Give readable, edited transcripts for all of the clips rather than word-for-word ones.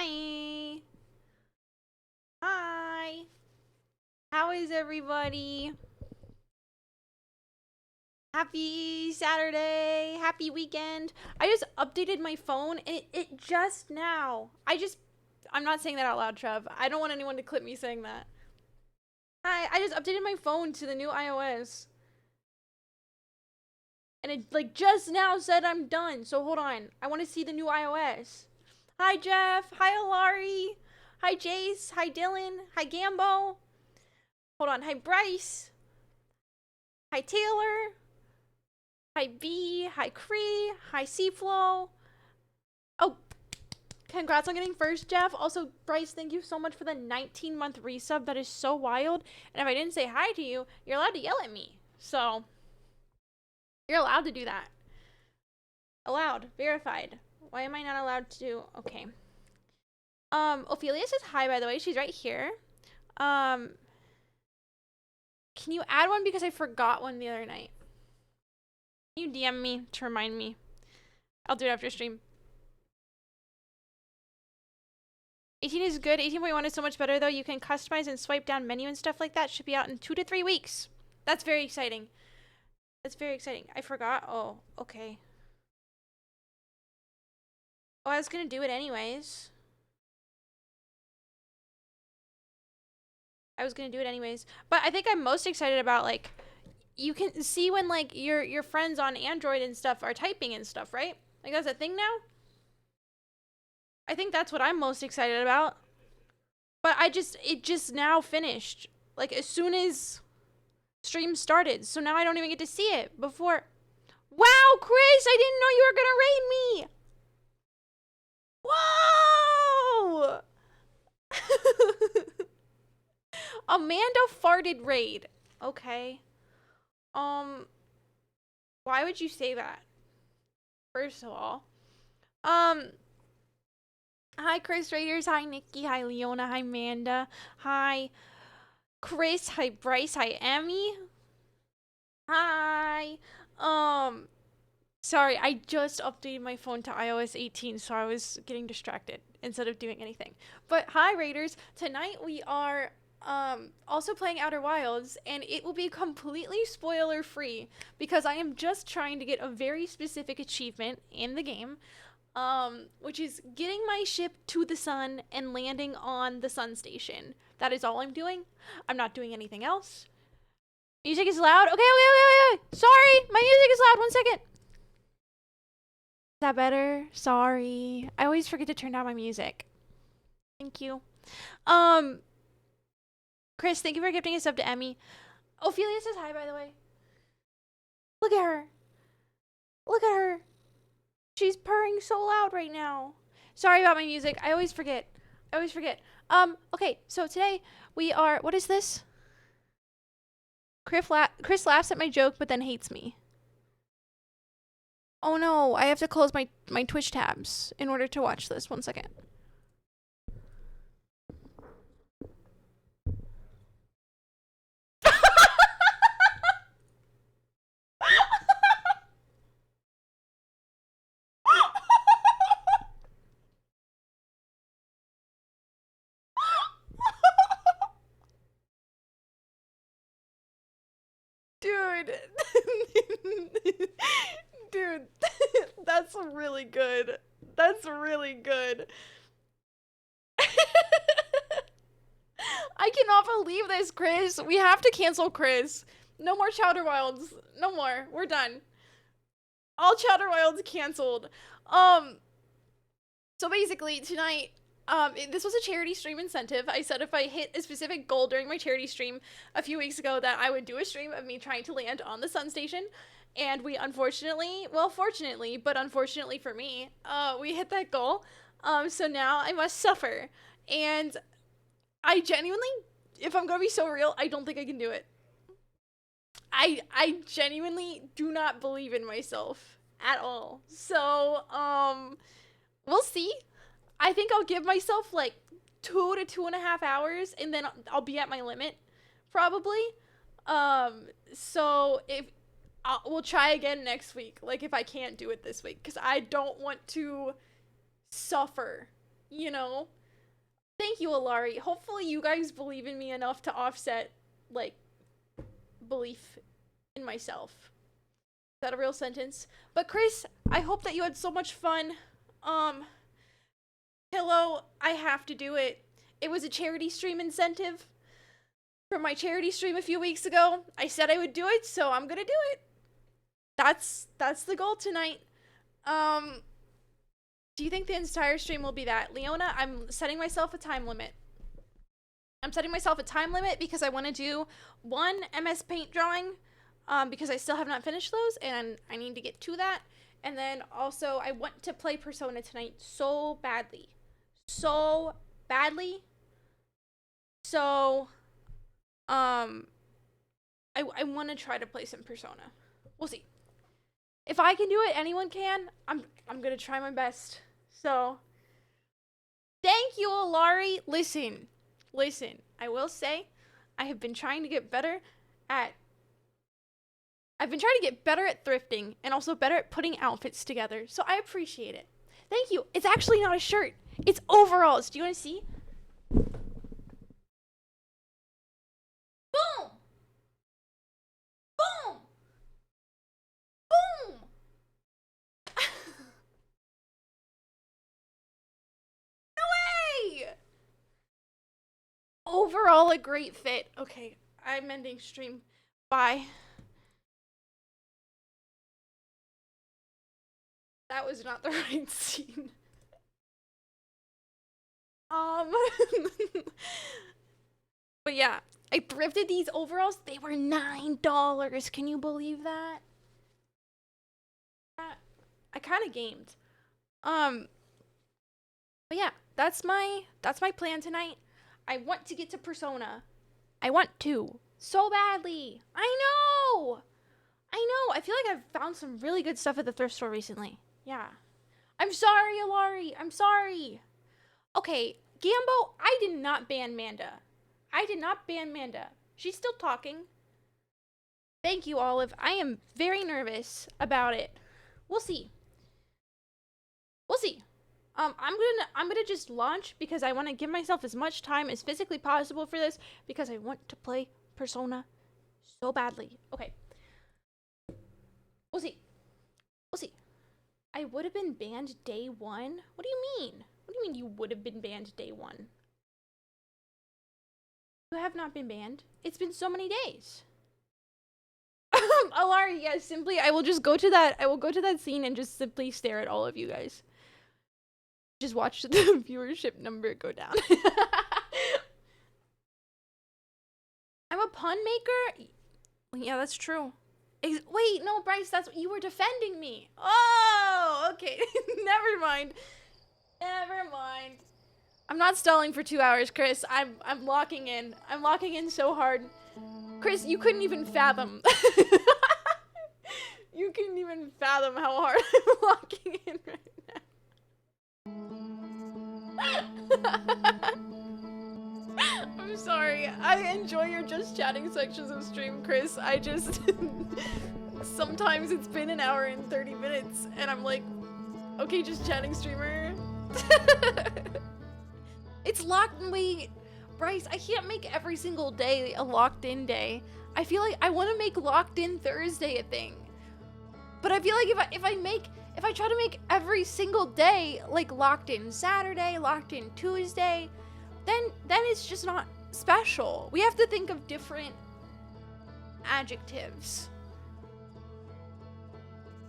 Hi. Hi. How is everybody? Happy Saturday. Happy weekend. I just updated my phone and it just now. I'm not saying that out loud, Trev. I don't want anyone to clip me saying that. Hi, I just updated my phone to the new iOS. And it like just now said I'm done. So hold on. I want to see the new iOS. Hi Jeff. Hi Alari. Hi Jace. Hi Dylan. Hi Gambo. Hold on. Hi Bryce. Hi Taylor. Hi B. Hi Cree. Hi Seaflow. Oh, congrats on getting first, Jeff. Also, Bryce, thank you so much for the 19-month resub. That is so wild. And if I didn't say hi to you, you're allowed to yell at me. So, you're allowed to do that. Allowed. Verified. Why am I not allowed to do... Okay. Ophelia says hi, by the way. She's right here. Can you add one because I forgot one the other night? Can you DM me to remind me? I'll do it after stream. 18 is good. 18.1 is so much better, though. You can customize and swipe down menu and stuff like that. Should be out in 2 to 3 weeks. That's very exciting. That's very exciting. I forgot. Oh, okay. Oh, I was gonna do it anyways. But I think I'm most excited about, like, you can see when, like, your friends on Android and stuff are typing and stuff, right? Like, that's a thing now? I think that's what I'm most excited about. But it just now finished. Like, as soon as stream started. So now I don't even get to see it before. Wow, Chris, I didn't know you were gonna raid me. Whoa! Amanda farted raid. Okay. Why would you say that? First of all. Hi, Chris Raiders. Hi, Nikki. Hi, Leona. Hi, Amanda. Hi, Chris. Hi, Bryce. Hi, Emmy. Hi. Sorry, I just updated my phone to iOS 18, so I was getting distracted instead of doing anything. But hi, Raiders. Tonight we are also playing Outer Wilds, and it will be completely spoiler free because I am just trying to get a very specific achievement in the game, which is getting my ship to the sun and landing on the sun station. That is all I'm doing. I'm not doing anything else. Music is loud. Okay. Sorry, my music is loud. 1 second. Is that better? Sorry. I always forget to turn down my music. Thank you. Chris, thank you for gifting a sub to Emmy. Ophelia says hi, by the way. Look at her. Look at her. She's purring so loud right now. Sorry about my music. I always forget. Okay, so today we are... What is this? Chris laughs at my joke, but then hates me. Oh no, I have to close my Twitch tabs in order to watch this. 1 second. Dude. Dude, that's really good. That's really good. I cannot believe this, Chris. We have to cancel Chris. No more Chowder Wilds. No more. We're done. All Chowder Wilds canceled. So basically tonight, this was a charity stream incentive. I said if I hit a specific goal during my charity stream a few weeks ago that I would do a stream of me trying to land on the sun station. And we fortunately, but unfortunately for me, we hit that goal. So now I must suffer. And I genuinely, if I'm gonna be so real, I don't think I can do it. I genuinely do not believe in myself at all. So, we'll see. I think I'll give myself like 2 to 2.5 hours and then I'll be at my limit, probably. So we'll try again next week, like if I can't do it this week, because I don't want to suffer you know? Thank you, Alari. Hopefully you guys believe in me enough to offset, like, belief in myself. Is that a real sentence? But Chris, I hope that you had so much fun. Pillow, I have to do it. It was a charity stream incentive from my charity stream a few weeks ago. I said I would do it, so I'm gonna do it. That's the goal tonight. Do you think the entire stream will be that? Leona, I'm setting myself a time limit. I'm setting myself a time limit because I want to do one MS Paint drawing, because I still have not finished those, and I need to get to that. And then also, I want to play Persona tonight so badly. So badly. So, I want to try to play some Persona. We'll see. If I can do it, anyone can. I'm gonna try my best. So, thank you, Alari. Listen. I will say, I have been trying to get better at. I've been trying to get better at thrifting and also better at putting outfits together. So I appreciate it. Thank you. It's actually not a shirt. It's overalls. Do you want to see? Boom! Boom! Boom! No way! Overall, a great fit. Okay, I'm ending stream. Bye. That was not the right scene. But yeah, I thrifted these overalls. They were $9. Can you believe that? I kind of gamed. But yeah, that's my plan tonight. I want to get to Persona. I want to so badly. I know. I feel like I've found some really good stuff at the thrift store recently. Yeah. I'm sorry, Alari. I'm sorry. Okay, Gambo, I did not ban Manda. She's still talking. Thank you, Olive. I am very nervous about it. We'll see. I'm gonna just launch because I want to give myself as much time as physically possible for this because I want to play Persona so badly. Okay. We'll see. I would have been banned day one? What do you mean? What do you mean you would have been banned day one? You have not been banned. It's been so many days. Alari, yes, simply I will go to that scene and just simply stare at all of you guys. Just watch the viewership number go down. I'm a pun maker? Yeah, that's true. Wait, no, Bryce, that's you were defending me. Oh, okay. Never mind. I'm not stalling for 2 hours, Chris. I'm locking in. I'm locking in so hard. Chris, you couldn't even fathom. You couldn't even fathom how hard I'm locking in right now. I'm sorry. I enjoy your just chatting sections of stream, Chris. I just... Sometimes it's been an hour and 30 minutes, and I'm like, okay, just chatting streamer. It's locked. Wait, Bryce, I can't make every single day a locked in day. I feel like I want to make locked in Thursday a thing. But I feel like if I try to make every single day like locked in Saturday, locked in Tuesday, then it's just not special. We have to think of different adjectives.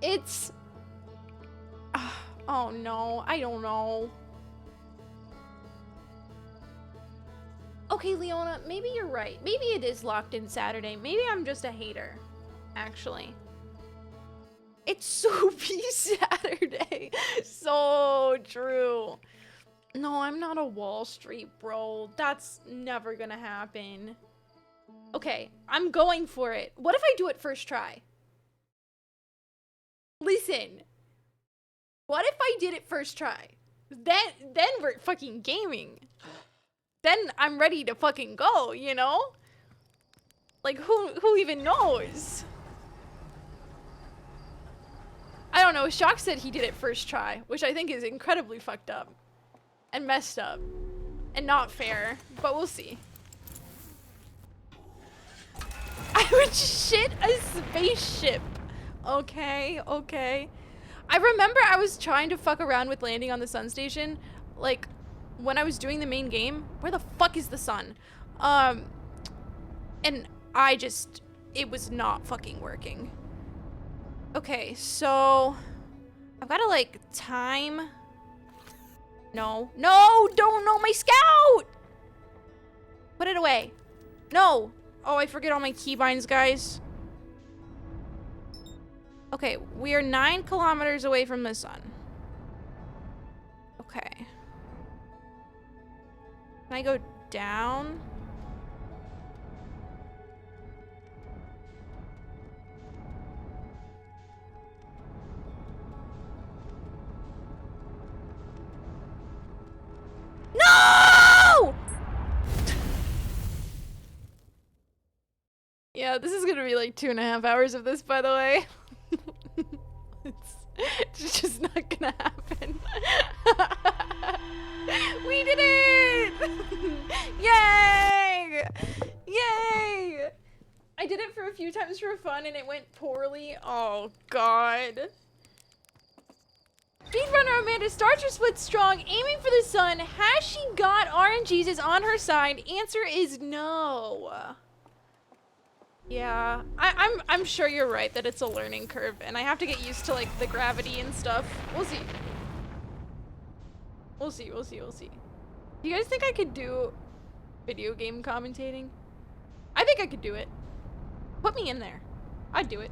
It's oh no, I don't know. Okay, Leona, maybe you're right. Maybe it is locked in Saturday. Maybe I'm just a hater, actually. It's Soupy Saturday. So true. No, I'm not a Wall Street bro. That's never gonna happen. Okay, I'm going for it. What if I do it first try? Listen. What if I did it first try? Then we're fucking gaming. Then I'm ready to fucking go, you know? Like, who even knows? I don't know. Shock said he did it first try, which I think is incredibly fucked up. and messed up and not fair, but we'll see. I would shit a spaceship. Okay, okay. I remember I was trying to fuck around with landing on the sun station, like, when I was doing the main game. Where the fuck is the sun? And I just, it was not fucking working. Okay, so I've gotta, like, time. No, don't know my scout! Put it away. No. Oh, I forget all my keybinds, guys. Okay, we are 9 kilometers away from the sun. Okay. Can I go down? No! Yeah, this is gonna be like 2.5 hours of this, by the way. It's just not gonna happen. We did it! Yay! Yay! I did it for a few times for fun and it went poorly. Oh, God. Speedrunner Amanda starts her split strong, aiming for the sun. Has she got RNGs is on her side? Answer is no. Yeah, I'm sure you're right that it's a learning curve, and I have to get used to, like, the gravity and stuff. We'll see. We'll see, we'll see, we'll see. Do you guys think I could do video game commentating? I think I could do it. Put me in there. I'd do it.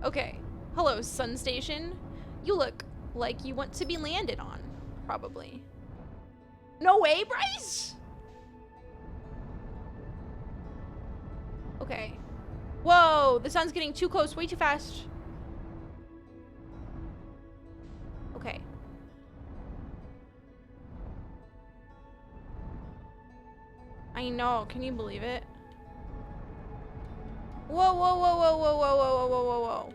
Okay. Hello, Sun Station. You look like you want to be landed on, probably. No way, Bryce! Okay. Whoa, the sun's getting too close, way too fast. Okay. I know, can you believe it? Whoa, whoa, whoa, whoa, whoa, whoa, whoa, whoa, whoa, whoa.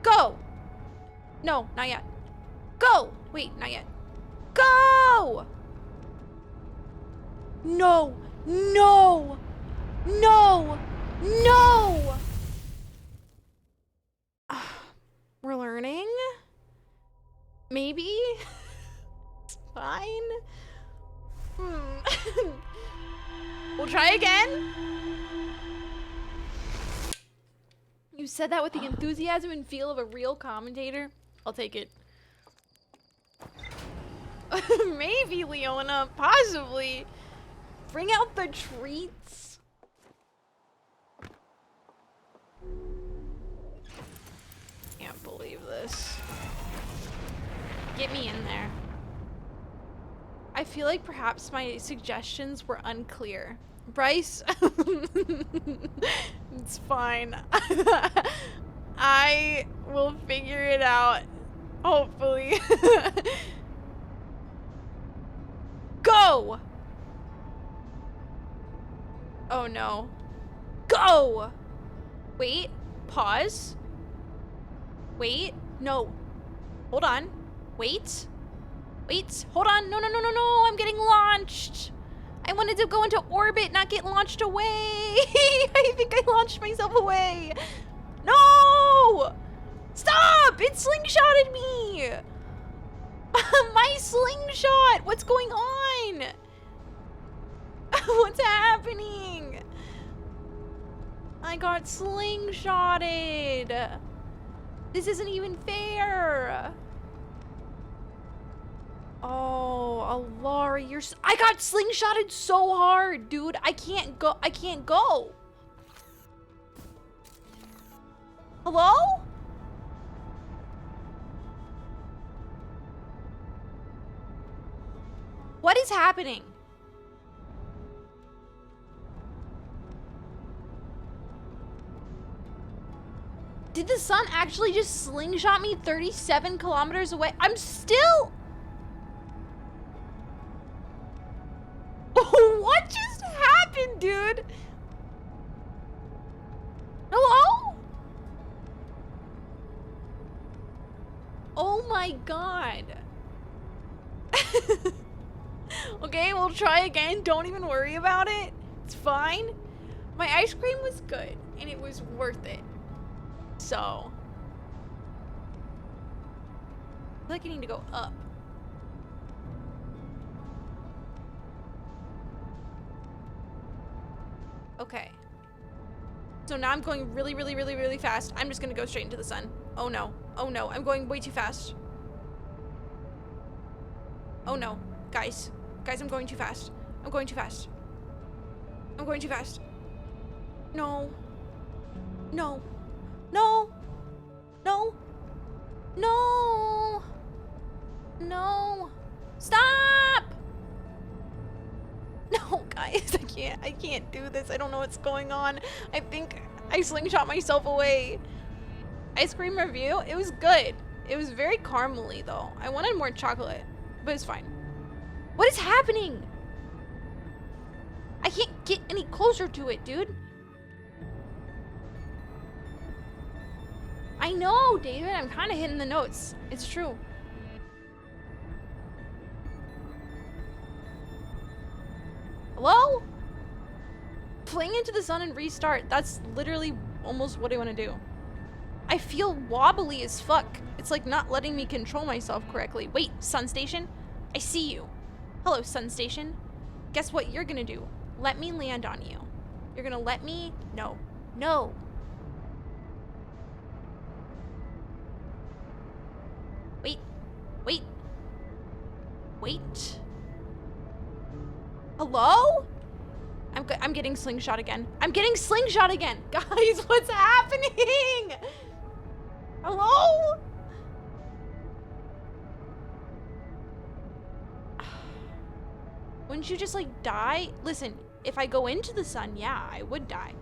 Go! No, not yet. Go! Wait, not yet. Go! No! No! No! No! We're learning? Maybe? It's fine. We'll try again. You said that with the enthusiasm and feel of a real commentator. I'll take it. Maybe, Leona. Possibly. Bring out the treats. Can't believe this. Get me in there. I feel like perhaps my suggestions were unclear. Bryce, it's fine. I will figure it out, hopefully. Go! Oh no. Go! Wait, pause. Wait, no. Hold on. Wait. Wait, hold on. No, no, no, no, no. I'm getting launched. I wanted to go into orbit, not get launched away. I think I launched myself away. No! Stop! It slingshotted me. My slingshot. What's going on? What's happening? I got slingshotted. This isn't even fair. Oh, Alari, you're I got slingshotted so hard, dude. I can't go. I can't go. Hello? What is happening? Did the sun actually just slingshot me 37 kilometers away? I'm still... What just happened, dude? Hello? Oh my my god. Okay, we'll try again. Don't even worry about it. It's fine. My ice cream was good, and it was worth it. So, I feel like I need to go up. Okay. So now I'm going really, really, really, really fast. I'm just gonna go straight into the sun. Oh no. Oh no. I'm going way too fast. Oh no. Guys. Guys, I'm going too fast. I'm going too fast. I'm going too fast. No. No. No. No. No. No. Stop! No, guys, I can't do this. I don't know what's going on. I think I slingshot myself away. Ice cream review? It was good. It was very caramely, though. I wanted more chocolate, but it's fine. What is happening? I can't get any closer to it, dude. I know, David. I'm kind of hitting the notes. It's true. Hello? Fling into the sun and restart. That's literally almost what I want to do. I feel wobbly as fuck. It's like not letting me control myself correctly. Wait, Sun Station? I see you. Hello, Sun Station. Guess what you're gonna do? Let me land on you. You're gonna let me? No. No. Wait. Wait. Wait. Hello? I'm getting slingshot again. I'm getting slingshot again. Guys, what's happening? Hello? Wouldn't you just like die? Listen, if I go into the sun, yeah, I would die.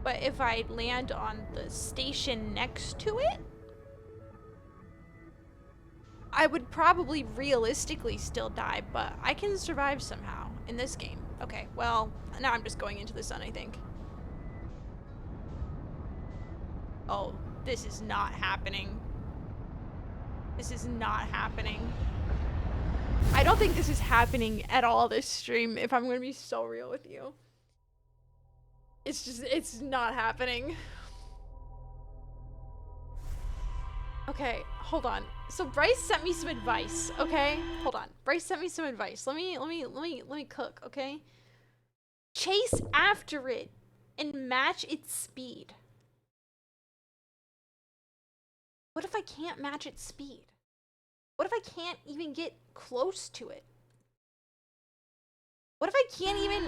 But if I land on the station next to it, I would probably realistically still die, but I can survive somehow in this game. Okay, well, now I'm just going into the sun, I think. Oh, this is not happening. This is not happening. I don't think this is happening at all this stream, if I'm gonna be so real with you. It's not happening. Okay, hold on. So Bryce sent me some advice, okay? Hold on. Bryce sent me some advice. Let me cook, okay? Chase after it and match its speed. What if I can't match its speed? What if I can't even get close to it? What if I can't even...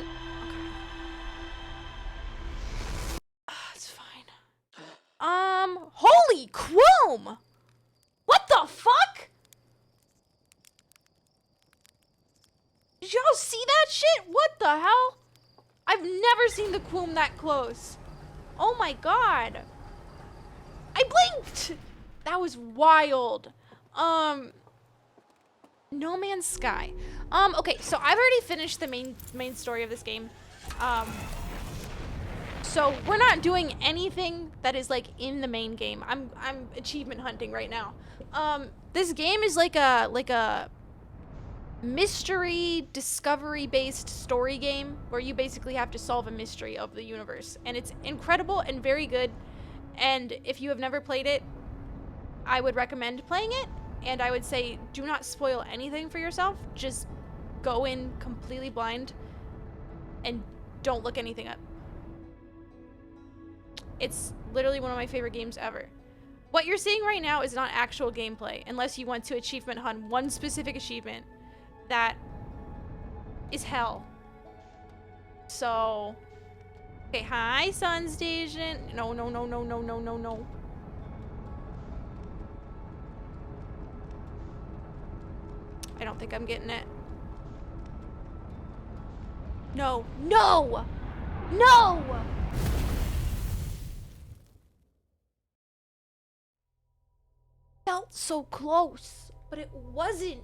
Okay. It's fine. Holy chrome! What the fuck? Did y'all see that shit? What the hell? I've never seen the Quoom that close. Oh my god. I blinked! That was wild. No Man's Sky. Okay, so I've already finished the main story of this game. So we're not doing anything that is like in the main game. I'm achievement hunting right now. This game is like a mystery discovery based story game where you basically have to solve a mystery of the universe, and it's incredible and very good. And if you have never played it, I would recommend playing it, and I would say do not spoil anything for yourself. Just go in completely blind and don't look anything up. It's literally one of my favorite games ever. What you're seeing right now is not actual gameplay, unless you want to achievement hunt one specific achievement that is hell. So, okay, hi, Sun Station. No, no, no, no, no, no, no, no. I don't think I'm getting it. No, no, no! Felt so close, but it wasn't.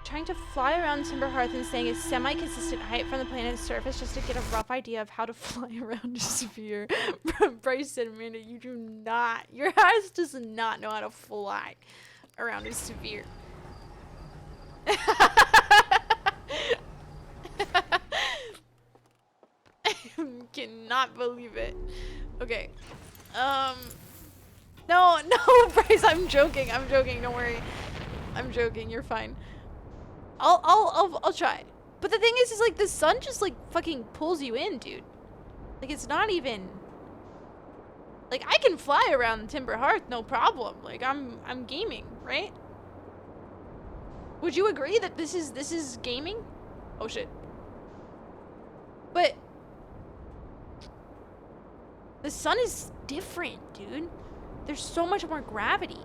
Trying to fly around Timberhearth and staying a semi-consistent height from the planet's surface just to get a rough idea of how to fly around a sphere. Bryce said, Amanda, you do not. Your house does not know how to fly around a sphere. I cannot believe it. Okay. No, Bryce, I'm joking. I'm joking. Don't worry. I'm joking. You're fine. I'll try. But the thing is like the sun just like fucking pulls you in, dude. Like it's not even like I can fly around Timberhearth, no problem. Like I'm gaming, right? Would you agree that this is gaming? Oh shit. But the sun is different, dude. There's so much more gravity.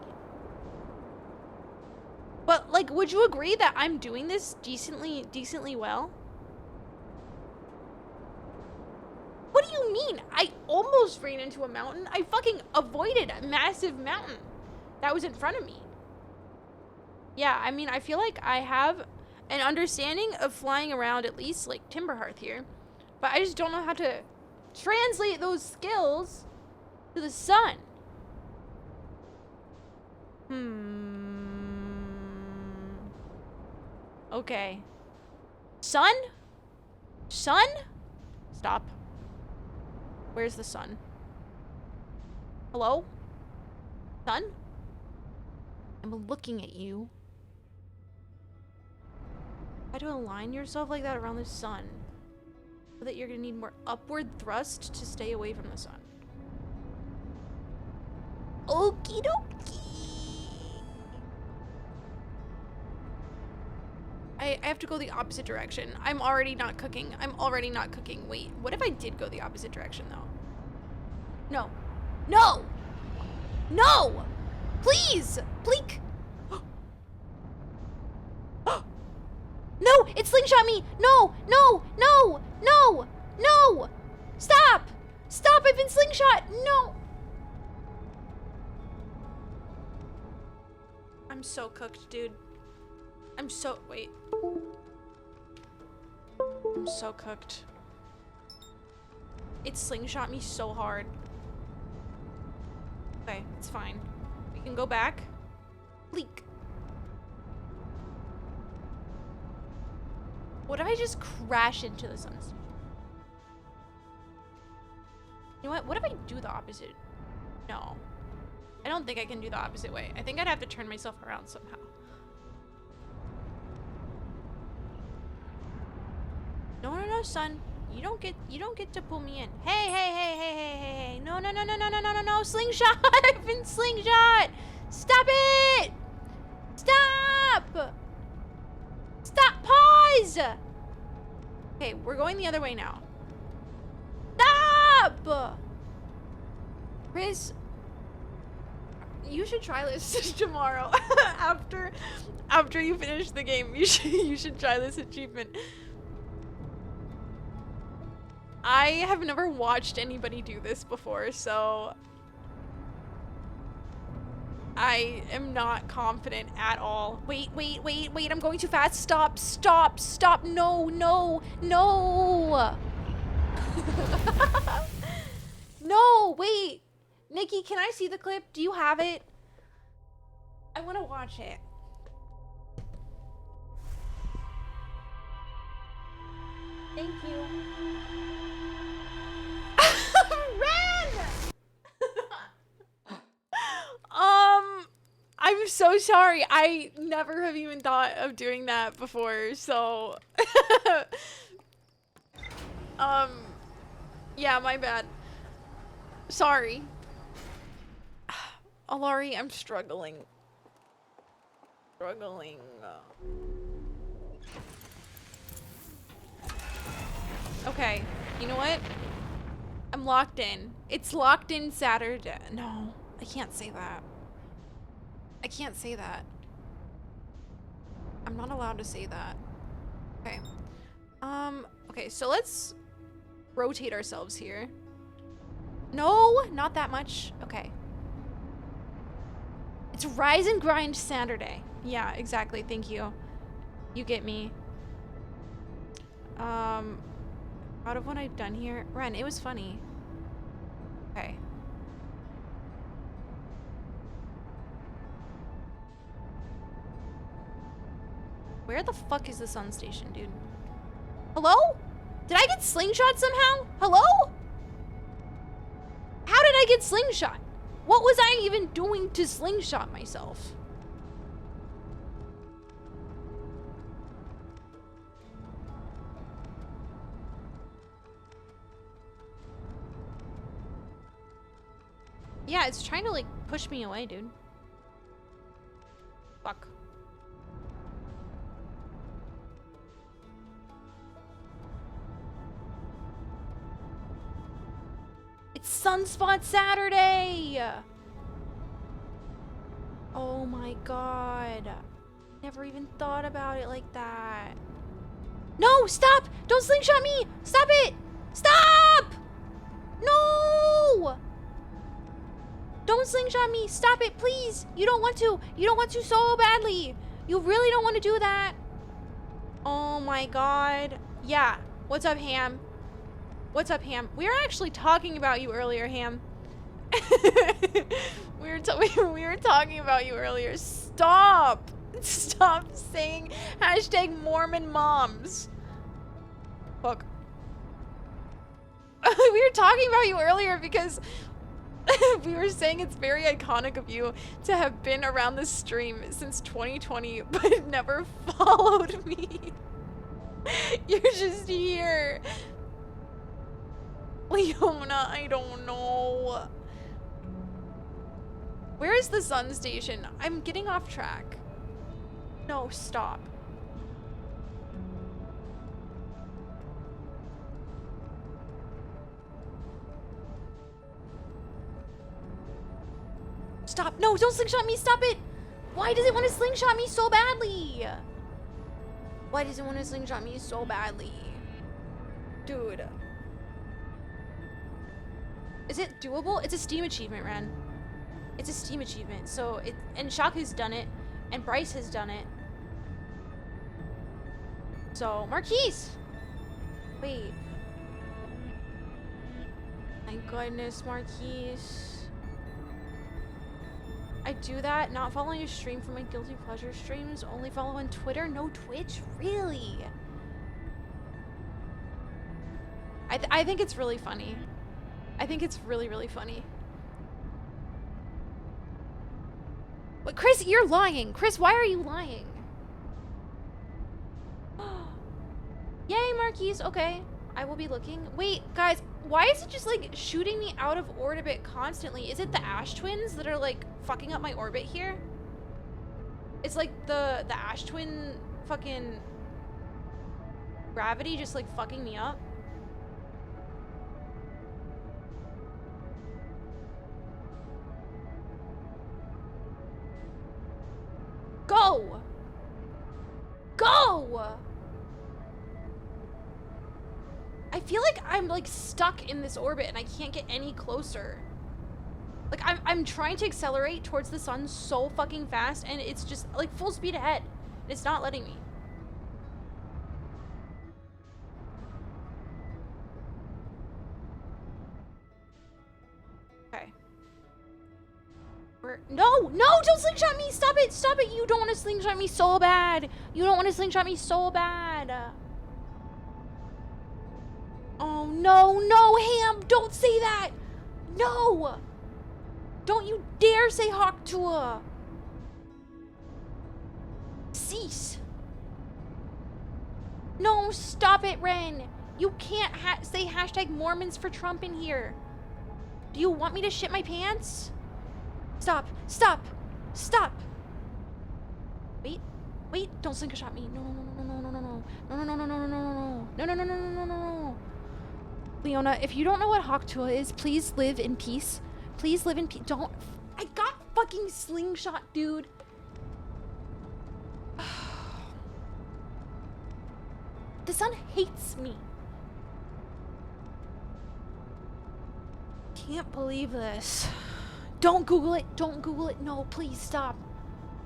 But like, would you agree that I'm doing this decently well? What do you mean? I almost ran into a mountain. I fucking avoided a massive mountain that was in front of me. Yeah, I mean, I feel like I have an understanding of flying around at least like Timberhearth here, but I just don't know how to translate those skills to the sun. Okay. Sun? Sun? Stop. Where's the sun? Hello? Sun? I'm looking at you. How to align yourself like that around the sun so that you're gonna need more upward thrust to stay away from the sun. Okie dokie. I have to go the opposite direction. I'm already not cooking. Wait, what if I did go the opposite direction though? No. No! No! Please! Pleek! No! It slingshot me! No! No! No! No! No! Stop! Stop! I've been slingshot! No! I'm so cooked, dude. Wait. I'm so cooked. It slingshot me so hard. Okay, it's fine. We can go back. Bleak. What if I just crash into the sun station? You know what? What if I do the opposite? No. I don't think I can do the opposite way. I think I'd have to turn myself around somehow. No, son. You don't get to pull me in. Hey. No. Slingshot! I've been slingshot! Stop it! Stop! Stop! Pause! Okay, we're going the other way now. Stop! Chris, you should try this tomorrow. after you finish the game, you should try this achievement. I have never watched anybody do this before, so I am not confident at all. Wait, I'm going too fast. Stop. No. No, wait. Nikki, can I see the clip? Do you have it? I want to watch it. Thank you. Ren! I'm so sorry. I never have even thought of doing that before, so yeah, my bad. Sorry. Alari, I'm struggling. Okay, you know what? I'm locked in. It's locked in Saturday. No, I can't say that. I'm not allowed to say that. Okay. Okay, so let's rotate ourselves here. No, not that much. Okay. It's Rise and Grind Saturday. Yeah, exactly. Thank you. You get me. Out of what I've done here, Ren, it was funny. Okay. Where the fuck is the sun station, dude? Hello? Did I get slingshot somehow? Hello? How did I get slingshot? What was I even doing to slingshot myself? Yeah, it's trying to like push me away, dude. Fuck. It's Sunspot Saturday! Oh my god. Never even thought about it like that. No, stop! Don't slingshot me! Stop it! Stop! No! Don't slingshot me! Stop it, please! You don't want to! You don't want to so badly! You really don't want to do that! Oh my god. Yeah. What's up, Ham? What's up, Ham? We were actually talking about you earlier, Ham. we were talking about you earlier. Stop! Stop saying hashtag Mormon moms. Fuck. We were talking about you earlier because we were saying it's very iconic of you to have been around the stream since 2020 but never followed me. You're just here. Leona, I don't know. Where is the sun station? I'm getting off track. No, stop. Stop. No, don't slingshot me. Stop it. Why does it want to slingshot me so badly? Why does it want to slingshot me so badly? Dude. Is it doable? It's a Steam achievement, Ren. It's a Steam achievement. So it, and Shaka's done it, and Bryce has done it. So Marquise. Wait. My goodness, Marquise. I do that, not following a stream for my guilty pleasure streams, only follow on Twitter, no Twitch? Really? I think it's really funny. I think it's really, really funny. But Chris, you're lying. Chris, why are you lying? Yay, Marquise. Okay, I will be looking. Wait, guys, why is it just like shooting me out of orbit constantly? Is it the Ash twins that are like fucking up my orbit here? It's like the Ash twin fucking gravity just like fucking me up. Go! Go! I feel like I'm like stuck in this orbit and I can't get any closer. Like I'm trying to accelerate towards the sun so fucking fast and it's just like full speed ahead. And it's not letting me. Okay. No, don't slingshot me. Stop it. Stop it. You don't want to slingshot me so bad. You don't want to slingshot me so bad. Oh, no, Ham. Don't say that. No. Don't you dare say Hawktua. Cease. No, stop it, Ren. You can't say hashtag Mormons for Trump in here. Do you want me to shit my pants? Stop. Stop. Stop. Wait, don't slingshot me. No. No. Leona, if you don't know what Hawktua is, please live in peace. Please live in peace. Don't. I got fucking slingshot, dude. The sun hates me. Can't believe this. Don't Google it. Don't Google it. No, please stop.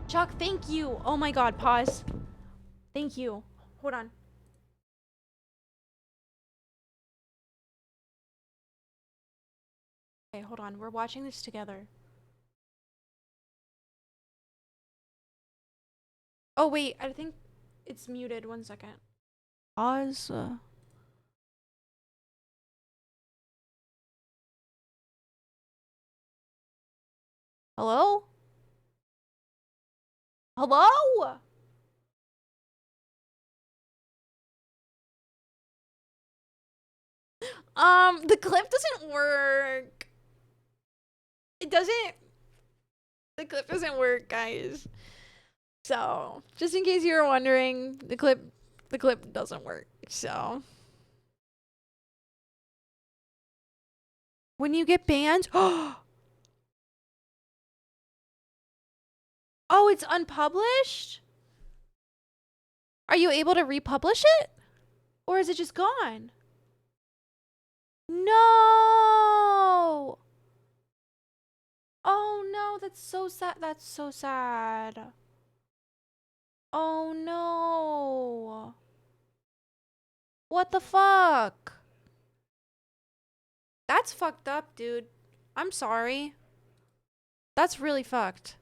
Chuck, thank you. Oh my god, pause. Thank you. Hold on. Okay, hold on. We're watching this together. Oh, wait. I think it's muted. 1 second. Pause. Hello? Hello? The clip doesn't work. It doesn't. The clip doesn't work, guys. So, just in case you were wondering, the clip doesn't work. So, when you get banned, oh, it's unpublished? Are you able to republish it? Or is it just gone? No! Oh no, that's so sad. That's so sad. Oh no. What the fuck? That's fucked up, dude. I'm sorry. That's really fucked.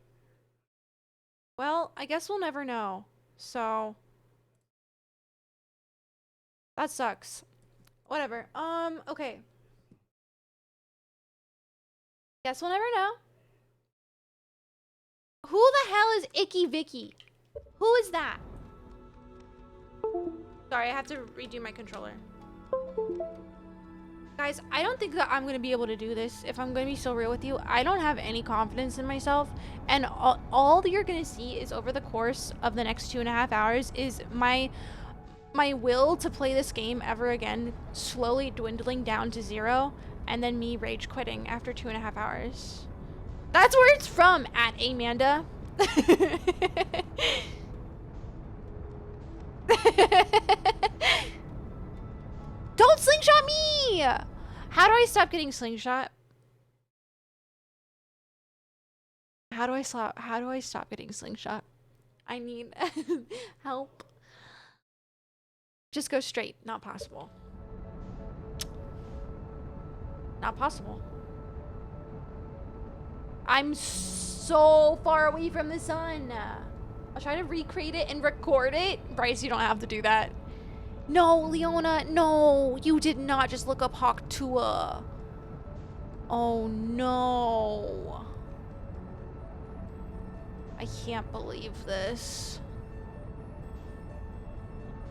Well, I guess we'll never know. So, that sucks. Whatever. Okay. Guess we'll never know. Who the hell is Icky Vicky? Who is that? Sorry, I have to redo my controller. Guys, I don't think that I'm gonna be able to do this. If I'm gonna be so real with you, I don't have any confidence in myself. And all that you're gonna see is over the course of the next 2.5 hours is my will to play this game ever again slowly dwindling down to 0, and then me rage quitting after 2.5 hours. That's where it's from, at Amanda. Don't slingshot me! How do I stop getting slingshot? How do I stop getting slingshot? I need help. Just go straight. Not possible. Not possible. I'm so far away from the sun. I'll try to recreate it and record it. Bryce, you don't have to do that. No, Leona, no. You did not just look up Hawk Tuah. Oh, no. I can't believe this.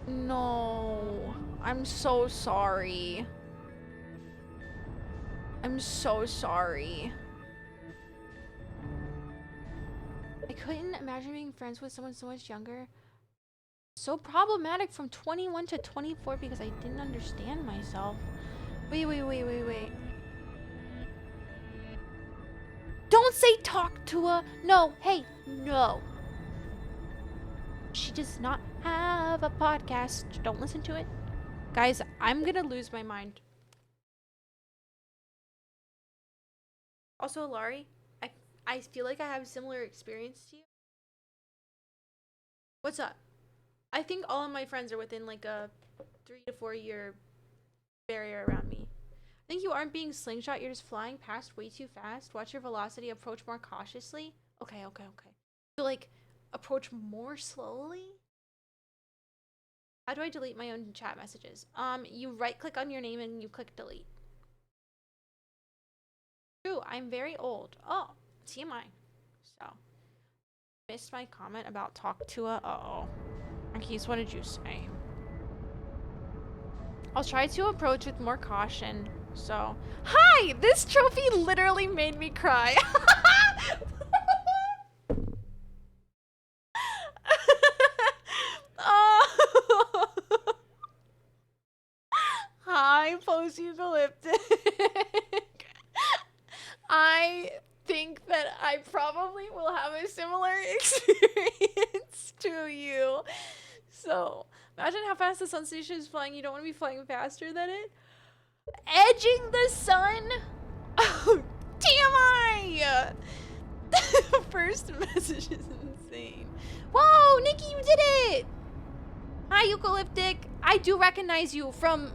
No. I'm so sorry. I'm so sorry. I couldn't imagine being friends with someone so much younger. So problematic from 21 to 24 because I didn't understand myself. Wait. Don't say talk to her. No, hey, no. She does not have a podcast. Don't listen to it. Guys, I'm gonna lose my mind. Also, Laurie, I feel like I have a similar experience to you. What's up? I think all of my friends are within like a 3 to 4 year barrier around me. I think you aren't being slingshot. You're just flying past way too fast. Watch your velocity. Approach more cautiously. Okay. So like, approach more slowly? How do I delete my own chat messages? You right click on your name and you click delete. True, I'm very old. Oh, TMI. So, missed my comment about talk to a. Uh-oh. Marquise, what did you say? I'll try to approach with more caution. So, hi! This trophy literally made me cry. Oh. Hi, post-eucalyptic. I think that I probably will have a similar experience to you. So, imagine how fast the sun station is flying. You don't want to be flying faster than it. Edging the sun? Oh, TMI! The first message is insane. Whoa, Nikki, you did it! Hi, Eucalyptic. I do recognize you from...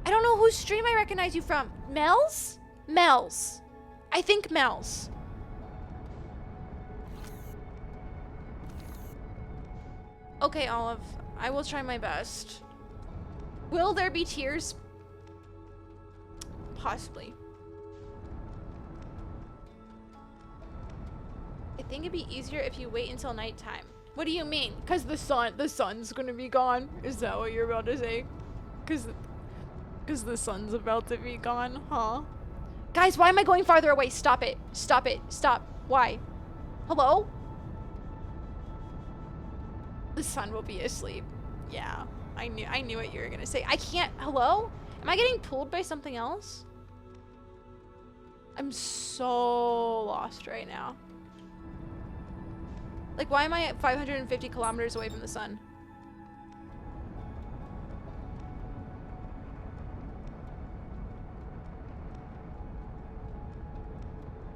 I don't know whose stream I recognize you from. Mel's? Mel's. I think Mel's. Okay, Olive. I will try my best. Will there be tears? Possibly. I think it'd be easier if you wait until nighttime. What do you mean? Cause the sun's gonna be gone. Is that what you're about to say? Cause the sun's about to be gone, huh? Guys, why am I going farther away? Stop it. Stop it. Stop. Why? Hello? The sun will be asleep. Yeah, I knew what you were gonna say. I can't. Hello? Am I getting pulled by something else? I'm so lost right now. Like, why am I at 550 kilometers away from the sun?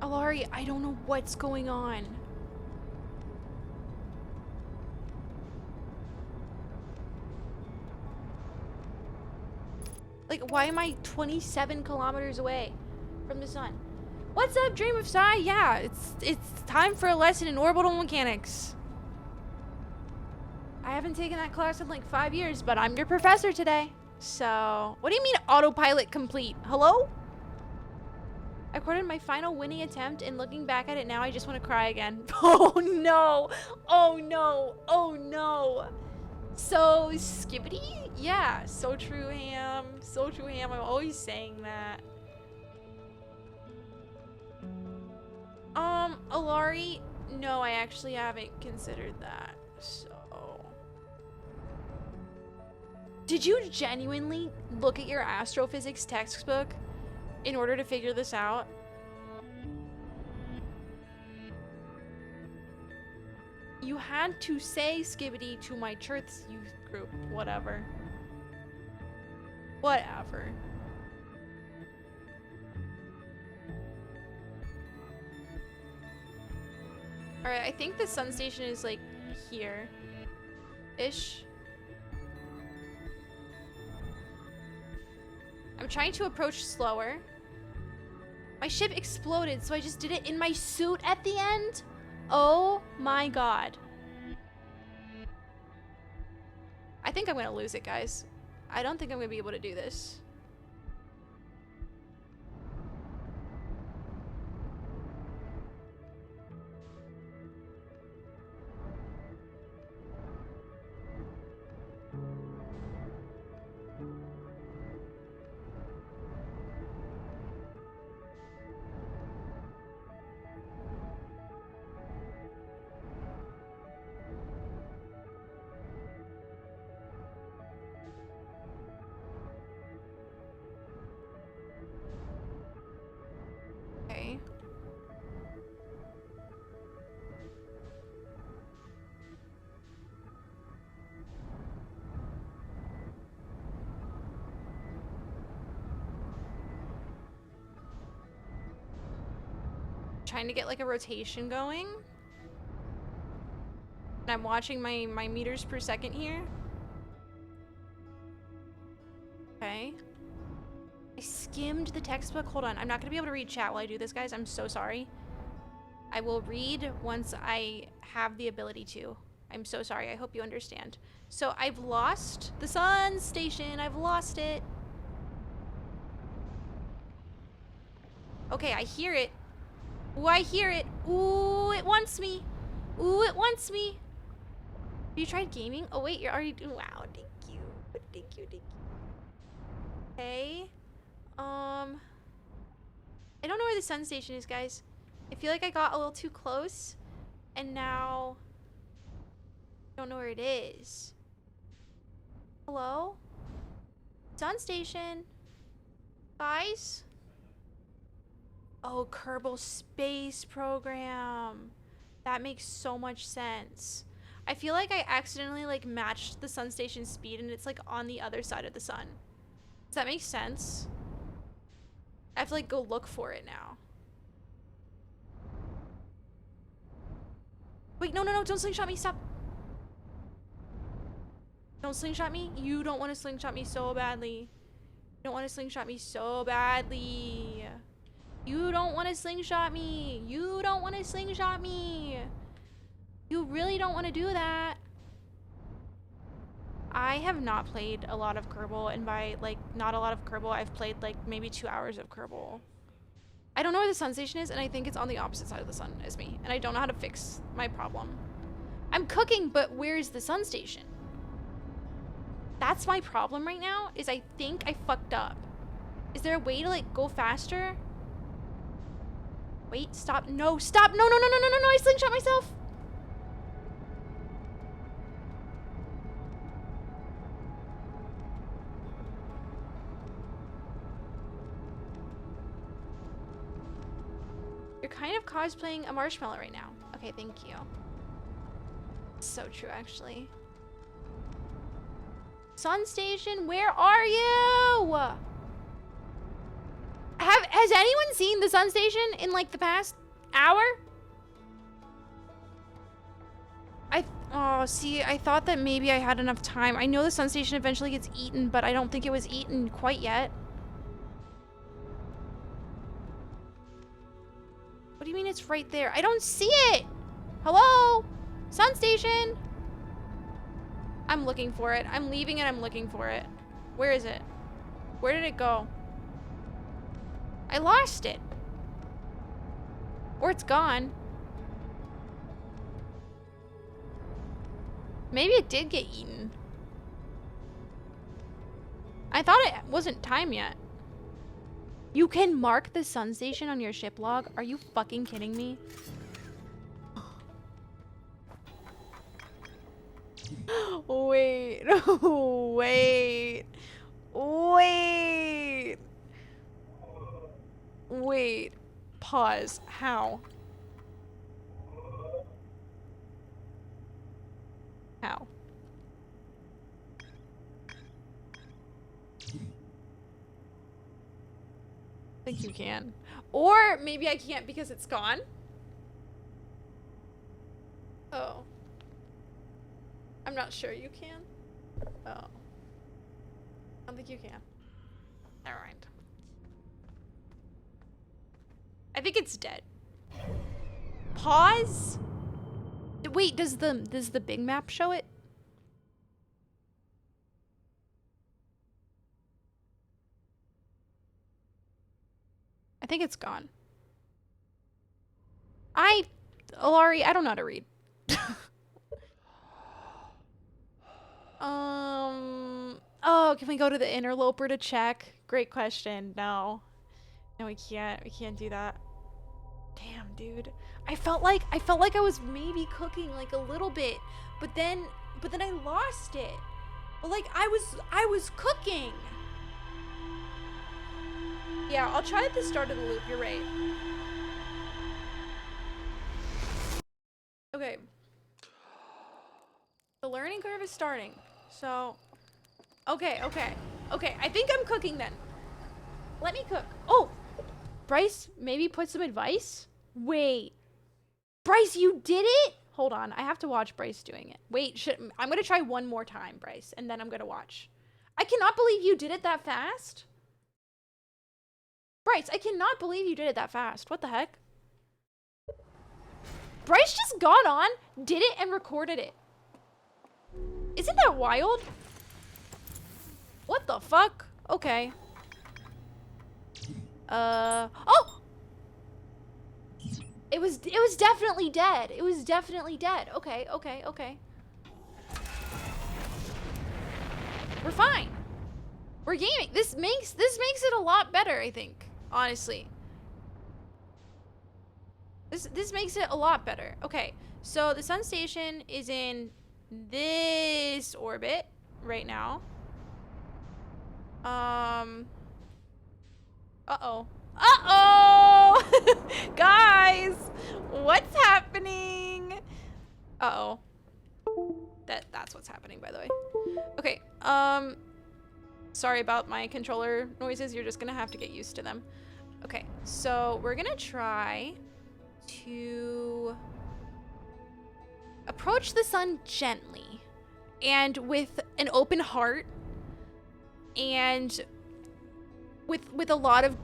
Alari, I don't know what's going on. Like, why am I 27 kilometers away from the sun? What's up, Dream of Sai? Yeah, it's time for a lesson in orbital mechanics. I haven't taken that class in like 5 years, but I'm your professor today. So, what do you mean autopilot complete? Hello? I recorded my final winning attempt, and looking back at it now, I just want to cry again. Oh no! Oh no! Oh no! So, skibbity? Yeah, so true, Ham. So true, Ham. I'm always saying that. Alari, no, I actually haven't considered that, so. Did you genuinely look at your astrophysics textbook in order to figure this out? You had to say skibbity to my church youth group, whatever. Whatever. Alright, I think the sun station is like here-ish. I'm trying to approach slower. My ship exploded, so I just did it in my suit at the end? Oh my god. I think I'm gonna lose it, guys. I don't think I'm gonna be able to do this. Okay. Trying to get like a rotation going. And I'm watching my meters per second here. Okay. I skimmed the textbook. Hold on. I'm not going to be able to read chat while I do this, guys. I'm so sorry. I will read once I have the ability to. I'm so sorry. I hope you understand. So I've lost the sun station. I've lost it. Okay, I hear it. Ooh, I hear it. Ooh, it wants me. Ooh, it wants me. Have you tried gaming? Oh, wait, you're already... Wow, thank you. Thank you, thank you. Okay. I don't know where the sun station is, guys. I feel like I got a little too close. And now... I don't know where it is. Hello? Sun station. Guys? Oh, Kerbal Space Program. That makes so much sense. I feel like I accidentally like matched the sun station's speed and it's like on the other side of the sun. Does that make sense? I have to like go look for it now. Wait, no, don't slingshot me, stop. Don't slingshot me? You don't want to slingshot me so badly. You don't want to slingshot me so badly. You don't want to slingshot me. You don't want to slingshot me. You really don't want to do that. I have not played a lot of Kerbal, and by, like, not a lot of Kerbal, I've played, like, maybe 2 hours of Kerbal. I don't know where the sun station is, and I think it's on the opposite side of the sun as me, and I don't know how to fix my problem. I'm cooking, but where's the sun station? That's my problem right now, is I think I fucked up. Is there a way to, like, go faster? Wait, stop. No, stop. No, no, no, no, no, no, no, I slingshot myself. You're kind of cosplaying a marshmallow right now. Okay, thank you. So true, actually. Sun station, where are you? Has anyone seen the sun station in, like, the past hour? Oh, see, I thought that maybe I had enough time. I know the sun station eventually gets eaten, but I don't think it was eaten quite yet. What do you mean it's right there? I don't see it! Hello? Sun station? I'm looking for it. I'm leaving and I'm looking for it. Where is it? Where did it go? I lost it. Or it's gone. Maybe it did get eaten. I thought it wasn't time yet. You can mark the sun station on your ship log? Are you fucking kidding me? Wait. Wait. Wait. Wait. Pause. How? How? I think you can. Or maybe I can't because it's gone. Oh. I'm not sure you can. Oh. I don't think you can. Never mind. I think it's dead. Pause? Wait, does the big map show it? I think it's gone. Laurie, I don't know how to read. Oh, can we go to the interloper to check? Great question. No. No, we can't. We can't do that. Damn, dude. I felt like I was maybe cooking like a little bit, but then I lost it. But like I was cooking. Yeah, I'll try at the start of the loop. You're right. Okay. The learning curve is starting. So, okay. I think I'm cooking then. Let me cook. Oh, Bryce, maybe put some advice? Wait. Bryce, you did it? Hold on. I have to watch Bryce doing it. Wait, I'm going to try one more time, Bryce, and then I'm going to watch. I cannot believe you did it that fast. Bryce, I cannot believe you did it that fast. What the heck? Bryce just got on, did it, and recorded it. Isn't that wild? What the fuck? Okay. Oh! It was definitely dead. It was definitely dead. Okay. We're fine. We're gaming. This makes it a lot better, I think. Honestly. This makes it a lot better. Okay. So the sun station is in this orbit right now. Uh-oh. Guys, what's happening? Uh-oh. That's what's happening, by the way. Okay, sorry about my controller noises. You're just gonna have to get used to them. Okay, so we're gonna try to approach the sun gently and with an open heart and with a lot of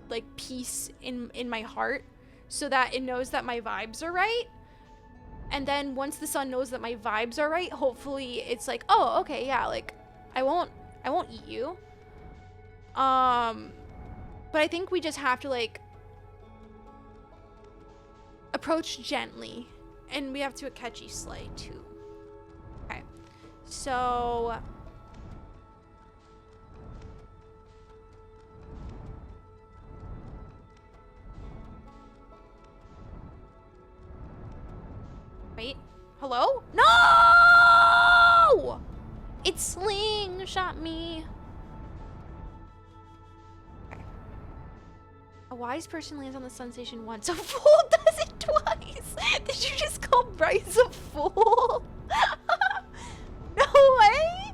like peace in my heart, so that it knows that my vibes are right. And then once the sun knows that my vibes are right, hopefully it's like, oh, okay, yeah, like I won't eat you. But I think we just have to like approach gently, and we have to catchy slay too. Okay, so wait, hello? No! It slingshot me. Okay. A wise person lands on the sun station once. A fool does it twice. Did you just call Bryce a fool? No way.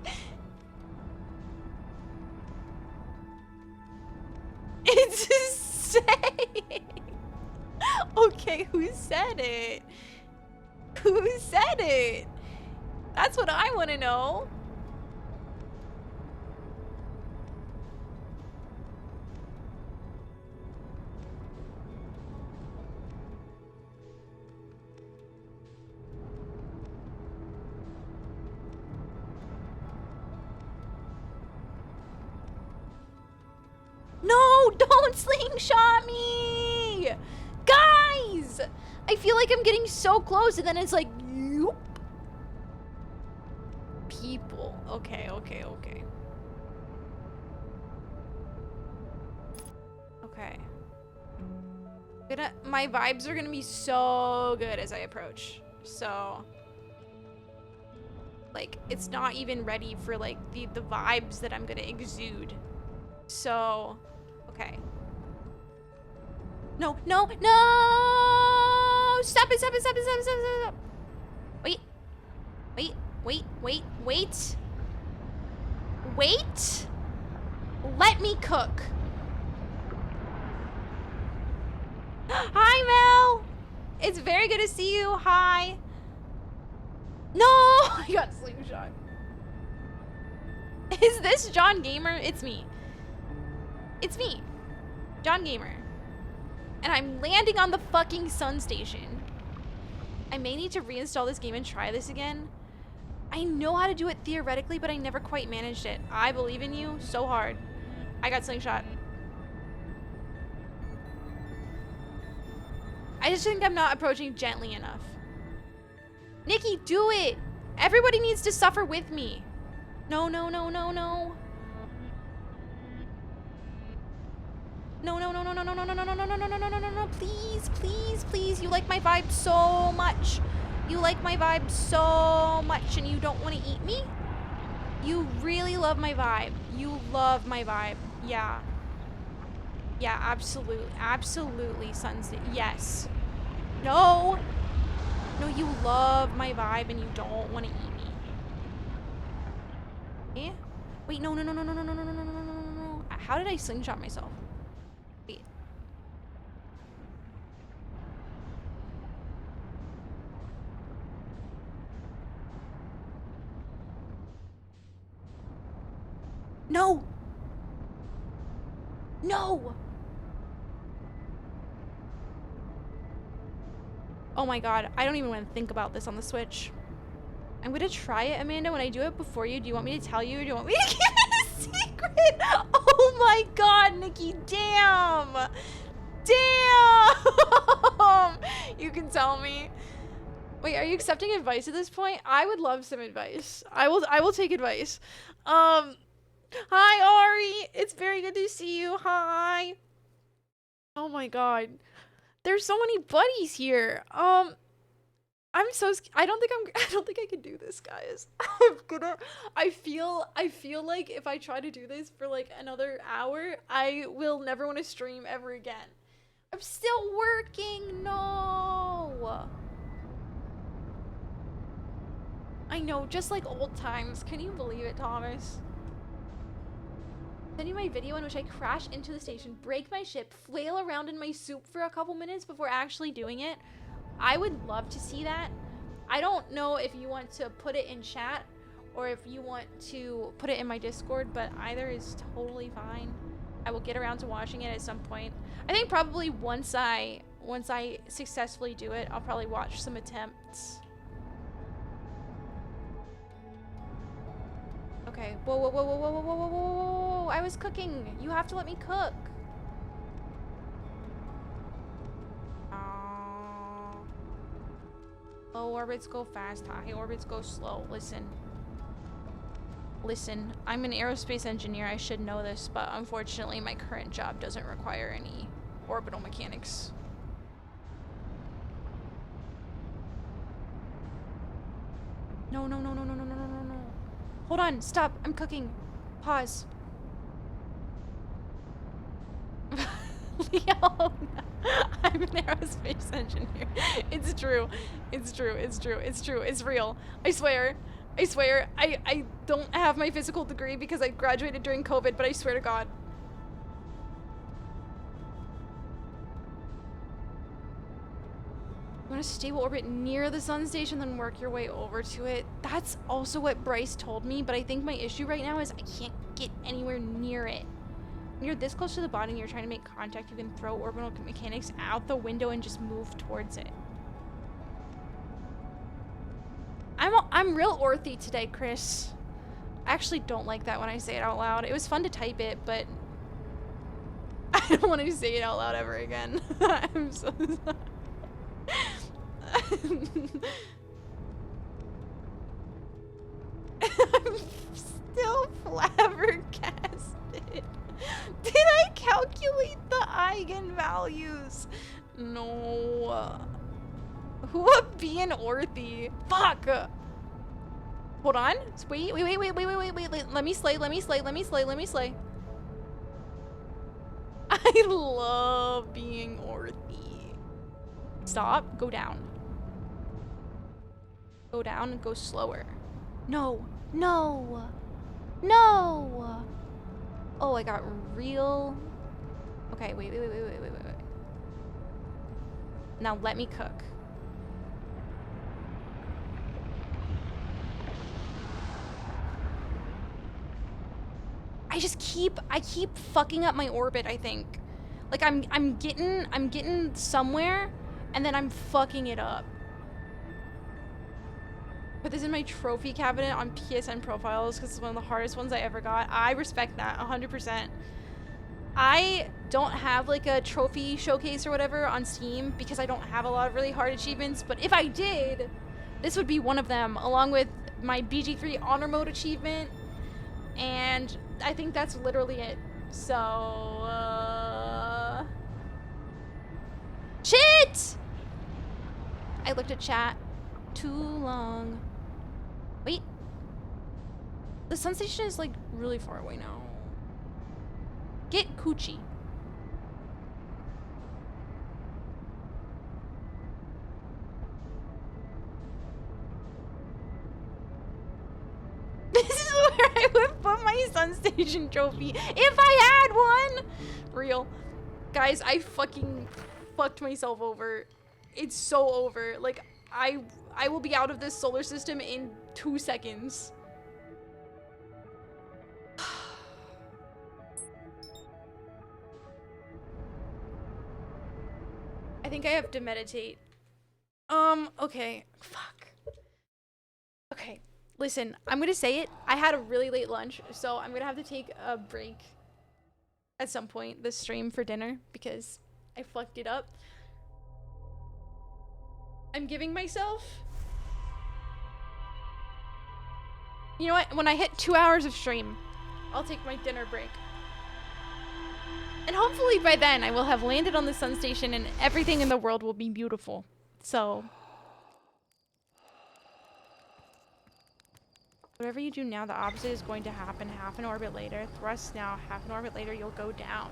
It's insane. Okay, who said it? Who said it? That's what I want to know. No, don't slingshot me! Guys! I feel like I'm getting so close, and then it's like, yoop. People. Okay, okay, okay. Okay. My vibes are gonna be so good as I approach. So, like, it's not even ready for like the vibes that I'm gonna exude. So, okay. No, no, no! Stop it, stop it, stop it, stop it, stop it, stop it. Wait. Wait, wait, wait, wait. Wait. Let me cook. Hi, Mel. It's very good to see you. Hi. No, I got slingshot. Is this John Gamer? It's me. It's me, John Gamer. And I'm landing on the fucking sun station. I may need to reinstall this game and try this again. I know how to do it theoretically, but I never quite managed it. I believe in you so hard. I got slingshot. I just think I'm not approaching gently enough. Nikki, do it! Everybody needs to suffer with me. No, no, no, no, no. No, no, no, no, no, no, no, no, no, no, no, no, no, no, no, no, no, please, please, please. You like my vibe so much. You like my vibe so much, and you don't want to eat me? You really love my vibe. You love my vibe. Yeah. Yeah, absolutely. Absolutely, Sunset. Yes. No. No, you love my vibe, and you don't want to eat me. Eh? Wait, no, no, no, no, no, no, no, no, no, no, no, no, no. How did I slingshot myself? Wait. No! No! Oh my god, I don't even want to think about this on the Switch. I'm gonna try it, Amanda. When I do it before you, do you want me to tell you, or do you want me to keep it a secret? Oh my god, Nikki, damn! Damn! You can tell me. Wait, are you accepting advice at this point? I would love some advice. I will take advice. Hi, Ari. It's very good to see you. Hi. Oh my god. There's so many buddies here. I'm so I don't think I can do this, guys. I feel like if I try to do this for like another hour, I will never want to stream ever again. I'm still working. No. I know, just like old times. Can you believe it, Thomas? Send you my video in which I crash into the station, break my ship, flail around in my soup for a couple minutes before actually doing it. I would love to see that. I don't know if you want to put it in chat or if you want to put it in my Discord, but either is totally fine. I will get around to watching it at some point. I think probably once I successfully do it, I'll probably watch some attempts. Okay. Whoa, whoa, whoa, whoa, whoa, whoa, whoa, whoa, whoa, whoa. I was cooking. You have to let me cook. Low orbits go fast, high orbits go slow. Listen. Listen, I'm an aerospace engineer. I should know this, but unfortunately my current job doesn't require any orbital mechanics. No, no, no, no, no, no, no, no, no, no. Hold on, stop. I'm cooking. Pause. Leo, I'm an aerospace engineer. It's true. It's true. It's true. It's true. It's real. I swear. I swear. I don't have my physical degree because I graduated during COVID, but I swear to God. You want a stable orbit near the sun station, then work your way over to it. That's also what Bryce told me, but I think my issue right now is I can't get anywhere near it. When you're this close to the bottom and you're trying to make contact, you can throw orbital mechanics out the window and just move towards it. I'm real orthy today, Chris. I actually don't like that when I say it out loud. It was fun to type it, but I don't want to say it out loud ever again. I'm so sorry. I'm still flabbergasted. Did I calculate the eigenvalues? No. Who would be an orthy? Fuck. Hold on. Wait. Let me slay. I love being orthy. Stop. Go down. Go down and go slower. No. No. No. Oh, I got real. Okay, wait. Now let me cook. I keep fucking up my orbit, I think. Like I'm getting somewhere and then I'm fucking it up. Put this in my trophy cabinet on PSN profiles because it's one of the hardest ones I ever got. I respect that 100%. I don't have like a trophy showcase or whatever on Steam because I don't have a lot of really hard achievements, but if I did, this would be one of them, along with my BG3 honor mode achievement, and I think that's literally it. So, shit! I looked at chat too long. Wait. The sun station is like really far away now. Get coochie. This is where I would put my sun station trophy if I had one. Real. Guys, I fucking fucked myself over. It's so over. Like, I will be out of this solar system in 2 seconds. I think I have to meditate. Okay. Fuck. Okay. Listen, I'm gonna say it. I had a really late lunch, so I'm gonna have to take a break at some point this stream for dinner because I fucked it up. I'm giving myself... You know what? When I hit 2 hours of stream, I'll take my dinner break. And hopefully by then I will have landed on the sun station and everything in the world will be beautiful. So... Whatever you do now, the opposite is going to happen half an orbit later. Thrust now, half an orbit later, you'll go down.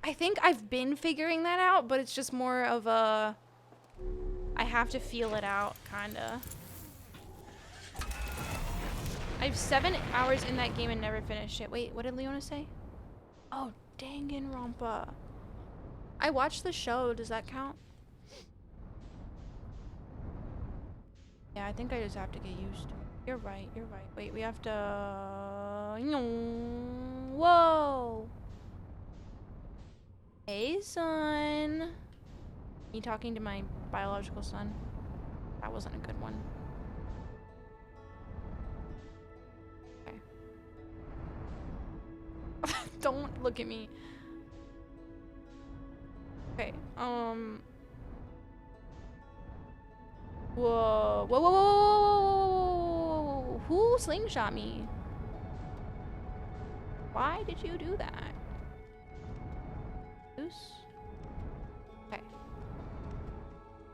I think I've been figuring that out, but it's just more of a... I have to feel it out, kinda. I have 7 hours in that game and never finished it. Wait, what did Leona say? Oh, Danganronpa. I watched the show. Does that count? Yeah, I think I just have to get used to it. You're right, you're right. Wait, we have to... Whoa! Hey, son. Me talking to my biological son. That wasn't a good one. Okay. Don't look at me. Okay, Whoa. Whoa, whoa, whoa, whoa, whoa, whoa. Who slingshot me? Why did you do that? Goose? Okay.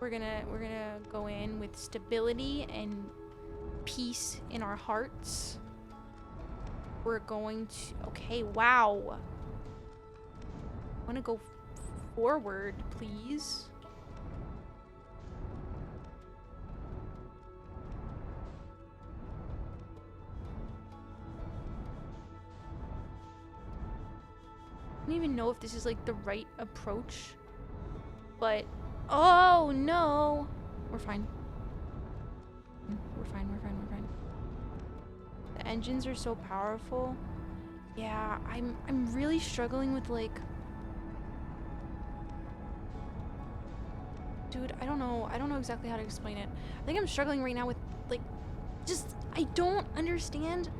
We're gonna go in with stability and peace in our hearts. We're going to... Okay, wow. I want to go forward, please. I don't even know if this is like the right approach, but oh no, we're fine. We're fine. We're fine. We're fine. The engines are so powerful. Yeah, I'm really struggling with like, dude, I don't know exactly how to explain it. I think I'm struggling right now with like, just I don't understand.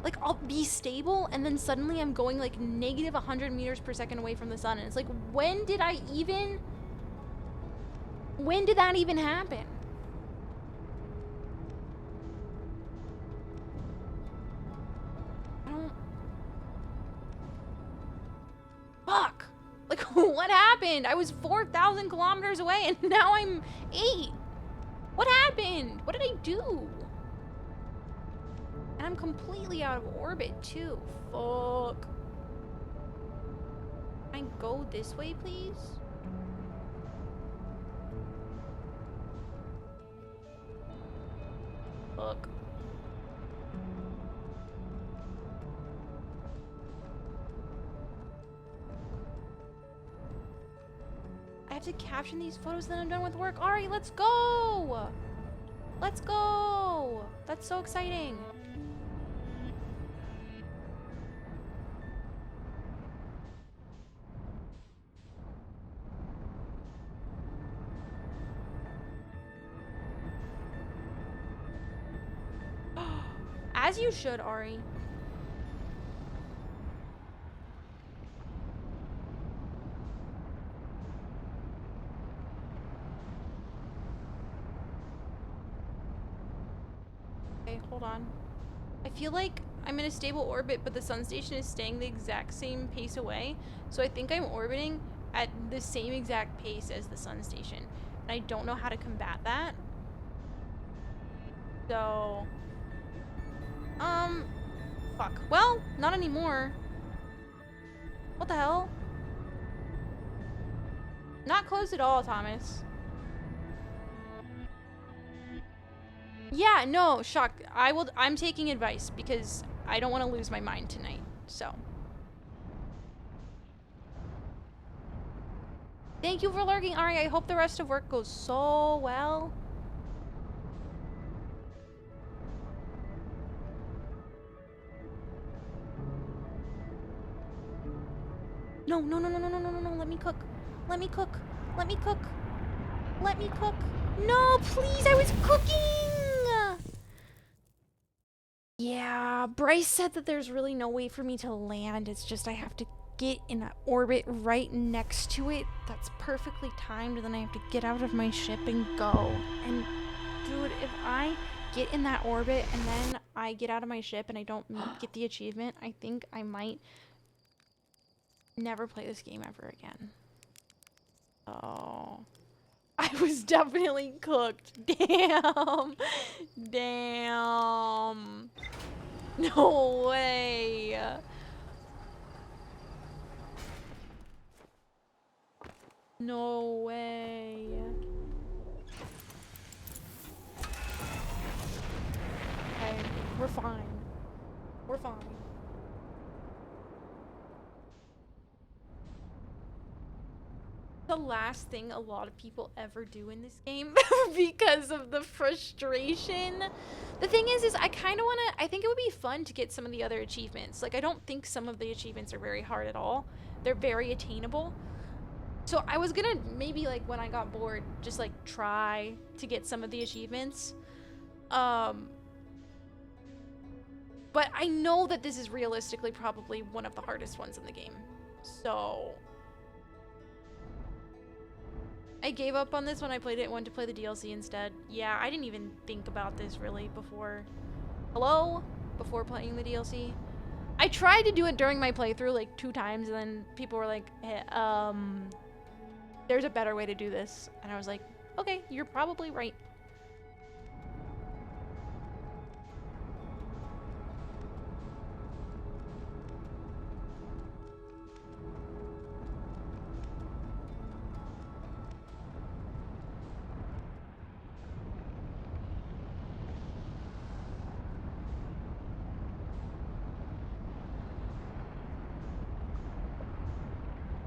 Like, I'll be stable, and then suddenly I'm going, like, negative 100 meters per second away from the sun. And it's like, when did that even happen? I don't... Fuck! Like, what happened? I was 4,000 kilometers away, and now I'm 8. What happened? What did I do? And I'm completely out of orbit, too. Fuck. Can I go this way, please? Fuck. I have to caption these photos, then I'm done with work. Alright, let's go! Let's go! That's so exciting. As you should, Ari. Okay, hold on. I feel like I'm in a stable orbit, but the sun station is staying the exact same pace away. So I think I'm orbiting at the same exact pace as the sun station. And I don't know how to combat that. So... fuck. Well, not anymore. What the hell? Not close at all, Thomas. Yeah, no, shock. I'm taking advice because I don't want to lose my mind tonight, so. Thank you for lurking, Ari. I hope the rest of work goes so well. No, no, no, no, no, no, no, no, no. Let me cook. Let me cook. Let me cook. Let me cook. No, please, I was cooking! Yeah, Bryce said that there's really no way for me to land. It's just I have to get in an orbit right next to it. That's perfectly timed, and then I have to get out of my ship and go. And, dude, if I get in that orbit and then I get out of my ship and I don't get the achievement, I think I might never play this game ever again. Oh... I was definitely cooked. Damn. Damn. No way. No way. Okay, we're fine. We're fine. the last thing a lot of people ever do in this game because of the frustration. The thing is I kind of want to, I think it would be fun to get some of the other achievements. Like, I don't think some of the achievements are very hard at all. They're very attainable. So I was gonna maybe, like, when I got bored, just, like, try to get some of the achievements. But I know that this is realistically probably one of the hardest ones in the game. So I gave up on this when I played it and wanted to play the DLC instead. Yeah, I didn't even think about this really before. Hello? Before playing the DLC. I tried to do it during my playthrough like 2 times, and then people were like, hey, there's a better way to do this. And I was like, okay, you're probably right.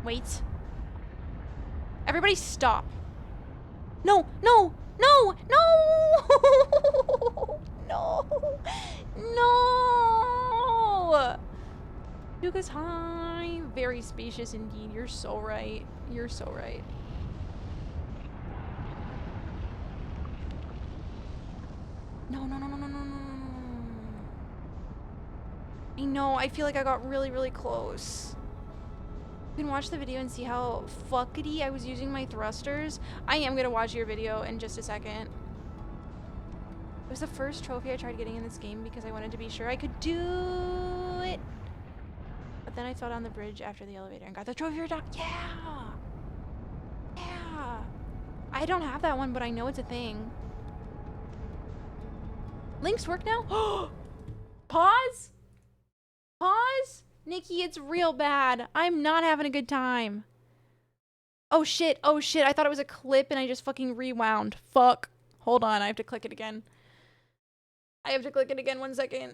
Wait. Everybody stop. No, no, no, no! No! No! Yuga's high. Very spacious indeed. You're so right. You're so right. No, no, no, no, no, no, no, no. I know. I feel like I got really, really close. You can watch the video and see how fuckety I was using my thrusters. I am gonna watch your video in just a second. It was the first trophy I tried getting in this game because I wanted to be sure I could do it. But then I fell down the bridge after the elevator and got the trophy for down. Yeah! Yeah! I don't have that one, but I know it's a thing. Links work now? Pause? Pause? Nikki, it's real bad. I'm not having a good time. Oh shit, oh shit. I thought it was a clip and I just fucking rewound. Fuck. Hold on, I have to click it again. I have to click it again, 1 second.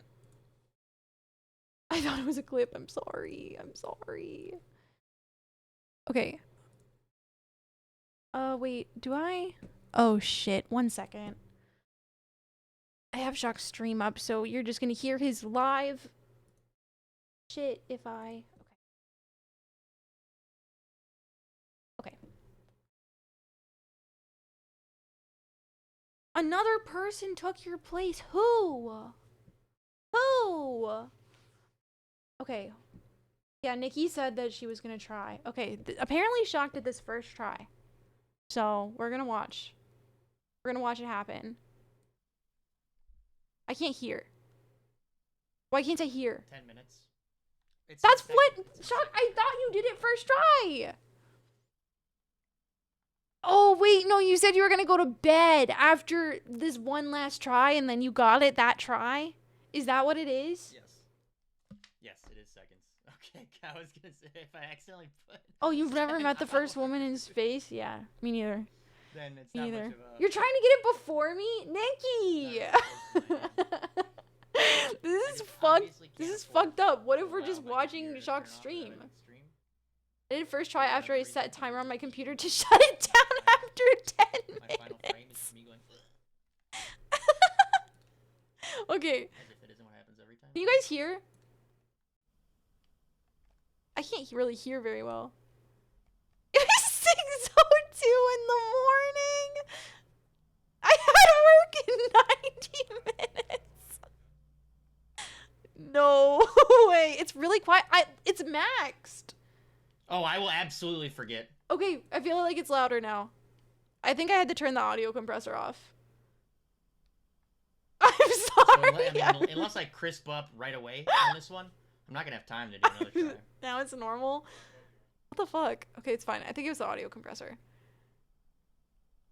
I thought it was a clip. I'm sorry. I'm sorry. Okay. Wait, do I? Oh shit, 1 second. I have Shock's stream up, so you're just gonna hear his live shit if I... Okay. Another person took your place. Who? Who? Okay. Yeah, Nikki said that she was gonna try. Okay, apparently Shock did this first try. So, we're gonna watch. We're gonna watch it happen. I can't hear. Why can't I hear? 10 minutes. That's what... Shock, I thought you did it first try. Oh, wait, no, you said you were gonna go to bed after this one last try and then you got it that try? Is that what it is? Yes. Yes, it is seconds. Okay, I was gonna say if I accidentally put... Oh, you've never met the first woman in space? Yeah, me neither. Then it's Me not neither. much of a... You're trying to get it before me? Nikki! This is fucked. This is fucked up. What if we're just watching Shock's stream? I did first try after I set a timer on my computer to shut it down after 10 minutes. My final frame is just me going... Okay. As if it isn't what happens every time. Can you guys hear? I can't really hear very well. It was 6:02 in the morning. I had work in 90 minutes. No way. It's really quiet. It's maxed. Oh, I will absolutely forget. Okay, I feel like it's louder now. I think I had to turn the audio compressor off. I'm sorry. So, unless I crisp up right away on this one, I'm not gonna have time to do another try. Now it's normal. What the fuck? Okay, it's fine. I think it was the audio compressor.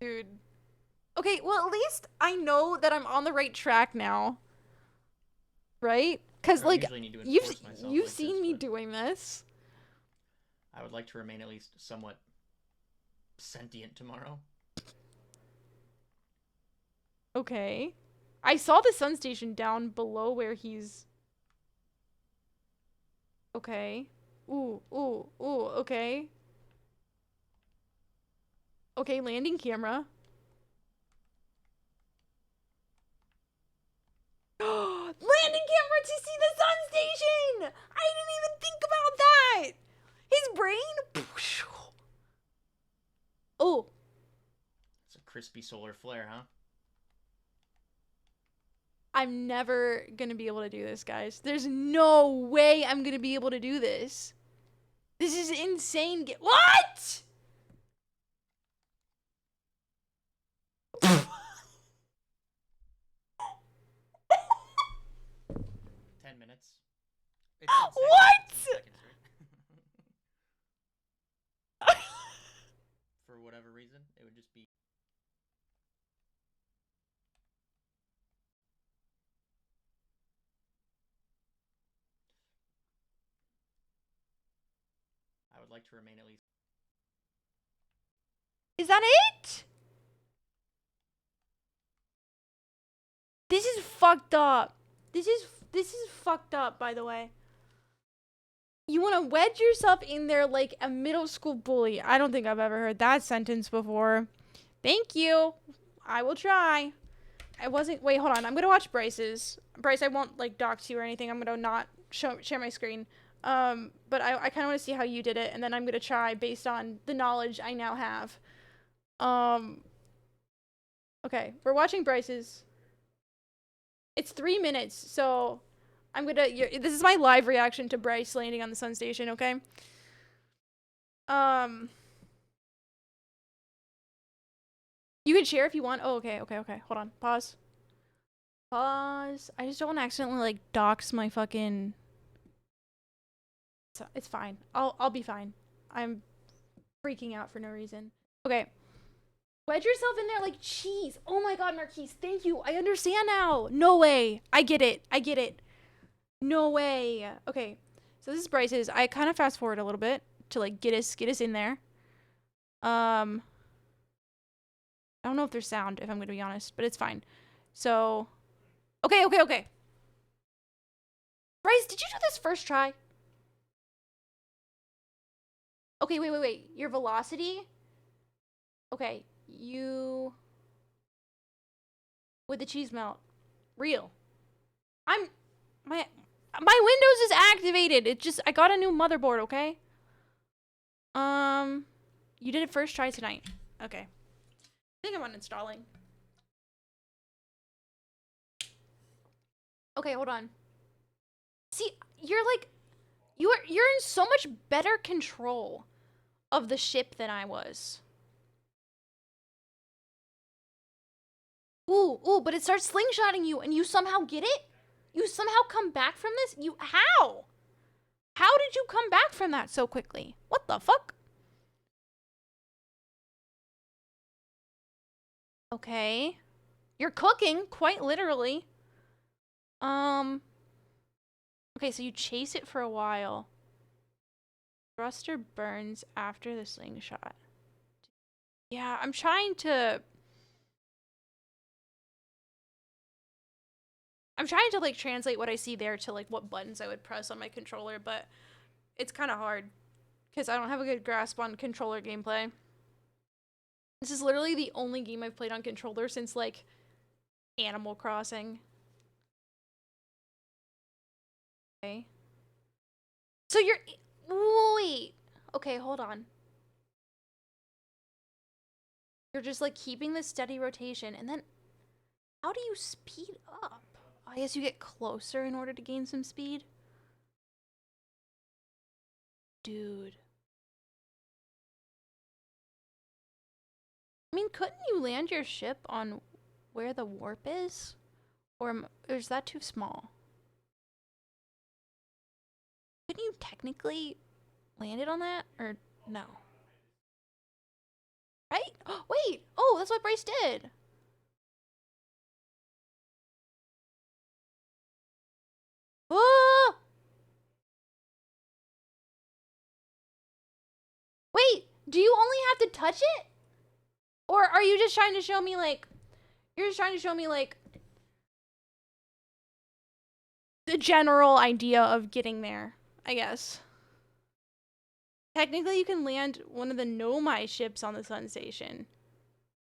Dude. Okay, well, at least I know that I'm on the right track now. Right? Because, like, you've seen me doing this. I would like to remain at least somewhat sentient tomorrow. Okay. I saw the sun station down below where he's... Okay. Ooh, ooh, ooh, okay. Okay, landing camera. Landing camera to see the sun station! I didn't even think about that! His brain? Oh. It's a crispy solar flare, huh? I'm never gonna be able to do this, guys. There's no way I'm gonna be able to do this. This is insane. What? 10 minutes. It's in seconds. What? It's in seconds, right? For whatever reason, it would just be. I would like to remain at least. Is that it? This is fucked up. This is fucked up, by the way. You want to wedge yourself in there like a middle school bully. I don't think I've ever heard that sentence before. Thank you. I will try. I wasn't... Wait, hold on. I'm going to watch Bryce's. Bryce, I won't, like, dox you or anything. I'm going to not share my screen. But I kind of want to see how you did it, and then I'm going to try based on the knowledge I now have. Okay. We're watching Bryce's. It's 3 minutes, so... I'm gonna... this is my live reaction to Bryce landing on the sun station, okay? You can share if you want. Oh, okay. Hold on. Pause. Pause. I just don't want to accidentally, like, dox my fucking... It's fine. I'll be fine. I'm freaking out for no reason. Okay. Wedge yourself in there like cheese. Oh my god, Marquise. Thank you. I understand now. No way. I get it. No way. Okay. So this is Bryce's. I kind of fast forward a little bit to like get us in there. I don't know if there's sound, if I'm gonna be honest, but it's fine. So okay. Bryce, did you do this first try? Okay, wait. Your velocity? Okay, you... With the cheese melt. Real. My Windows is activated. It just... I got a new motherboard, okay? You did it first try tonight. Okay. I think I'm uninstalling. Okay, hold on. See, you're like... You're in so much better control of the ship than I was. Ooh, but it starts slingshotting you and you somehow get it? You somehow come back from this? How? How did you come back from that so quickly? What the fuck? Okay. You're cooking, quite literally. Okay, so you chase it for a while. Thruster burns after the slingshot. Yeah, I'm trying to like translate what I see there to like what buttons I would press on my controller, but it's kind of hard because I don't have a good grasp on controller gameplay. This is literally the only game I've played on controller since like Animal Crossing. Okay. So you're... Wait. Okay, hold on. You're just like keeping the steady rotation, and then how do you speed up? I guess you get closer in order to gain some speed. Dude. I mean, couldn't you land your ship on where the warp is? Or is that too small? Couldn't you technically land it on that? Or no? Right? Oh, wait! Oh, that's what Bryce did! Oh! Wait! Do you only have to touch it? Or are you just trying to show me, like... You're just trying to show me, like... the general idea of getting there, I guess. Technically, you can land one of the Nomai ships on the sun station.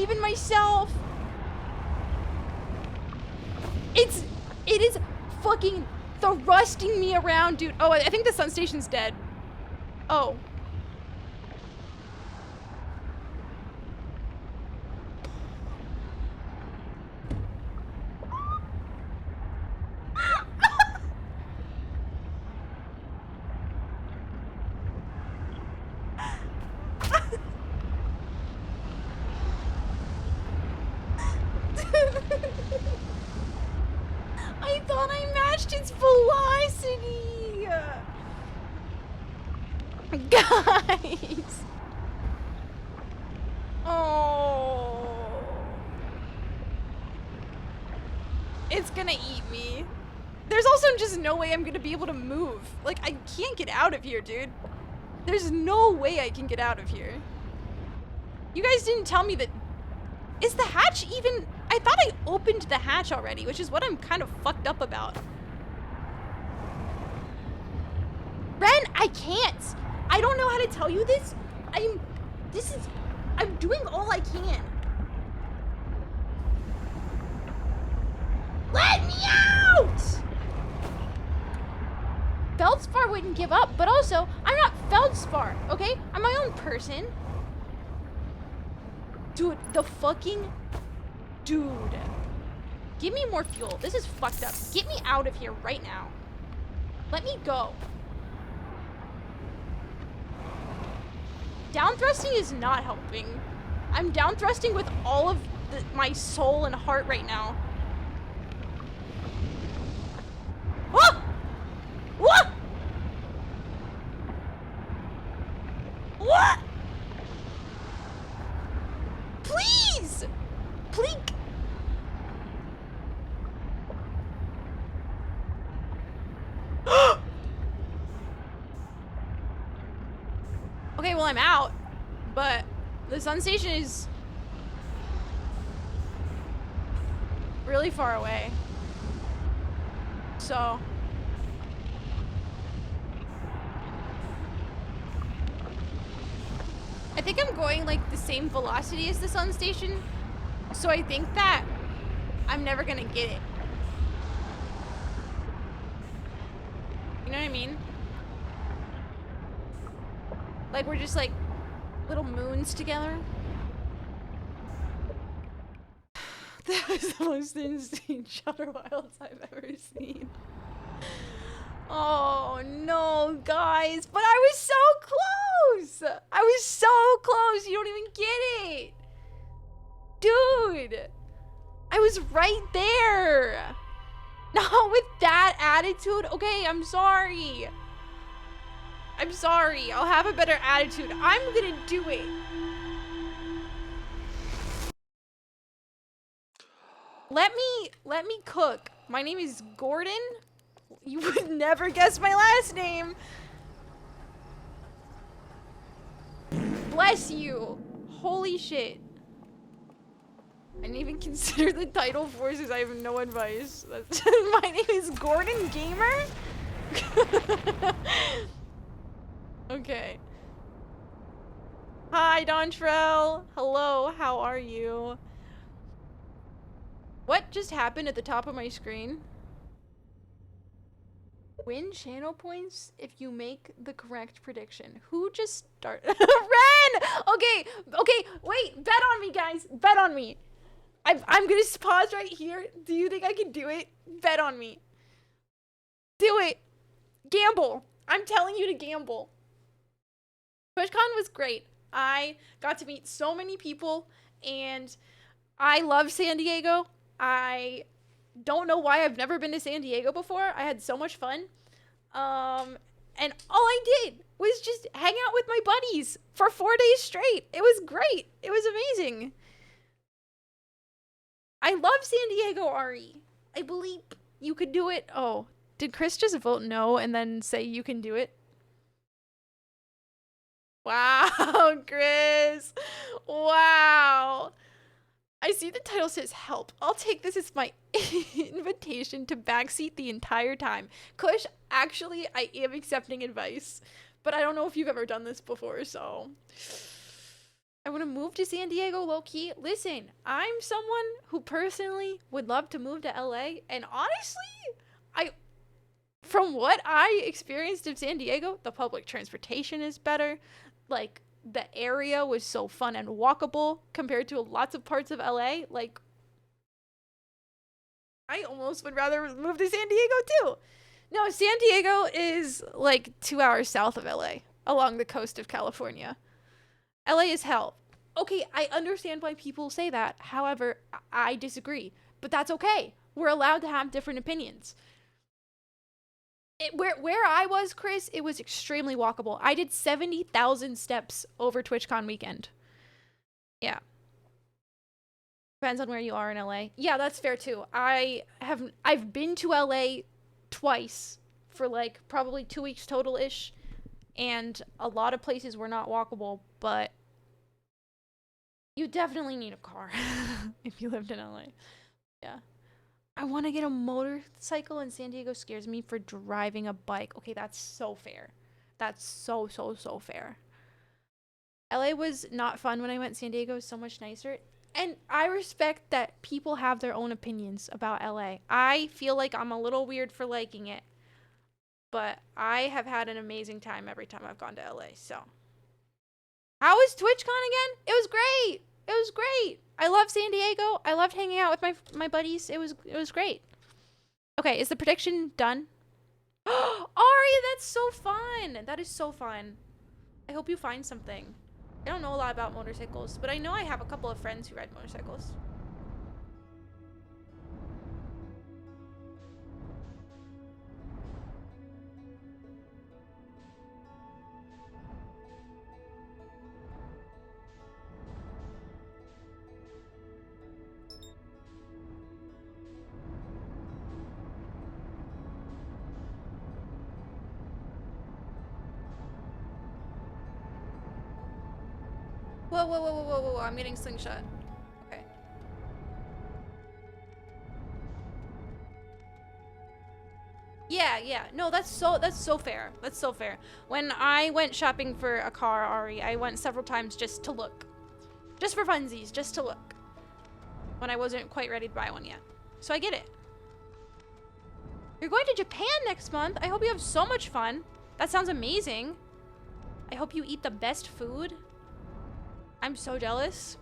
believe in myself. It is fucking thrusting me around, dude. Oh, I think the sun station's dead. Oh. I thought I matched its velocity! Guys! Oh. It's gonna eat me. There's also just no way I'm gonna be able to move. Like, I can't get out of here, dude. There's no way I can get out of here. You guys didn't tell me that... Is the hatch even... I thought I opened the hatch already, which is what I'm kind of fucked up about. Ren, I can't. I don't know how to tell you this. I'm doing all I can. Let me out! Feldspar wouldn't give up, but also, I'm not Feldspar, okay? I'm my own person. Dude, the fucking... Dude. Give me more fuel. This is fucked up. Get me out of here right now. Let me go. Down thrusting is not helping. I'm down thrusting with all of my soul and heart right now. Whoa! What? What? Please! Please! Okay, well, I'm out, but the sun station is really far away. So I think I'm going like the same velocity as the sun station. So I think that I'm never gonna get it. You know what I mean? Like we're just like little moons together. That was the most insane Outer Wilds I've ever seen. Oh no, guys, but I was so close! I was so close, you don't even get it! Dude! I was right there! Not with that attitude. Okay, I'm sorry. I'm sorry. I'll have a better attitude. I'm gonna do it. Let me cook. My name is Gordon. You would never guess my last name. Bless you. Holy shit. I didn't even consider the title forces. I have no advice. That's my name is Gordon Gamer. Okay. Hi, Dontrell. Hello, how are you? What just happened at the top of my screen? Win channel points if you make the correct prediction. Who just started? Ren! Okay, wait, bet on me, guys. Bet on me. I'm gonna pause right here. Do you think I can do it? Bet on me. Do it. Gamble. I'm telling you to gamble. PushCon was great. I got to meet so many people, and I love San Diego. I don't know why I've never been to San Diego before. I had so much fun. And all I did was just hang out with my buddies for 4 days straight. It was great. It was amazing. I love San Diego, Ari. I believe you could do it. Oh, did Chris just vote no and then say you can do it? Wow, Chris. Wow. I see the title says help. I'll take this as my invitation to backseat the entire time. Kush, actually, I am accepting advice, but I don't know if you've ever done this before, so I want to move to San Diego low key. Listen, I'm someone who personally would love to move to LA, and honestly, from what I experienced in San Diego, the public transportation is better. Like, the area was so fun and walkable compared to lots of parts of LA. Like, I almost would rather move to San Diego too. No, San Diego is like 2 hours south of LA along the coast of California. LA is hell. Okay, I understand why people say that. However, I disagree. But that's okay. We're allowed to have different opinions. Where I was, Chris, it was extremely walkable. I did 70,000 steps over TwitchCon weekend. Yeah. Depends on where you are in LA. Yeah, that's fair too. I've been to LA twice for like probably 2 weeks total-ish, and a lot of places were not walkable, but you definitely need a car if you lived in LA. Yeah. I want to get a motorcycle, and San Diego scares me for driving a bike. Okay, that's so fair. That's so fair. LA was not fun when I went. San Diego is so much nicer. And I respect that people have their own opinions about LA. I feel like I'm a little weird for liking it, but I have had an amazing time every time I've gone to LA, so. How was TwitchCon again? It was great. It was great. I love San Diego. I loved hanging out with my buddies. It was great. Okay, is the prediction done? Ari, that's so fun. That is so fun. I hope you find something. I don't know a lot about motorcycles, but I know I have a couple of friends who ride motorcycles. Whoa, I'm getting slingshot. Okay. Yeah. No, that's so fair. That's so fair. When I went shopping for a car, Ari, I went several times just to look. Just for funsies, just to look. When I wasn't quite ready to buy one yet. So I get it. You're going to Japan next month. I hope you have so much fun. That sounds amazing. I hope you eat the best food. I'm so jealous.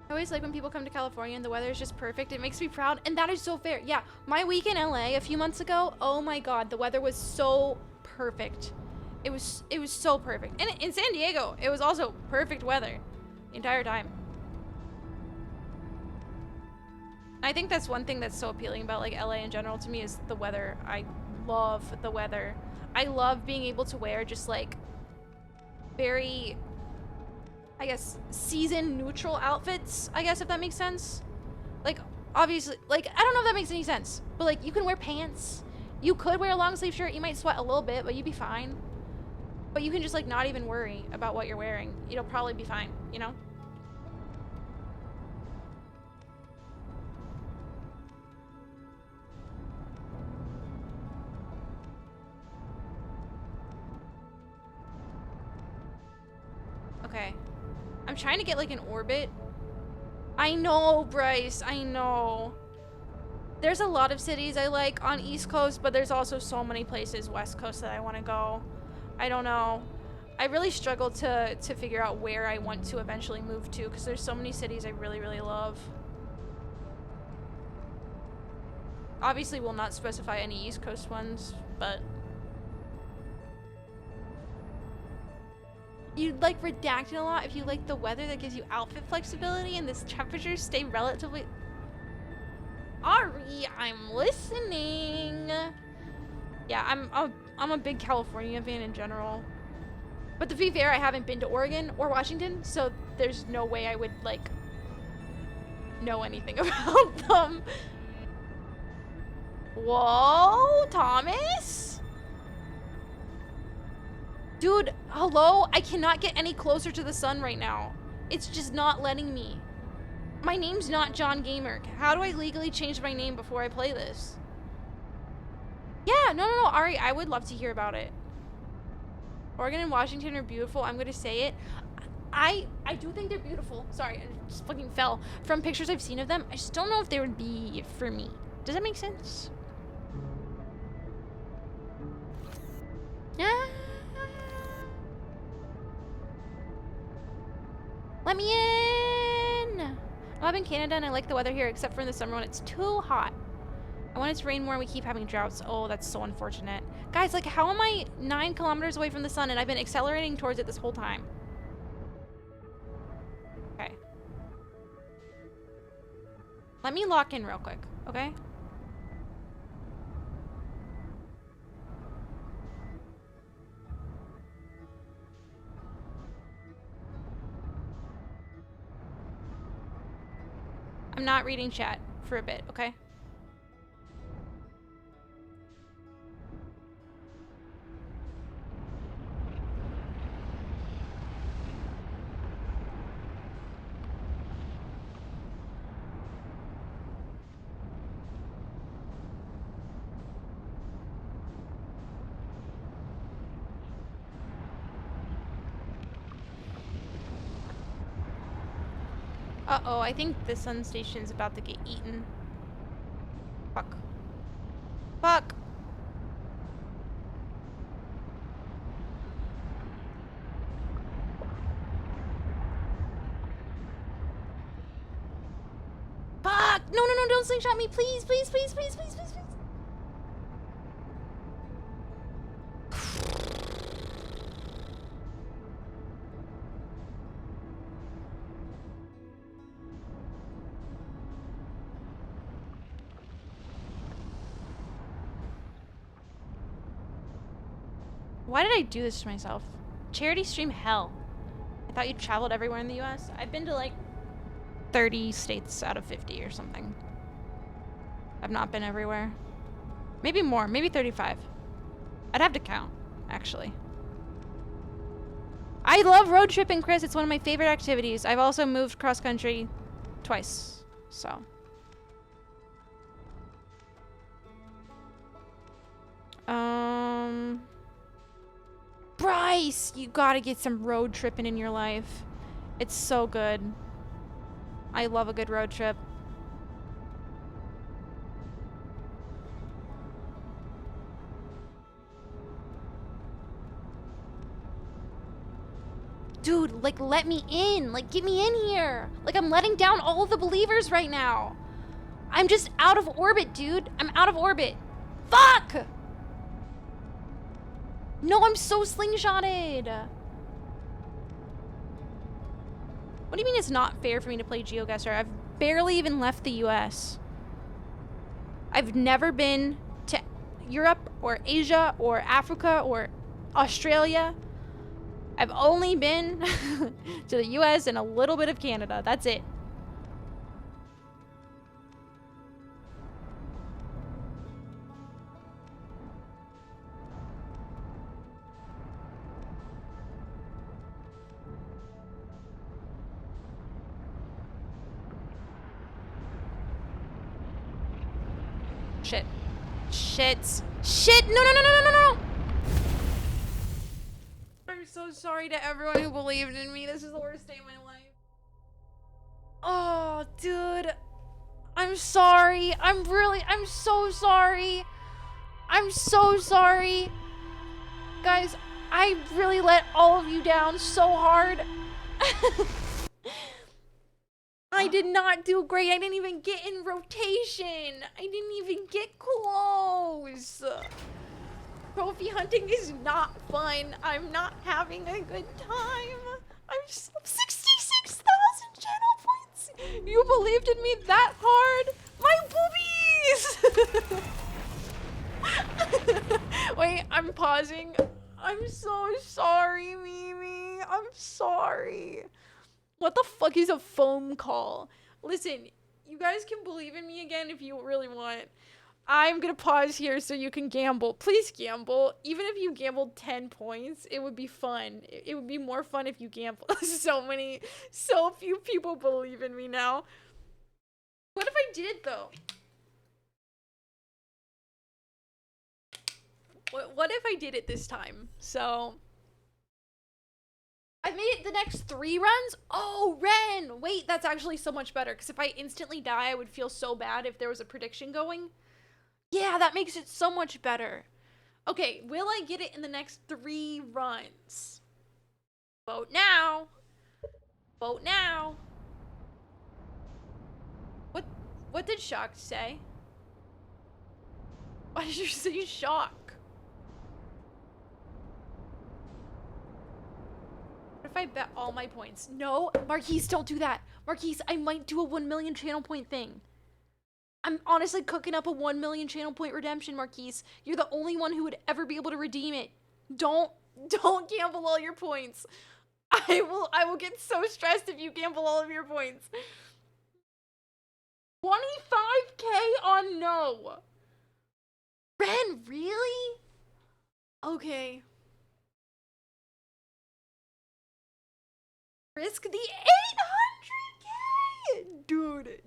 I always like when people come to California and the weather is just perfect. It makes me proud, and that is so fair. Yeah, my week in LA a few months ago, oh my god, the weather was so perfect. It was so perfect. And in San Diego, it was also perfect weather the entire time. I think that's one thing that's so appealing about like LA in general to me is the weather. I love the weather. I love being able to wear just like very, I guess, season neutral outfits, I guess, if that makes sense. Like, obviously, like, I don't know if that makes any sense, but like, you can wear pants. You could wear a long sleeve shirt. You might sweat a little bit, but you'd be fine. But you can just like not even worry about what you're wearing. It'll probably be fine, you know? Okay. I'm trying to get like an orbit. I know, Bryce, I know. There's a lot of cities I like on East Coast, but there's also so many places West Coast that I want to go. I don't know. I really struggle to figure out where I want to eventually move to because there's so many cities I really, really love. Obviously, we'll not specify any East Coast ones, but... You'd like redacting a lot if you like the weather that gives you outfit flexibility and this temperatures stay relatively... Ari, I'm listening. Yeah, I'm a big California fan in general. But to be fair, I haven't been to Oregon or Washington, so there's no way I would, like, know anything about them. Whoa, Thomas? Dude, hello? I cannot get any closer to the sun right now. It's just not letting me. My name's not John Gamer. How do I legally change my name before I play this? Yeah, no, Ari, I would love to hear about it. Oregon and Washington are beautiful. I'm gonna say it. I do think they're beautiful. Sorry, I just fucking fell. From pictures I've seen of them, I just don't know if they would be for me. Does that make sense? Ah. Let me in! I live in Canada and I like the weather here except for in the summer when it's too hot. I want it to rain more and we keep having droughts. Oh, that's so unfortunate. Guys, like, how am I 9 kilometers away from the sun and I've been accelerating towards it this whole time? Okay. Let me lock in real quick, okay? I'm not reading chat for a bit, okay? Uh-oh, I think the sun station's about to get eaten. Fuck. Fuck! Fuck! No, no, no, don't slingshot me, please, please, please, please, please, please, please. Why did I do this to myself? Charity stream hell. I thought you traveled everywhere in the US. I've been to like 30 states out of 50 or something. I've not been everywhere. Maybe more, maybe 35. I'd have to count, actually. I love road tripping, Chris. It's one of my favorite activities. I've also moved cross country twice, so. Bryce, you gotta get some road tripping in your life. It's so good. I love a good road trip. Dude, like, let me in. Like, get me in here. Like, I'm letting down all of the believers right now. I'm just out of orbit, dude. I'm out of orbit. Fuck! No, I'm so slingshotted. What do you mean it's not fair for me to play GeoGuessr? I've barely even left the US. I've never been to Europe or Asia or Africa or Australia. I've only been to the US and a little bit of Canada. That's it. Shit. Shit. Shit! No, no, no, no, no, no, no! I'm so sorry to everyone who believed in me. This is the worst day of my life. Oh, dude. I'm sorry. I'm so sorry. I'm so sorry. Guys, I really let all of you down so hard. I did not do great. I didn't even get in rotation. I didn't even get close. Trophy hunting is not fun. I'm not having a good time. I'm just 66,000 channel points. You believed in me that hard? My boobies! Wait, I'm pausing. I'm so sorry, Mimi. I'm sorry. What the fuck is a foam call? Listen, you guys can believe in me again if you really want. I'm gonna pause here so you can gamble. Please gamble. Even if you gambled 10 points, it would be fun. It would be more fun if you gamble. So few people believe in me now. What if I did though? What if I did it this time? So, I made it the next 3 runs? Oh, Ren! Wait, that's actually so much better, because if I instantly die, I would feel so bad if there was a prediction going. Yeah, that makes it so much better. Okay, will I get it in the next 3 runs? Vote now. Vote now. What did Shock say? Why did you say Shock? What if I bet all my points? No, Marquise, don't do that. Marquise, I might do a 1 million channel point thing. I'm honestly cooking up a 1 million channel point redemption, Marquise. You're the only one who would ever be able to redeem it. Don't gamble all your points. I will get so stressed if you gamble all of your points. 25K on no. Ren, really? Okay. Risk the 800K? Dude,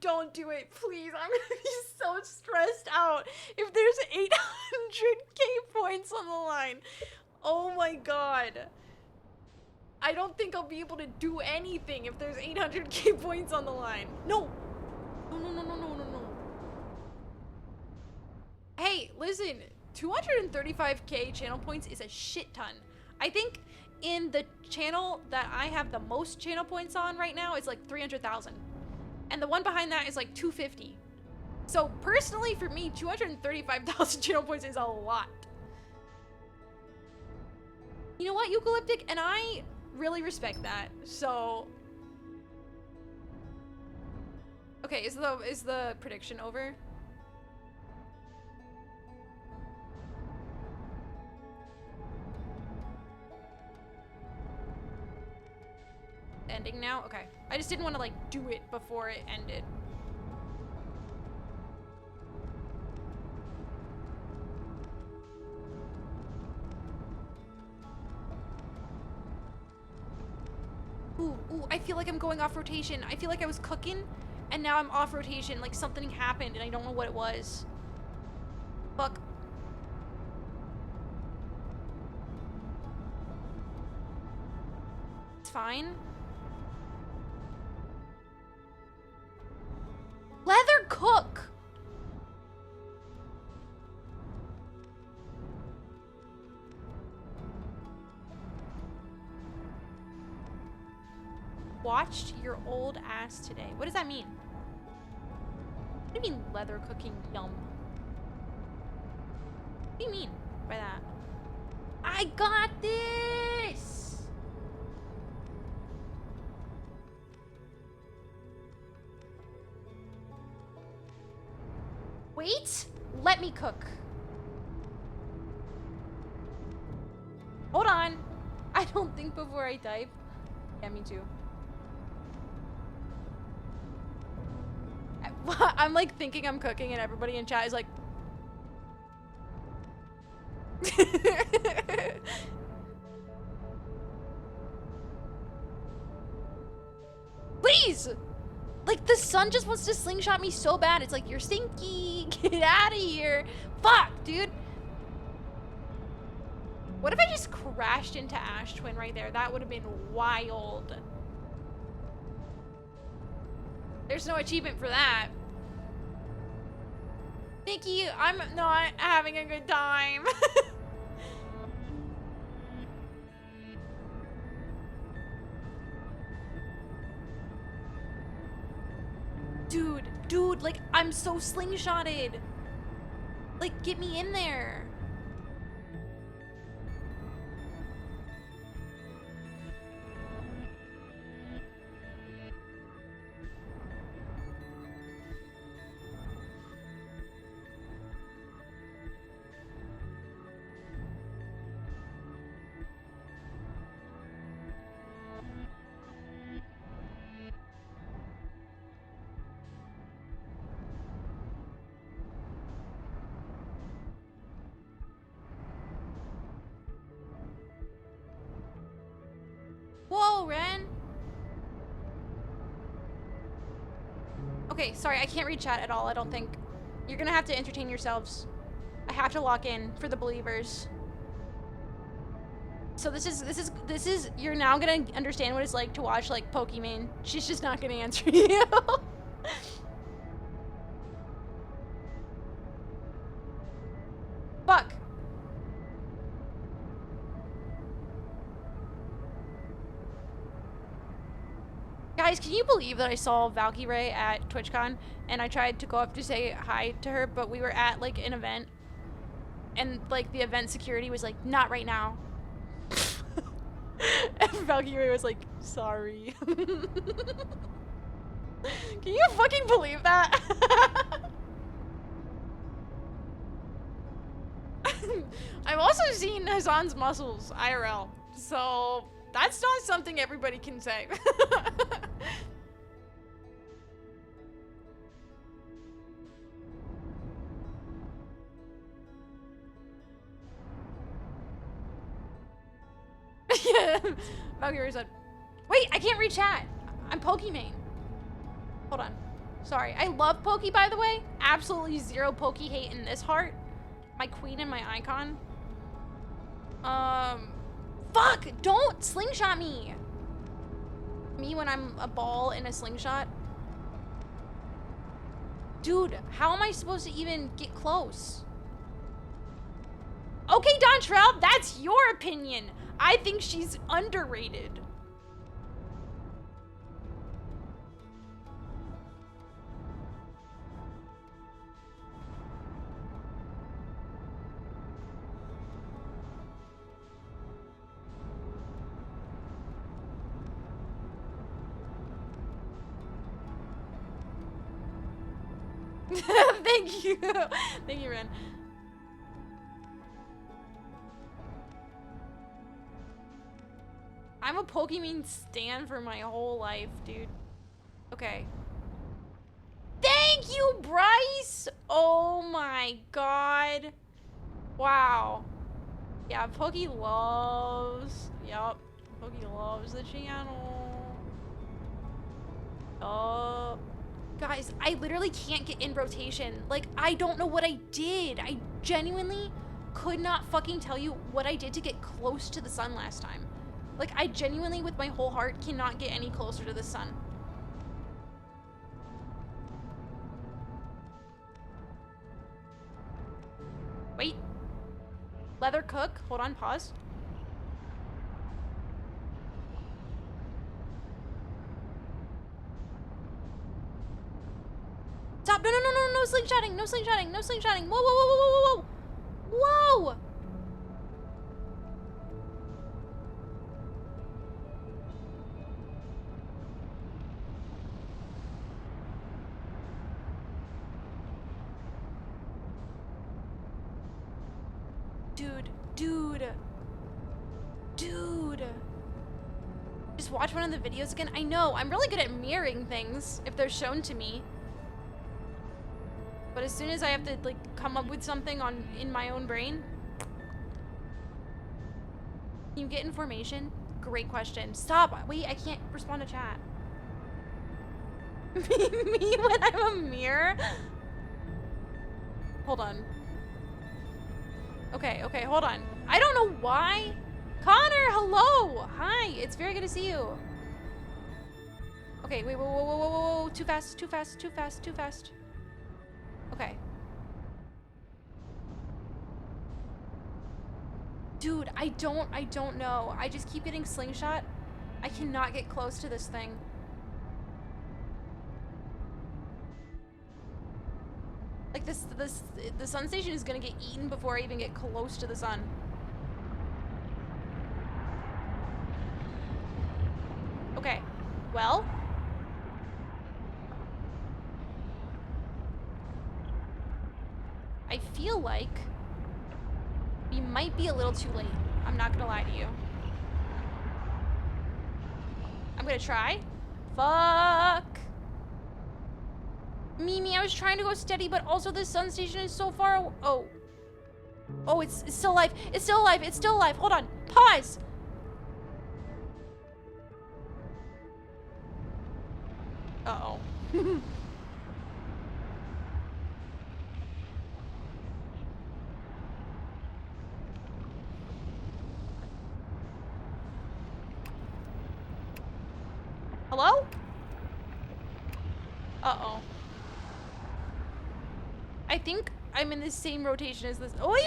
don't do it, please. I'm gonna be so stressed out if there's 800K points on the line. Oh my god. I don't think I'll be able to do anything if there's 800K points on the line. No. No. Hey, listen. 235K channel points is a shit ton. I think in the channel that I have the most channel points on right now is like 300,000. And the one behind that is like 250. So personally for me, 235,000 channel points is a lot. You know what, Eucalyptic? And I really respect that. So okay, is the prediction over? Ending now? Okay. I just didn't want to like do it before it ended. Ooh, I feel like I'm going off rotation. I feel like I was cooking and now I'm off rotation. Like something happened and I don't know what it was. Fuck. It's fine. Leather cook! Watched your old ass today. What does that mean? What do you mean leather cooking yum? What do you mean by that? I got this! Wait, let me cook. Hold on. I don't think before I type. Yeah, me too. I'm like thinking I'm cooking and everybody in chat is like please! Like the sun just wants to slingshot me so bad. It's like, you're stinky. Get out of here. Fuck, dude. What if I just crashed into Ash Twin right there? That would have been wild. There's no achievement for that. Nikki, I'm not having a good time. Dude, like, I'm so slingshotted. Like, get me in there. Whoa, Ren. Okay, sorry, I can't read chat at all, I don't think. You're gonna have to entertain yourselves. I have to lock in for the believers. So this is you're now gonna understand what it's like to watch like Pokemon. She's just not gonna answer you. Fuck. Guys, can you believe that I saw Valkyrae at TwitchCon and I tried to go up to say hi to her, but we were at like an event and like the event security was like, not right now. And Valkyrae was like, sorry. Can you fucking believe that? I've also seen Hassan's muscles IRL, so that's not something everybody can say. Yeah, Valkyrie said, wait, I can't read chat. I'm Pokimane. Hold on. Sorry. I love Poke, by the way. Absolutely zero Poke hate in this heart. My queen and my icon. Fuck! Don't slingshot me! Me when I'm a ball in a slingshot? Dude, how am I supposed to even get close? Okay, Dontrell, that's your opinion. I think she's underrated. Thank you. Thank you, Ren. I'm a Pokemon stan for my whole life, dude. Okay. Thank you, Bryce! Oh my god. Wow. Yeah, Pokey loves... Yup. Pokey loves the channel. Guys, I literally can't get in rotation. Like, I don't know what I did. I genuinely could not fucking tell you what I did to get close to the sun last time. Like, I genuinely, with my whole heart, cannot get any closer to the sun. Wait. Leather cook. Hold on, pause. Stop. No, no, no, no, no slingshotting. No slingshotting. No slingshotting. Whoa, whoa, whoa, whoa, whoa, whoa. Whoa. Dude. Just watch one of the videos again. I know, I'm really good at mirroring things if they're shown to me. But as soon as I have to like come up with something in my own brain. Can you get information? Great question. Stop. Wait, I can't respond to chat. Me when I'm a mirror? Hold on. Okay, hold on. I don't know why. Connor, hello! Hi, it's very good to see you. Okay, wait, whoa. Too fast. Okay. Dude, I don't know. I just keep getting slingshot. I cannot get close to this thing. Like the sun station is gonna get eaten before I even get close to the sun. Okay, well. I feel like we might be a little too late. I'm not gonna lie to you. I'm gonna try. Fuck. Mimi, I was trying to go steady, but also the sun station is so far away. Oh, it's still alive. It's still alive. Hold on. Pause. Uh-oh. Uh-oh. I think I'm in the same rotation as this. Oh, wait.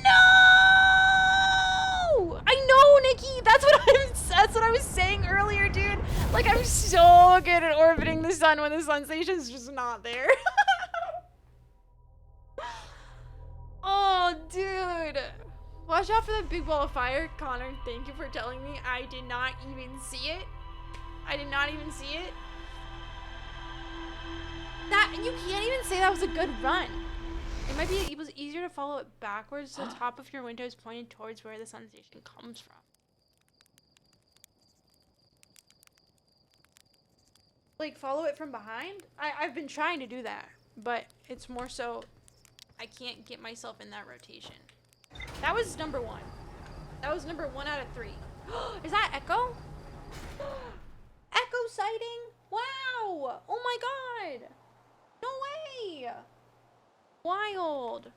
No! I know, Nikki. That's what I was saying earlier, dude. Like, I'm so good at orbiting the sun when the sun station's just not there. Oh, dude. Watch out for that big ball of fire. Connor, thank you for telling me. I did not even see it. I did not even see it. That, you can't even say that was a good run. It was easier to follow it backwards so the top of your window is pointed towards where the sun station comes from. Like, follow it from behind? I've been trying to do that, but it's more so I can't get myself in that rotation. That was number 1. That was number 1 out of 3. Is that Echo? Echo sighting? Wow! Oh my god! No way! Wild.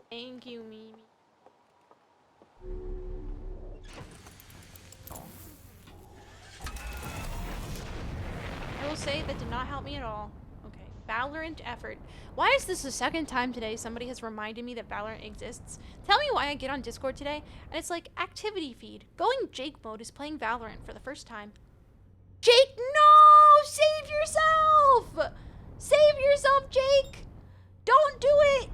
Thank you, Mimi. I will say that did not help me at all. Okay. Valorant effort. Why is this the second time today somebody has reminded me that Valorant exists? Tell me why I get on Discord today and it's like activity feed. Going Jake mode is playing Valorant for the first time. Jake, no! Save yourself! Save yourself, Jake! Don't do it!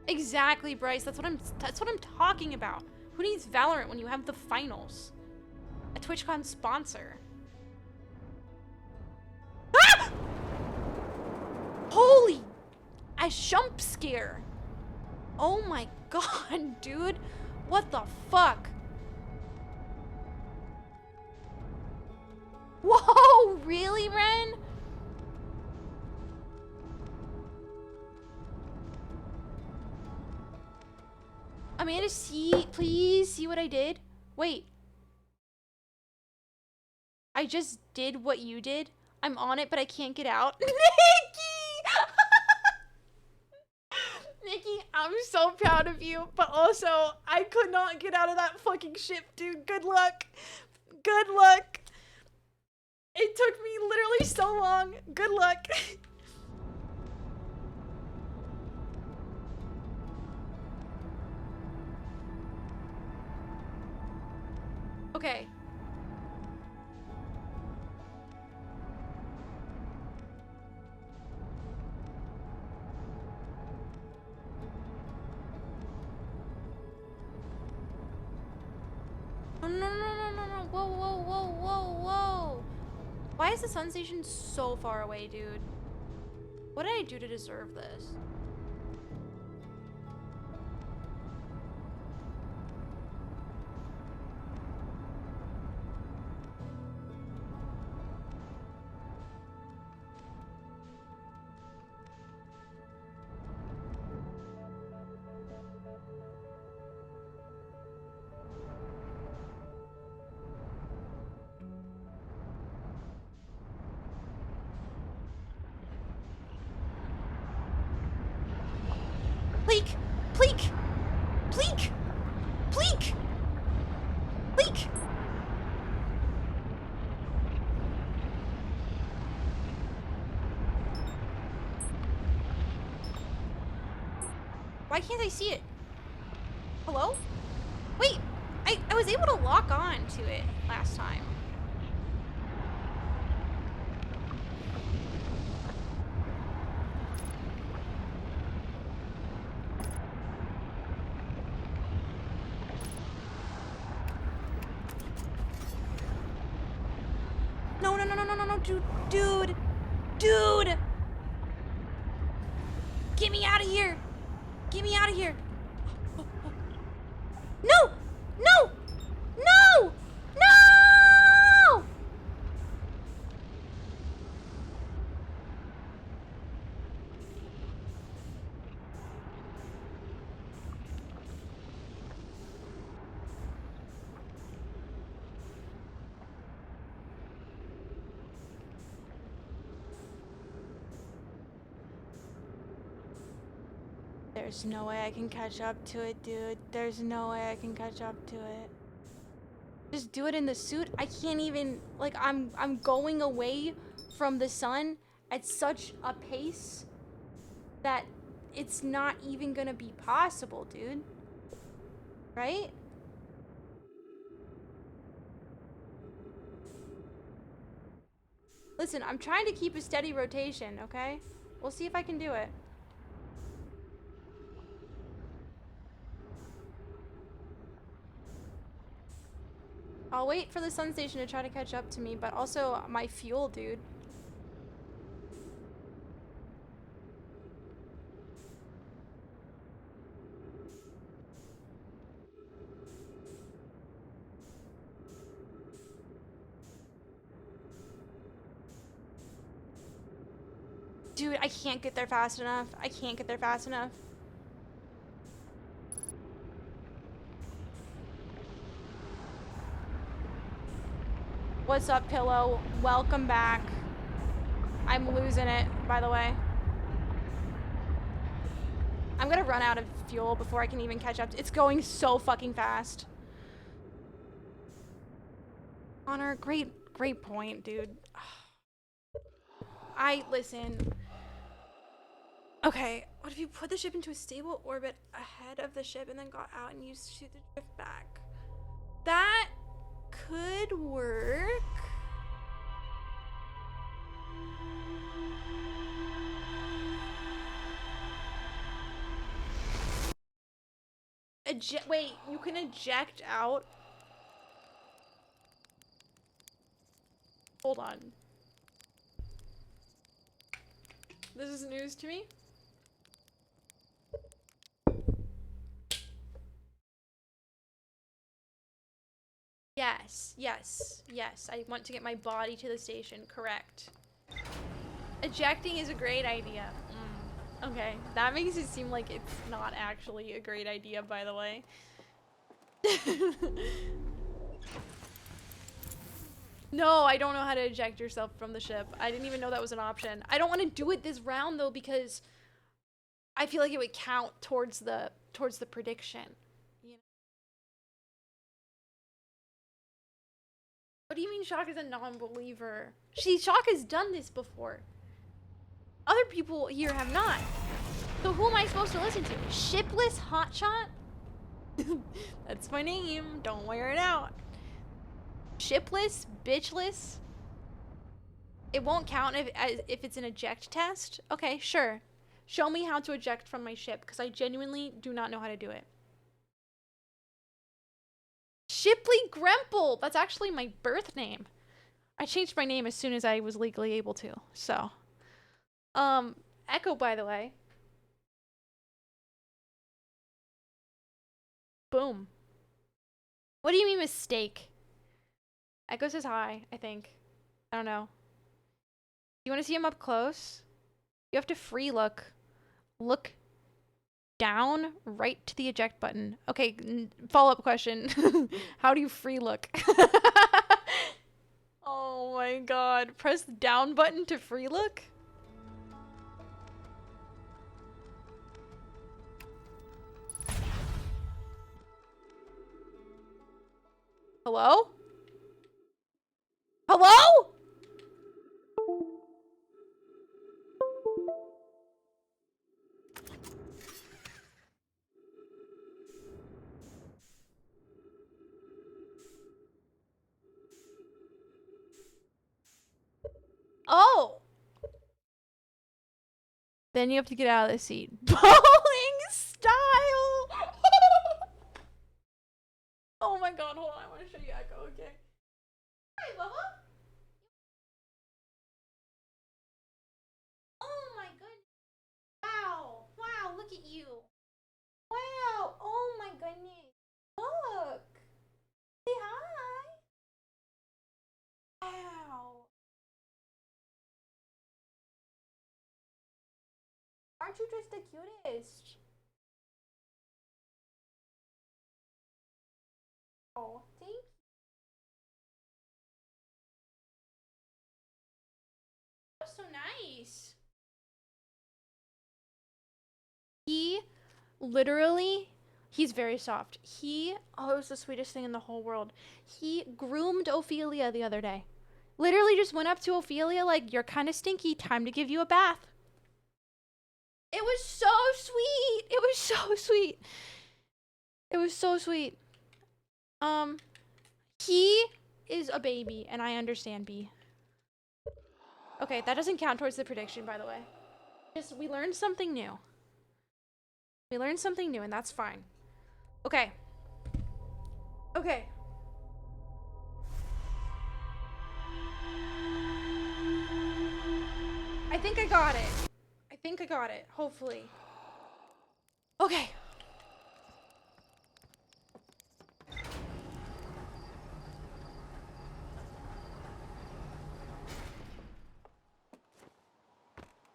Exactly, Bryce. That's what I'm talking about. Who needs Valorant when you have the finals? A TwitchCon sponsor. Ah! Holy! A jump scare. Oh my god, dude. What the fuck? Whoa, really, Ren? Amanda, please see what I did? Wait. I just did what you did? I'm on it, but I can't get out. Nikki! Nikki, I'm so proud of you, but also, I could not get out of that fucking ship, dude. Good luck. Good luck. It took me literally so long. Good luck. Okay. Oh, no. Whoa. Why is the sun station so far away, dude? What did I do to deserve this? Pleek! Why can't I see it? Hello? Wait, I was able to lock on to it last time. No, dude! Get me out of here! Get me out of here! No! There's no way I can catch up to it, dude. There's no way I can catch up to it. Just do it in the suit. I can't even, like, I'm going away from the sun at such a pace that it's not even gonna be possible, dude. Right? Listen, I'm trying to keep a steady rotation, okay? We'll see if I can do it. I'll wait for the sun station to try to catch up to me, but also my fuel, dude. Dude, I can't get there fast enough. I can't get there fast enough. What's up, Pillow? Welcome back. I'm losing it, by the way. I'm gonna run out of fuel before I can even catch up. It's going so fucking fast. Connor, great point, dude. Listen. Okay, what if you put the ship into a stable orbit ahead of the ship and then got out and used to shoot the drift back? That could work. Wait, you can eject out? Hold on. This is news to me. Yes. I want to get my body to the station. Correct. Ejecting is a great idea. Okay, that makes it seem like it's not actually a great idea, by the way. No, I don't know how to eject yourself from the ship. I didn't even know that was an option. I don't want to do it this round though because I feel like it would count towards the prediction. You know? What do you mean Shock is a non-believer? Shock has done this before. Other people here have not. So who am I supposed to listen to? Shipless Hotshot? That's my name. Don't wear it out. Shipless? Bitchless? It won't count if it's an eject test? Okay, sure. Show me how to eject from my ship, because I genuinely do not know how to do it. Shipley Gremple! That's actually my birth name. I changed my name as soon as I was legally able to, so. Echo, by the way. Boom. What do you mean mistake? Echo says hi, I think. I don't know. You want to see him up close? You have to free look. Look down right to the eject button. Okay, follow-up question. How do you free look? Oh my god. Press the down button to free look? Hello? Hello? Oh! Then you have to get out of the seat. Bowling style! Oh my god, hold on. I want to show you Echo, okay? Hi, Bubba. Oh my goodness. Wow. Wow, look at you. Wow. Oh my goodness. Look. Say hi. Wow. Aren't you just the cutest? Oh, thank you. That's so nice. He literally, he's very soft. It was the sweetest thing in the whole world. He groomed Ophelia the other day. Literally just went up to Ophelia like, you're kind of stinky, time to give you a bath. It was so sweet. It was so sweet. It was so sweet. He is a baby, and I understand B. Okay, that doesn't count towards the prediction, by the way. We learned something new. We learned something new, and that's fine. Okay. Okay. I think I got it. I think I got it, hopefully. Okay.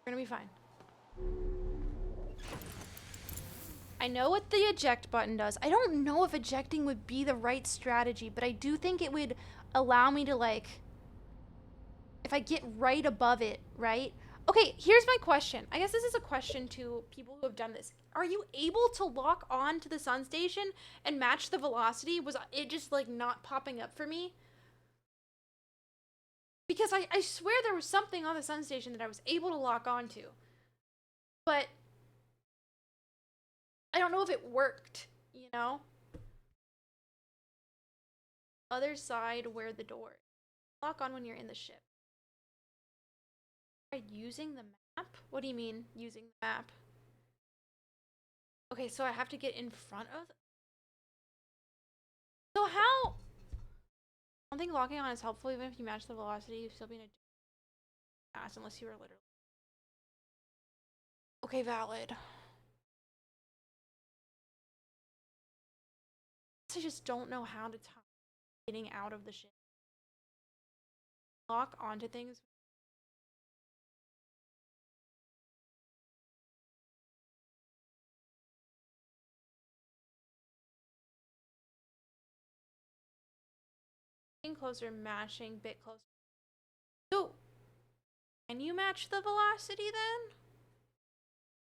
We're gonna be fine. I know what the eject button does. I don't know if ejecting would be the right strategy, but I do think it would allow me to, like, if I get right above it, right? Okay, here's my question. I guess this is a question to people who have done this. Are you able to lock on to the sun station and match the velocity? Was it just, like, not popping up for me? Because I swear there was something on the sun station that I was able to lock on to. But I don't know if it worked, you know? Other side where the door is. Lock on when you're in the ship. Using the map? What do you mean, using the map? Okay, so I have to get in front of... So how... I don't think locking on is helpful. Even if you match the velocity, you've still been a ass unless you were literally... Okay, valid. I just don't know how to time getting out of the ship. Lock onto things. Closer, matching, bit closer. So, can you match the velocity then?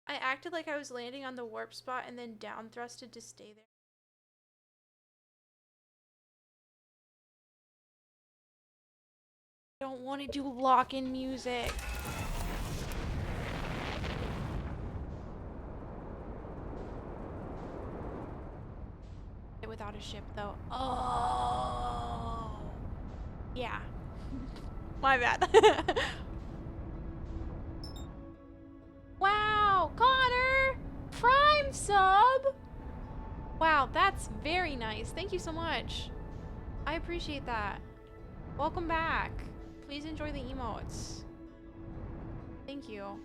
I acted like I was landing on the warp spot and then down thrusted to stay there. I don't want to do lock-in music. Without a ship though. Oh. Yeah. My bad. Wow, Connor! Prime sub! Wow, that's very nice. Thank you so much. I appreciate that. Welcome back. Please enjoy the emotes. Thank you.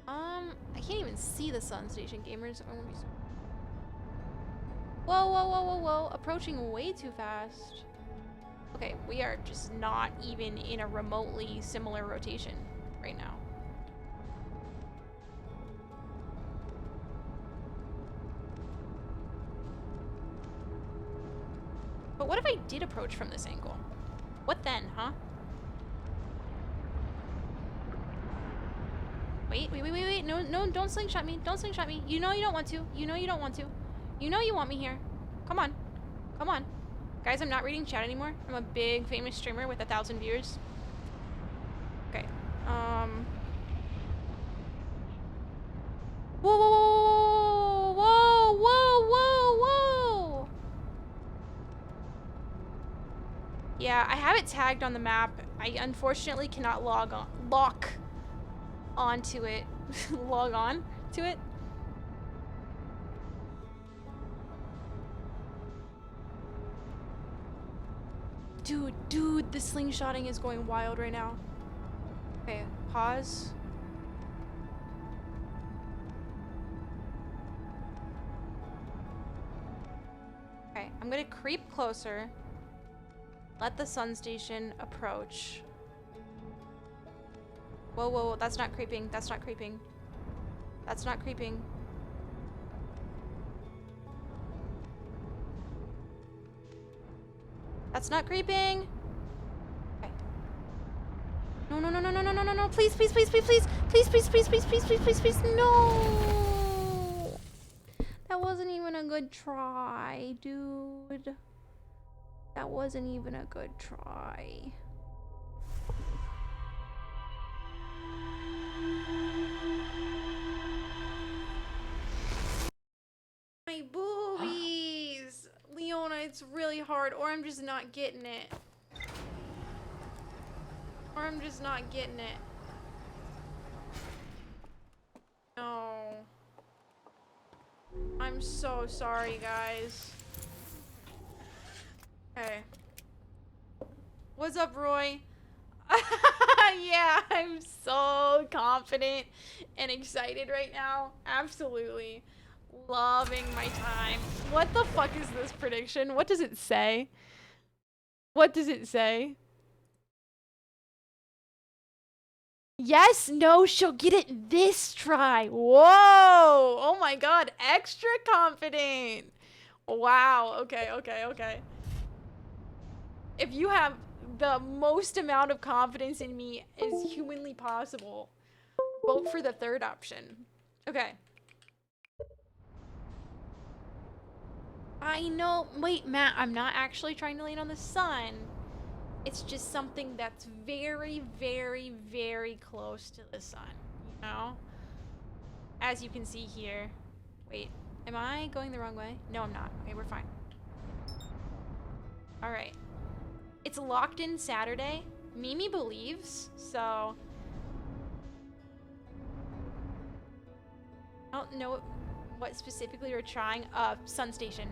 I can't even see the sun station, gamers. I'm gonna be so... Whoa, whoa, whoa, whoa, whoa. Approaching way too fast. Okay, we are just not even in a remotely similar rotation right now. But what if I did approach from this angle? What then, huh? Wait. No, don't slingshot me. Don't slingshot me. You know you don't want to. You know you don't want to. You know you want me here. Come on. Come on. Guys, I'm not reading chat anymore. I'm a big famous streamer with 1,000 viewers. Okay. Whoa, whoa, whoa, whoa, whoa, whoa. Yeah, I have it tagged on the map. I unfortunately cannot lock onto it. Log on to it. Dude, the slingshotting is going wild right now. Okay, pause. Okay, I'm gonna creep closer. Let the sun station approach. Whoa, whoa, whoa, that's not creeping. That's not creeping. That's not creeping. That's not creeping. Okay. No. Please. No. wasn't even a good try, dude. That wasn't even a good try. My boobies! Leona, it's really hard, or I'm just not getting it. Or I'm just not getting it. No. I'm so sorry, guys. Okay. What's up, Roy? Yeah, I'm so confident and excited right now. Absolutely. Loving my time. What the fuck is this prediction? What does it say? What does it say? Yes, no, she'll get it this try. Whoa! Oh my god, extra confident. Wow, okay, okay, okay. If you have the most amount of confidence in me as humanly possible, vote for the third option. Okay. I know. Wait, Matt, I'm not actually trying to land on the sun. It's just something that's very, very, very close to the sun, you know? As you can see here. Wait, am I going the wrong way? No, I'm not. Okay, we're fine. All right. It's locked in Saturday. Mimi believes, so... I don't know what specifically we're trying. Sun Station.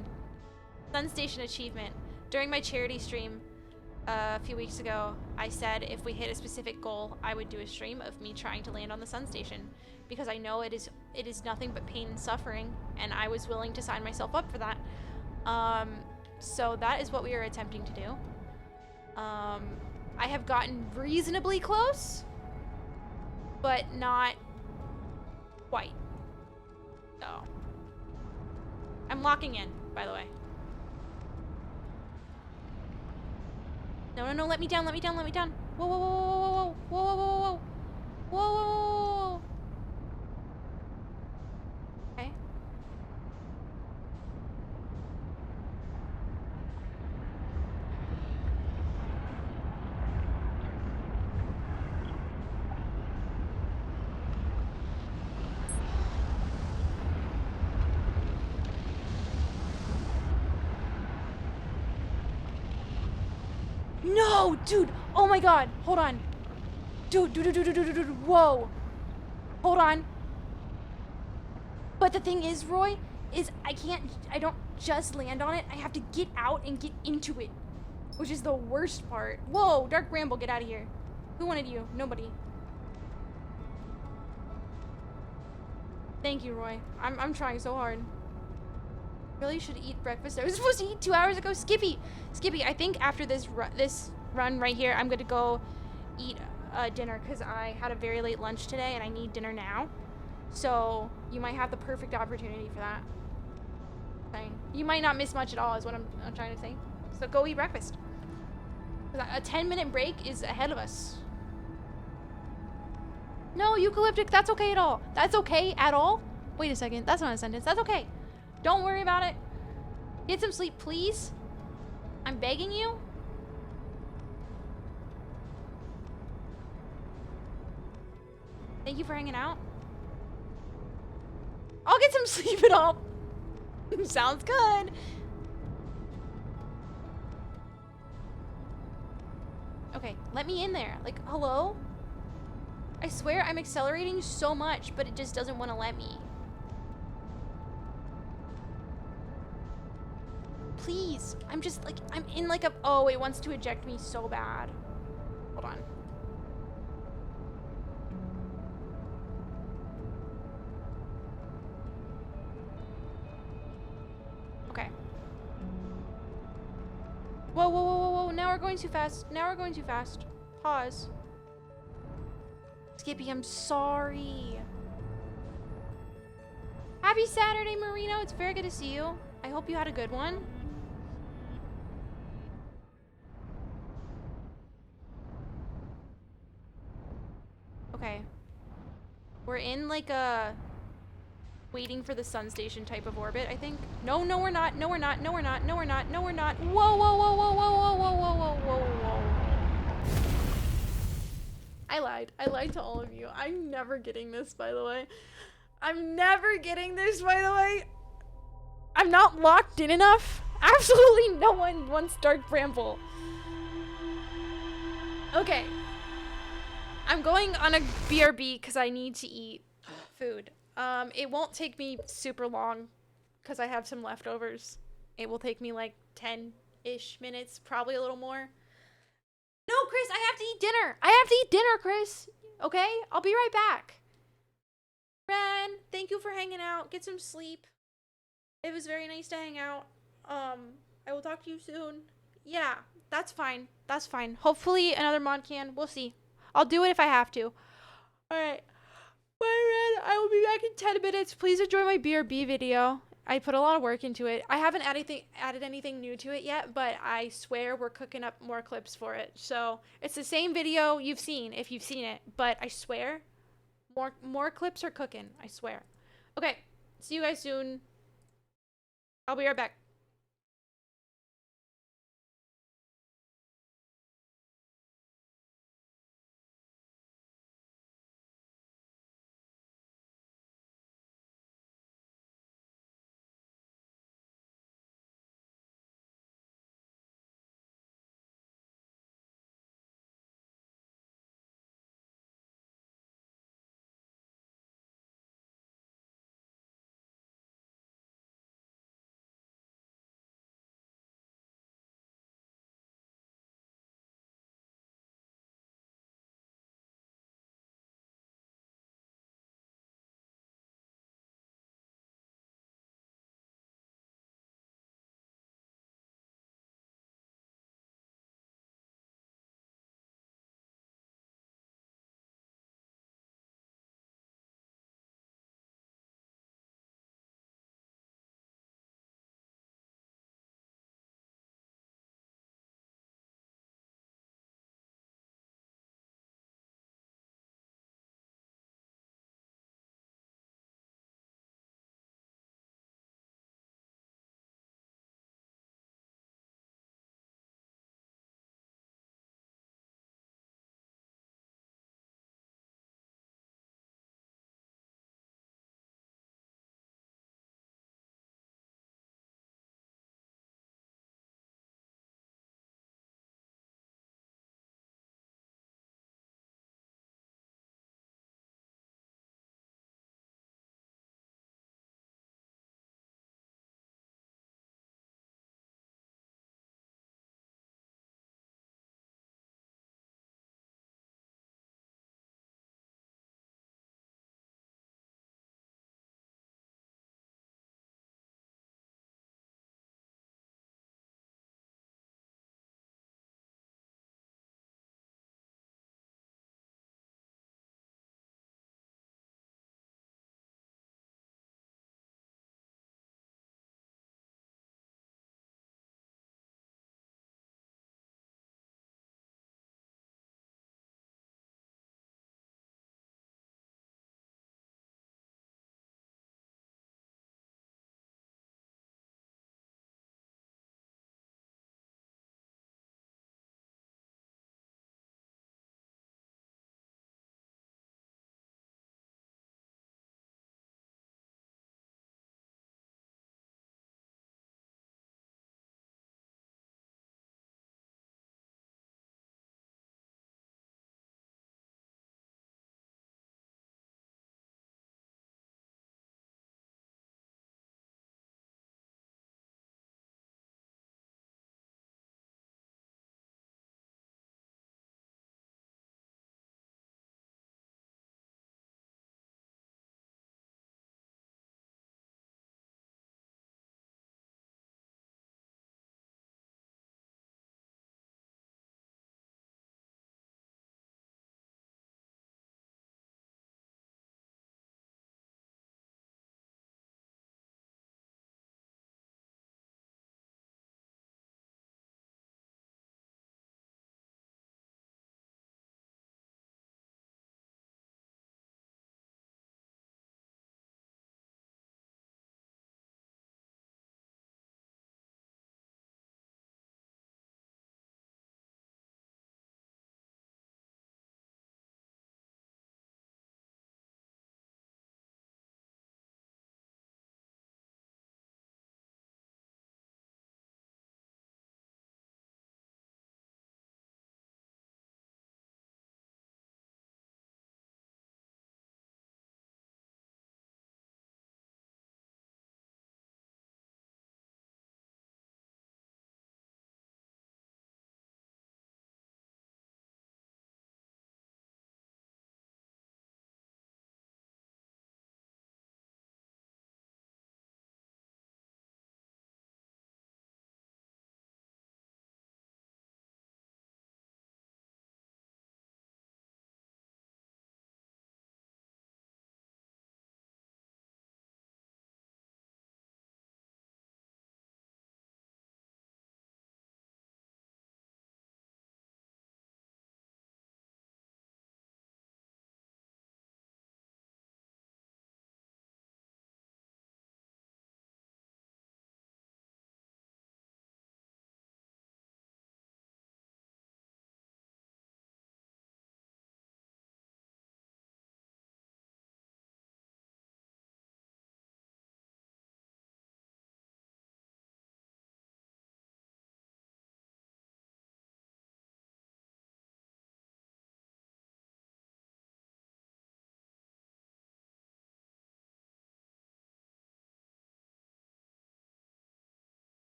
Sun Station achievement. During my charity stream a few weeks ago, I said if we hit a specific goal, I would do a stream of me trying to land on the Sun Station. Because I know it is nothing but pain and suffering, and I was willing to sign myself up for that. So that is what we are attempting to do. I have gotten reasonably close, but not quite. So, I'm locking in, by the way. No, no, no, let me down, let me down, let me down. Whoa, whoa, whoa, whoa, whoa, whoa, whoa, whoa, whoa, whoa, whoa, whoa. Okay. No, dude. Oh my god. Hold on. Dude, whoa. Hold on. But the thing is, Roy, is I don't just land on it. I have to get out and get into it, which is the worst part. Whoa, Dark Bramble, get out of here. Who wanted you? Nobody. Thank you, Roy. I'm trying so hard. Really should eat breakfast. I was supposed to eat 2 hours ago. Skippy, I think after this run right here, I'm gonna go eat dinner because I had a very late lunch today and I need dinner now. So you might have the perfect opportunity for that. You might not miss much at all is what I'm trying to say. So go eat breakfast. A 10-minute break is ahead of us. No, eucalyptic, that's okay at all. That's okay at all? Wait a second, that's not a sentence. That's okay. Don't worry about it. Get some sleep, please. I'm begging you. Thank you for hanging out. I'll get some sleep at all. Sounds good. Okay, let me in there. Like, hello? I swear I'm accelerating so much, but it just doesn't want to let me. Please. I'm just like, I'm in like a, oh, it wants to eject me so bad. Hold on. Okay. Whoa, whoa, whoa, whoa, whoa. Now we're going too fast. Now we're going too fast. Pause. Skippy, I'm sorry. Happy Saturday, Marino. It's very good to see you. I hope you had a good one. Okay. We're in like a waiting for the sun station type of orbit, I think. No, no, we're not. No, we're not. No, we're not. No, we're not. No, we're not. Whoa, whoa, whoa, whoa, whoa, whoa, whoa, whoa, whoa, whoa. I lied. I lied to all of you. I'm never getting this, by the way. I'm never getting this, by the way. I'm not locked in enough. Absolutely no one wants Dark Bramble. Okay. I'm going on a BRB because I need to eat food. It won't take me super long because I have some leftovers. It will take me like 10-ish minutes, probably a little more. No, Chris, I have to eat dinner. I have to eat dinner, Chris. Okay? I'll be right back. Ren, thank you for hanging out. Get some sleep. It was very nice to hang out. I will talk to you soon. Yeah, that's fine. That's fine. Hopefully another mod can. We'll see. I'll do it if I have to. Alright. Bye, Ren. I will be back in 10 minutes. Please enjoy my BRB video. I put a lot of work into it. I haven't added anything new to it yet, but I swear we're cooking up more clips for it. So it's the same video you've seen if you've seen it, but I swear more clips are cooking. I swear. Okay. See you guys soon. I'll be right back.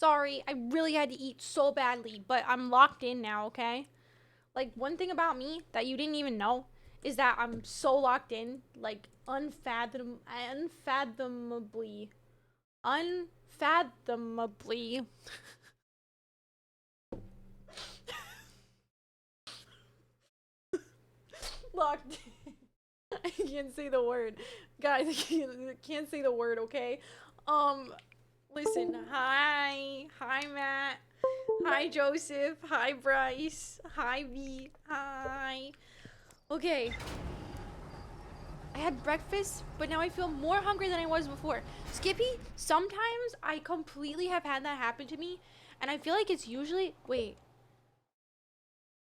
Sorry, I really had to eat so badly, but I'm locked in now, okay? Like, one thing about me that you didn't even know is that I'm so locked in, like, unfathomably. Unfathomably. Locked in. I can't say the word. Guys, I can't say the word, okay? Listen, hi. Hi, Matt. Hi, Joseph. Hi, Bryce. Hi, V. Hi. Okay. I had breakfast, but now I feel more hungry than I was before. Skippy, sometimes I completely have had that happen to me, and I feel like it's usually... Wait.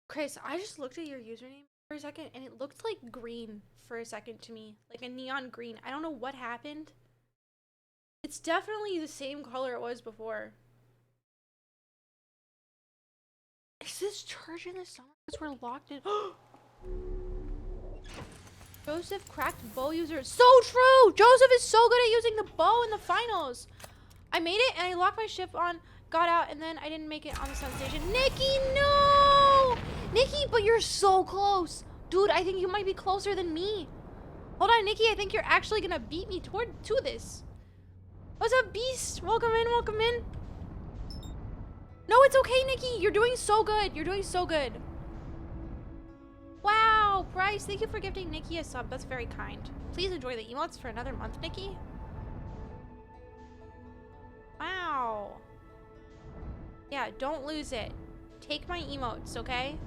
Chris, I just looked at your username for a second, and it looked like green for a second to me. Like a neon green. I don't know what happened. It's definitely the same color it was before. Is this church in the summer? Because we're locked in. Joseph cracked bow user. So true! Joseph is so good at using the bow in the finals. I made it and I locked my ship on, got out, and then I didn't make it on the sun station. Nikki, no! Nikki, but you're so close. Dude, I think you might be closer than me. Hold on, Nikki, I think you're actually gonna beat me to this. What's up, Beast? Welcome in, welcome in. No, it's okay, Nikki. You're doing so good. You're doing so good. Wow, Bryce, thank you for gifting Nikki a sub. That's very kind. Please enjoy the emotes for another month, Nikki. Wow. Yeah, don't lose it. Take my emotes, okay?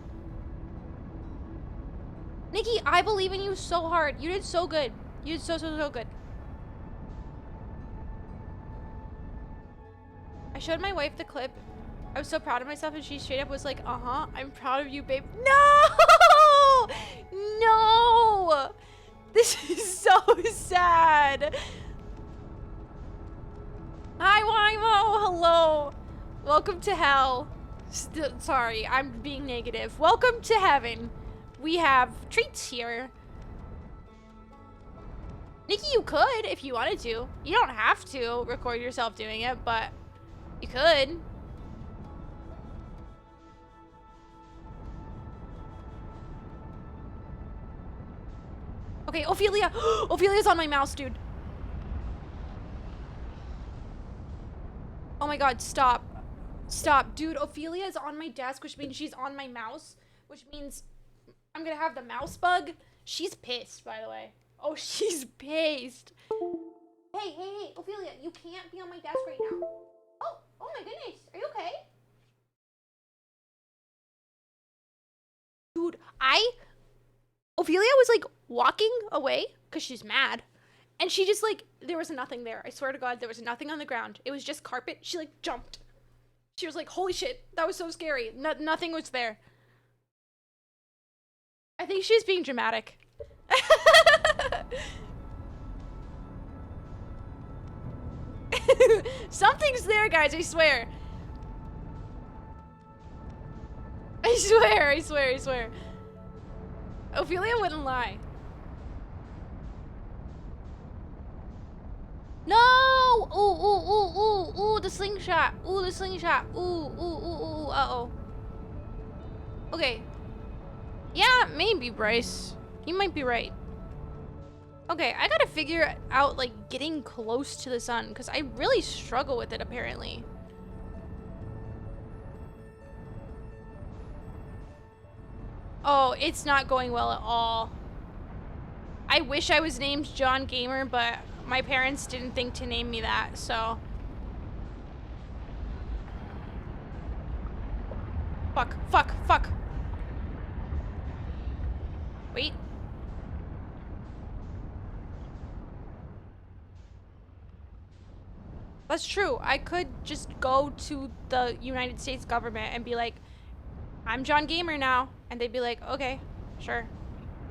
Nikki, I believe in you so hard. You did so good. You did so good. I showed my wife the clip. I was so proud of myself, and she straight up was like, uh-huh, I'm proud of you, babe. No! No! This is so sad. Hi, Wimo. Hello. Welcome to hell. Sorry, I'm being negative. Welcome to heaven. We have treats here. Nikki, you could if you wanted to. You don't have to record yourself doing it, but you could. Okay, Ophelia. Ophelia's on my mouse, dude. Oh my god, stop. Stop. Dude, Ophelia is on my desk, which means she's on my mouse, which means I'm gonna have the mouse bug. She's pissed, by the way. Oh, she's pissed. Hey, Ophelia, you can't be on my desk right now. Oh my goodness. Are you okay? Dude, Ophelia was like walking away because she's mad. And she just like, there was nothing there. I swear to God, there was nothing on the ground. It was just carpet. She like jumped. She was like, holy shit, that was so scary. Nothing was there. I think she's being dramatic. Something's there, guys, I swear. I swear. Ophelia wouldn't lie. No! Ooh, the slingshot. Ooh, uh-oh. Okay. Yeah, maybe, Bryce. You might be right. Okay, I gotta figure out, like, getting close to the sun, because I really struggle with it, apparently. Oh, it's not going well at all. I wish I was named John Gamer, but my parents didn't think to name me that, so. Fuck. Wait. That's true. I could just go to the United States government and be like, I'm John Gamer now. And they'd be like, okay, sure,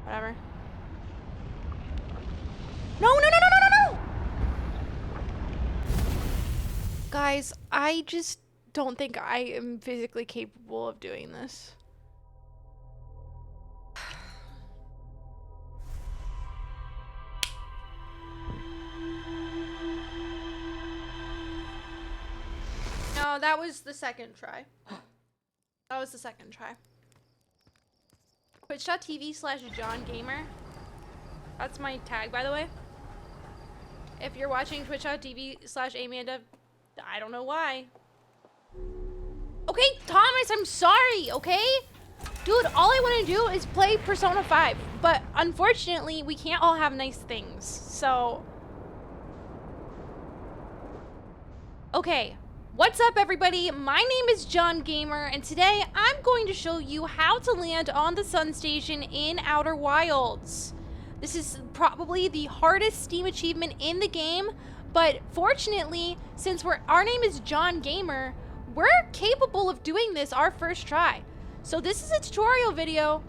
whatever. No! Guys, I just don't think I am physically capable of doing this. No! No, that was the second try. That was the second try. Twitch.tv/JohnGamer. That's my tag, by the way. If you're watching Twitch.tv/Amanda, I don't know why. Okay, Thomas, I'm sorry, okay? Dude, all I want to do is play Persona 5. But unfortunately, we can't all have nice things. So... Okay. What's up, everybody? My name is John Gamer, and today I'm going to show you how to land on the Sun Station in Outer Wilds. This is probably the hardest Steam achievement in the game, but fortunately, since our name is John Gamer, we're capable of doing this our first try. So this is a tutorial video,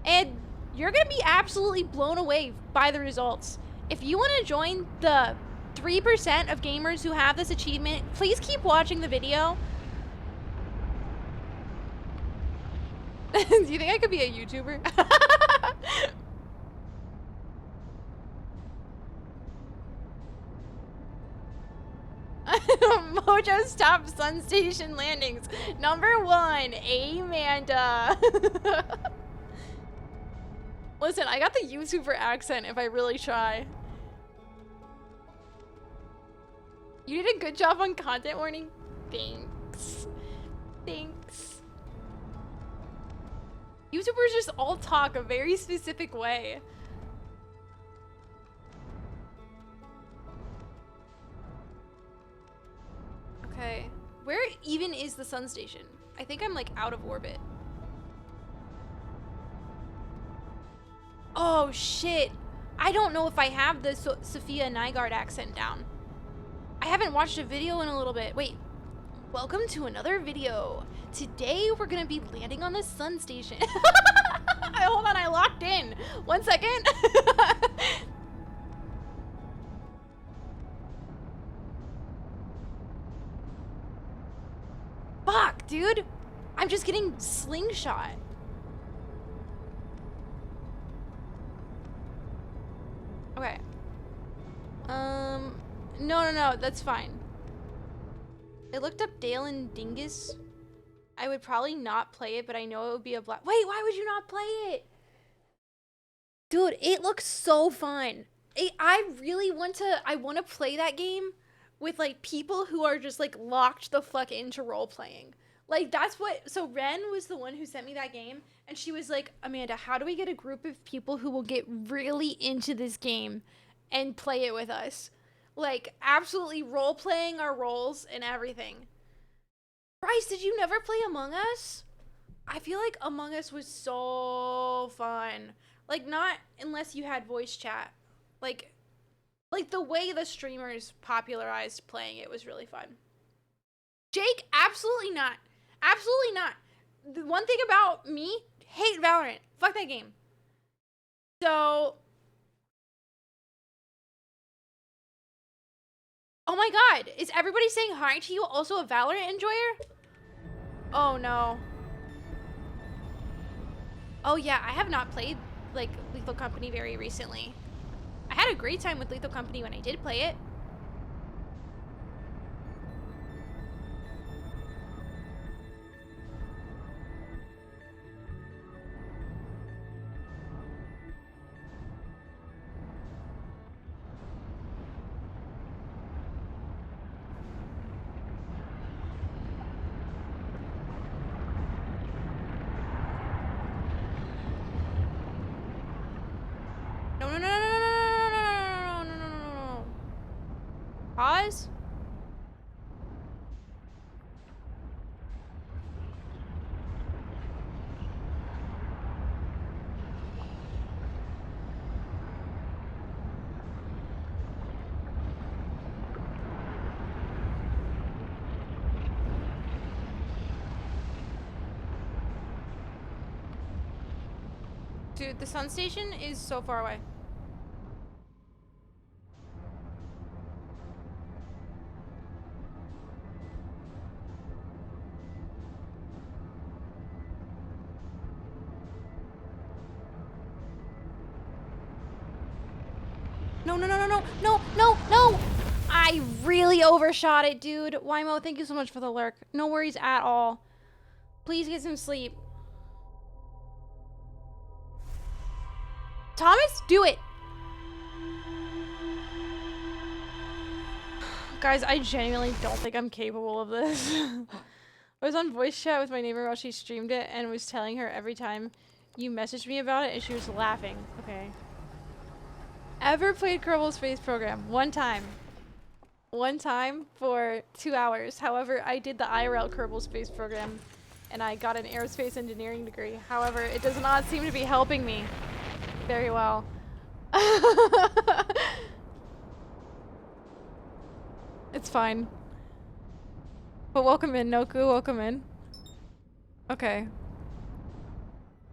and you're gonna be absolutely blown away by the results. If you want to join the 3% of gamers who have this achievement, please keep watching the video. Do you think I could be a YouTuber? Mojo's top Sun Station landings. Number 1, Amanda. Listen, I got the YouTuber accent if I really try. You did a good job on content warning. Thanks. Thanks. YouTubers just all talk a very specific way. Okay. Where even is the Sun Station? I think I'm like out of orbit. Oh shit. I don't know if I have the Sophia Nygaard accent down. I haven't watched a video in a little bit. Wait, welcome to another video. Today we're gonna be landing on the Sun Station. Hold on, I locked in. 1 second. Fuck, dude. I'm just getting slingshot. Okay. No, that's fine. I looked up Dale and Dingus. I would probably not play it, but I know it would be a black. Wait, why would you not play it? Dude, it looks so fun. I want to play that game with like people who are just like locked the fuck into role playing. Like that's what, so Ren was the one who sent me that game, and she was like, Amanda, how do we get a group of people who will get really into this game and play it with us? Like absolutely role playing our roles and everything. Bryce, did you never play Among Us? I feel like Among Us was so fun. Like not unless you had voice chat. Like the way the streamers popularized playing it was really fun. Jake, absolutely not. Absolutely not. The one thing about me, hate Valorant. Fuck that game. So, oh my god, is everybody saying hi to you also a Valorant enjoyer? Oh no. Oh yeah, I have not played like Lethal Company very recently. I had a great time with Lethal Company when I did play it. No. Pause. Dude, the Sun Station is so far away. No. I really overshot it, dude. Wymo, thank you so much for the lurk. No worries at all. Please get some sleep. Thomas, do it. Guys, I genuinely don't think I'm capable of this. I was on voice chat with my neighbor while she streamed it and was telling her every time you messaged me about it and she was laughing. Okay. Ever played Kerbal Space Program? One time. One time for 2 hours. However, I did the IRL Kerbal Space Program and I got an aerospace engineering degree. However, it does not seem to be helping me very well. It's fine. But welcome in, Noku. Welcome in. Okay.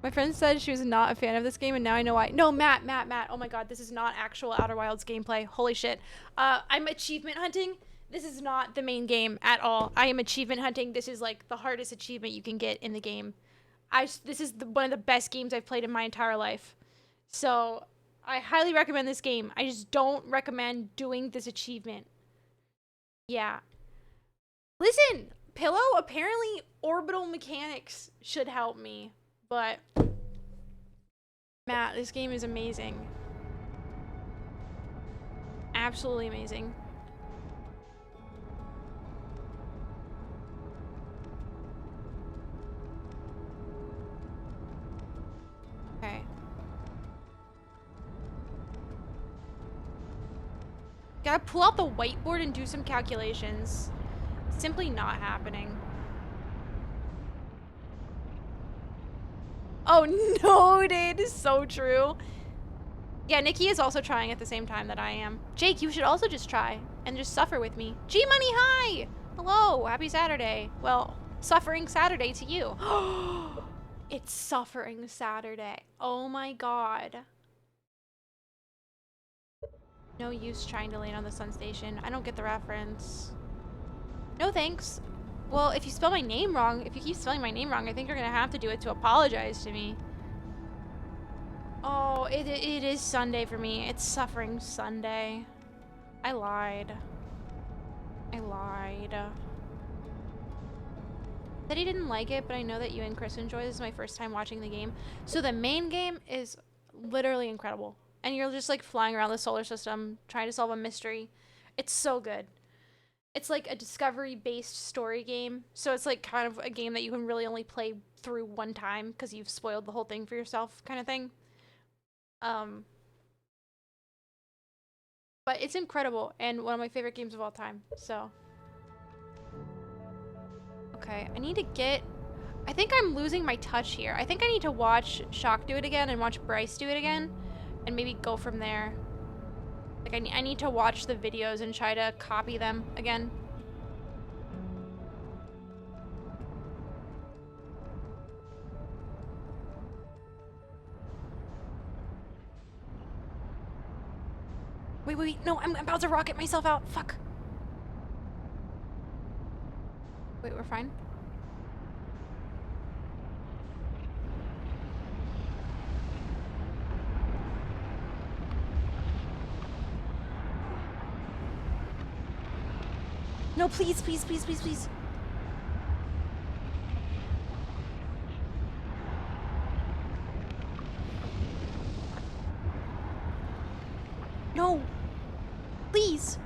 My friend said she was not a fan of this game, and now I know why. No, Matt. Oh my god, this is not actual Outer Wilds gameplay. Holy shit. I'm achievement hunting. This is not the main game at all. I am achievement hunting. This is like the hardest achievement you can get in the game. This is one of the best games I've played in my entire life. So, I highly recommend this game. I just don't recommend doing this achievement. Yeah. Listen, Pillow, apparently orbital mechanics should help me, but Matt, this game is amazing. Absolutely amazing. Okay. Gotta pull out the whiteboard and do some calculations. Simply not happening. Oh, noted. So true. Yeah, Nikki is also trying at the same time that I am. Jake, you should also just try and just suffer with me. G-Money, hi! Hello, happy Saturday. Well, suffering Saturday to you. It's suffering Saturday. Oh my god. No use trying to land on the sun station. I don't get the reference. No thanks. Well, if you spell my name wrong, if you keep spelling my name wrong, I think you're gonna have to do it to apologize to me. Oh, it is Sunday for me. It's suffering Sunday. I lied. Said he didn't like it, but I know that you and Chris enjoy. This is my first time watching the game. So the main game is literally incredible. And you're just like flying around the solar system, trying to solve a mystery. It's so good. It's like a discovery-based story game. So it's like kind of a game that you can really only play through one time because you've spoiled the whole thing for yourself kind of thing. But it's incredible and one of my favorite games of all time, so. Okay, I need to get, I think I'm losing my touch here. I think I need to watch Shock do it again and watch Bryce do it again and maybe go from there. Like I need to watch the videos and try to copy them again. Wait, no, I'm about to rocket myself out. Fuck. Wait, we're fine? No, please. No. Please.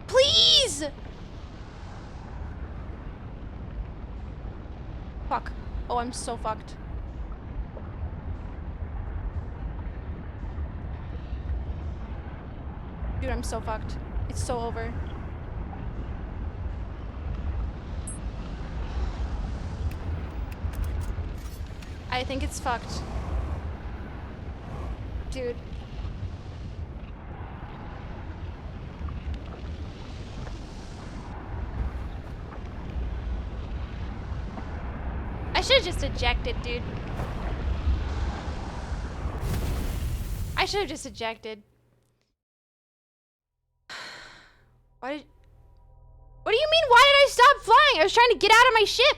Please! Fuck. Oh, I'm so fucked. Dude, I'm so fucked. It's so over. I think it's fucked. Dude. I should've just ejected, dude. I should've just ejected. What do you mean, why did I stop flying? I was trying to get out of my ship.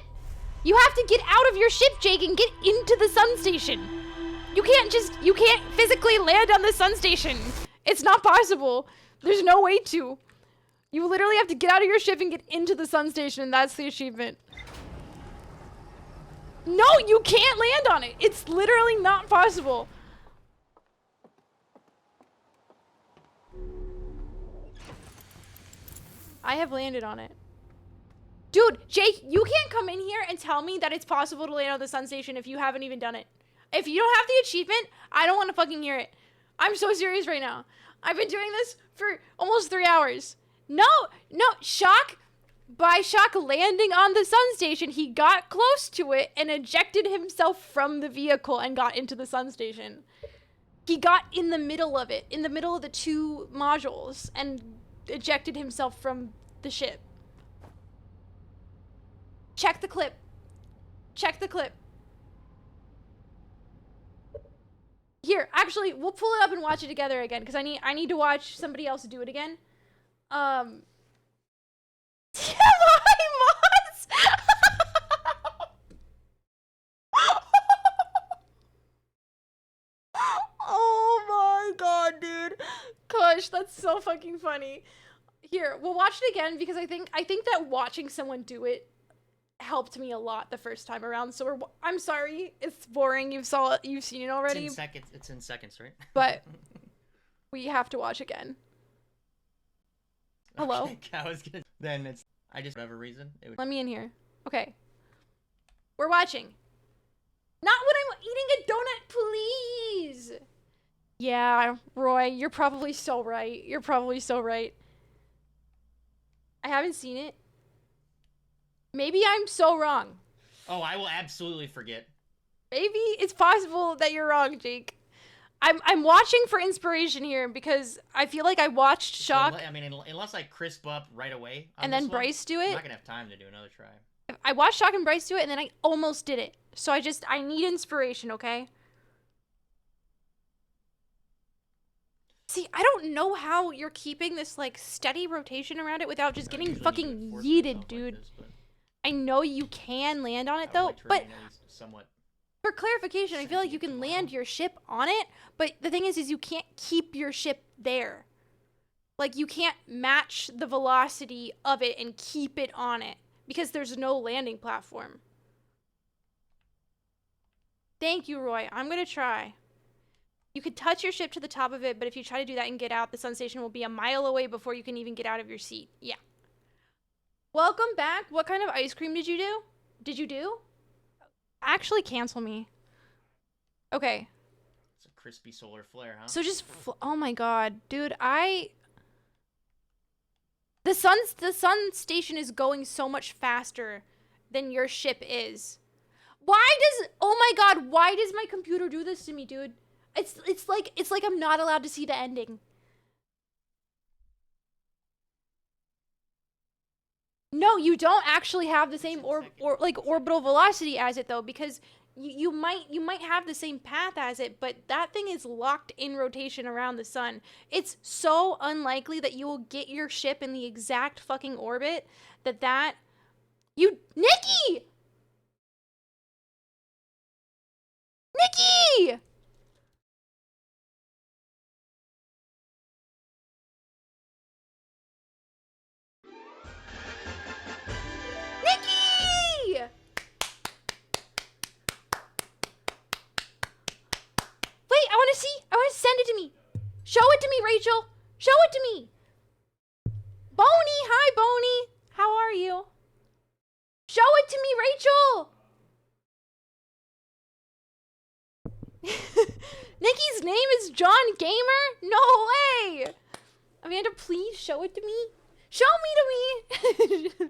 You have to get out of your ship, Jake, and get into the sun station. You can't physically land on the sun station. It's not possible. There's no way to. You literally have to get out of your ship and get into the sun station, and that's the achievement. No, you can't land on it. It's literally not possible. I have landed on it. Dude, Jake, you can't come in here and tell me that it's possible to land on the sun station if you haven't even done it. If you don't have the achievement, I don't want to fucking hear it. I'm so serious right now. I've been doing this for almost 3 hours. No, Shock, by Shock landing on the sun station, he got close to it and ejected himself from the vehicle and got into the sun station. He got in the middle of it, in the middle of the two modules, and ejected himself from the ship. Check the clip. Check the clip. Here, actually, we'll pull it up and watch it together again, because I need to watch somebody else do it again. My mods! Oh my god, dude. Gosh, that's so fucking funny. Here, we'll watch it again because I think that watching someone do it helped me a lot the first time around. So I'm sorry, it's boring. You've seen it already. It's in seconds, right? But we have to watch again. Hello. Okay, I was gonna. Then it's. I just for whatever reason. Let me in here. Okay. We're watching. Not when I'm eating a donut, please. Yeah, Roy, you're probably so right. You're probably so right. I haven't seen it. Maybe I'm so wrong. Oh, I will absolutely forget. Maybe it's possible that you're wrong, Jake. I'm watching for inspiration here because I feel like I watched Shock. I mean, unless I crisp up right away. And then Bryce do it. I'm not gonna have time to do another try. I watched Shock and Bryce do it, and then I almost did it. So I need inspiration, okay? See, I don't know how you're keeping this, like, steady rotation around it without just getting fucking yeeted, dude. Like this, I know you can land on it, though, but for clarification, I feel like you can land your ship on it, but the thing is you can't keep your ship there. Like, you can't match the velocity of it and keep it on it because there's no landing platform. Thank you, Roy. I'm gonna try. You could touch your ship to the top of it, but if you try to do that and get out, the sun station will be a mile away before you can even get out of your seat. Yeah. Welcome back. What kind of ice cream did you do? Did you do? Actually, cancel me. Okay. It's a crispy solar flare, huh? So just, oh my god, dude, the sun station is going so much faster than your ship is. Oh my god, why does my computer do this to me, dude? It's like I'm not allowed to see the ending. No, you don't actually have the same orbital velocity as it though, because you might have the same path as it, but that thing is locked in rotation around the sun. It's so unlikely that you will get your ship in the exact fucking orbit Nikki! Nikki! Nikki! Wait, I want to see. I want to send it to me. Show it to me, Rachel. Show it to me. Boney, hi, Boney. How are you? Show it to me, Rachel. Nikki's name is John Gamer? No way. Amanda, please show it to me. Show me to me.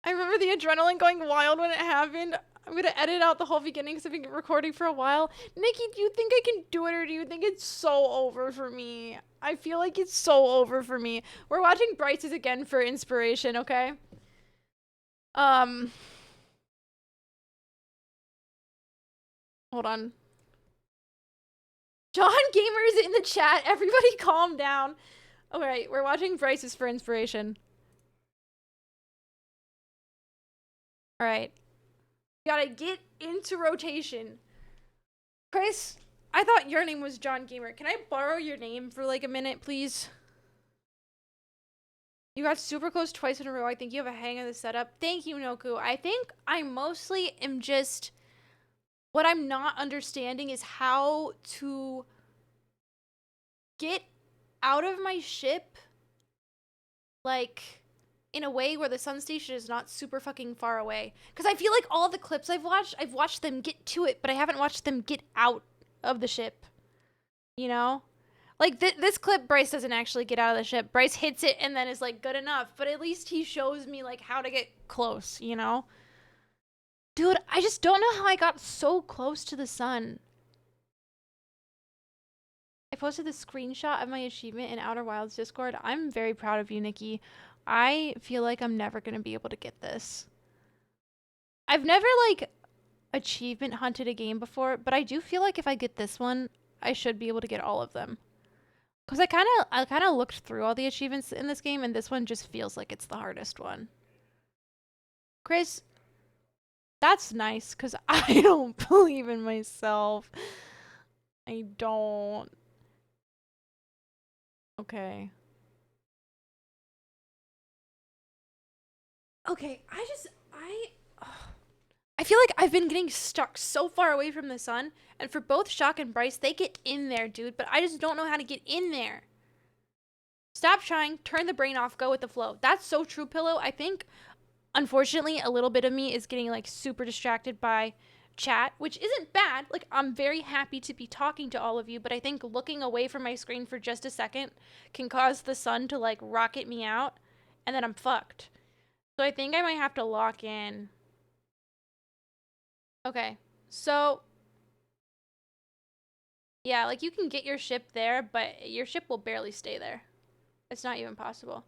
I remember the adrenaline going wild when it happened. I'm gonna edit out the whole beginning because I've been recording for a while. Nikki, do you think I can do it or do you think it's so over for me? I feel like it's so over for me. We're watching Bryce's again for inspiration, okay? Hold on. John Gamer is in the chat. Everybody calm down. Alright, we're watching Bryce's for inspiration. Alright. Gotta get into rotation. Chris, I thought your name was John Gamer. Can I borrow your name for like a minute, please? You got super close twice in a row. I think you have a hang of the setup. Thank you, Noku. I think I mostly am just... What I'm not understanding is how to get out of my ship, like, in a way where the sun station is not super fucking far away. Because I feel like all the clips I've watched them get to it, but I haven't watched them get out of the ship. You know? Like, this clip, Bryce doesn't actually get out of the ship. Bryce hits it and then is, like, good enough. But at least he shows me, like, how to get close, you know? Dude, I just don't know how I got so close to the sun. I posted the screenshot of my achievement in Outer Wilds Discord. I'm very proud of you, Nikki. I feel like I'm never going to be able to get this. I've never, like, achievement hunted a game before, but I do feel like if I get this one, I should be able to get all of them. Because I kind of looked through all the achievements in this game, and this one just feels like it's the hardest one. Chris... That's nice, because I don't believe in myself. I don't. Okay. Okay, I feel like I've been getting stuck so far away from the sun, and for both Shock and Bryce, they get in there, dude, but I just don't know how to get in there. Stop trying, turn the brain off, go with the flow. That's so true, Pillow. I think... Unfortunately, a little bit of me is getting, like, super distracted by chat, which isn't bad. Like, I'm very happy to be talking to all of you, but I think looking away from my screen for just a second can cause the sun to, like, rocket me out, and then I'm fucked. So I think I might have to lock in. Okay, so... Yeah, like, you can get your ship there, but your ship will barely stay there. It's not even possible.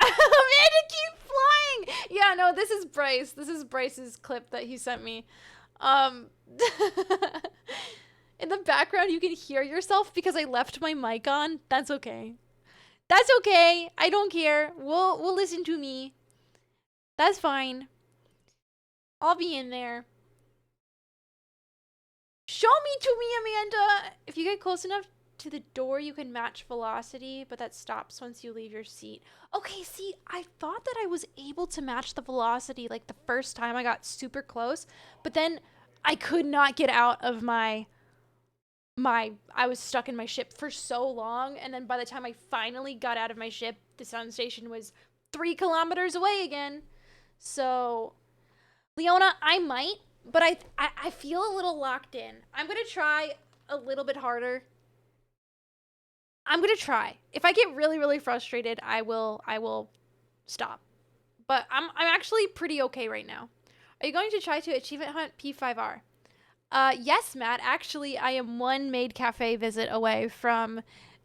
Amanda, keep flying! Yeah, no, this is Bryce. This is Bryce's clip that he sent me. In the background, you can hear yourself because I left my mic on. That's okay. That's okay. I don't care. We'll listen to me. That's fine. I'll be in there. Show me to me, Amanda! If you get close enough to the door, you can match velocity, but that stops once you leave your seat. Okay, see, I thought that I was able to match the velocity like the first time I got super close, but then I could not get out of I was stuck in my ship for so long, and then by the time I finally got out of my ship, the sun station was 3 kilometers away again. So, Leona, I might, but I feel a little locked in. I'm gonna try a little bit harder. I'm gonna try. If I get really, really frustrated, I will stop. But I'm actually pretty okay right now. Are you going to try to achievement hunt P5R? Yes, Matt. Actually, I am 1 maid cafe visit away from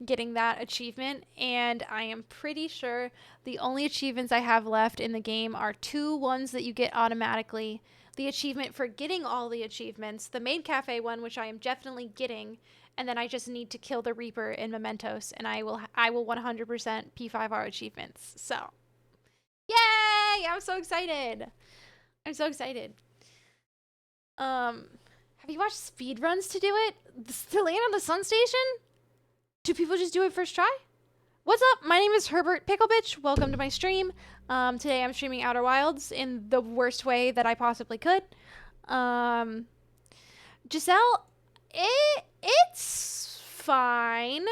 getting that achievement, and I am pretty sure the only achievements I have left in the game are 2 ones that you get automatically. The achievement for getting all the achievements, the maid cafe one, which I am definitely getting, and then I just need to kill the Reaper in Mementos, and I will 100% P5R achievements. So, yay! I'm so excited. I'm so excited. Have you watched speedruns to do it? To land on the sun station? Do people just do it first try? What's up? My name is Herbert Picklebitch. Welcome to my stream. Today I'm streaming Outer Wilds in the worst way that I possibly could. Giselle, it's fine.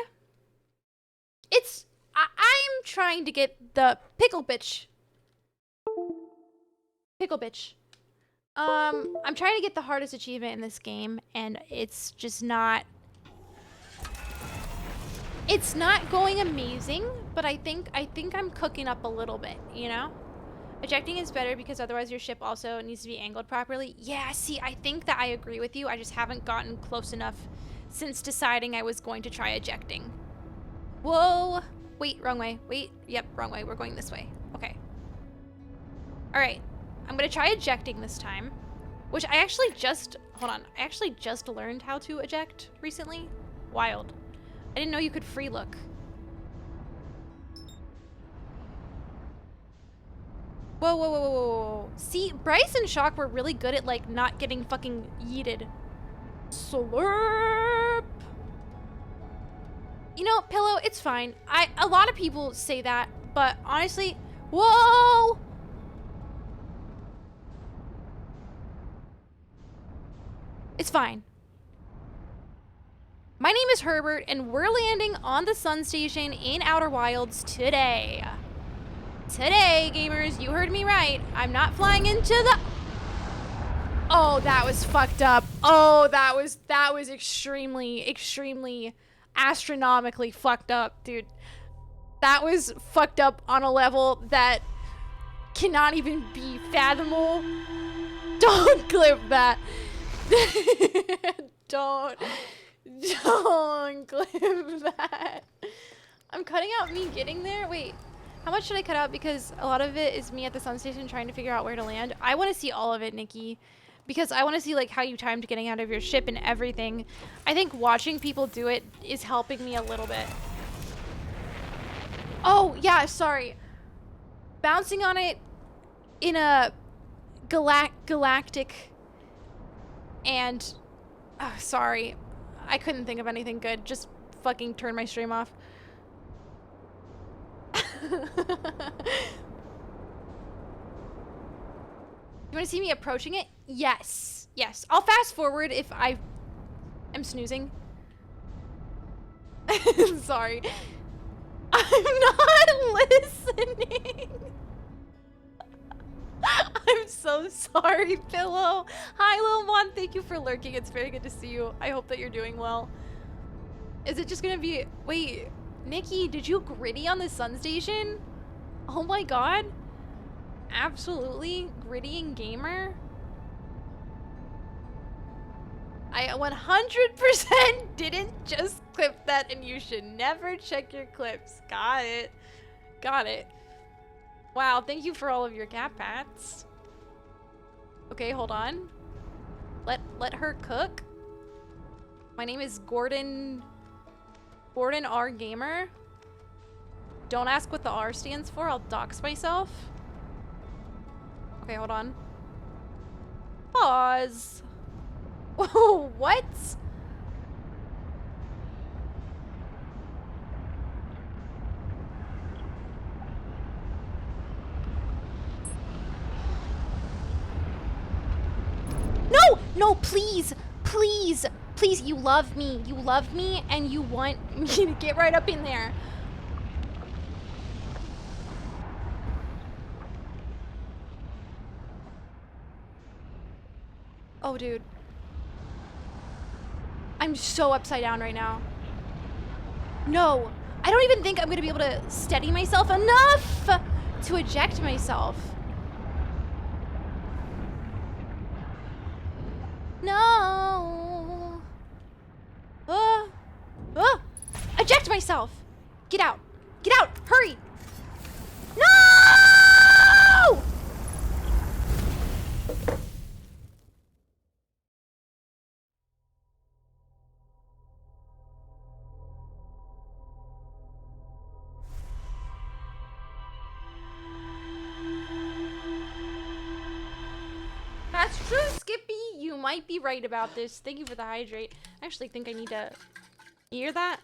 I'm trying to get the Pickle Bitch. I'm trying to get the hardest achievement in this game, and it's just not... It's not going amazing, but I think I'm cooking up a little bit, you know? Ejecting is better because otherwise your ship also needs to be angled properly. Yeah, see, I think that I agree with you. I just haven't gotten close enough since deciding I was going to try ejecting. Whoa. Wait, wrong way. Wait, yep, wrong way. We're going this way. Okay. All right. I'm going to try ejecting this time, which I actually just... Hold on. I actually just learned how to eject recently. Wild. I didn't know you could free look. Whoa, whoa, whoa, whoa, whoa. See, Bryce and Shock were really good at, like, not getting fucking yeeted. Slurp! You know, Pillow, it's fine. A lot of people say that, but honestly, whoa! It's fine. My name is Herbert, and we're landing on the Sun Station in Outer Wilds today. Today, gamers, you heard me right. I'm not flying into the... Oh, that was fucked up. Oh, that was extremely astronomically fucked up, dude. That was fucked up on a level that cannot even be fathomable. Don't clip that. Don't clip that. I'm cutting out me getting there. Wait, how much should I cut out? Because a lot of it is me at the Sun Station trying to figure out where to land. I want to see all of it, Nikki. Because I want to see like how you timed getting out of your ship and everything. I think watching people do it is helping me a little bit. Oh, yeah, sorry. Bouncing on it in a galactic and... Oh, sorry. I couldn't think of anything good. Just fucking turn my stream off. You want to see me approaching it? Yes. Yes. I'll fast forward if I am snoozing. Sorry. I'm not listening. I'm so sorry, Pillow. Hi, Lil Mon. Thank you for lurking. It's very good to see you. I hope that you're doing well. Is it just gonna be... Wait, Nikki, did you gritty on the Sun Station? Oh my god. Absolutely grittying gamer. I 100% didn't just clip that, and you should never check your clips. Got it. Got it. Wow, thank you for all of your cat pats. Okay, hold on. Let her cook. My name is Gordon R Gamer. Don't ask what the R stands for. I'll dox myself. Okay, hold on. Pause. Whoa, what? No! No, please! Please! Please, you love me. You love me and you want me to get right up in there. Oh, dude. I'm so upside down right now. No. I don't even think I'm gonna be able to steady myself enough to eject myself. No. Eject myself. Get out. Get out. Hurry. No! That's true, Skippy. You might be right about this. Thank you for the hydrate. I actually think I need to hear that.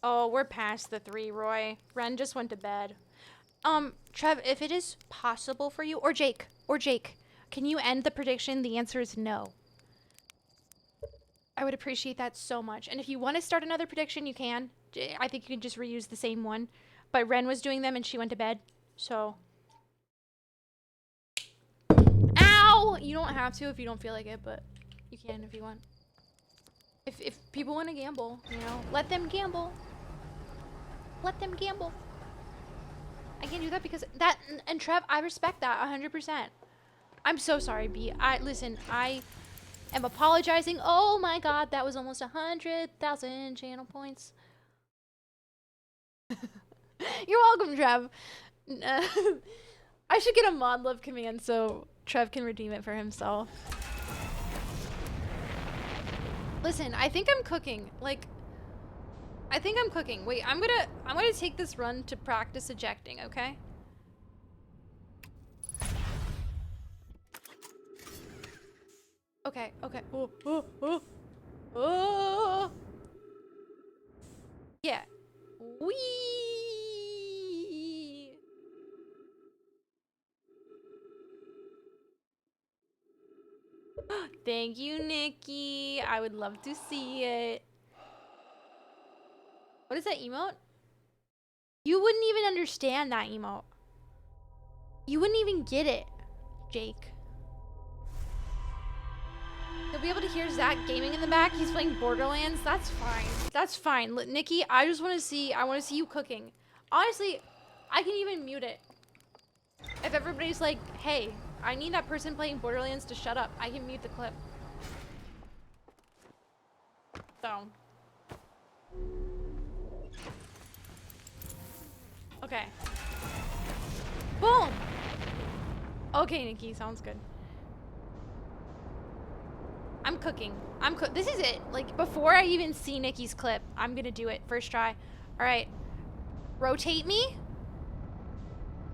Oh, we're past the 3, Roy. Ren just went to bed. Trev, if it is possible for you, or Jake, can you end the prediction? The answer is no. I would appreciate that so much. And if you want to start another prediction, you can. I think you can just reuse the same one. But Ren was doing them and she went to bed. So. Ow! You don't have to if you don't feel like it, but you can if you want. If people want to gamble, you know, let them gamble. Let them gamble. I can't do that because that, and Trev, I respect that 100%. I'm so sorry, B. Listen, I am apologizing. Oh my god, that was almost 100,000 channel points. You're welcome, Trev. I should get a mod love command so Trev can redeem it for himself. Listen, I think I'm cooking. Like, I think I'm cooking. Wait, I'm gonna take this run to practice ejecting, okay? Okay, okay. Oh, oh, oh. Oh. Yeah. Wee. Thank you, Nikki. I would love to see it. What is that emote? You wouldn't even understand that emote. You wouldn't even get it, Jake. You'll be able to hear Zach gaming in the back. He's playing Borderlands. That's fine. That's fine. Nikki, I just want to see, I want to see you cooking. Honestly, I can even mute it. If everybody's like, hey, I need that person playing Borderlands to shut up, I can mute the clip. So. Okay. Boom! Okay, Nikki, sounds good. I'm cooking. This is it. Like, before I even see Nikki's clip, I'm gonna do it. First try. All right. Rotate me.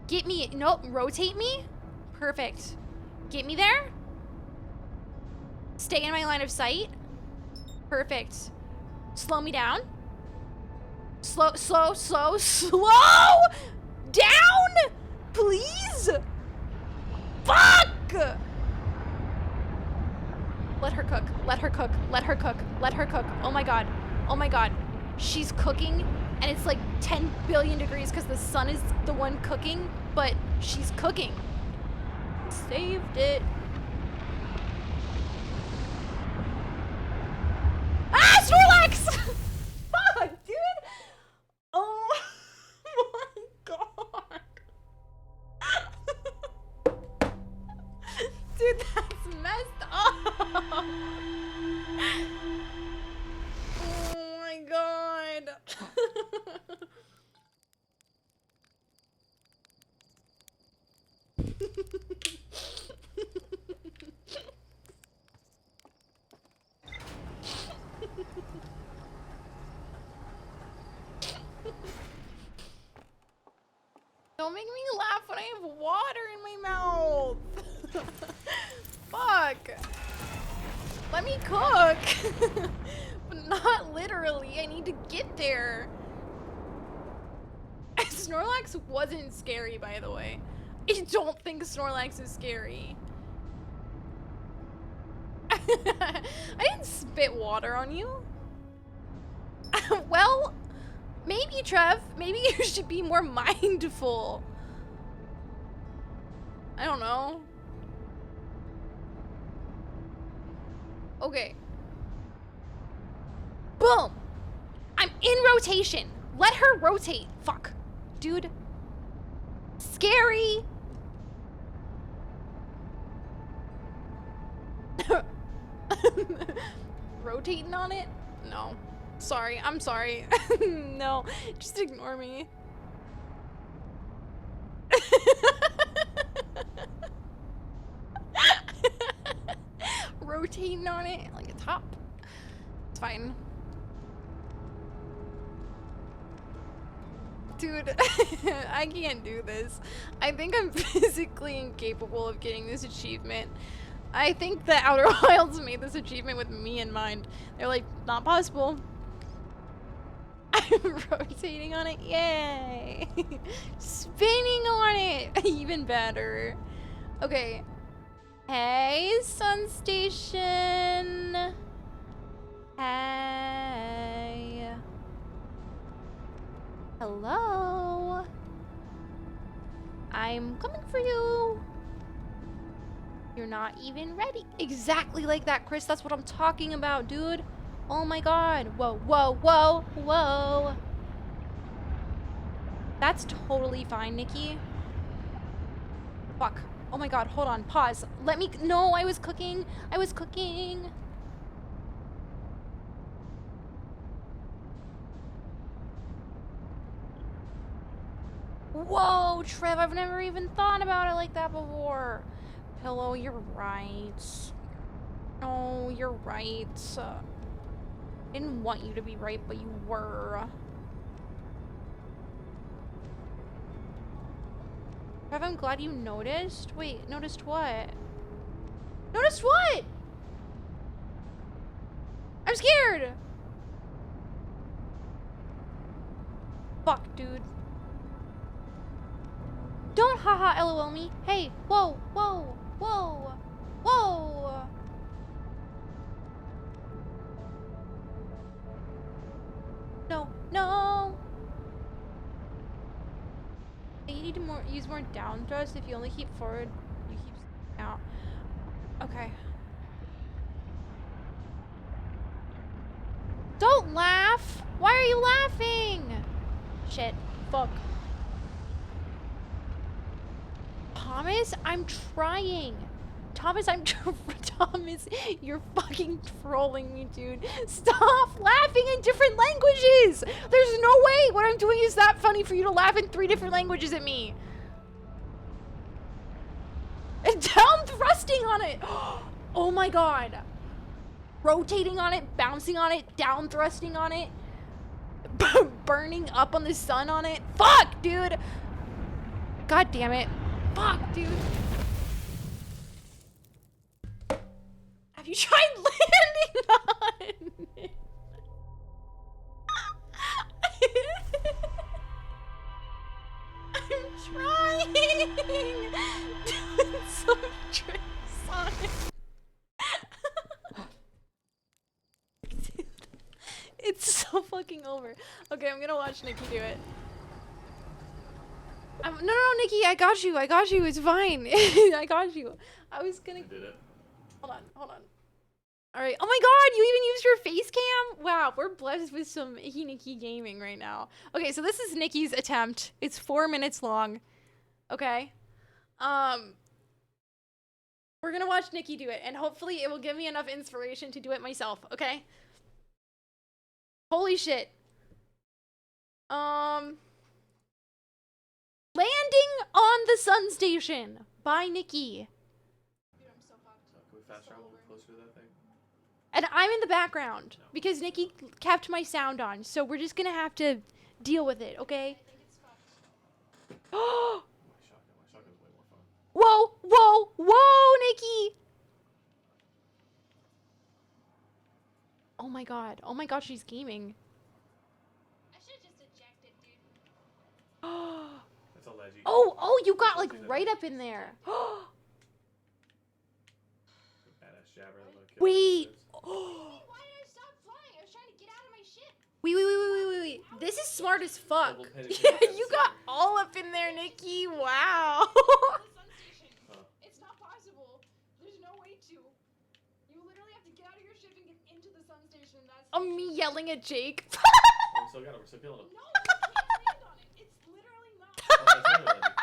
Get me. Nope. Rotate me. Perfect. Get me there. Stay in my line of sight. Perfect. Slow me down. Slow down, please. Fuck. Let her cook. Let her cook. Let her cook. Let her cook. Oh my god. Oh my god. She's cooking and it's like 10 billion degrees because the sun is the one cooking, but she's cooking. Saved it. Ah, Snorlax! Fuck, dude. Oh my god. Dude, that's messed up. Oh my god. Don't make me laugh when I have water in my mouth. Fuck. Let me cook. But not literally. I need to get there. Snorlax wasn't scary, by the way. I don't think Snorlax is scary. I didn't spit water on you. Well, maybe, Trev. Maybe you should be more mindful. I don't know. Okay. Boom! I'm in rotation. Let her rotate. Fuck. Dude. Scary. Rotating on it? No. Sorry. I'm sorry. No. Just ignore me. Rotating on it like a top. It's fine. Dude, I can't do this. I think I'm physically incapable of getting this achievement. I think the Outer Wilds made this achievement with me in mind. They're like, not possible. I'm rotating on it. Yay. Spinning on it. Even better. Okay. Hey, Sun Station. Hey. Hello. I'm coming for you. You're not even ready. Exactly like that, Chris. That's what I'm talking about, dude. Oh my god. Whoa, whoa, whoa, whoa. That's totally fine, Nikki. Fuck. Oh my god, hold on. Pause. Let me... No, I was cooking. I was cooking. Whoa, Trev, I've never even thought about it like that before. Pillow, you're right. Oh, you're right. I didn't want you to be right, but you were. Trev, I'm glad you noticed. Wait, noticed what? Noticed what? I'm scared. Fuck, dude. Don't haha lol me. Hey, whoa, whoa, whoa, whoa. No, no. You need to use more down thrust. If you only keep forward, you keep out. Okay. Don't laugh. Why are you laughing? Shit. Fuck. Thomas, I'm trying. Thomas, Thomas, you're fucking trolling me, dude. Stop laughing in different languages. There's no way what I'm doing is that funny for you to laugh in 3 different languages at me. And down thrusting on it. Oh my god. Rotating on it, bouncing on it, down thrusting on it. Burning up on the sun on it. Fuck, dude. God damn it. Fuck, dude. Have you tried landing on it? I'm trying. Doing some tricks on it. Dude, it's so fucking over. Okay, I'm gonna watch Nikki do it. No, Nikki, I got you. It's fine. I got you. I was gonna. I did it. Hold on. All right. Oh my god, you even used your face cam? Wow, we're blessed with some Icky Nikki gaming right now. Okay, so this is Nikki's attempt. It's 4 minutes long. Okay. We're gonna watch Nikki do it, and hopefully it will give me enough inspiration to do it myself. Okay. Holy shit. Landing on the Sun Station by Nikki. Dude, I'm so fucked. Can we fast travel closer to that thing? And I'm in the background because Nikki kept my sound on, so we're just gonna have to deal with it, okay? I think it's fucked. Oh! My shotgun's way more fun. Whoa, Nikki! Oh my god, she's gaming. I should've just ejected, dude. Oh, That's a legend. oh, you got like right up in there. Badass jabber that look. Wait. Why did I stop flying? I was trying to get out of my ship. Wait. This is smart as fuck. Double pedigree. Yeah, you got all up in there, Nikki. Wow. The sun station. Huh. It's not possible. There's no way to. You literally have to get out of your ship and get into the sun station. That's Me yelling at Jake. Oh, We're still killing him. No, you can't land on it. It's literally not. Oh, that's another legend.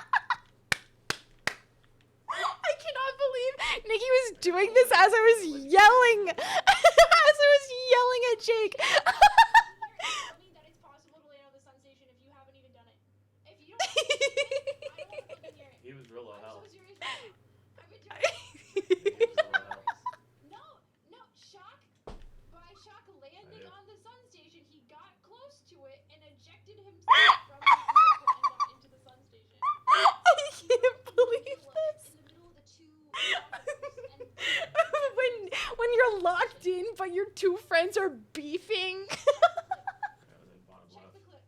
I cannot believe Nikki was doing this as I was yelling. As I was yelling at Jake. Tell me that it's possible to land on the sun station if you haven't even done it. If you don't, I don't want to fucking hear it. He was real low I'm health. so serious. I've been doing it. No, Shock. By Shock landing on the sun station, he got close to it and ejected himself from the vehicle and got into the sun station. I can't believe this. In the middle of the two and when you're locked in, but your 2 friends are beefing. check the clip.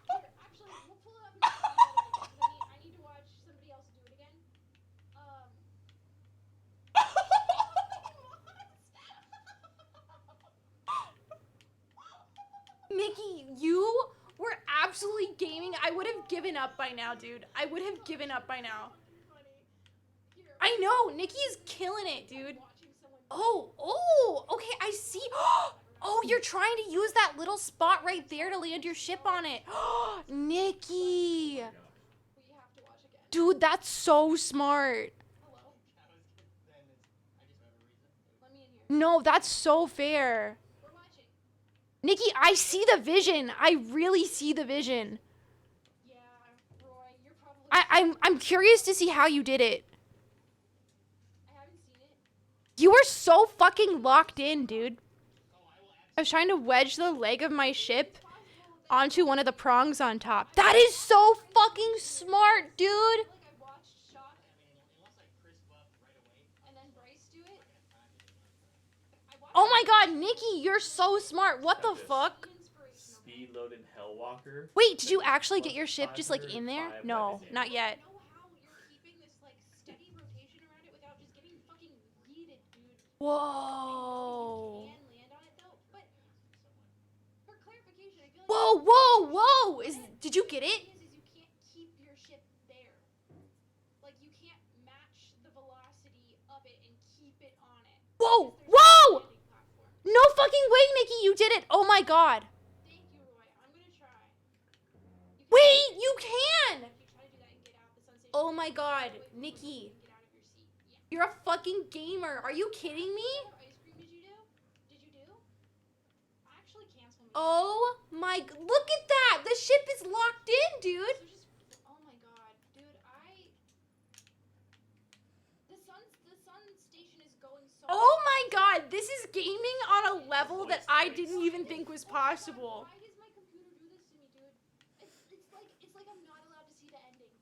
Here, actually, we'll pull it up and see it again, 'cause I need to watch somebody else do it again. Nikki, you were absolutely gaming. I would have given up by now, dude. I would have given up by now. Here, I know, Nikki's killing it, dude. watching someone Oh, okay, I see. Oh, you're trying to use that little spot right there to land your ship on it. Nikki. we have to watch again. Dude, that's so smart. Hello? Let me in here. No, that's so fair. We're watching. Nikki, I see the vision. I really see the vision. Yeah, Roy, you're probably. I'm curious to see how you did it. I haven't seen it. You were so fucking locked in, dude. I was trying to wedge the leg of my ship onto one of the prongs on top. That is so fucking smart, dude. Like I watched Shock. And then Bryce do it. I watched Oh my god, Nikki, you're so smart. What the fuck? Speed loaded Hellwalker. Wait, did you actually get your ship just like in there? No, not yet. I don't know how you're keeping this like steady rotation around it without just getting fucking yeeted, dude. Whoa. You can land on it though, but for clarification, I feel like Whoa, whoa, whoa! Did you get it? is you can't keep your ship there. Like you can't match the velocity of it and keep it on it. Whoa, Because there's whoa! no landing platform. No fucking way, Nikki, you did it! Oh my god. Thank you, Roy. I'm gonna try. Wait, you can! If you try to do that and get out the sun station, Oh my god, wait, Nikki, get out of your seat. Yeah. you're a fucking gamer. Are you kidding me? What ice cream did you do? Did you do? Actually, cancel me. Oh my, look at that! The ship is locked in, dude! So just, oh my god, dude, the sun station is going so. Oh my god, this is gaming on a level that I didn't even think was possible. Why does my computer do this to me, dude? It's like I'm not allowed to see the ending.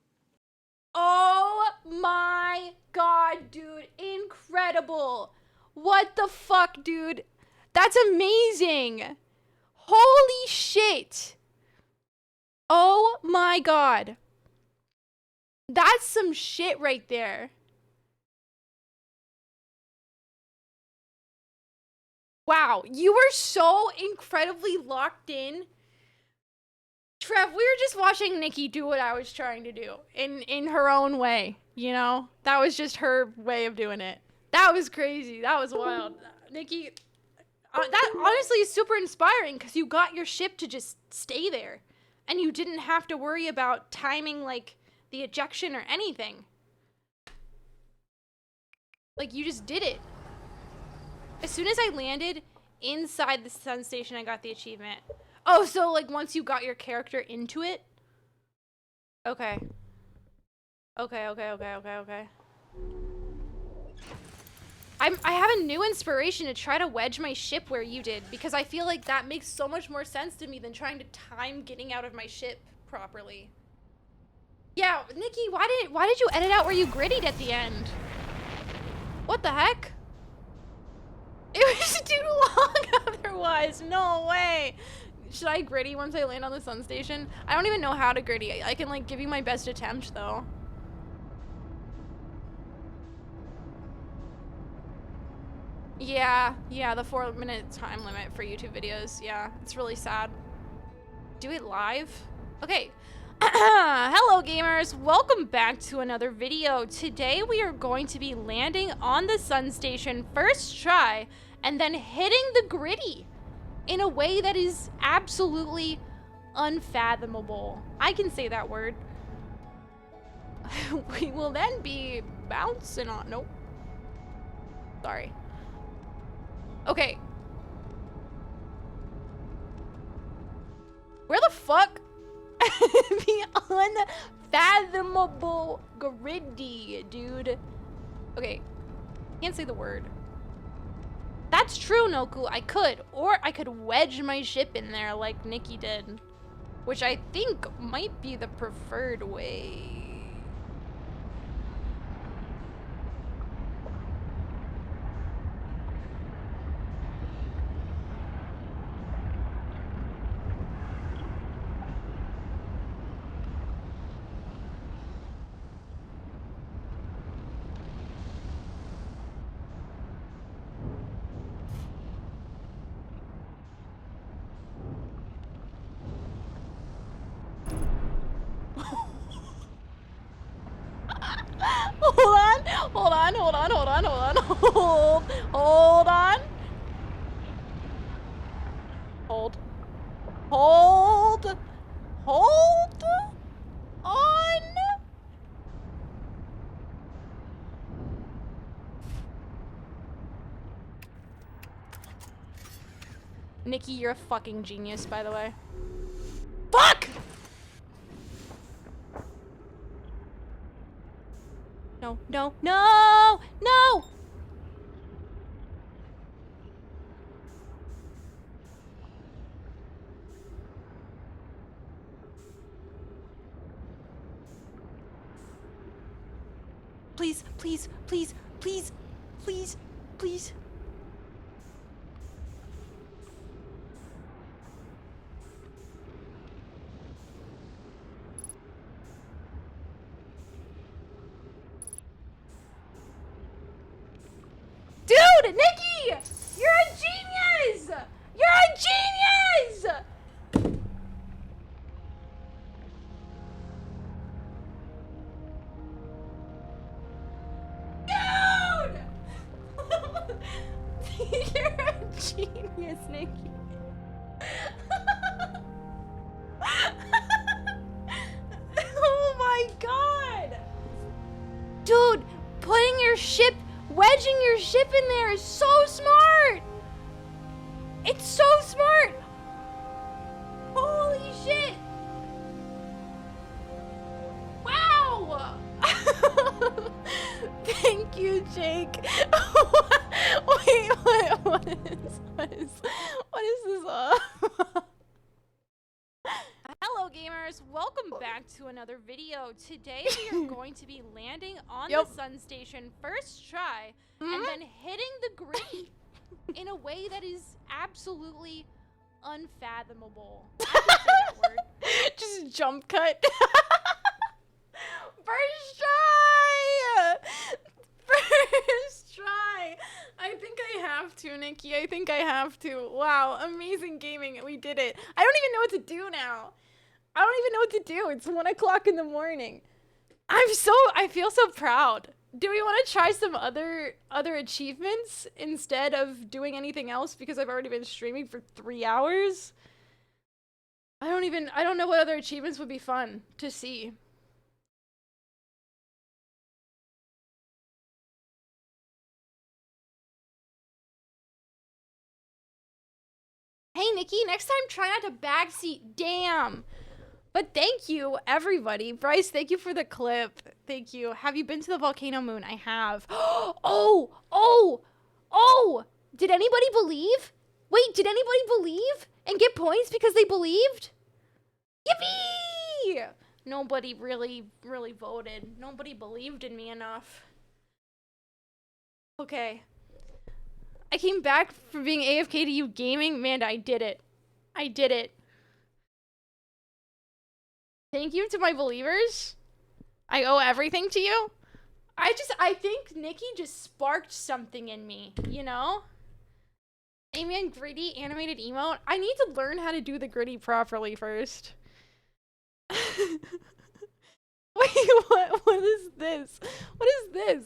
Oh my god, dude. Incredible. What the fuck, dude? That's amazing. Holy shit. Oh my god. That's some shit right there. Wow, you were so incredibly locked in. Trev, we were just watching Nikki do what I was trying to do in her own way, you know? That was just her way of doing it. That was crazy. That was wild. Nikki, that honestly is super inspiring because you got your ship to just stay there and you didn't have to worry about timing like the ejection or anything. Like you just did it. As soon as I landed inside the sun station, I got the achievement. Oh, so like once you got your character into it? Okay. Okay. I have a new inspiration to try to wedge my ship where you did because I feel like that makes so much more sense to me than trying to time getting out of my ship properly. Yeah, Nikki, why did you edit out where you grittied at the end? What the heck? It was too long otherwise. No way. Should I gritty once I land on the sun station? I don't even know how to gritty. I can like give you my best attempt though. Yeah, the 4-minute time limit for YouTube videos. Yeah, it's really sad. Do it live? Okay. Hello gamers, welcome back to another video. Today we are going to be landing on the sun station first try and then hitting the gritty in a way that is absolutely unfathomable. I can say that word. We will then be bouncing on, nope. Sorry. Okay. Where the fuck? The unfathomable gritty, dude. Okay. Can't say the word. That's true, Noku. I could. Or I could wedge my ship in there like Nikki did. Which I think might be the preferred way. Hold on. Hold on. Hold on. Nikki, you're a fucking genius, by the way. Fuck! No. Please. Nikki! You're a genius! You're a genius! Dude! You're a genius, Nikki. Oh my god! Dude, putting your ship, wedging your ship in there is so smart! It's so smart! Holy shit! Wow! Thank you, Jake. Wait, what is this? Hello, gamers. Welcome back to another video. Today we are going to be landing on the sun station first try, and then hitting the grid in a way that is absolutely unfathomable. I can say that word. Just jump cut. First try! First try! I think I have to, Nikki. I think I have to. Wow, amazing gaming. We did it. I don't even know what to do now. I don't even know what to do. It's 1 o'clock in the morning. I feel so proud. Do we want to try some other achievements instead of doing anything else because I've already been streaming for 3 hours? I don't know what other achievements would be fun to see. Hey, Nikki, next time try not to backseat. Damn. But thank you, everybody. Bryce, thank you for the clip. Thank you. Have you been to the Volcano Moon? I have. Oh! Did anybody believe? Wait, did anybody believe and get points because they believed? Yippee! Nobody really voted. Nobody believed in me enough. Okay. I came back from being AFK to you gaming. Man, I did it. I did it. Thank you to my believers. I owe everything to you. I think Nikki just sparked something in me, you know? Amen, gritty animated emote. I need to learn how to do the gritty properly first. Wait, what is this? What is this?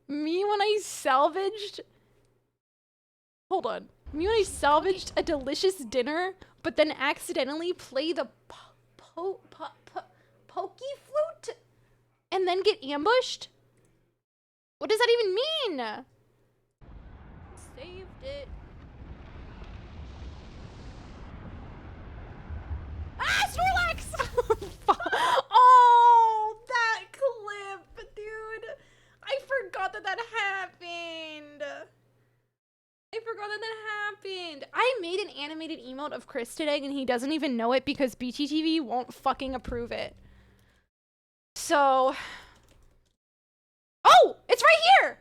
Me when I salvaged... Hold on. Me when I salvaged a delicious dinner, but then accidentally play the pokey flute and then get ambushed? What does that even mean? Saved it. Ah, Snorlax! Oh, that clip, dude. I forgot that happened. I made an animated emote of Chris today and he doesn't even know it because BTTV won't fucking approve it. So... Oh! It's right here!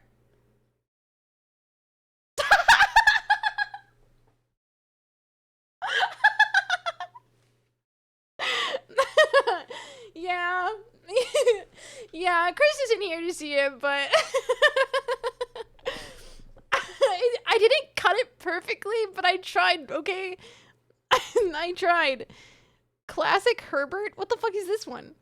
Yeah. Yeah, Chris isn't here to see it, but... I didn't cut it perfectly, but I tried, okay? I tried. Classic Herbert? What the fuck is this one?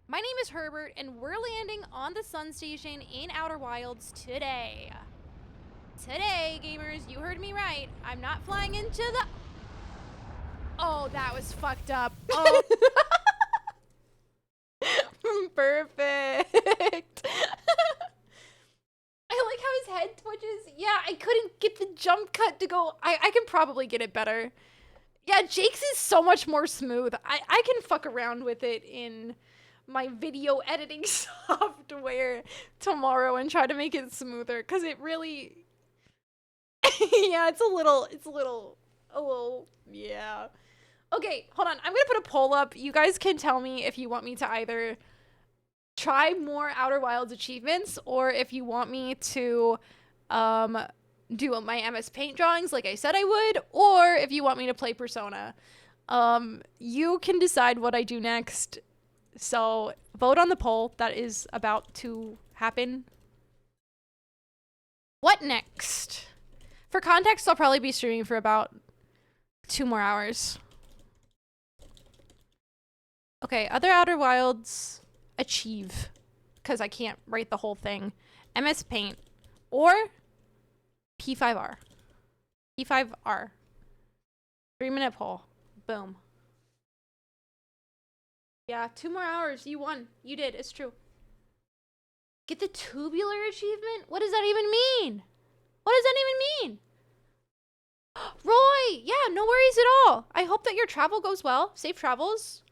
My name is Herbert, and we're landing on the sun station in Outer Wilds today. Today, gamers, you heard me right. I'm not flying into the... Oh, that was fucked up. Oh. Perfect. I like how his head twitches. Yeah, I couldn't get the jump cut to go. I can probably get it better. Yeah, Jake's is so much more smooth. I can fuck around with it in my video editing software tomorrow and try to make it smoother, because it really... Yeah, it's a little, yeah. Okay, hold on. I'm gonna put a poll up. You guys can tell me if you want me to either try more Outer Wilds achievements or if you want me to do my MS Paint drawings like I said I would, or if you want me to play Persona. You can decide what I do next. So vote on the poll that is about to happen What next? For context, I'll probably be streaming for about 2 more hours. Okay, other Outer Wilds achieve. Because I can't write the whole thing. MS Paint. Or P5R. P5R. 3-minute poll. Boom. Yeah, 2 more hours. You won. You did. It's true. Get the tubular achievement? What does that even mean? What does that even mean? Roy! Yeah, no worries at all. I hope that your travel goes well. Safe travels.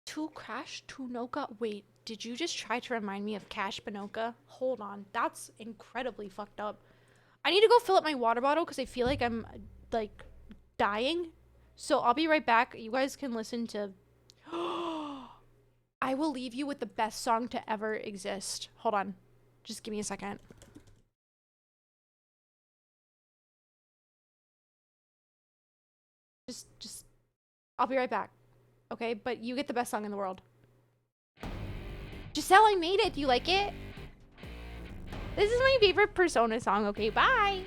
To Crash Tunoka. Wait, did you just try to remind me of Cash Banoka? Hold on. That's incredibly fucked up. I need to go fill up my water bottle because I feel like I'm, like, dying. So I'll be right back. You guys can listen to... I will leave you with the best song to ever exist. Hold on. Just give me a second. Just, I'll be right back. Okay, but you get the best song in the world. Giselle, I made it. Do you like it? This is my favorite Persona song. Okay, bye.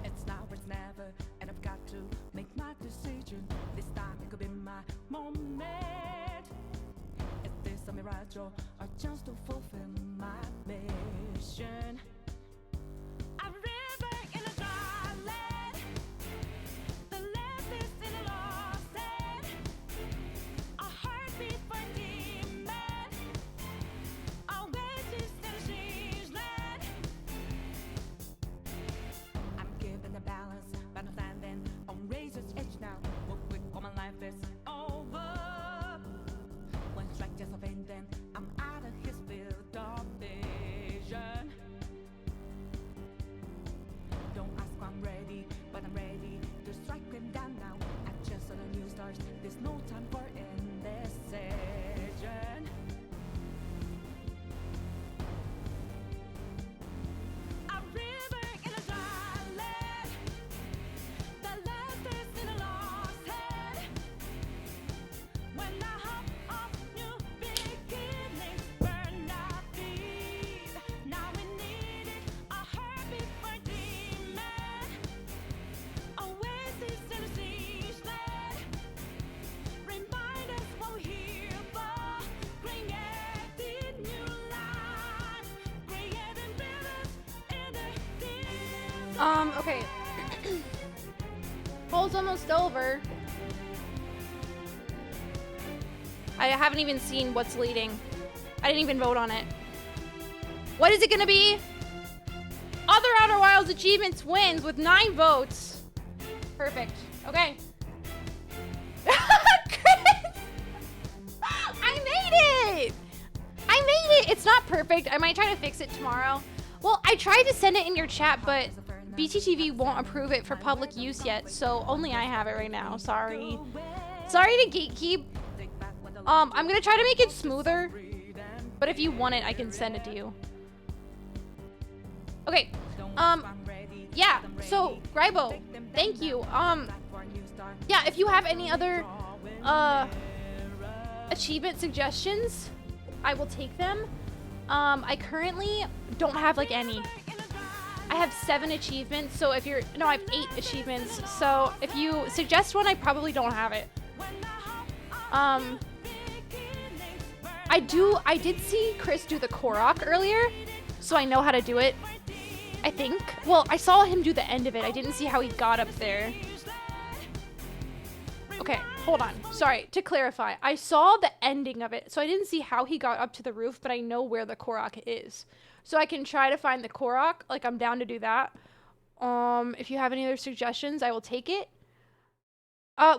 It's now or it's never, and I've got to make my decision. This time it could be my moment. Is this a mirage or a chance to fulfill my mission? A river in a dry land, the left is in a lost end. A heartbeat for demon, oasis in a strange land. I'm given the balance, but I'm standing on razor's edge now. What quick, all my life is over. One strike just of pain, then I'm out of his field of vision. Don't ask if I'm ready, but I'm ready to strike him down now. I just saw the new stars, there's no time for indecision. A river in a dry land, the left is in a lost head. When the hope of new beginnings burned our feet, now we need it, a heartbeat for demon, oasis in a siege land. Remind us what we're here for, creating new life, creating rivers in the deep. Okay. Poll's almost over. I haven't even seen what's leading. I didn't even vote on it. What is it gonna be? Other Outer Wilds achievements wins with 9 votes. Perfect. Okay. Chris! I made it! I made it! It's not perfect. I might try to fix it tomorrow. Well, I tried to send it in your chat, but BTTV won't approve it for public use yet, so only I have it right now. Sorry. Sorry to gatekeep. I'm gonna try to make it smoother, but if you want it, I can send it to you. Okay. Yeah. So, Grybo, thank you. Yeah, if you have any other achievement suggestions, I will take them. I currently don't have like any. I have 7 achievements, so if you're no, I have 8 achievements. So if you suggest one, I probably don't have it. I did see Chris do the Korok earlier, so I know how to do it. I think. Well, I saw him do the end of it. I didn't see how he got up there. Okay, hold on. Sorry, to clarify. I saw the ending of it, so I didn't see how he got up to the roof, but I know where the Korok is. So I can try to find the Korok. Like, I'm down to do that. If you have any other suggestions, I will take it.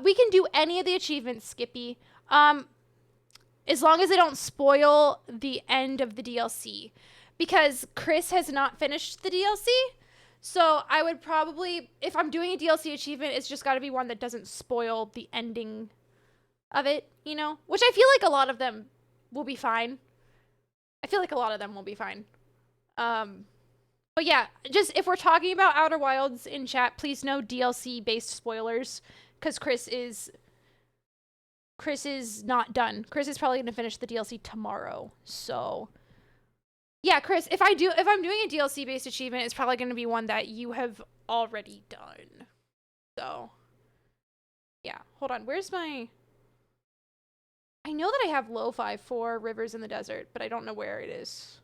We can do any of the achievements, Skippy. As long as they don't spoil the end of the DLC. Because Chris has not finished the DLC. So I would probably, if I'm doing a DLC achievement, it's just got to be one that doesn't spoil the ending of it, you know? Which I feel like a lot of them will be fine. I feel like a lot of them will be fine. But yeah, just if we're talking about Outer Wilds in chat, please no DLC-based spoilers, because Chris is not done. Chris is probably gonna finish the DLC tomorrow. So yeah, Chris, if I'm doing a DLC-based achievement, it's probably gonna be one that you have already done. So yeah, hold on. Where's my? I know that I have lo-fi for Rivers in the Desert, but I don't know where it is.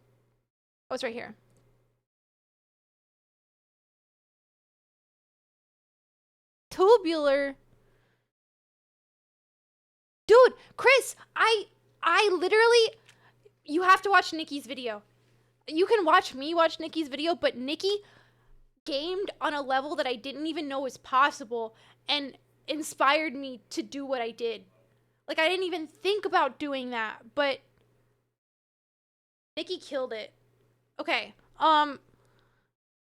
Oh, it's right here. Tubular. Dude, Chris, I literally, you have to watch Nikki's video. You can watch me watch Nikki's video, but Nikki gamed on a level that I didn't even know was possible and inspired me to do what I did. Like, I didn't even think about doing that, but Nikki killed it. Okay, Fire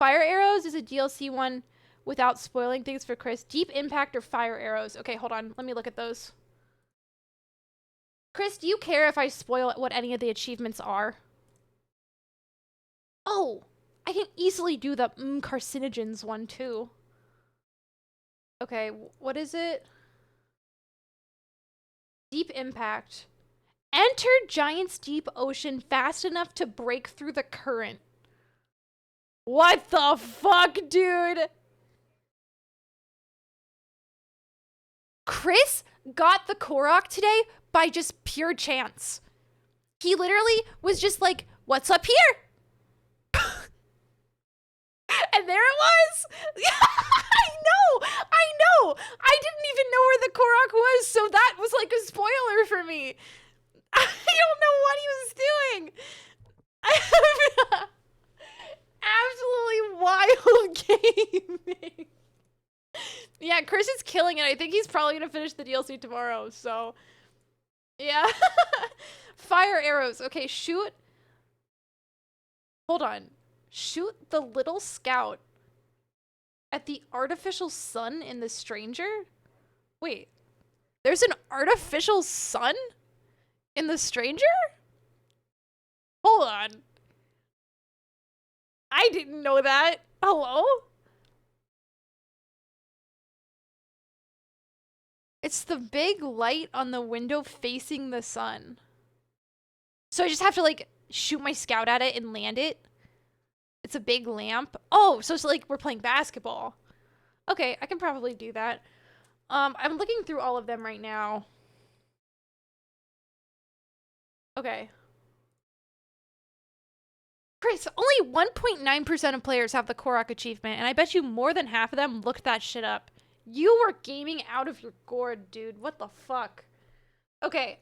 Arrows is a DLC one without spoiling things for Chris. Deep Impact or Fire Arrows? Okay, hold on. Let me look at those. Chris, do you care if I spoil what any of the achievements are? Oh, I can easily do the carcinogens one too. Okay, what is it? Deep Impact. Enter Giant's deep ocean fast enough to break through the current. What the fuck, dude? Chris got the Korok today by just pure chance. He literally was just like, what's up here? And there it was. I know. I didn't even know where the Korok was, so that was like a spoiler for me. I don't know what he was doing. Absolutely wild gaming. Yeah, Chris is killing it. I think he's probably gonna finish the DLC tomorrow, so yeah. Fire Arrows. Okay, shoot. Hold on. Shoot the little scout at the artificial sun in The Stranger? Wait. There's an artificial sun in The Stranger? Hold on. I didn't know that. Hello? It's the big light on the window facing the sun. So I just have to like shoot my scout at it and land it? It's a big lamp. Oh, so it's like we're playing basketball. Okay, I can probably do that. I'm looking through all of them right now. Okay. Chris, only 1.9% of players have the Korok achievement, and I bet you more than half of them looked that shit up. You were gaming out of your gourd, dude. What the fuck? Okay,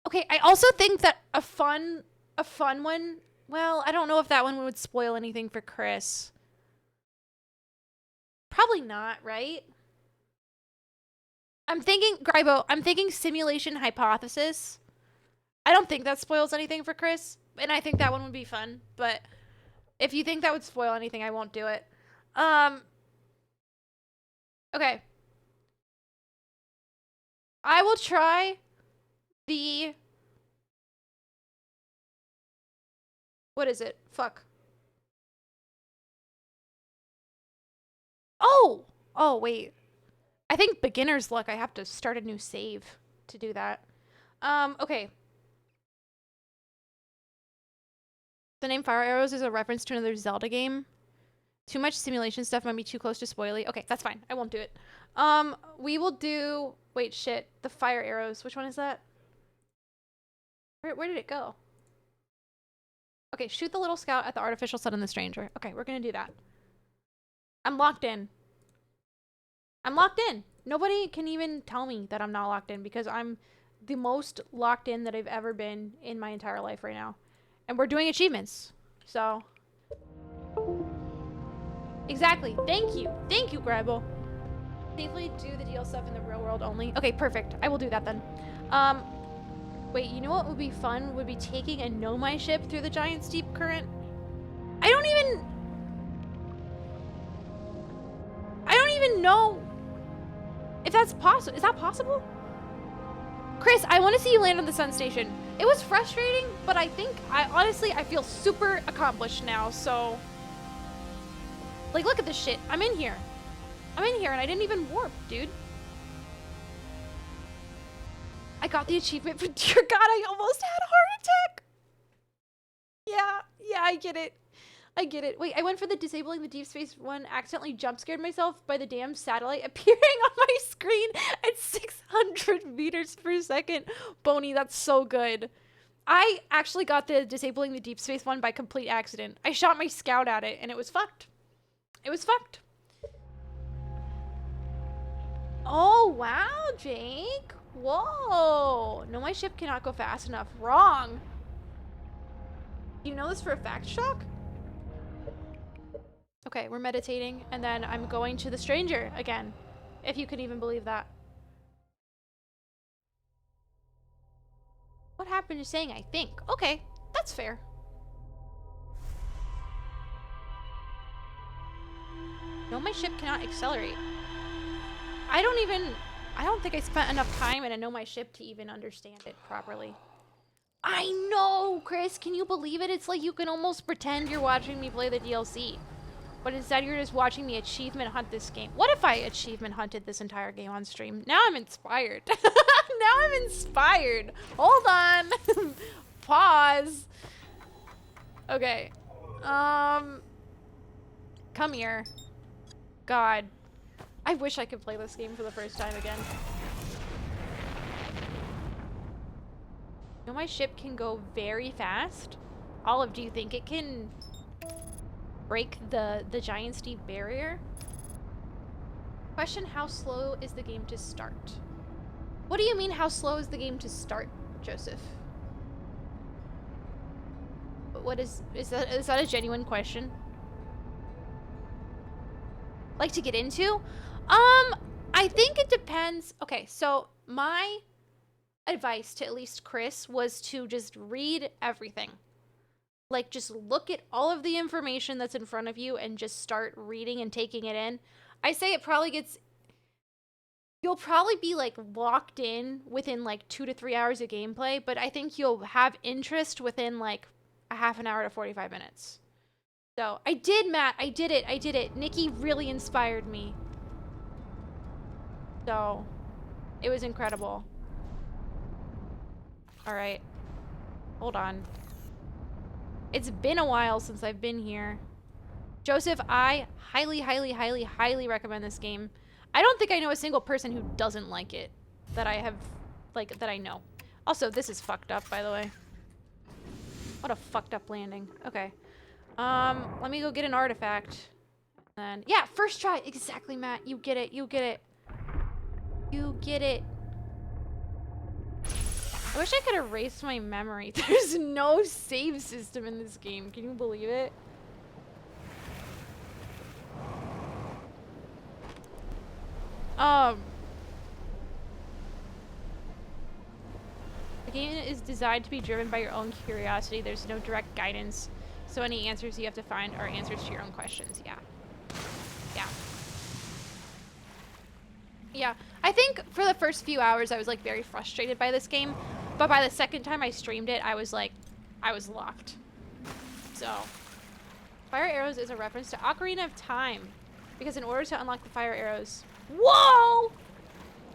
okay, I also think that a fun one, well, I don't know if that one would spoil anything for Chris. Probably not, right? I'm thinking, Grybo, I'm thinking Simulation Hypothesis. I don't think that spoils anything for Chris, and I think that one would be fun, but if you think that would spoil anything, I won't do it. Okay. I will try the... What is it? Fuck. Oh! Oh, wait. I think beginner's luck. I have to start a new save to do that. Okay. The name Fire Arrows is a reference to another Zelda game. Too much simulation stuff might be too close to spoily. Okay, that's fine. I won't do it. We will do... Wait, shit. The Fire Arrows. Which one is that? Where did it go? Okay, shoot the little scout at the artificial sun in The Stranger. Okay, we're gonna do that. I'm locked in. I'm locked in. Nobody can even tell me that I'm not locked in because I'm the most locked in that I've ever been in my entire life right now. And we're doing achievements. So. Exactly. Thank you. Thank you, Gribble. Safely do the deal stuff in the real world only. Okay, perfect. I will do that then. Wait, you know what would be fun? Would be taking a Nomai ship through the giant steep current. I don't even know if that's possible. Is that possible? Chris, I want to see you land on the sun station. It was frustrating, but I think honestly I feel super accomplished now. So, like, look at this shit. I'm in here. I'm in here and I didn't even warp, dude. I got the achievement, but dear God, I almost had a heart attack. Yeah, I get it. I get it. Wait, I went for the disabling the deep space one, accidentally jump scared myself by the damn satellite appearing on my screen at 600 meters per second. Boney, that's so good. I actually got the disabling the deep space one by complete accident. I shot my scout at it and it was fucked. It was fucked. Oh, wow, Jake. Whoa. No, my ship cannot go fast enough. Wrong. You know this for a fact, Shock? Okay, we're meditating, and then I'm going to the stranger again. If you could even believe that. What happened to saying I think? Okay, that's fair. No, my ship cannot accelerate. I don't think I spent enough time in a Know My Ship to even understand it properly. I know, Chris, can you believe it? It's like you can almost pretend you're watching me play the DLC. But instead you're just watching me achievement hunt this game. What if I achievement hunted this entire game on stream? Now I'm inspired. Now I'm inspired. Hold on. Pause. Okay. Come here. God. I wish I could play this game for the first time again. You know, my ship can go very fast. Olive, do you think it can break the giant steep barrier? Question, how slow is the game to start? What do you mean, how slow is the game to start, Joseph? What is that a genuine question? Like to get into? I think it depends. Okay, so my advice to at least Chris was to just read everything. Like, just look at all of the information that's in front of you and just start reading and taking it in. I say it probably gets... You'll probably be, like, locked in within, like, 2 to 3 hours of gameplay, but I think you'll have interest within, like, a half an hour to 45 minutes. So, I did, Matt. I did it. Nikki really inspired me. So, it was incredible. Alright. Hold on. It's been a while since I've been here. Joseph, I highly recommend this game. I don't think I know a single person who doesn't like it. That I know. Also, this is fucked up, by the way. What a fucked up landing. Okay. Let me go get an artifact. And yeah, first try. Exactly, Matt. You get it. You get it. You get it. I wish I could erase my memory. There's no save system in this game. Can you believe it? The game is designed to be driven by your own curiosity. There's no direct guidance. So any answers you have to find are answers to your own questions. Yeah. Yeah. Yeah. I think for the first few hours I was like very frustrated by this game. But by the second time I streamed it, I was like, I was locked. So, fire arrows is a reference to Ocarina of Time. Because in order to unlock the fire arrows... Whoa!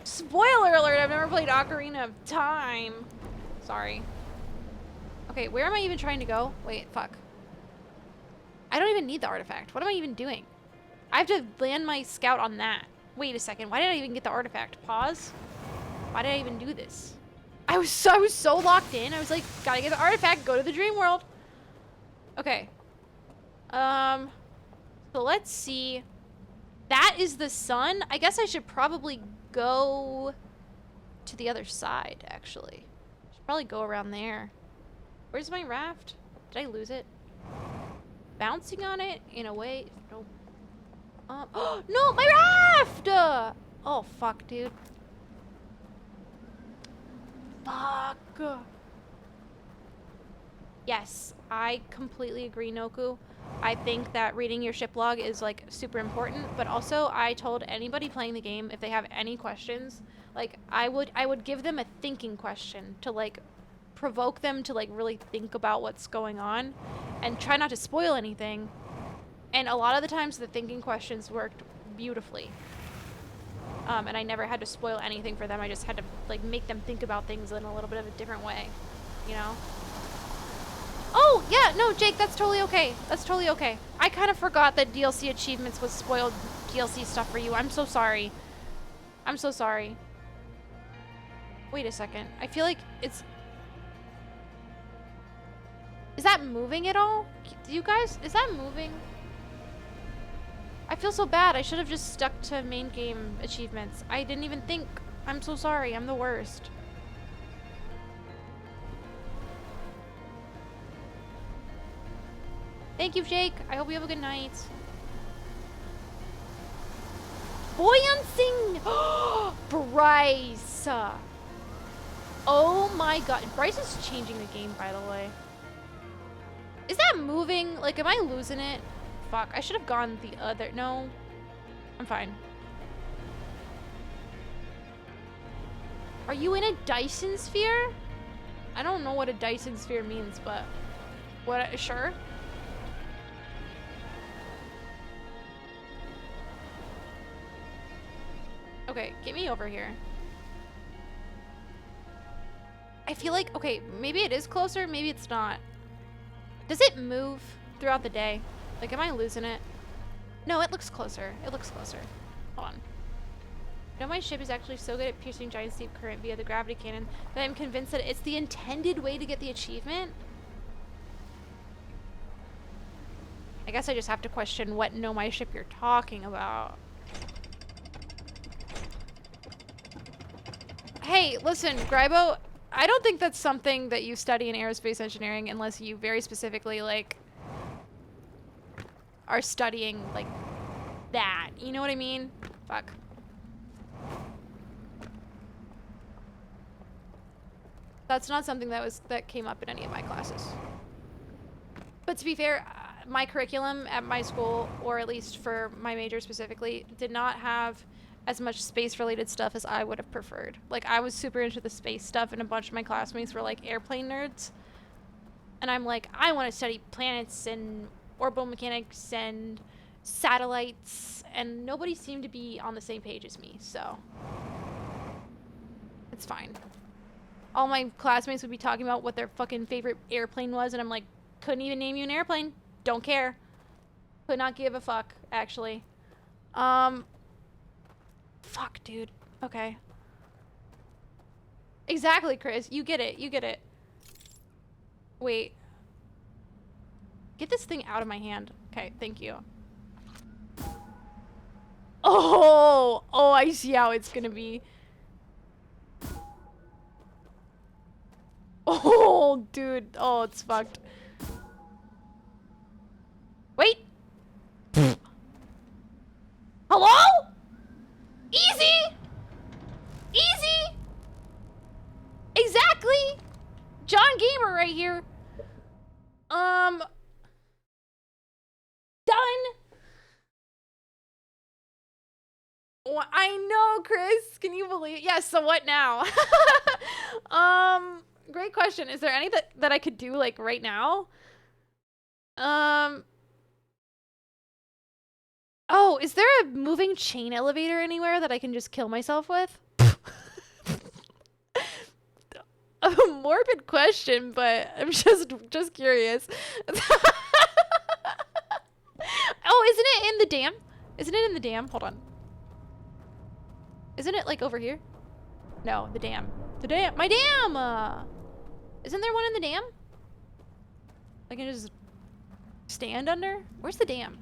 Spoiler alert, I've never played Ocarina of Time. Sorry. Okay, where am I even trying to go? Wait, fuck. I don't even need the artifact. What am I even doing? I have to land my scout on that. Wait a second, why did I even get the artifact? Pause. Why did I even do this? I was so locked in. I was like, gotta get the artifact, go to the dream world. Okay. So let's see. That is the sun. I guess I should probably go to the other side, actually. I should probably go around there. Where's my raft? Did I lose it? Bouncing on it in a way. Nope. Oh no, my raft! Oh, fuck, dude. Fuck. Yes, I completely agree, Noku. I think that reading your ship log is like super important, but also I told anybody playing the game if they have any questions, like I would give them a thinking question to like provoke them to like really think about what's going on and try not to spoil anything. And a lot of the times the thinking questions worked beautifully. And I never had to spoil anything for them. I just had to like make them think about things in a little bit of a different way, you know? Oh, yeah, no, Jake, that's totally okay. That's totally okay. I kind of forgot that DLC achievements was spoiled DLC stuff for you. I'm so sorry. I'm so sorry. Wait a second. I feel like it's... Is that moving at all? Do you guys... Is that moving? I feel so bad. I should have just stuck to main game achievements. I didn't even think. I'm so sorry. I'm the worst. Thank you, Jake. I hope you have a good night. Buoyancing! Bryce! Oh my god. Bryce is changing the game, by the way. Is that moving? Like, am I losing it? Fuck. I should have gone the other... No. I'm fine. Are you in a Dyson sphere? I don't know what a Dyson sphere means, but... What? Sure. Okay, get me over here. I feel like, okay, maybe it is closer, maybe it's not. Does it move throughout the day? Like, am I losing it? No, it looks closer. It looks closer. Hold on. You know, my ship is actually so good at piercing giant steep current via the gravity cannon that I'm convinced that it's the intended way to get the achievement. I guess I just have to question what know my ship you're talking about. Hey, listen, Grybo, I don't think that's something that you study in aerospace engineering unless you very specifically, like, are studying, like, that. You know what I mean? Fuck. That's not something that came up in any of my classes. But to be fair, my curriculum at my school, or at least for my major specifically, did not have as much space-related stuff as I would have preferred. Like, I was super into the space stuff, and a bunch of my classmates were, like, airplane nerds. And I'm like, I want to study planets and orbital mechanics and satellites, and nobody seemed to be on the same page as me, so... It's fine. All my classmates would be talking about what their fucking favorite airplane was, and I'm like, couldn't even name you an airplane. Don't care. Could not give a fuck, actually. Fuck, dude. Okay. Exactly, Chris. You get it. You get it. Wait. Get this thing out of my hand. Okay, thank you. Oh! Oh, I see how it's gonna be. Oh, dude. Oh, it's fucked. Wait! Hello? Easy! Easy! Exactly! John Gamer right here. Done! Oh, I know, Chris. Can you believe it? Yes, so what now? Great question. Is there any that I could do, like, right now? Oh, is there a moving chain elevator anywhere that I can just kill myself with? A morbid question, but I'm just curious. Oh, isn't it in the dam? Isn't it in the dam? Hold on. Isn't it, like, over here? No, the dam. The dam. My dam! Isn't there one in the dam? I can just stand under? Where's the dam?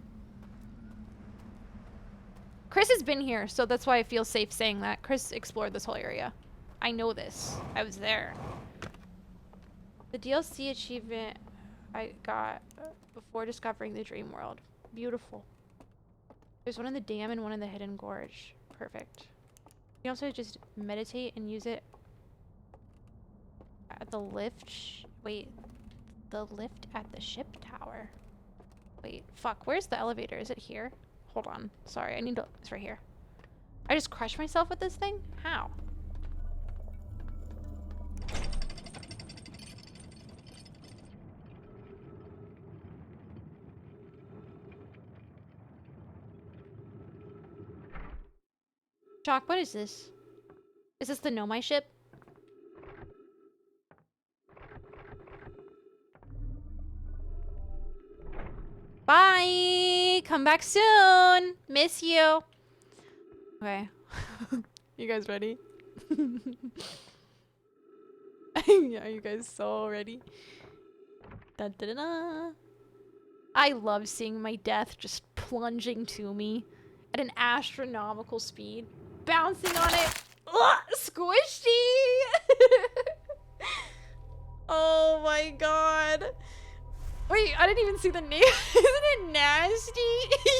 Chris has been here, so that's why I feel safe saying that. Chris explored this whole area. I know this. I was there. The DLC achievement I got before discovering the dream world. Beautiful. There's one in the dam and one in the hidden gorge. Perfect. You also just meditate and use it at the lift. Wait, the lift at the ship tower. Wait, fuck. Where's the elevator? Is it here? Hold on. Sorry, I need to. It's right here. I just crushed myself with this thing? How? Shock, what is this? Is this the Nomai ship? Bye! Come back soon! Miss you! Okay. You guys ready? Are you guys so ready? Da da da da! I love seeing my death just plunging to me at an astronomical speed. Bouncing on it. Ugh, squishy! Oh my god. Wait, I didn't even see the name. Isn't it nasty?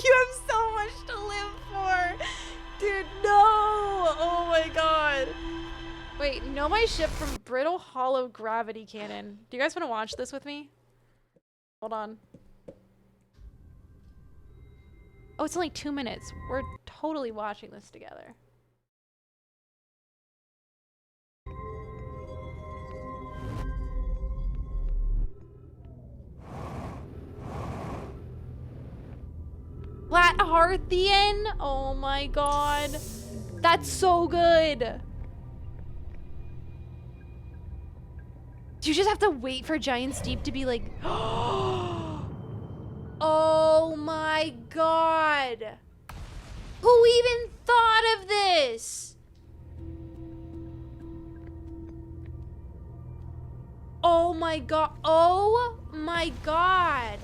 You have so much to live for. Dude, no! Oh my god. Wait, know my ship from Brittle Hollow Gravity Cannon. Do you guys want to watch this with me? Hold on. Oh, it's only 2 minutes. We're totally watching this together. Flat Hearthian? Oh my god. That's so good. Do you just have to wait for Giant's Deep to be like, oh my god. Who even thought of this? Oh my god. Oh my god.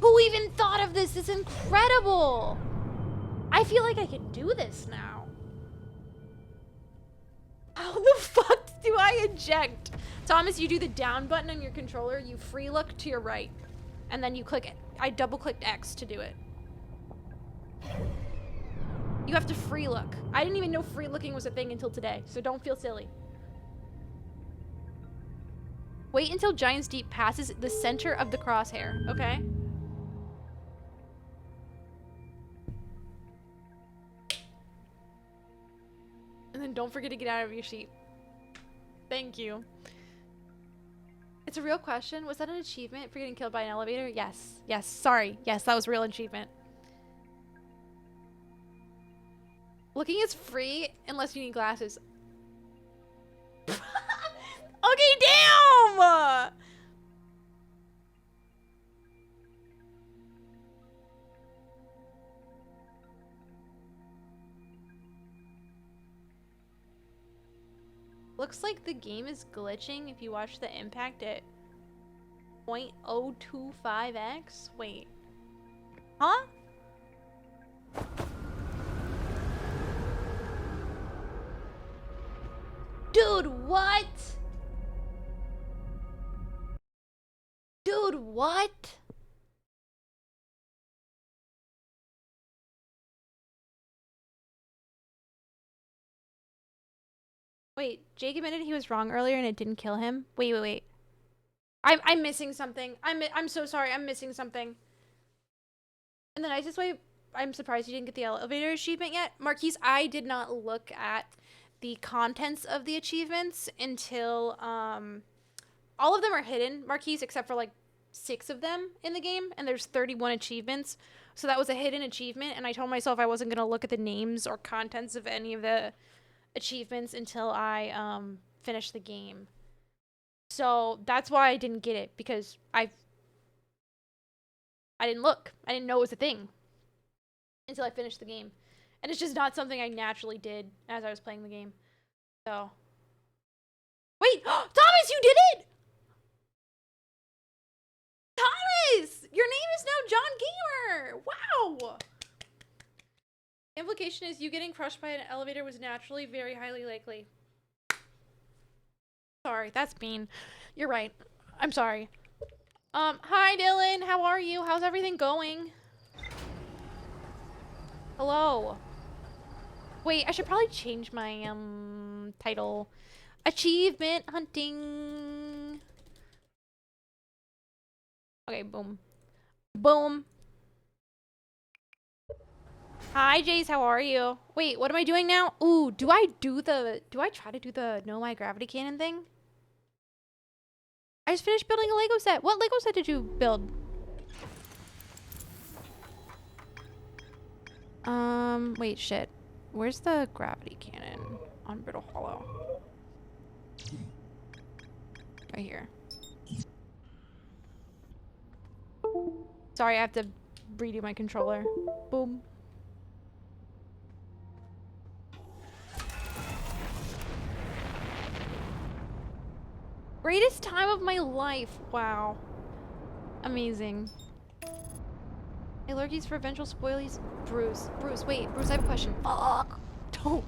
Who even thought of this? It's incredible. I feel like I can do this now. How the fuck do I eject? Thomas, you do the down button on your controller, you free look to your right, and then you click it. I double clicked X to do it. You have to free look. I didn't even know free looking was a thing until today, so don't feel silly. Wait until Giant's Deep passes the center of the crosshair, okay? And then don't forget to get out of your seat. Thank you. It's a real question. Was that an achievement for getting killed by an elevator? Yes. Yes. Sorry. Yes, that was a real achievement. Looking is free unless you need glasses. Okay, damn! Looks like the game is glitching if you watch the impact at 0.025x. Wait. Huh? Dude, what? Dude, what? Wait, Jake admitted he was wrong earlier and it didn't kill him? Wait. I'm missing something. I'm so sorry. I'm missing something. In the nicest way, I'm surprised you didn't get the elevator achievement yet. Marquise, I did not look at the contents of the achievements until, all of them are hidden, Marquise, except for like 6 of them in the game, and there's 31 achievements. So that was a hidden achievement, and I told myself I wasn't gonna look at the names or contents of any of the achievements until I finished the game. So that's why I didn't get it, because I didn't look. I didn't know it was a thing until I finished the game. And it's just not something I naturally did as I was playing the game. So. Wait! Thomas, you did it! Thomas! Your name is now John Gamer! Wow! Implication is you getting crushed by an elevator was naturally very highly likely. Sorry, that's mean. You're right. I'm sorry. Hi Dylan, how are you? How's everything going? Hello. Wait, I should probably change my title. Achievement hunting. Okay, boom. Boom. Hi, Jace, how are you? Wait, what am I doing now? Ooh, do I try to do the Know My Gravity Cannon thing? I just finished building a Lego set. What Lego set did you build? Wait, shit. Where's the gravity cannon on Brittle Hollow? Right here. Sorry, I have to redo my controller. Boom. Greatest time of my life. Wow. Amazing. Hey, Lurkies for eventual spoilies. Bruce. Wait. Bruce, I have a question. Fuck. Don't.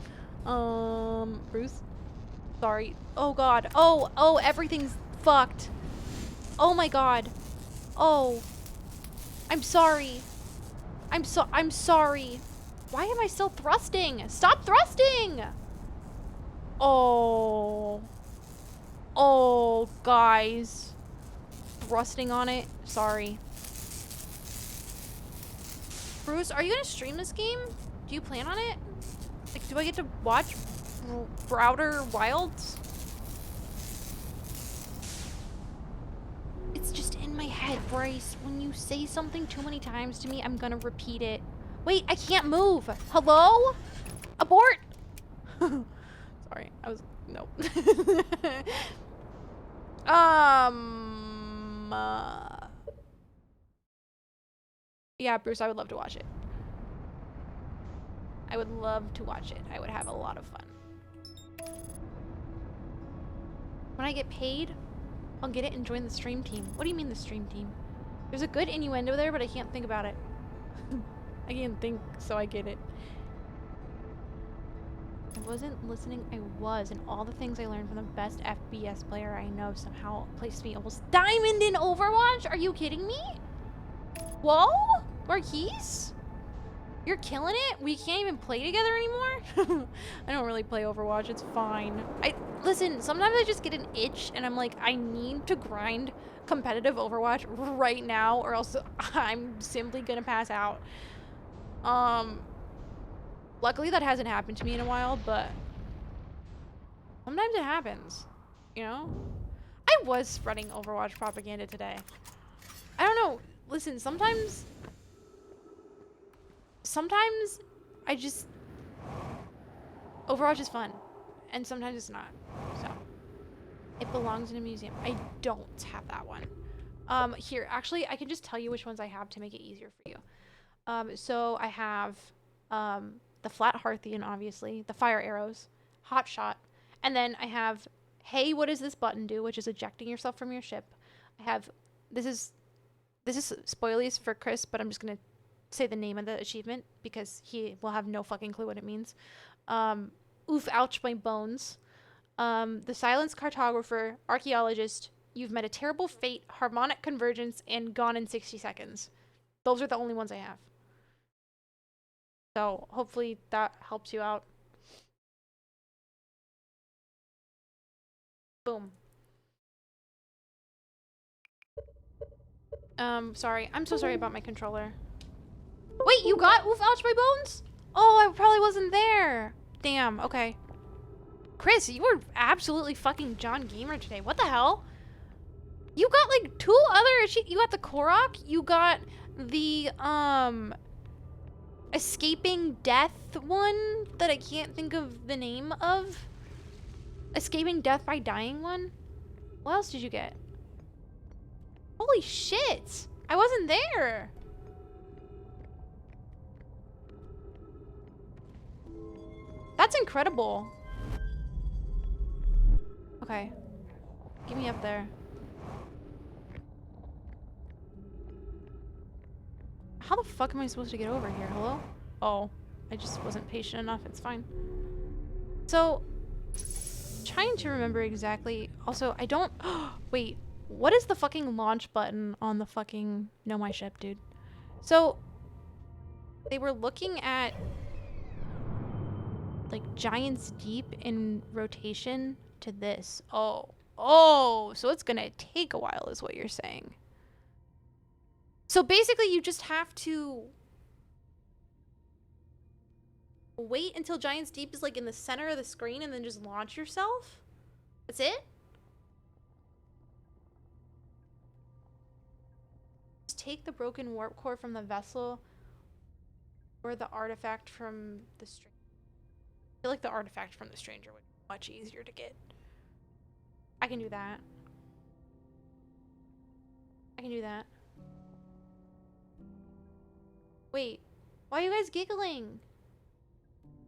Bruce? Sorry. Oh, God. Oh, everything's fucked. Oh, my God. Oh. I'm sorry. I'm sorry. Why am I still thrusting? Stop thrusting! Oh. Oh, guys. Thrusting on it. Sorry. Bruce, are you gonna stream this game? Do you plan on it? Like, do I get to watch Outer Wilds? It's just in my head, Bryce. When you say something too many times to me, I'm gonna repeat it. Wait, I can't move. Hello? Abort! Sorry, I was... No. Yeah, Bruce, I would love to watch it. I would love to watch it. I would have a lot of fun. When I get paid, I'll get it and join the stream team. What do you mean the stream team? There's a good innuendo there, but I can't think about it. I can't think, so I get it. I wasn't listening, I was, and all the things I learned from the best FPS player I know somehow placed me almost diamond in Overwatch? Are you kidding me? Whoa? Marquise? You're killing it? We can't even play together anymore? I don't really play Overwatch, it's fine. Listen, sometimes I just get an itch and I'm like, I need to grind competitive Overwatch right now or else I'm simply gonna pass out. Luckily that hasn't happened to me in a while, but sometimes it happens, you know? I was spreading Overwatch propaganda today. I don't know. Listen, sometimes I just... Overwatch is fun. And sometimes it's not. So. It belongs in a museum. I don't have that one. Here, actually, I can just tell you which ones I have to make it easier for you. So I have the Flat Hearthian, obviously. The Fire Arrows. Hot Shot. And then I have Hey, what does this button do? Which is ejecting yourself from your ship. I have... This is spoilies for Chris, but I'm just gonna say the name of the achievement because he will have no fucking clue what it means. Oof, ouch, my bones. The Silence Cartographer, Archaeologist, You've Met a Terrible Fate, Harmonic Convergence, and Gone in 60 Seconds. Those are the only ones I have. So hopefully that helps you out. Boom. Sorry. I'm so sorry about my controller. Wait, you got Oof, Ouch, My Bones? Oh, I probably wasn't there. Damn, okay. Chris, you were absolutely fucking John Gamer today. What the hell? You got like 2 other... You got the Korok. You got the, Escaping Death one that I can't think of the name of. Escaping Death by Dying one. What else did you get? Holy shit! I wasn't there! That's incredible. Okay. Get me up there. How the fuck am I supposed to get over here? Hello? Oh. I just wasn't patient enough. It's fine. So... Trying to remember exactly... Also, I don't... Wait. What is the fucking launch button on the fucking Know My Ship, dude? So, they were looking at... like Giants Deep in rotation to this. Oh, so it's gonna take a while is what you're saying. So basically you just have to wait until Giants Deep is like in the center of the screen and then just launch yourself? That's it? Just take the broken warp core from the vessel or the artifact from the stranger. I feel like the artifact from the stranger would be much easier to get. I can do that. I can do that. Wait, why are you guys giggling?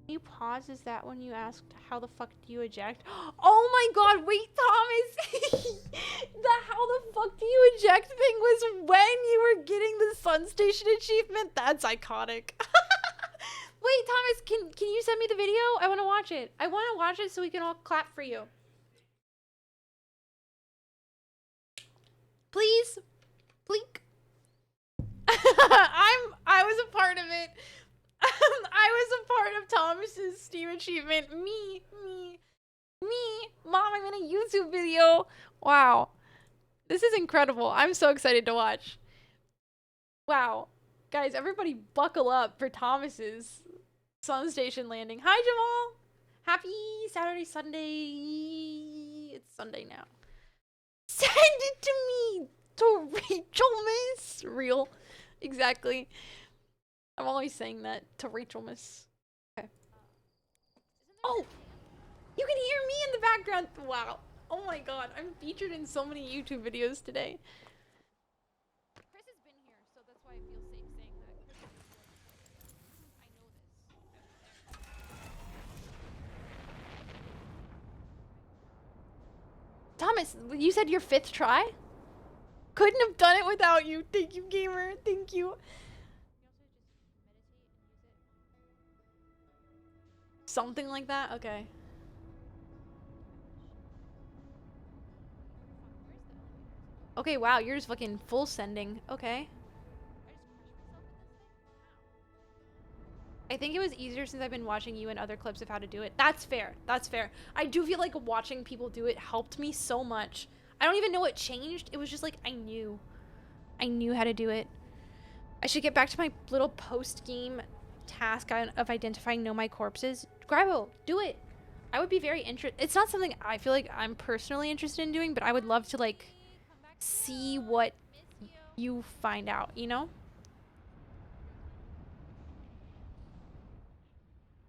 Can you pause? Is that when you asked how the fuck do you eject? Oh my god, wait, Thomas! The how the fuck do you eject thing was when you were getting the Sun Station achievement? That's iconic. Wait, Thomas, can you send me the video? I want to watch it. I want to watch it so we can all clap for you. Please? Blink. I was a part of it. I was a part of Thomas's Steam achievement. Me. Mom, I'm in a YouTube video. Wow. This is incredible. I'm so excited to watch. Wow. Guys, everybody buckle up for Thomas's Sun Station landing. Hi, Jamal. Happy Saturday, Sunday. It's Sunday now. Send it to me. To Rachel Miss. Real. Exactly. I'm always saying that to Rachel Miss. Okay. Oh! You can hear me in the background. Wow. Oh my god. I'm featured in so many YouTube videos today. Chris has been here, so that's why I feel safe saying that. I know this. Thomas, you said your 5th try? Couldn't have done it without you. Thank you, gamer. Thank you. Something like that? Okay. Okay, wow, you're just fucking full sending. Okay. I think it was easier since I've been watching you and other clips of how to do it. That's fair. That's fair. I do feel like watching people do it helped me so much. I don't even know what changed. It was just like I knew how to do it. I should get back to my little post-game task of identifying No My Corpses. Grabo, do it. I would be very interested. It's not something I feel like I'm personally interested in doing, but I would love to like see what you find out, you know?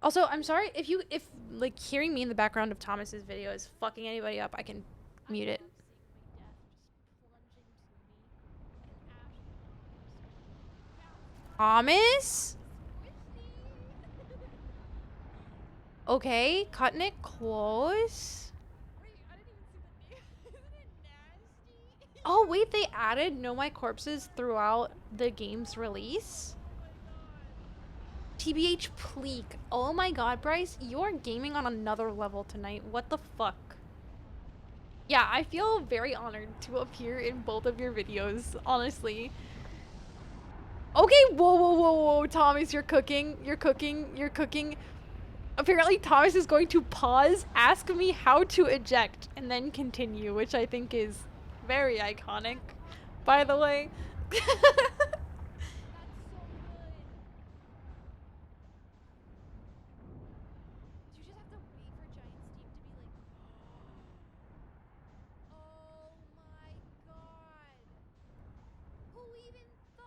Also, I'm sorry if like hearing me in the background of Thomas's video is fucking anybody up, I can mute it. Thomas? Okay, cutting it close. Oh wait, they added No My Corpses throughout the game's release? TBH Pleek. Oh my god, Bryce, you're gaming on another level tonight. What the fuck? Yeah, I feel very honored to appear in both of your videos, honestly. Okay, whoa, Thomas, you're cooking. Apparently, Thomas is going to pause, ask me how to eject, and then continue, which I think is very iconic, by the way.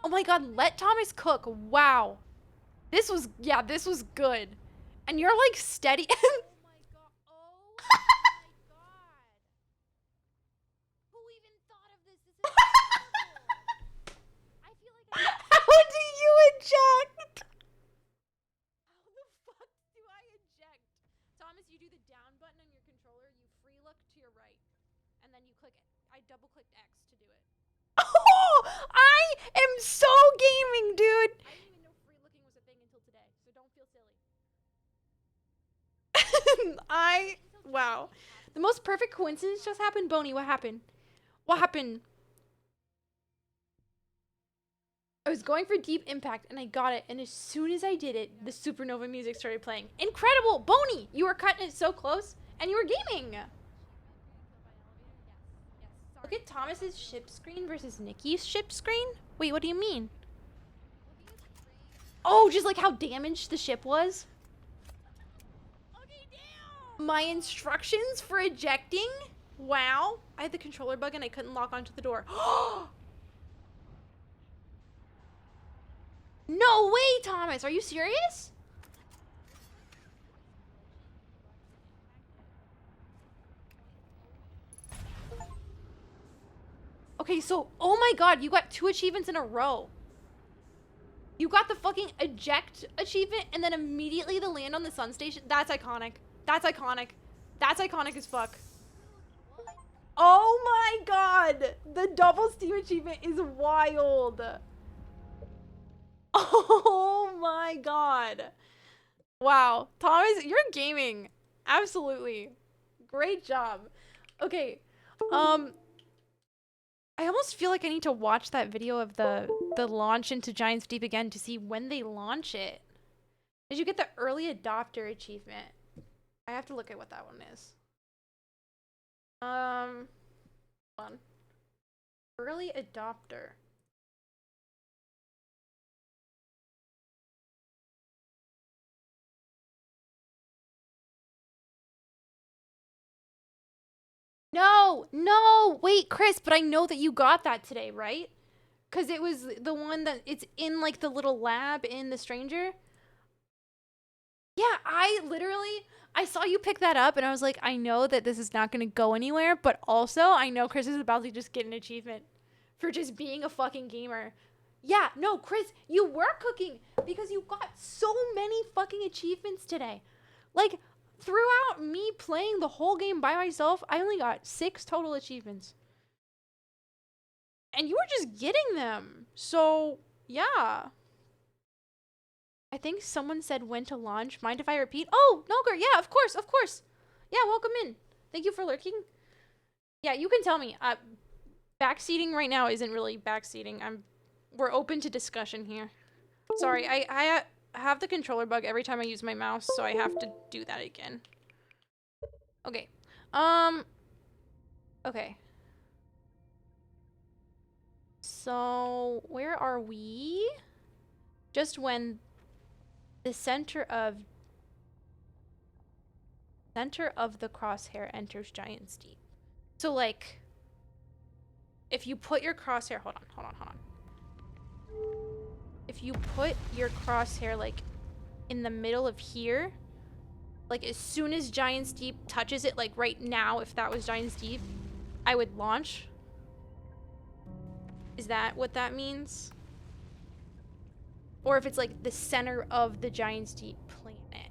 Oh my god, let Thomas cook. Wow. This was good. And you're like steady. Oh my god. Who even thought of this? This is terrible. I feel like how do you eject? How the fuck do I eject? Thomas, you do the down button on your controller, you free look to your right, and then you click it. I double clicked X to do it. Oh, I am so gaming, dude. I didn't even know free looking was a thing until today, so don't feel silly. Wow. The most perfect coincidence just happened. Boney, what happened? What happened? I was going for Deep Impact and I got it. And as soon as I did it, the Supernova music started playing. Incredible! Boney! You were cutting it so close and you were gaming! Look at Thomas's ship screen versus Nikki's ship screen? Wait, what do you mean? Oh, just like how damaged the ship was? My instructions for ejecting? Wow. I had the controller bug and I couldn't lock onto the door. No way, Thomas. Are you serious? Okay, so, oh my god, you got 2 achievements in a row. You got the fucking eject achievement and then immediately the land on the sun station. That's iconic. That's iconic. That's iconic as fuck. Oh my god. The double Steam achievement is wild. Oh my god. Wow. Thomas, you're gaming. Absolutely. Great job. Okay. I almost feel like I need to watch that video of the launch into Giants Deep again to see when they launch it. Did you get the early adopter achievement? I have to look at what that one is. Hold on. Early adopter. No, wait, Chris, but I know that you got that today, right? Because it was the one that it's in like the little lab in The Stranger. Yeah, I saw you pick that up and I was like, I know that this is not going to go anywhere, but also I know Chris is about to just get an achievement for just being a fucking gamer. Yeah, no, Chris, you were cooking because you got so many fucking achievements today. Like, throughout me playing the whole game by myself, I only got 6 total achievements. And you were just getting them. So, yeah. I think someone said when to launch. Mind if I repeat? Oh, Nogger, yeah, of course. Yeah, welcome in. Thank you for lurking. Yeah, you can tell me. Backseating right now isn't really backseating. We're open to discussion here. Sorry, I have the controller bug every time I use my mouse, so I have to do that again. Okay. Okay. So, where are we? Just when the center of the crosshair enters Giants Deep. So, like, if you put your crosshair, hold on. If you put your crosshair, like, in the middle of here, like, as soon as Giants Deep touches it, like, right now, if that was Giants Deep, I would launch. Is that what that means? Or if it's, like, the center of the Giants Deep planet.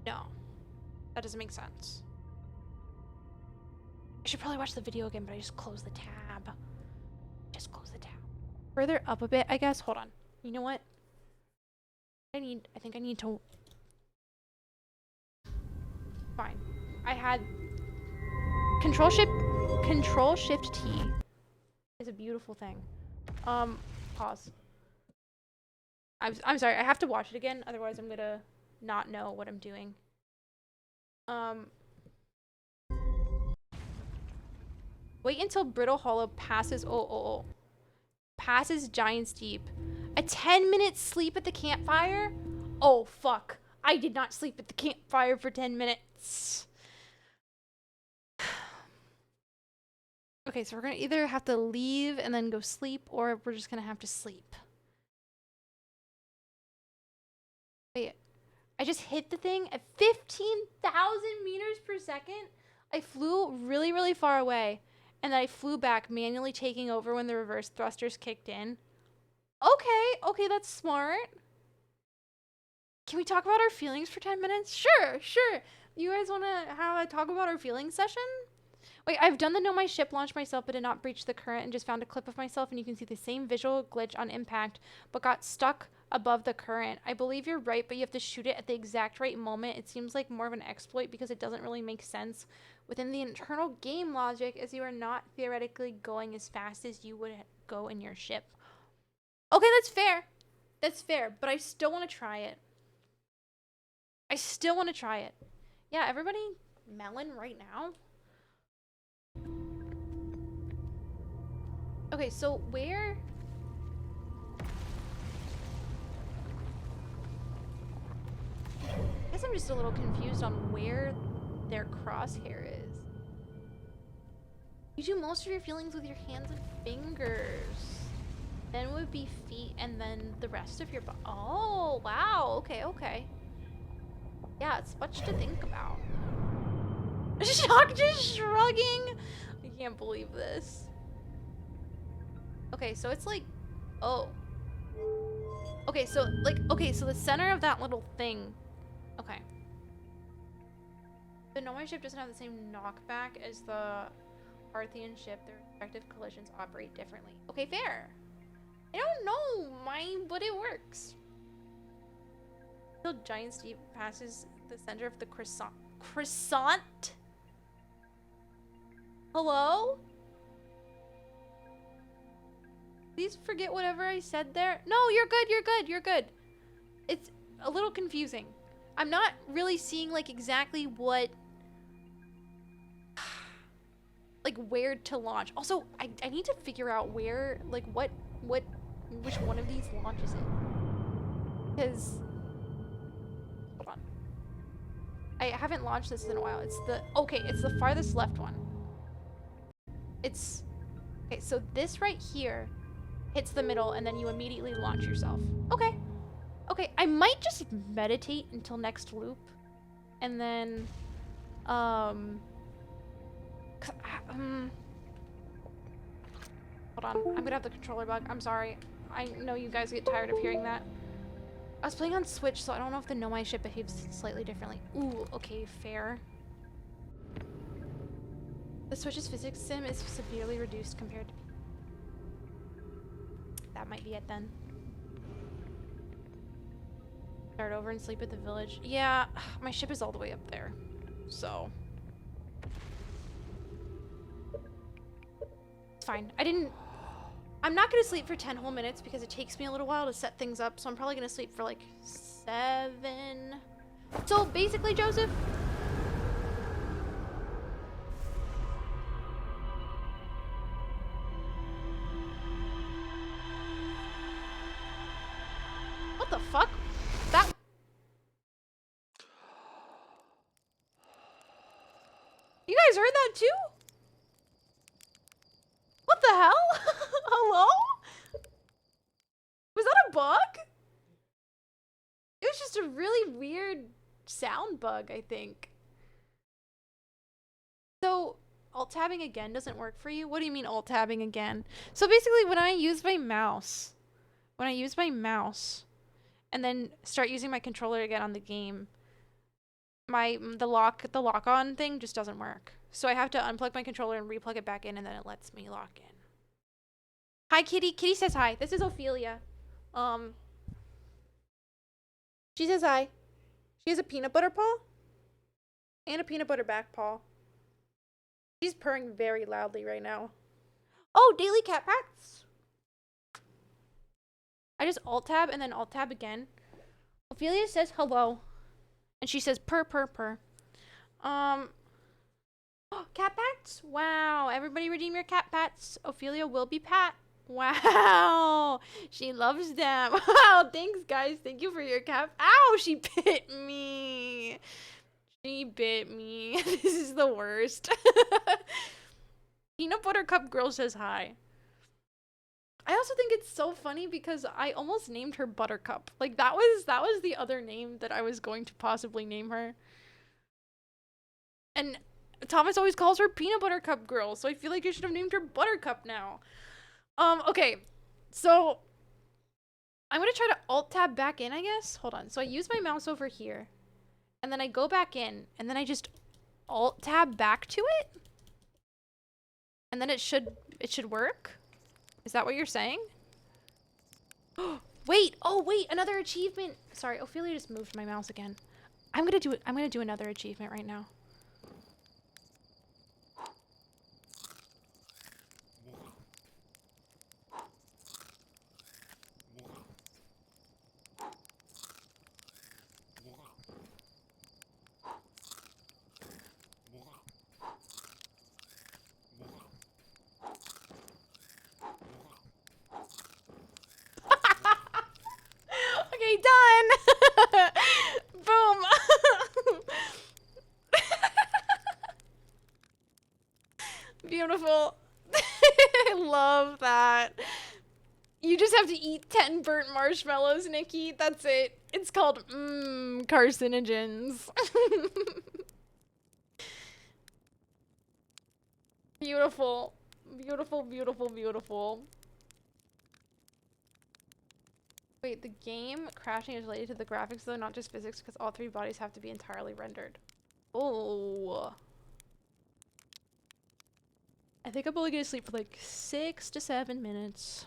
No. That doesn't make sense. I should probably watch the video again, but I just closed the tab. Further up a bit, I guess. Hold on. You know what? I think I need to... Fine. I had... Control Shift T is a beautiful thing. Pause. I'm sorry, I have to watch it again, otherwise I'm gonna not know what I'm doing. Wait until Brittle Hollow passes passes Giants Deep. A 10-minute sleep at the campfire? Oh, fuck. I did not sleep at the campfire for 10 minutes. Okay, so we're gonna either have to leave and then go sleep, or we're just gonna have to sleep. Wait, I just hit the thing at 15,000 meters per second? I flew really, really far away. And then I flew back, manually taking over when the reverse thrusters kicked in. Okay, that's smart. Can we talk about our feelings for 10 minutes? Sure. You guys want to have a talk about our feelings session? Wait, I've done the know my ship launch myself, but did not breach the current, and just found a clip of myself, and you can see the same visual glitch on impact, but got stuck above the current. I believe you're right, but you have to shoot it at the exact right moment. It seems like more of an exploit because it doesn't really make sense within the internal game logic, as you are not theoretically going as fast as you would go in your ship. Okay, that's fair. That's fair, but I still want to try it. I still want to try it. Yeah, everybody melon right now. Okay, so where... I guess I'm just a little confused on where their crosshair is. You do most of your feelings with your hands and fingers. Then would be feet, and then the rest of your body. Oh, wow. Okay, okay. Yeah, it's much to think about. Shock just shrugging. I can't believe this. Okay, so it's like, oh. Okay, so like, okay, so the center of that little thing. Okay. The Nomai ship doesn't have the same knockback as the Parthian ship. Their respective collisions operate differently. Okay, fair. I don't know mine, but it works. Until Giant Steve passes the center of the croissant. Croissant? Hello? Please forget whatever I said there. No, you're good, you're good, you're good. It's a little confusing. I'm not really seeing like exactly what... like where to launch. Also, I need to figure out where, like which one of these launches it. Because... hold on. I haven't launched this in a while. It's the... okay, it's the farthest left one. It's... okay, so this right here hits the middle and then you immediately launch yourself. Okay. Okay, I might just meditate until next loop. And then... hold on, I'm gonna have the controller bug. I'm sorry. I know you guys get tired of hearing that. I was playing on Switch, so I don't know if the Nomai ship behaves slightly differently. Ooh, okay, fair. The Switch's physics sim is severely reduced compared to... that might be it then. Start over and sleep at the village. Yeah, my ship is all the way up there, so... it's fine. I'm not gonna sleep for 10 whole minutes because it takes me a little while to set things up, so I'm probably gonna sleep for like 7. So basically, Joseph, what the fuck? That... you guys heard that too? What the hell? Hello? Was that a bug? It was just a really weird sound bug, I think. So, alt-tabbing again doesn't work for you? What do you mean alt-tabbing again? So basically, when I use my mouse, and then start using my controller again on the game, the lock-on thing just doesn't work. So I have to unplug my controller and replug it back in, and then it lets me lock in. Hi, Kitty. Kitty says hi. This is Ophelia. She says hi. She has a peanut butter paw and a peanut butter back paw. She's purring very loudly right now. Oh, daily cat pats. I just alt-tab and then alt-tab again. Ophelia says hello. And she says purr, purr, purr. Cat pats? Wow. Everybody redeem your cat pats. Ophelia will be pat. Wow. She loves them. Wow. Thanks, guys. Thank you for your cat. Ow, she bit me. She bit me. This is the worst. Peanut Butter Cup Girl says hi. I also think it's so funny because I almost named her Buttercup. Like that was the other name that I was going to possibly name her. And Thomas always calls her Peanut Butter Cup Girl, so I feel like you should have named her Buttercup now. Okay. So I'm gonna try to alt-tab back in, I guess. Hold on. So I use my mouse over here. And then I go back in. And then I just alt-tab back to it. And then it should work. Is that what you're saying? Wait. Oh, wait. Another achievement. Sorry, Ophelia just moved my mouse again. I'm gonna do another achievement right now. beautiful. I love that. You just have to eat 10 burnt marshmallows, Nikki. That's it. It's called carcinogens. Beautiful. Beautiful, beautiful, beautiful. Wait, the game crashing is related to the graphics though, not just physics, because all 3 bodies have to be entirely rendered. Oh. I think I'm only gonna sleep for like 6 to 7 minutes.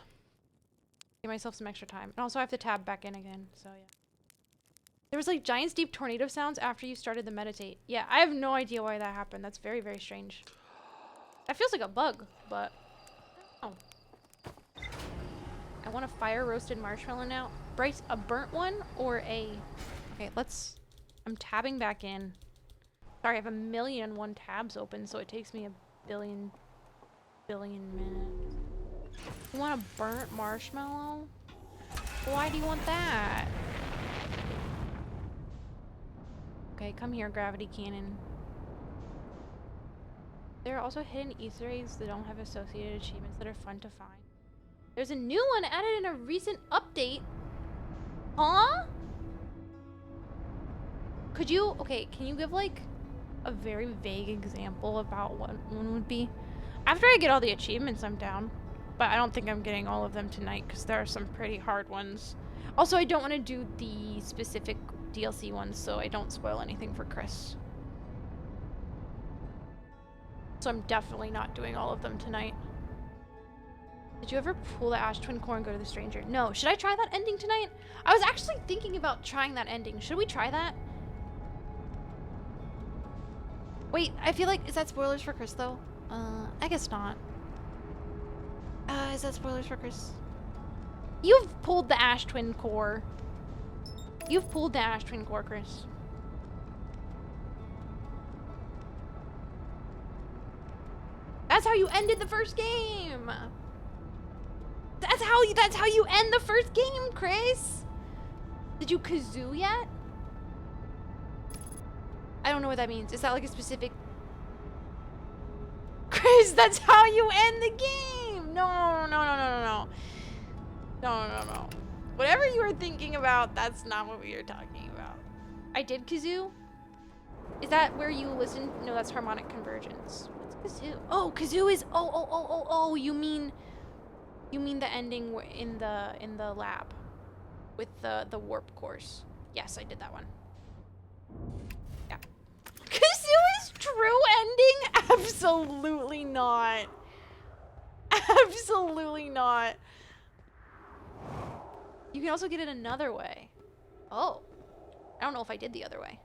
Give myself some extra time. And also I have to tab back in again, so yeah. There was like giant deep tornado sounds after you started the meditate. Yeah, I have no idea why that happened. That's very, very strange. That feels like a bug, but oh. I want a fire roasted marshmallow now. Bryce, a burnt one or a... Okay, let's... I'm tabbing back in. Sorry, I have 1,000,001 tabs open, so it takes me a billion minutes. You want a burnt marshmallow? Why do you want that? Okay, come here, gravity cannon. There are also hidden Easter eggs that don't have associated achievements that are fun to find. There's a new one added in a recent update. Huh? Could you... Okay, can you give, like, a very vague example about what one would be? After I get all the achievements, I'm down. But I don't think I'm getting all of them tonight, because there are some pretty hard ones. Also, I don't want to do the specific DLC ones, so I don't spoil anything for Chris. So I'm definitely not doing all of them tonight. Did you ever pull the Ash Twin core and go to the stranger? No. Should I try that ending tonight? I was actually thinking about trying that ending. Should we try that? Wait, I feel like... Is that spoilers for Chris, though? I guess not. Is that spoilers for Chris? You've pulled the Ash Twin core. You've pulled the Ash Twin core, Chris. That's how you ended the first game! That's how you end the first game, Chris! Did you kazoo yet? I don't know what that means. Is that like a specific... Chris, that's how you end the game! No. No. Whatever you were thinking about, that's not what we were talking about. I did kazoo? Is that where you listen? No, that's harmonic convergence. What's kazoo? Oh, kazoo is... Oh, you mean the ending in the lab with the warp course. Yes, I did that one. Yeah. Kazoo is true ending? Absolutely not. Absolutely not. You can also get it another way. Oh. I don't know if I did the other way.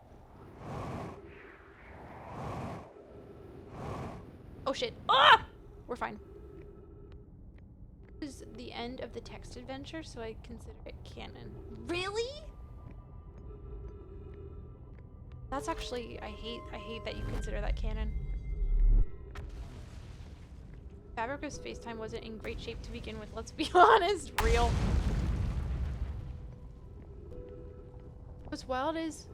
Oh shit. Ah! We're fine. This is the end of the text adventure, so I consider it canon. Really? That's actually... I hate that you consider that canon. Fabrica's FaceTime wasn't in great shape to begin with, let's be honest. Real. What's wild is...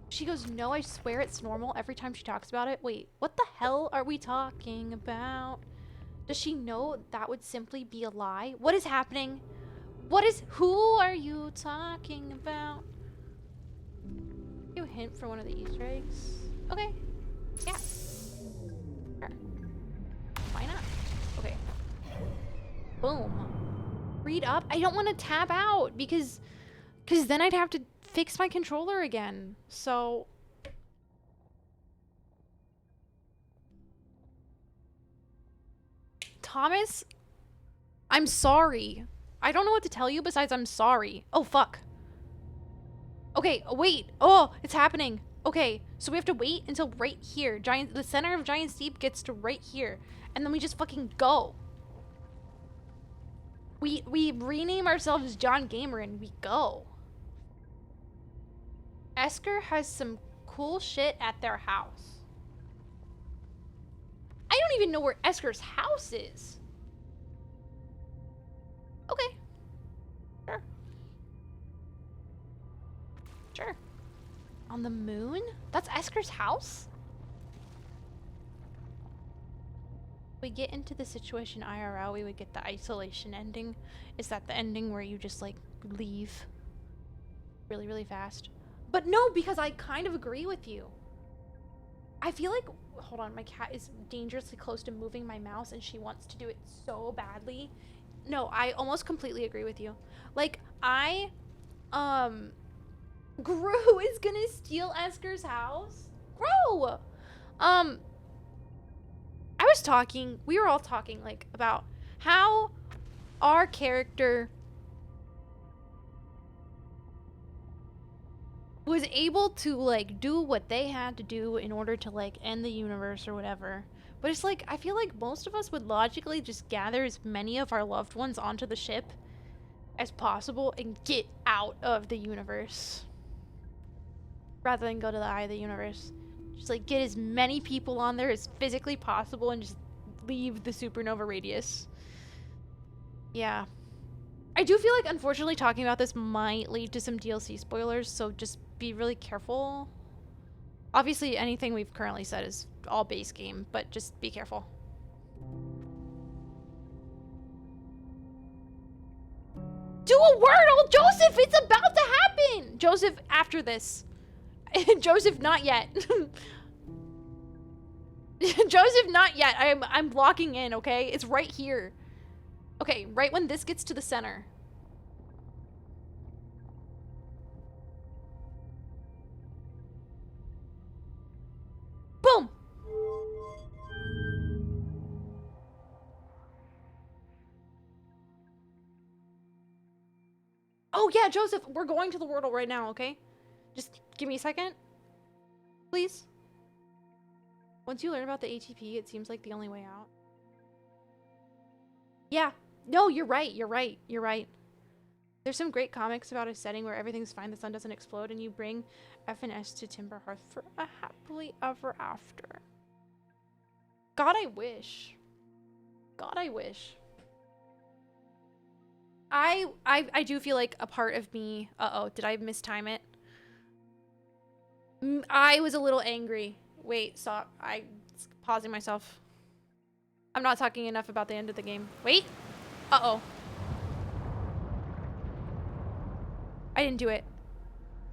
She goes, no, I swear it's normal every time she talks about it. Wait, what the hell are we talking about? Does she know that would simply be a lie? What is happening? Who are you talking about? You hint for one of the Easter eggs? Okay. Yeah. Sure. Why not? Okay. Boom. Read up. I don't want to tab out because then I'd have to fix my controller again. So Thomas, I'm sorry. I don't know what to tell you besides I'm sorry. Oh, fuck. Okay, wait. Oh, it's happening. Okay, so we have to wait until right here. The center of Giant's Deep gets to right here. And then we just fucking go. We rename ourselves John Gamer and we go. Esker has some cool shit at their house. I don't even know where Esker's house is. Okay. Sure. Sure. On the moon? That's Esker's house? We get into the situation IRL, we would get the isolation ending. Is that the ending where you just like leave really, really fast? But no, because I kind of agree with you. I feel like, hold on, my cat is dangerously close to moving my mouse and she wants to do it so badly. No, I almost completely agree with you. Like, Gru is gonna steal Esker's house? Gru! We were all talking, like, about how our character was able to, like, do what they had to do in order to, like, end the universe or whatever. But it's like, I feel like most of us would logically just gather as many of our loved ones onto the ship as possible and get out of the universe. Rather than go to the eye of the universe. Just, like, get as many people on there as physically possible and just leave the supernova radius. Yeah. I do feel like, unfortunately, talking about this might lead to some DLC spoilers, so just be really careful. Obviously, anything we've currently said is all base game, but just be careful. Do a Wordle! Joseph, it's about to happen! Joseph, after this. Joseph, not yet. Joseph, not yet. I'm blocking in, okay? It's right here. Okay, right when this gets to the center. Boom! Oh yeah, Joseph, we're going to the Wordle right now, okay? Just give me a second. Please. Once you learn about the ATP, it seems like the only way out. Yeah. No, you're right. You're right. You're right. There's some great comics about a setting where everything's fine, the sun doesn't explode, and you bring F and S to Timberhearth for a happily ever after. God, I wish. God, I wish. I do feel like a part of me... Uh-oh, did I mistime it? I was a little angry. Wait, stop. I'm pausing myself. I'm not talking enough about the end of the game. Wait. Uh-oh. I didn't do it.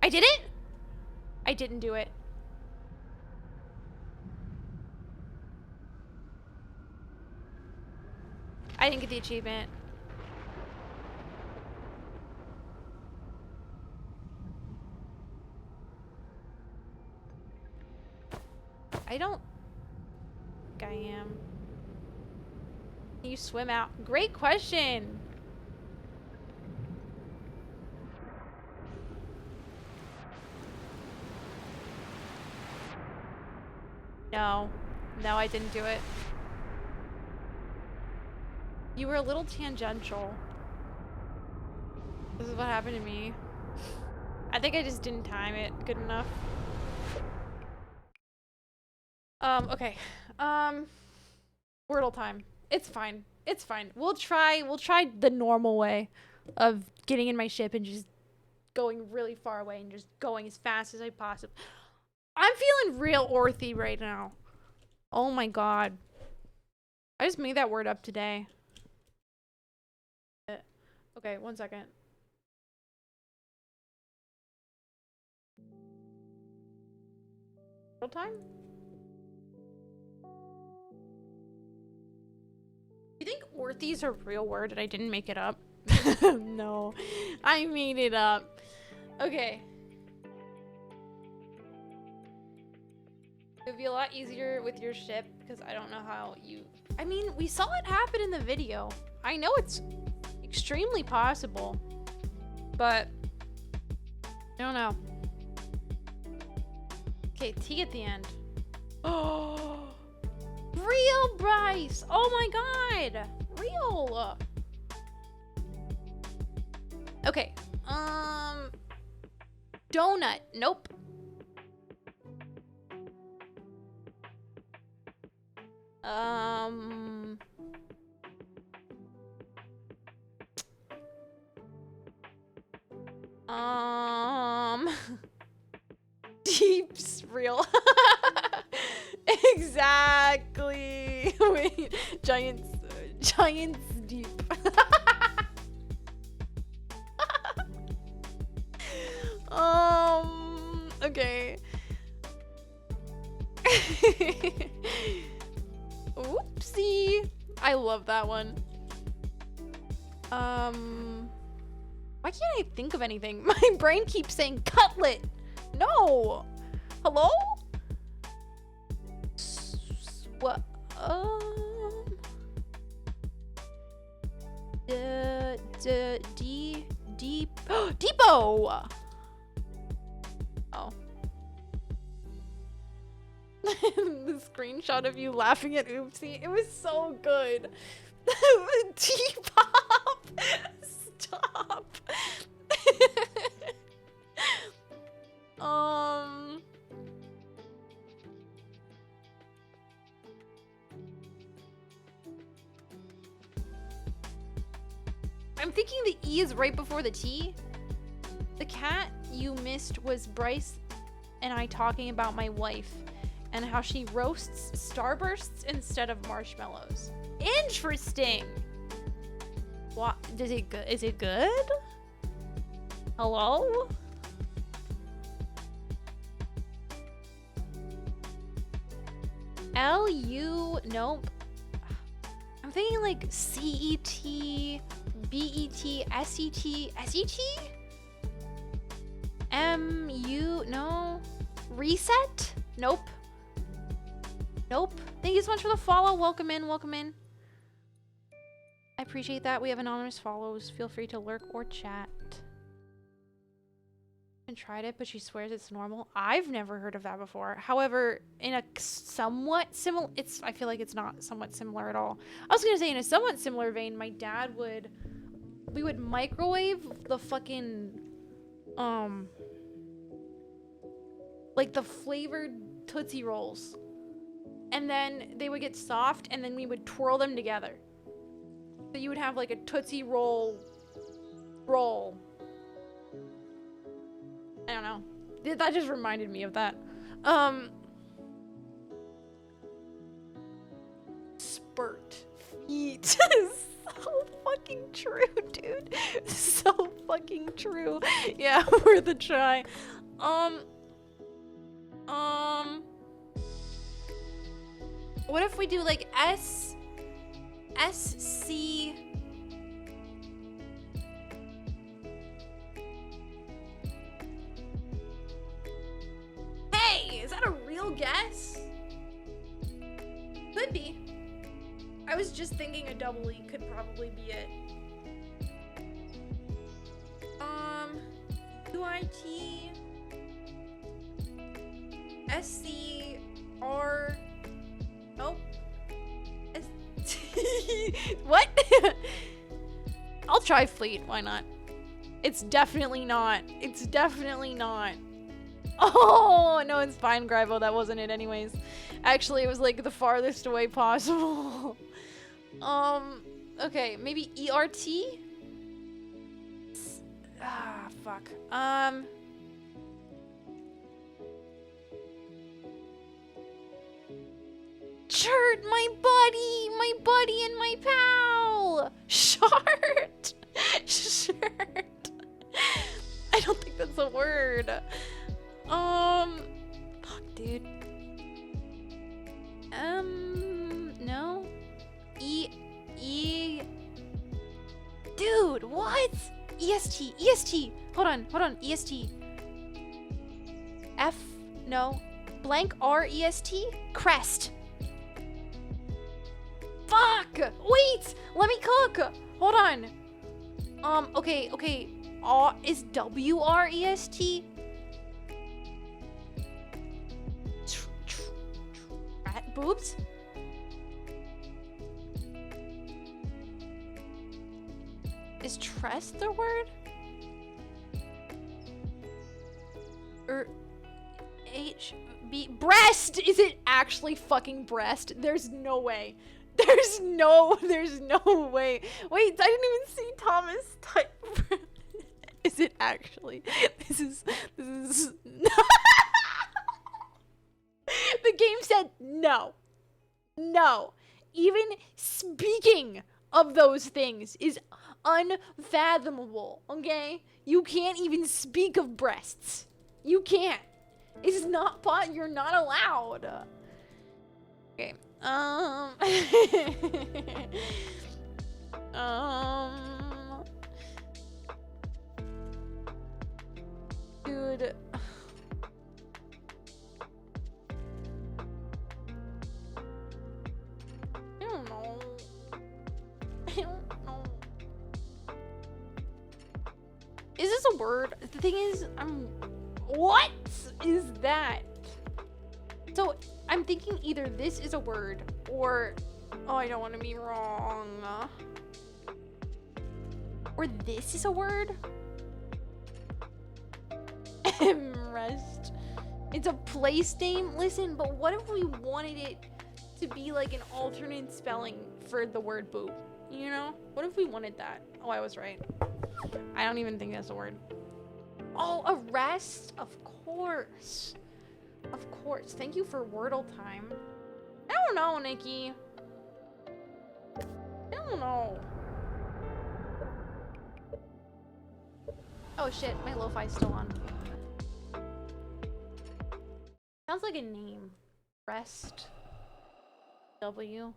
I did it? I didn't do it. I didn't get the achievement. I don't think I am. Can you swim out? Great question. No. No, I didn't do it. You were a little tangential. This is what happened to me. I think I just didn't time it good enough. Okay. Wordle time. It's fine. It's fine. We'll try the normal way of getting in my ship and just going really far away and just going as fast as I possibly. I'm feeling real orthy right now. Oh my god. I just made that word up today. Okay, 1 second. Real time? You think orthy is a real word and I didn't make it up? No, I made it up. Okay. It would be a lot easier with your ship because I don't know how you... I mean, we saw it happen in the video. I know it's extremely possible, but I don't know. Okay, T at the end. Oh, real Bryce! Oh my god! Real! Okay, donut. Nope. Deep's real. Exactly. Wait, Giants deep. Okay. Oopsie. I love that one. Why can't I think of anything? My brain keeps saying cutlet. No. Hello? What? Depot. Oh. The screenshot of you laughing at Oopsie. It was so good. Depop. Stop. I'm thinking the E is right before the T. The cat you missed was Bryce and I talking about my wife and how she roasts Starbursts instead of marshmallows. Interesting. What does it good? Is it good? Hello? L-U, nope. I'm thinking like C-E-T, B-E-T, S-E-T, S-E-T? M-U, no. Reset? Nope. Nope. Thank you so much for the follow. Welcome in, welcome in. I appreciate that. We have anonymous follows. Feel free to lurk or chat. And tried it, but she swears it's normal. I've never heard of that before. However, in a somewhat similar, I feel like it's not somewhat similar at all. I was gonna say in a somewhat similar vein, my dad we would microwave the fucking, like the flavored Tootsie Rolls. And then they would get soft and then we would twirl them together. So you would have like a Tootsie Roll. I don't know. That just reminded me of that. Spurt feet. So fucking true, dude. So fucking true. Yeah, worth a try. What if we do like S-C... Hey, is that a real guess? Could be. I was just thinking a double E could probably be it. U-I-T... S-C-R... Nope. What? I'll try Fleet, why not? It's definitely not. It's definitely not. Oh, no, it's fine, Gryvo. That wasn't it anyways. Actually, it was like the farthest away possible. Okay, maybe E-R-T? Ah, fuck. Shirt, my buddy and my pal. Shart. Shirt. I don't think that's a word. Fuck, dude. No. Dude, what? EST. Hold on. EST. F, no. Blank R-E-S-T? Crest. Fuck! Wait! Let me cook! Hold on. Okay. Is W-R-E-S-T? Boobs? Is tress the word? Or H-B... Breast! Is it actually fucking breast? There's no way. There's no way. Wait, I didn't even see Thomas type. Is it actually? This is. The game said no. even speaking of those things is unfathomable, okay? You can't even speak of breasts. You can't. It's not fun. You're not allowed. Okay. Dude. I don't know. I don't know. Is this a word? The thing is, what is that? So, I'm thinking either this is a word or... Oh, I don't want to be wrong. Or this is a word? Rest. It's a place name? Listen, but what if we wanted it to be like an alternate spelling for the word boob? You know? What if we wanted that? Oh, I was right. I don't even think that's a word. Oh, arrest? Of course. Of course. Thank you for Wordle time. I don't know, Nikki. I don't know. Oh shit, my lo-fi's still on. Sounds like a name. Rest. W.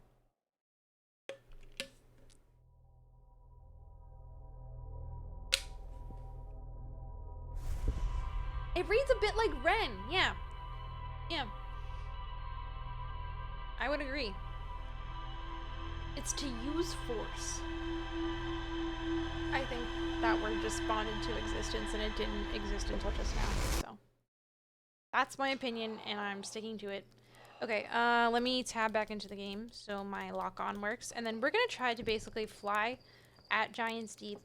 It reads a bit like Ren. Yeah. Yeah. I would agree. It's to use force. I think that word just spawned into existence and it didn't exist until just now, so. That's my opinion and I'm sticking to it. Okay, let me tab back into the game so my lock-on works, and then we're gonna try to basically fly at Giant's Deep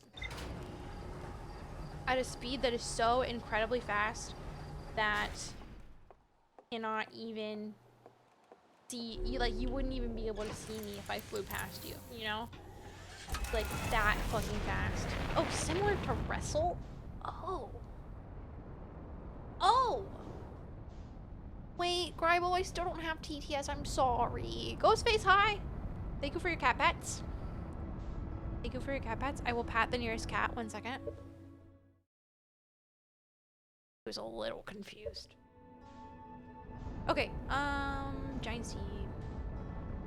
at a speed that is so incredibly fast that you cannot even see you, like you wouldn't even be able to see me if I flew past you, you know? Like that fucking fast. Oh, similar to Wrestle? Oh. Oh! Wait, Grybo, I still don't have TTS, I'm sorry. Ghostface, hi! Thank you for your cat pets. Thank you for your cat pets. I will pat the nearest cat, 1 second. I was a little confused. Okay, Giant Sea.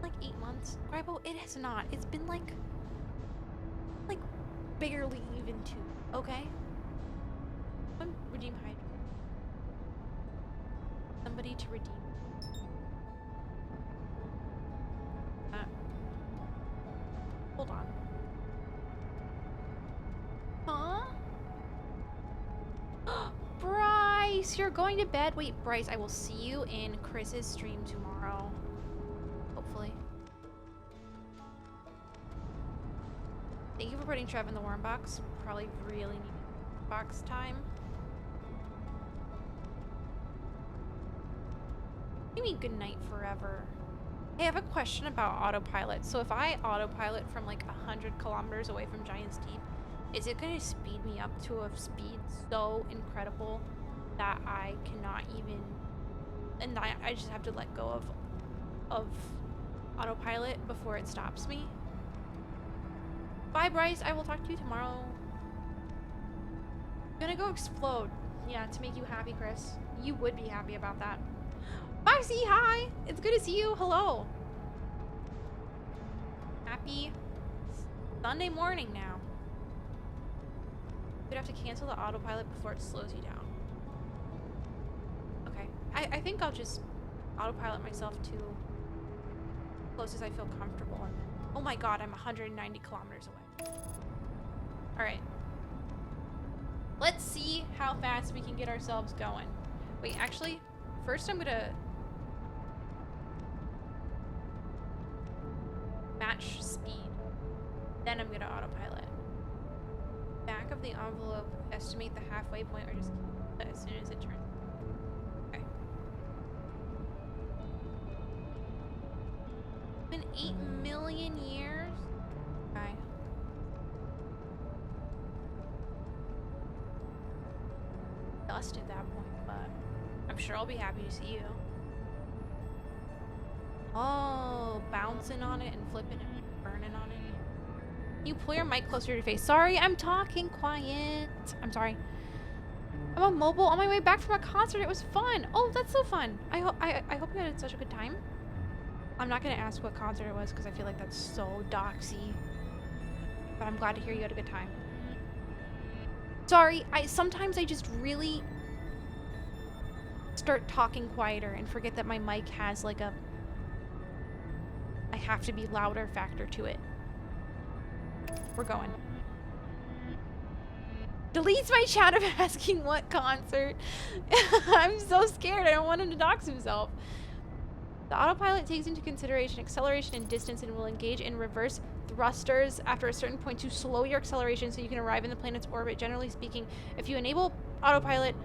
Like 8 months. Grybo, it has not. It's been like barely even 2, okay? Redeem Hydra. Somebody to redeem. Hold on. Huh? Bryce, you're going to bed? Wait, Bryce, I will see you in Chris's stream tomorrow. Hopefully. Thank you for putting Trev in the warm box. Probably really need box time. Maybe good night forever. Hey, I have a question about autopilot. So if I autopilot from like 100 kilometers away from Giant's Deep, is it going to speed me up to a speed so incredible that I cannot even, and I just have to let go of autopilot before it stops me? Bye, Bryce. I will talk to you tomorrow. I'm gonna go explode. Yeah, to make you happy, Chris. You would be happy about that. Foxy, hi! It's good to see you. Hello. Happy Sunday morning now. You'd have to cancel the autopilot before it slows you down. Okay. I think I'll just autopilot myself to close as I feel comfortable. And then, oh my god, I'm 190 kilometers away. Alright. Let's see how fast we can get ourselves going. Wait, actually, first I'm gonna match speed. Then I'm gonna autopilot. Back of the envelope, estimate the halfway point, or just keep it as soon as it turns. Okay. Been 8 million years? Okay. Dust at that point, but I'm sure I'll be happy to see you. Oh, bouncing on it and flipping and burning on it. You pull your mic closer to your face. Sorry, I'm talking quiet. I'm sorry. I'm on mobile on my way back from a concert. It was fun. Oh, that's so fun. I hope you had such a good time. I'm not gonna ask what concert it was because I feel like that's so doxy. But I'm glad to hear you had a good time. Sorry, sometimes I just really start talking quieter and forget that my mic has like a I have to be louder factor to it. We're going. Deletes my chat of asking what concert. I'm so scared. I don't want him to dox himself. The autopilot takes into consideration acceleration and distance and will engage in reverse thrusters after a certain point to slow your acceleration so you can arrive in the planet's orbit. Generally speaking, if you enable autopilot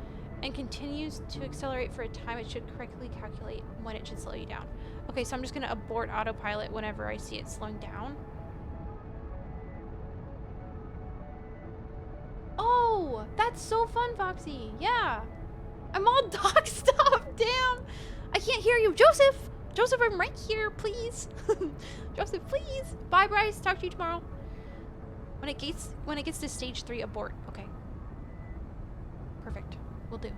and continues to accelerate for a time, it should correctly calculate when it should slow you down. Okay, so I'm just gonna abort autopilot whenever I see it slowing down. Oh, that's so fun, Foxy. Yeah. I'm all doxed up. Damn. I can't hear you. Joseph! Joseph, I'm right here, please. Joseph, please. Bye, Bryce. Talk to you tomorrow. When it gets to stage 3, abort. Okay. Perfect. Will do.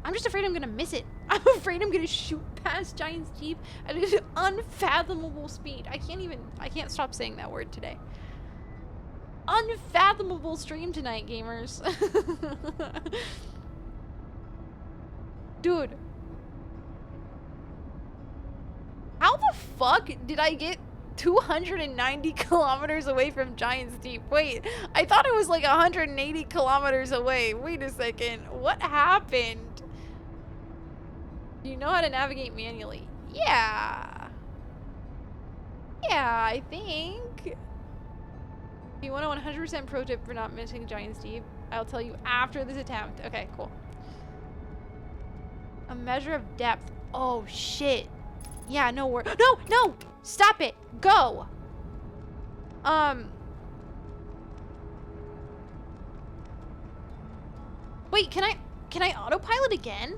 I'm just afraid I'm gonna miss it. I'm afraid I'm gonna shoot past Giant's Jeep at an unfathomable speed. I can't stop saying that word today. Unfathomable stream tonight, gamers. Dude. How the fuck did I get 290 kilometers away from Giant's Deep? Wait, I thought it was like 180 kilometers away. Wait a second. What happened? Do you know how to navigate manually? Yeah. Yeah, I think. If you want a 100% pro tip for not missing Giant's Deep, I'll tell you after this attempt. Okay, cool. A measure of depth. Oh, shit. Yeah, no word. No, no! Stop it! Go! Wait, can I autopilot again?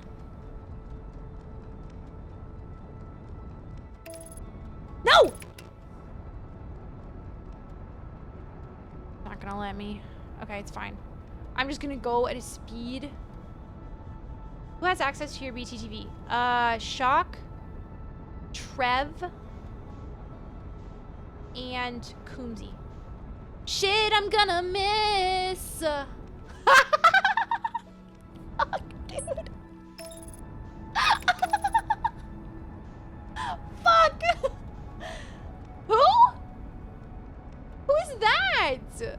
No! Not gonna let me. Okay, it's fine. I'm just gonna go at a speed. Who has access to your BTTV? Shock, Trev, and Coomsy. Shit, I'm gonna miss. Fuck, dude. Fuck. Who? Who is that?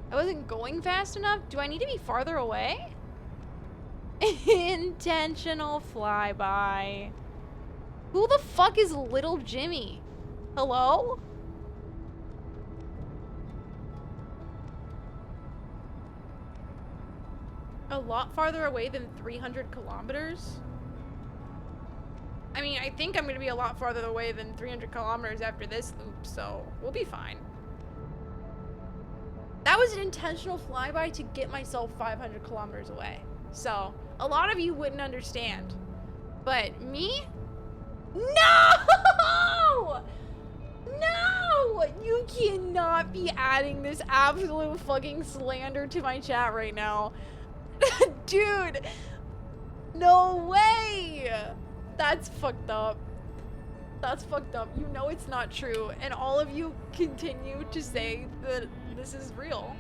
I wasn't going fast enough? Do I need to be farther away? Intentional flyby. Who the fuck is Little Jimmy? Hello? A lot farther away than 300 kilometers? I mean, I think I'm gonna be a lot farther away than 300 kilometers after this loop, so we'll be fine. That was an intentional flyby to get myself 500 kilometers away. So, a lot of you wouldn't understand. But me? No! No! You cannot be adding this absolute fucking slander to my chat right now. Dude! No way! That's fucked up. That's fucked up. You know it's not true. And all of you continue to say that this is real.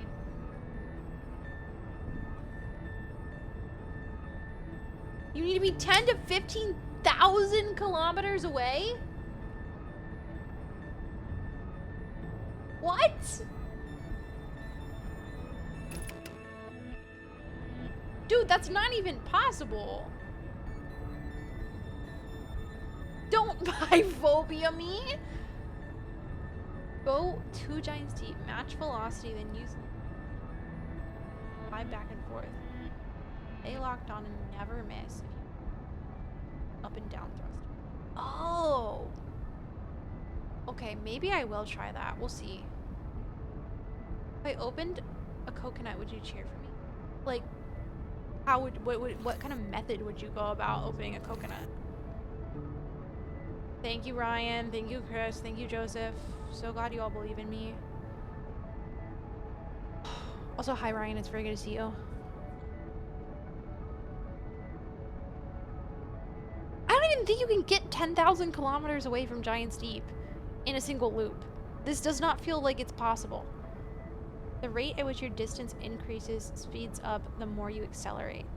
You need to be 10 to 15,000 kilometers away? What? Dude, that's not even possible. Don't biphobia me. Go 2 Giants Deep, match velocity, then use fly back and forth. Stay locked on and never miss. Up and down thrust. Oh. Okay, maybe I will try that. We'll see. If I opened a coconut, would you cheer for me? Like, How would what kind of method would you go about opening a coconut? Thank you, Ryan. Thank you, Chris. Thank you, Joseph. So glad you all believe in me. Also, hi, Ryan. It's very good to see you. I don't even think you can get 10,000 kilometers away from Giant's Deep in a single loop. This does not feel like it's possible. The rate at which your distance increases speeds up the more you accelerate.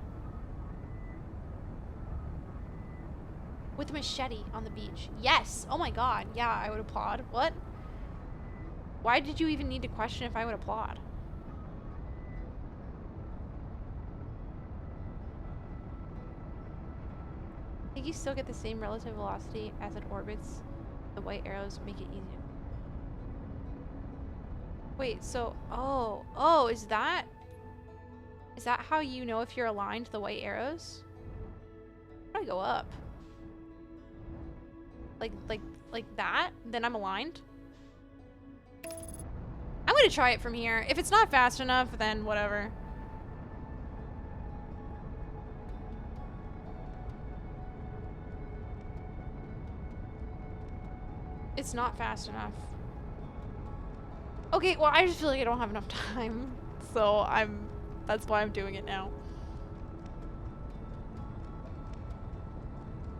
With a machete on the beach. Yes! Oh my god. Yeah, I would applaud. What? Why did you even need to question if I would applaud? I think you still get the same relative velocity as it orbits. The white arrows make it easier. Wait, so, oh, is that how you know if you're aligned to the white arrows? How do I go up? Like that? Then I'm aligned? I'm gonna try it from here. If it's not fast enough, then whatever. It's not fast enough. Okay, well, I just feel like I don't have enough time. So that's why I'm doing it now.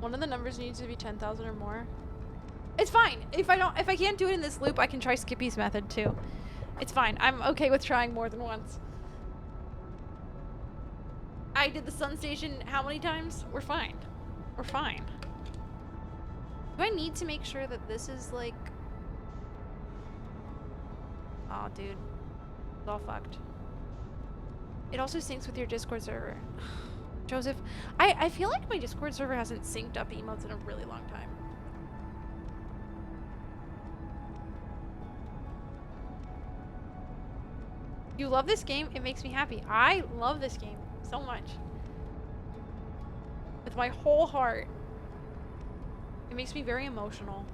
One of the numbers needs to be 10,000 or more. It's fine. If I can't do it in this loop, I can try Skippy's method too. It's fine. I'm okay with trying more than once. I did the sun station how many times? We're fine. We're fine. Do I need to make sure that this is like... Oh, dude. It's all fucked. It also syncs with your Discord server. Joseph, I feel like my Discord server hasn't synced up emotes in a really long time. You love this game? It makes me happy. I love this game so much. With my whole heart. It makes me very emotional.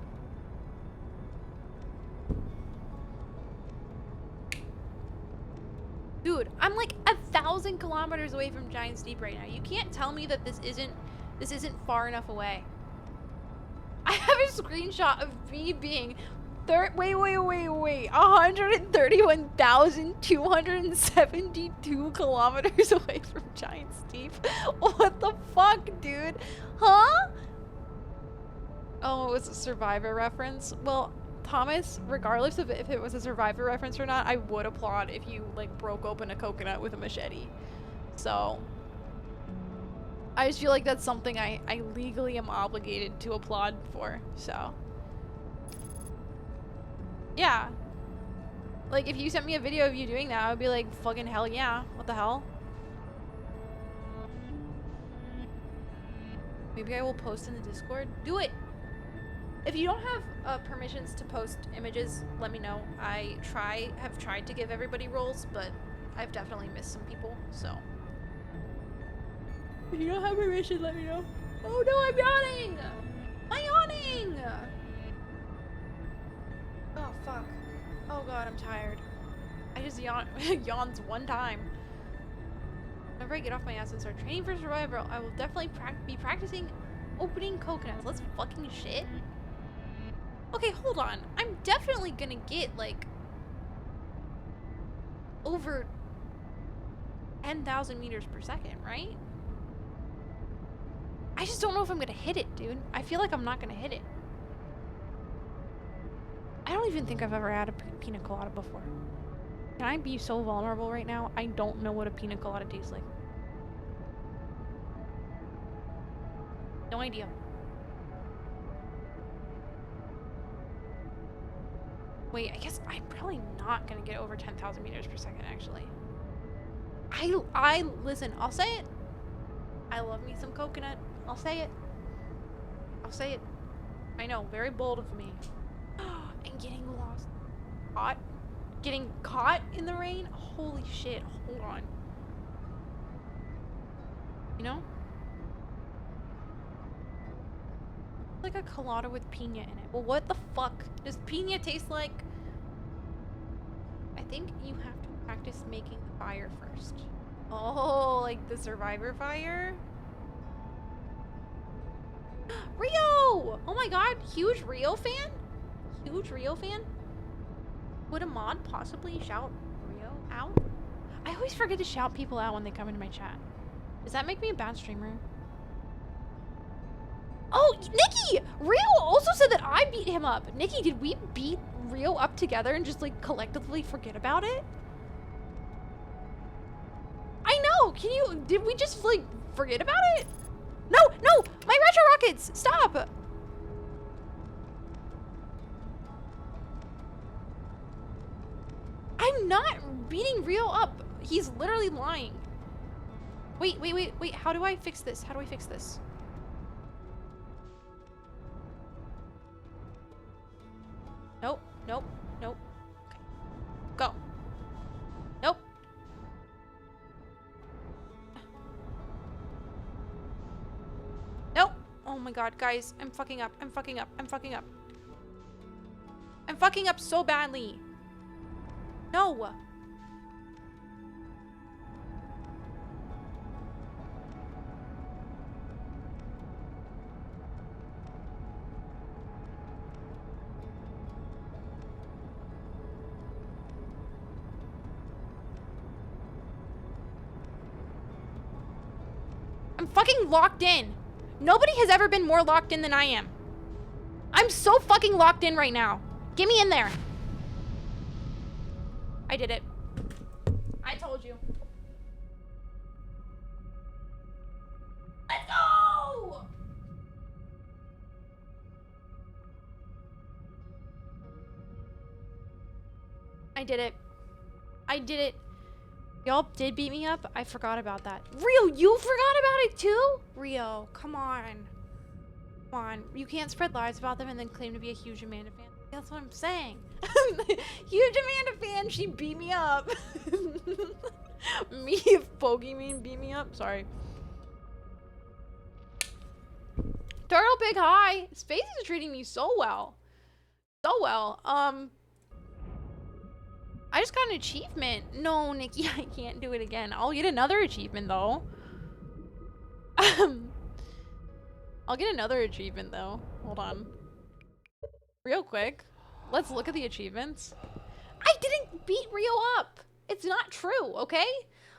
Dude, I'm like 1,000 kilometers away from Giant's Deep right now. You can't tell me that this isn't far enough away. I have a screenshot of me being 131,272 kilometers away from Giant's Deep. What the fuck, dude? Huh? Oh, it was a Survivor reference. Well, Thomas, regardless of if it was a Survivor reference or not, I would applaud if you like broke open a coconut with a machete. So I just feel like that's something I legally am obligated to applaud for. So yeah, like if you sent me a video of you doing that, I would be like, fucking hell yeah, what the hell. Maybe I will post in the Discord. Do it. If you don't have permissions to post images, let me know. I have tried to give everybody roles, but I've definitely missed some people, so. If you don't have permission, let me know. Oh no, I'm yawning! I'm yawning! Oh fuck. Oh god, I'm tired. I just yawns one time. Whenever I get off my ass and start training for Survivor, I will definitely be practicing opening coconuts. Let's fucking shit. Okay, hold on. I'm definitely gonna get, like, over 10,000 meters per second, right? I just don't know if I'm gonna hit it, dude. I feel like I'm not gonna hit it. I don't even think I've ever had a pina colada before. Can I be so vulnerable right now? I don't know what a pina colada tastes like. No idea. Wait, I guess I'm probably not gonna get over 10,000 meters per second, actually. Listen, I'll say it. I love me some coconut. I'll say it. I'll say it. I know, very bold of me. And getting lost. Getting caught in the rain? Holy shit, hold on. You know? Like a colada with pina in it. Well, what the fuck does pina taste like? I think you have to practice making the fire first. Oh, like the Survivor fire? Rio! Oh my god, huge Rio fan? Huge Rio fan? Would a mod possibly shout Rio out? I always forget to shout people out when they come into my chat. Does that make me a bad streamer? Oh, Nikki! Rio also said that I beat him up. Nikki, did we beat Rio up together and just like collectively forget about it? I know! Did we just like forget about it? No, no! My retro rockets! Stop! I'm not beating Rio up. He's literally lying. Wait. How do I fix this? How do I fix this? Nope. Okay. Go. Nope. Nope. Oh my god, guys. I'm fucking up. I'm fucking up so badly. No. I'm fucking locked in. Nobody has ever been more locked in than I am. I'm so fucking locked in right now. Get me in there. I did it. I told you. Let's go! I did it. I did it. Y'all did beat me up? I forgot about that. Rio, you forgot about it too? Rio, come on. Come on. You can't spread lies about them and then claim to be a huge Amanda fan. That's what I'm saying. Huge Amanda fan, she beat me up. Me, if Pokemon beat me up? Sorry. Turtle Big Hi. Space is treating me so well. So well. I just got an achievement. No, Nikki, I can't do it again. I'll get another achievement though. I'll get another achievement though. Hold on. Real quick. Let's look at the achievements. I didn't beat Rio up. It's not true, okay?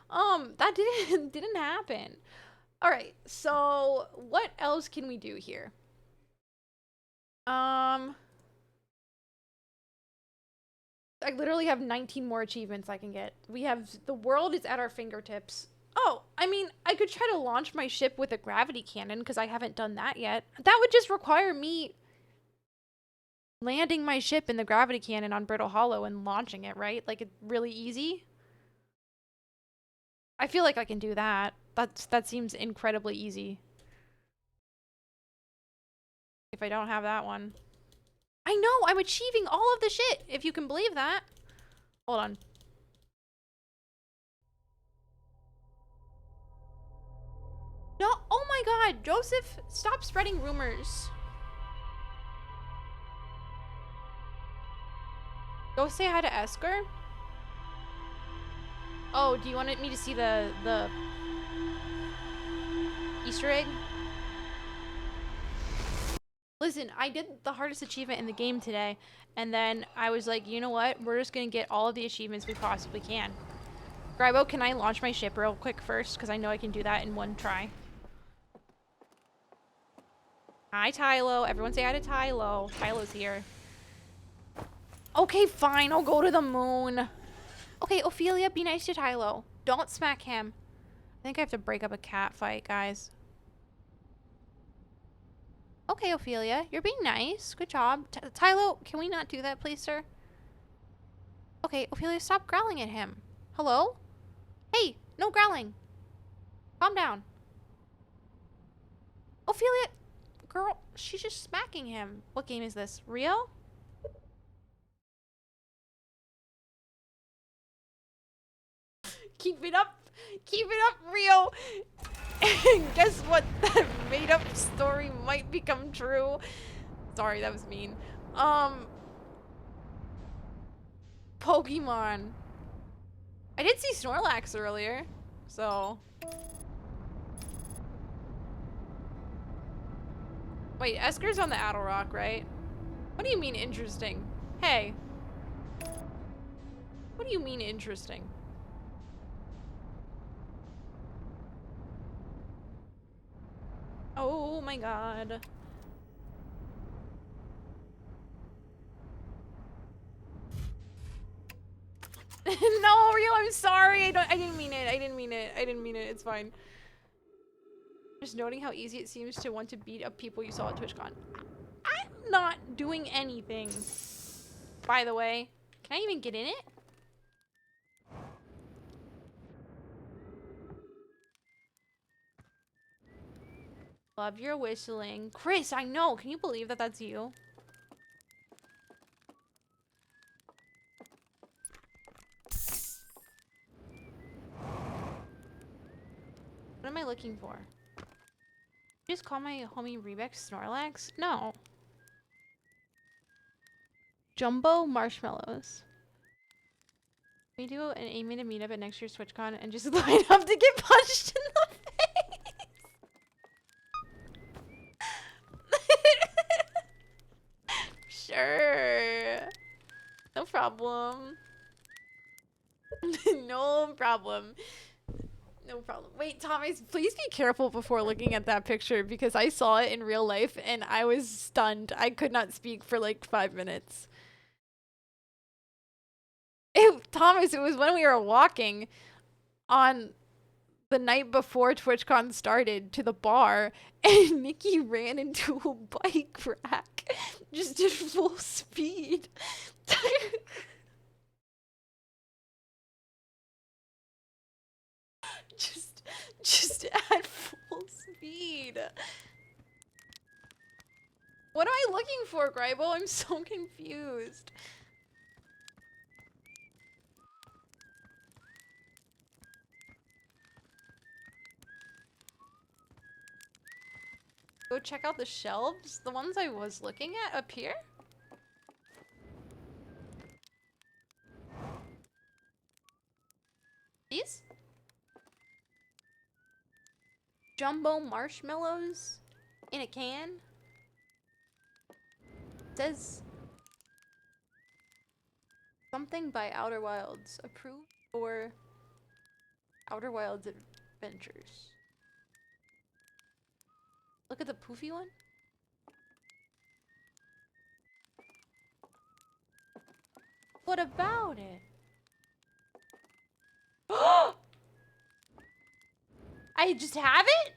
That didn't happen. All right. So, what else can we do here? I literally have 19 more achievements I can get. We have the world is at our fingertips. Oh, I mean, I could try to launch my ship with a gravity cannon because I haven't done that yet. That would just require me landing my ship in the gravity cannon on Brittle Hollow and launching it, right? Like, it's really easy. I feel like I can do that. That seems incredibly easy. If I don't have that one. I know, I'm achieving all of the shit, if you can believe that. Hold on. No, oh my god, Joseph, stop spreading rumors. Go say hi to Esker. Oh, do you want me to see the Easter egg? Listen, I did the hardest achievement in the game today, and then I was like, you know what? We're just gonna get all of the achievements we possibly can. Grybo, can I launch my ship real quick first? Because I know I can do that in one try. Hi, Tylo. Everyone say hi to Tylo. Tylo's here. Okay, fine. I'll go to the moon. Okay, Ophelia, be nice to Tylo. Don't smack him. I think I have to break up a cat fight, guys. Okay, Ophelia, you're being nice. Good job. Tylo, can we not do that, please, sir? Okay, Ophelia, stop growling at him. Hello? Hey, no growling. Calm down. Ophelia, girl, she's just smacking him. What game is this? Rio? Keep it up. Keep it up, Rio. And guess what? That made up story might become true. Sorry, that was mean. Pokemon. I did see Snorlax earlier. so. Wait, Esker's on the Adel Rock, right? What do you mean interesting? Hey. What do you mean interesting? Oh my god. No, Rio, I'm sorry. I didn't mean it. I didn't mean it. I didn't mean it. It's fine. Just noting how easy it seems to want to beat up people you saw at TwitchCon. I'm not doing anything. By the way, can I even get in it? Love your whistling. Chris, I know. Can you believe that that's you? What am I looking for? Just call my homie Rebex Snorlax? No. Jumbo marshmallows. We do an aiming to meet up at next year's TwitchCon and just line up to get punched in the face. Sure. No problem. No problem. No problem. Wait, Thomas, please be careful before looking at that picture because I saw it in real life and I was stunned. I could not speak for like 5 minutes. Thomas, it was when we were walking on the night before TwitchCon started to the bar and Nikki ran into a bike rack just at full speed. just at full speed. What am I looking for, Grybo? I'm so confused. Go check out the shelves. The ones I was looking at up here? These? Jumbo marshmallows in a can? It says something by Outer Wilds. Approved for Outer Wilds Adventures. Look at the poofy one. What about it? I just have it?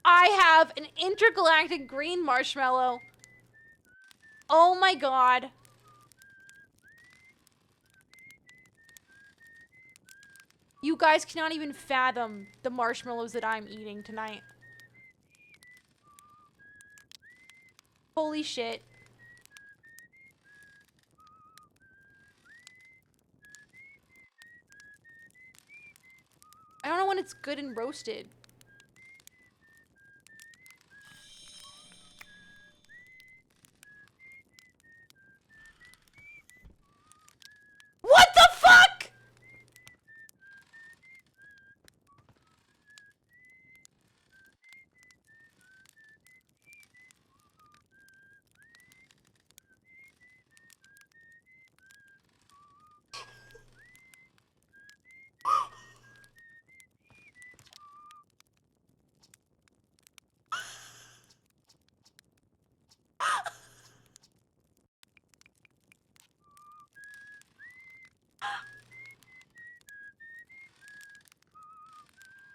I have an intergalactic green marshmallow. Oh my god. You guys cannot even fathom the marshmallows that I'm eating tonight. Holy shit. I don't know when it's good and roasted. What the fuck?!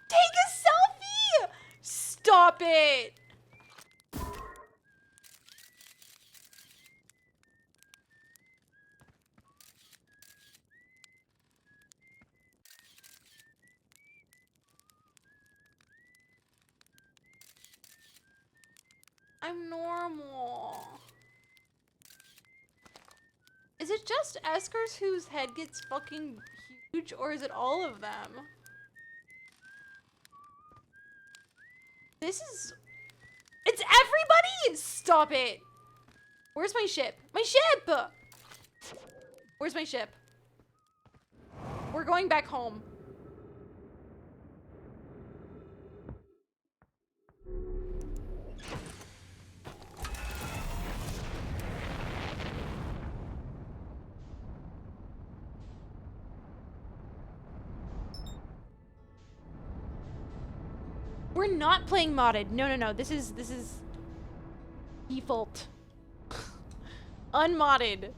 Take a selfie! Stop it! I'm normal. Is it just Eskers whose head gets fucking huge, or is it all of them? This is... It's everybody! Stop it! Where's my ship? My ship! Where's my ship? We're going back home. We're not playing modded. No, no, no. This is default. Unmodded.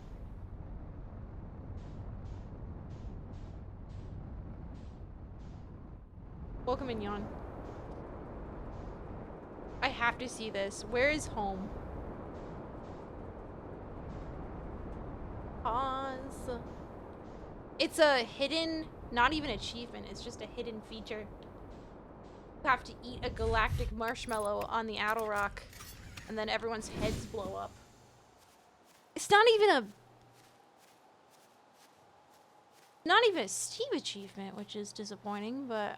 Welcome in, Yon. I have to see this. Where is home? Pause. It's a hidden, not even achievement, it's just a hidden feature. You have to eat a galactic marshmallow on the Addle Rock, and then everyone's heads blow up. It's not even a Steam achievement, which is disappointing, but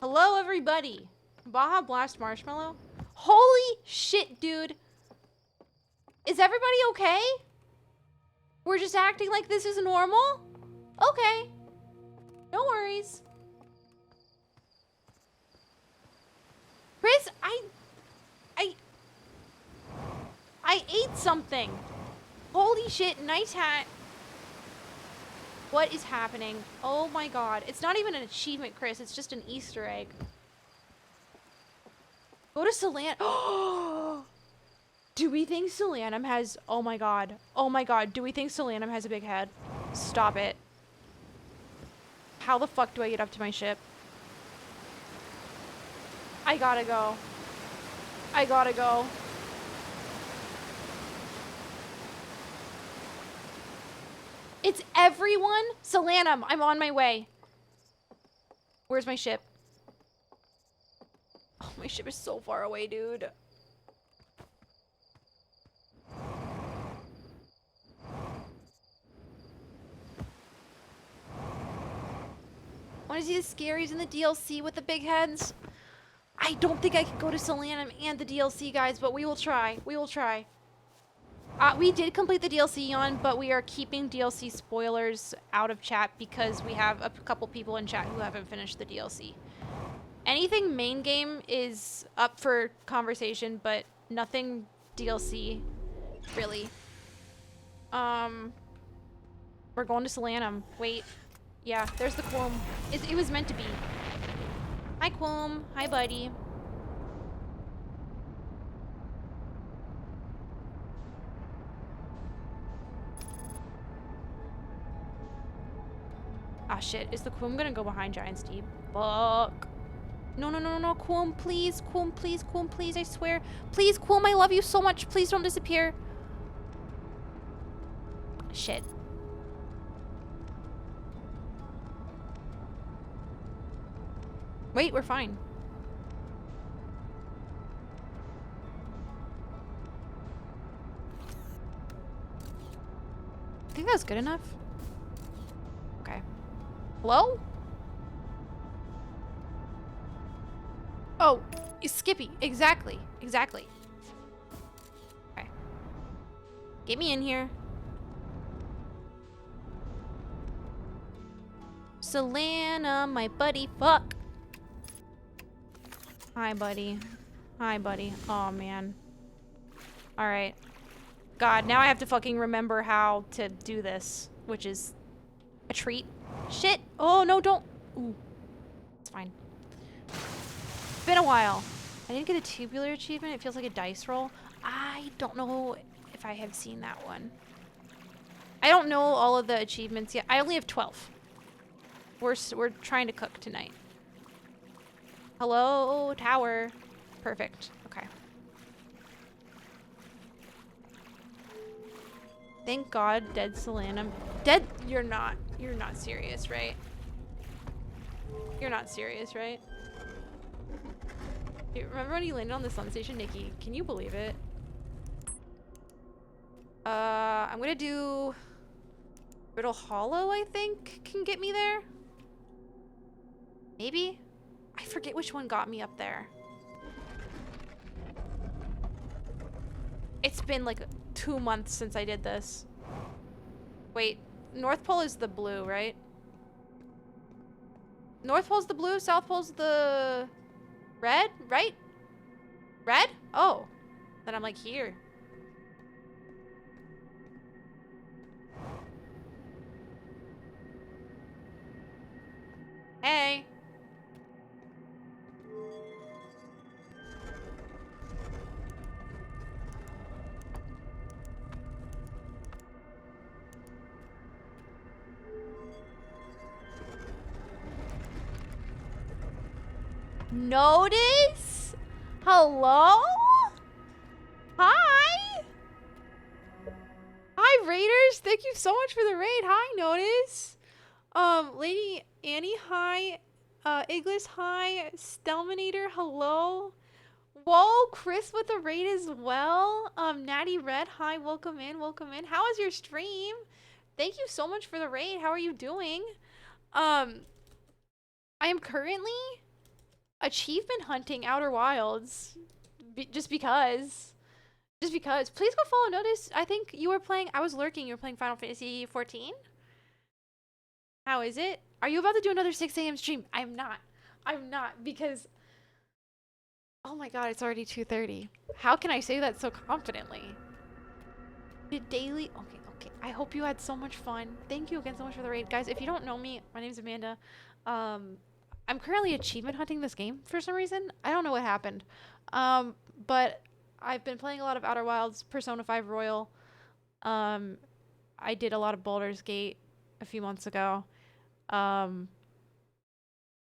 hello, everybody. Baja Blast Marshmallow? Holy shit, dude. Is everybody okay? We're just acting like this is normal? Okay. No worries. Chris, I ate something. Holy shit, nice hat. What is happening? Oh my god. It's not even an achievement, Chris. It's just an Easter egg. Go to Solanum. Do we think Solanum has... Oh my god. Oh my god. Do we think Solanum has a big head? Stop it. How the fuck do I get up to my ship? I gotta go. I gotta go. It's everyone? Solanum, I'm on my way. Where's my ship? Oh, my ship is so far away, dude. Want to see the scaries in the DLC with the big heads? I don't think I can go to Solanum and the DLC, guys, but we will try. We will try. We did complete the DLC on, but we are keeping DLC spoilers out of chat because we have a couple people in chat who haven't finished the DLC. Anything main game is up for conversation, but nothing DLC, really. We're going to Solanum. Wait. Yeah, there's the Quoom. It was meant to be. Hi, Quoom. Hi, buddy. Ah, shit. Is the Quoom gonna go behind Giant's Deep? Fuck. No, no, no, no, no. Quoom, please. Quoom, please. Quoom, please. I swear. Please, Quoom, I love you so much. Please don't disappear. Shit. Wait, we're fine. I think that's good enough. Okay. Hello? Oh, Skippy. Exactly. Exactly. Okay. Get me in here. Solanum, my buddy. Fuck. Hi, buddy. Hi, buddy. Oh, man. Alright. God, now I have to fucking remember how to do this, which is a treat. Shit! Oh, no, don't... Ooh. It's fine. It's been a while. I didn't get a tubular achievement. It feels like a dice roll. I don't know if I have seen that one. I don't know all of the achievements yet. I only have 12. We're trying to cook tonight. Hello, tower. Perfect. Okay. Thank God, dead Solanum. Dead? You're not serious, right? You're not serious, right? Dude, remember when you landed on the sun station, Nikki? Can you believe it? I'm gonna do... Brittle Hollow, I think, can get me there? Maybe? I forget which one got me up there. It's been like 2 months since I did this. Wait, North Pole is the blue, right? North Pole's the blue, South Pole's the red, right? Red? Oh. Then I'm like here. Hey. Notice? Hello? Hi? Hi, Raiders. Thank you so much for the raid. Hi, Notice. Lady Annie, hi. Iglis, hi. Stelminator, hello. Whoa, Chris with the raid as well. Natty Red, hi. Welcome in, welcome in. How was your stream? Thank you so much for the raid. How are you doing? I am currently achievement hunting Outer Wilds. Just because. Just because. Please go follow Notice. I think you were playing, I was lurking, you were playing Final Fantasy 14? How is it? Are you about to do another 6 a.m. stream? I'm not. I'm not, because... Oh my god, it's already 2:30. How can I say that so confidently? Did daily... Okay. I hope you had so much fun. Thank you again so much for the raid. Guys, if you don't know me, my name's Amanda. I'm currently achievement hunting this game for some reason. I don't know what happened. But I've been playing a lot of Outer Wilds, Persona 5 Royal. I did a lot of Baldur's Gate a few months ago.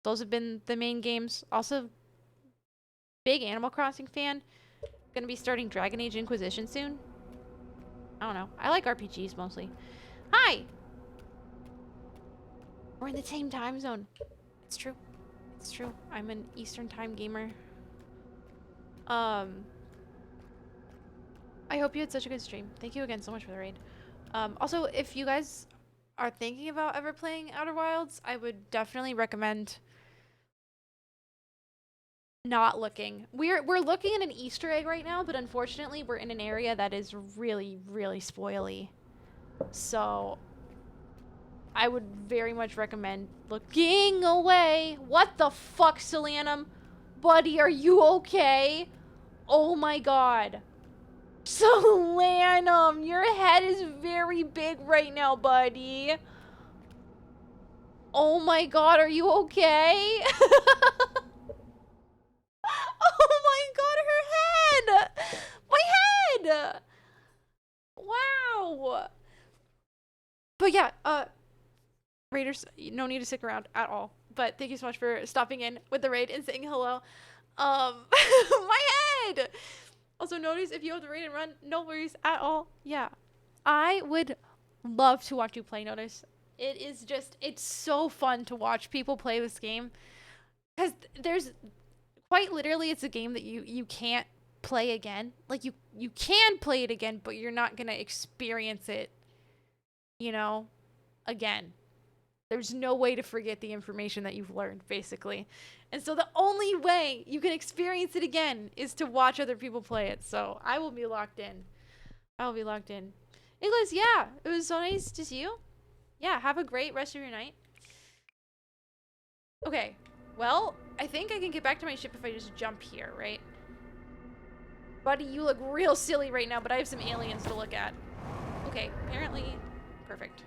Those have been the main games. Also, big Animal Crossing fan. Gonna be starting Dragon Age Inquisition soon. I don't know. I like RPGs mostly. Hi! We're in the same time zone. It's true. It's true. I'm an Eastern time gamer. I hope you had such a good stream. Thank you again so much for the raid. Also, if you guys are thinking about ever playing Outer Wilds, I would definitely recommend not looking. We're looking at an Easter egg right now, but unfortunately we're in an area that is really, really spoily. So I would very much recommend looking away. What the fuck, Solanum? Buddy, are you okay? Oh my god. Solanum, your head is very big right now, buddy. Oh my god, are you okay? Oh my god, her head! My head! Wow. But yeah, Raiders, no need to stick around at all. But thank you so much for stopping in with the raid and saying hello. My head! Also, Notice if you have the raid and run, no worries at all. Yeah. I would love to watch you play Notice. It is just, it's so fun to watch people play this game. Because there's, quite literally, it's a game that you can't play again. Like, you can play it again, but you're not going to experience it, you know, again. There's no way to forget the information that you've learned, basically. And so the only way you can experience it again is to watch other people play it. So I will be locked in. I will be locked in. Iglis, yeah, it was so nice to see you. Yeah, have a great rest of your night. Okay, well, I think I can get back to my ship if I just jump here, right? Buddy, you look real silly right now, but I have some aliens to look at. Okay, apparently, perfect.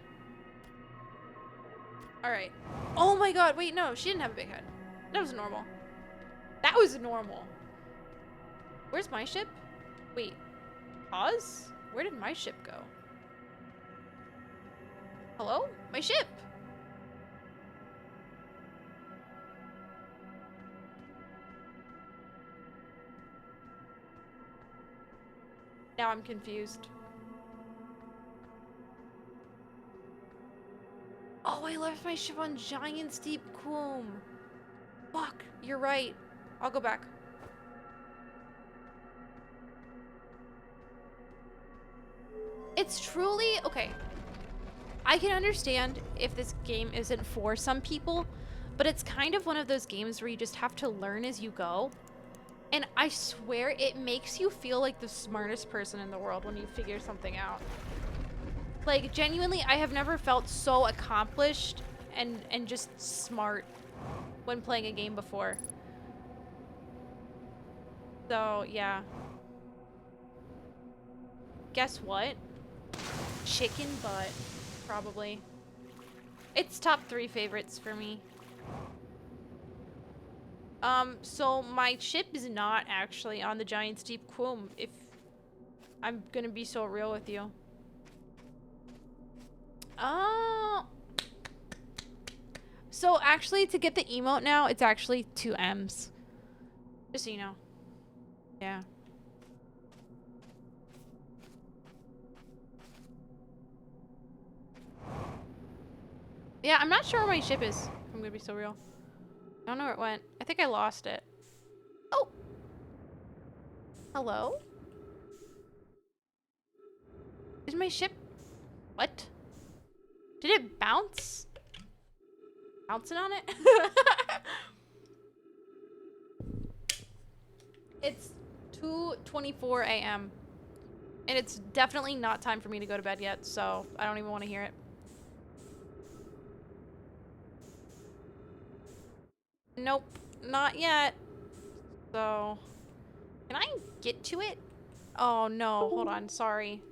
Alright. Oh my god, wait, no, she didn't have a big head. That was normal. That was normal. Where's my ship? Wait. Pause? Where did my ship go? Hello? My ship! Now I'm confused. Oh, I left my ship on Giant Steep Coombe. Fuck, you're right. I'll go back. It's truly, okay. I can understand if this game isn't for some people, But it's kind of one of those games where you just have to learn as you go. And I swear it makes you feel like the smartest person in the world when you figure something out. Like, genuinely, I have never felt so accomplished and just smart when playing a game before. So, yeah. Guess what? Chicken butt, probably. It's top 3 favorites for me. So my ship is not actually on the Giant's Deep Quoum, if I'm gonna be so real with you. Oh. So actually, to get the emote now, it's actually 2 M's. Just so you know. Yeah. Yeah, I'm not sure where my ship is, if I'm gonna be so real. I don't know where it went. I think I lost it. Oh! Hello? Is my ship... What? Did it bounce? Bouncing on it? It's 2:24 a.m. And it's definitely not time for me to go to bed yet, so I don't even want to hear it. Nope, not yet. So, can I get to it? Oh no, hold on, sorry.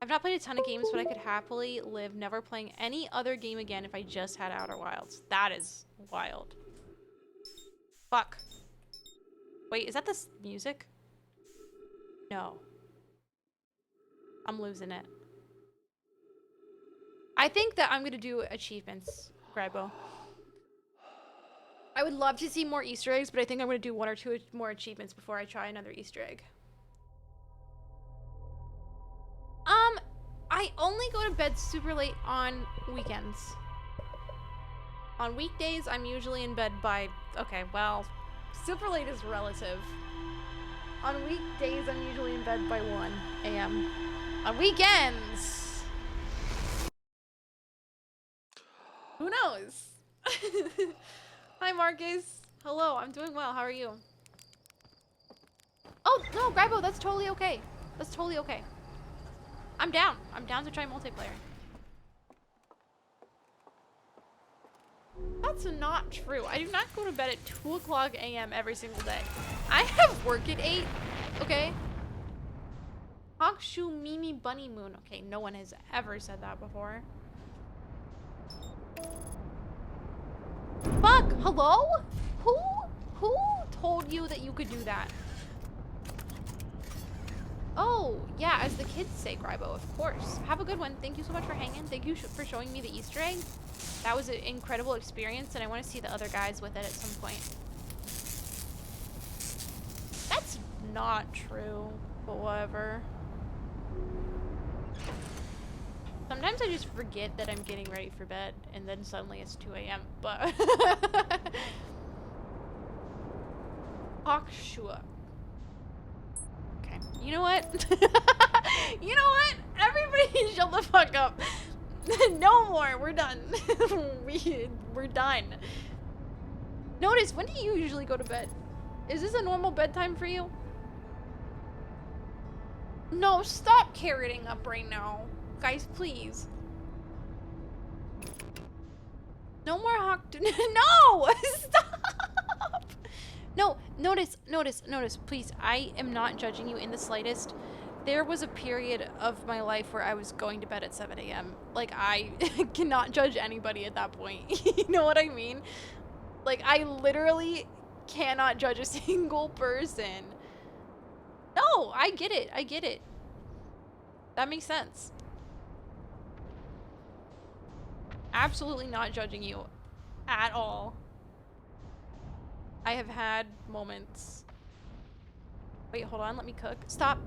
I've not played a ton of games, but I could happily live never playing any other game again if I just had Outer Wilds. That is wild. Fuck. Wait, is that this music? No. I'm losing it. I think that I'm gonna do achievements, Grybo. I would love to see more Easter eggs, but I think I'm gonna do 1 or 2 more achievements before I try another Easter egg. I only go to bed super late on weekends. On weekdays, I'm usually in bed by... Okay, well, super late is relative. On weekdays, I'm usually in bed by 1 a.m. On weekends... Who knows? Hi, Marcus. Hello, I'm doing well. How are you? Oh, no, Grybo, that's totally okay. That's totally okay. I'm down. I'm down to try multiplayer. That's not true. I do not go to bed at 2 o'clock a.m. every single day. I have work at 8, okay? Hakshu Mimi Bunny Moon. Okay, no one has ever said that before. Fuck, hello? Who told you that you could do that? Oh, yeah, as the kids say, Grybo, of course. Have a good one. Thank you so much for hanging. Thank you for showing me the Easter egg. That was an incredible experience, and I want to see the other guys with it at some point. That's not true, but whatever. Sometimes I just forget that I'm getting ready for bed, and then suddenly it's 2 a.m., but... Akshua. Okay, you know what? You know what? Everybody shut the fuck up. No more, we're done. We're done. Notice, when do you usually go to bed? Is this a normal bedtime for you? No, stop carroting up right now. Guys, please. No more hawk. No! Stop! No, notice, please. I am not judging you in the slightest. There was a period of my life where I was going to bed at 7 a.m. Like, I cannot judge anybody at that point. You know what I mean? Like, I literally cannot judge a single person. No, I get it. I get it. That makes sense. Absolutely not judging you at all. I have had moments. Wait, hold on. Let me cook. Stop.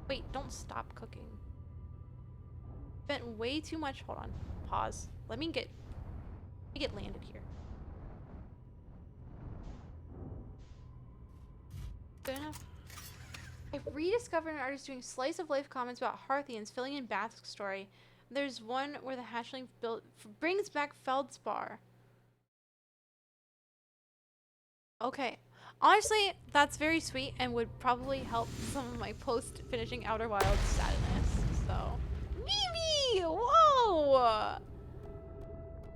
Wait, don't stop cooking. Spent way too much. Hold on. Pause. Let me get landed here. Good enough. I've rediscovered an artist doing slice of life comments about Harthians, filling in backstory. there's one where the hatchling brings back Feldspar. Okay. Honestly, that's very sweet and would probably help some of my post-finishing Outer Wilds sadness. So, Mimi! Whoa!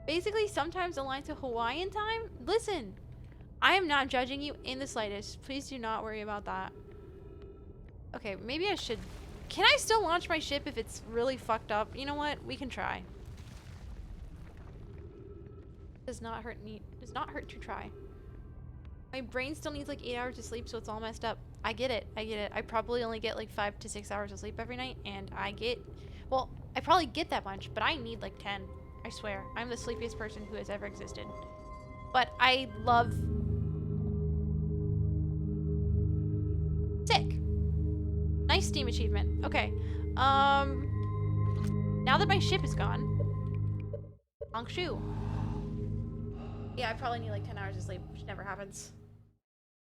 Basically, sometimes aligned to Hawaiian time. Listen, I am not judging you in the slightest. Please do not worry about that. Okay, maybe I should. Can I still launch my ship if it's really fucked up? You know what? We can try. Does not hurt me. Does not hurt to try. My brain still needs like 8 hours of sleep, so it's all messed up. I get it. I get it. I probably only get like 5 to 6 hours of sleep every night, and well, I probably get that much, but I need like 10. I swear. I'm the sleepiest person who has ever existed. But I love... Sick. Nice Steam achievement. Okay. Now that my ship is gone... Hongshu. Yeah, I probably need like 10 hours of sleep, which never happens.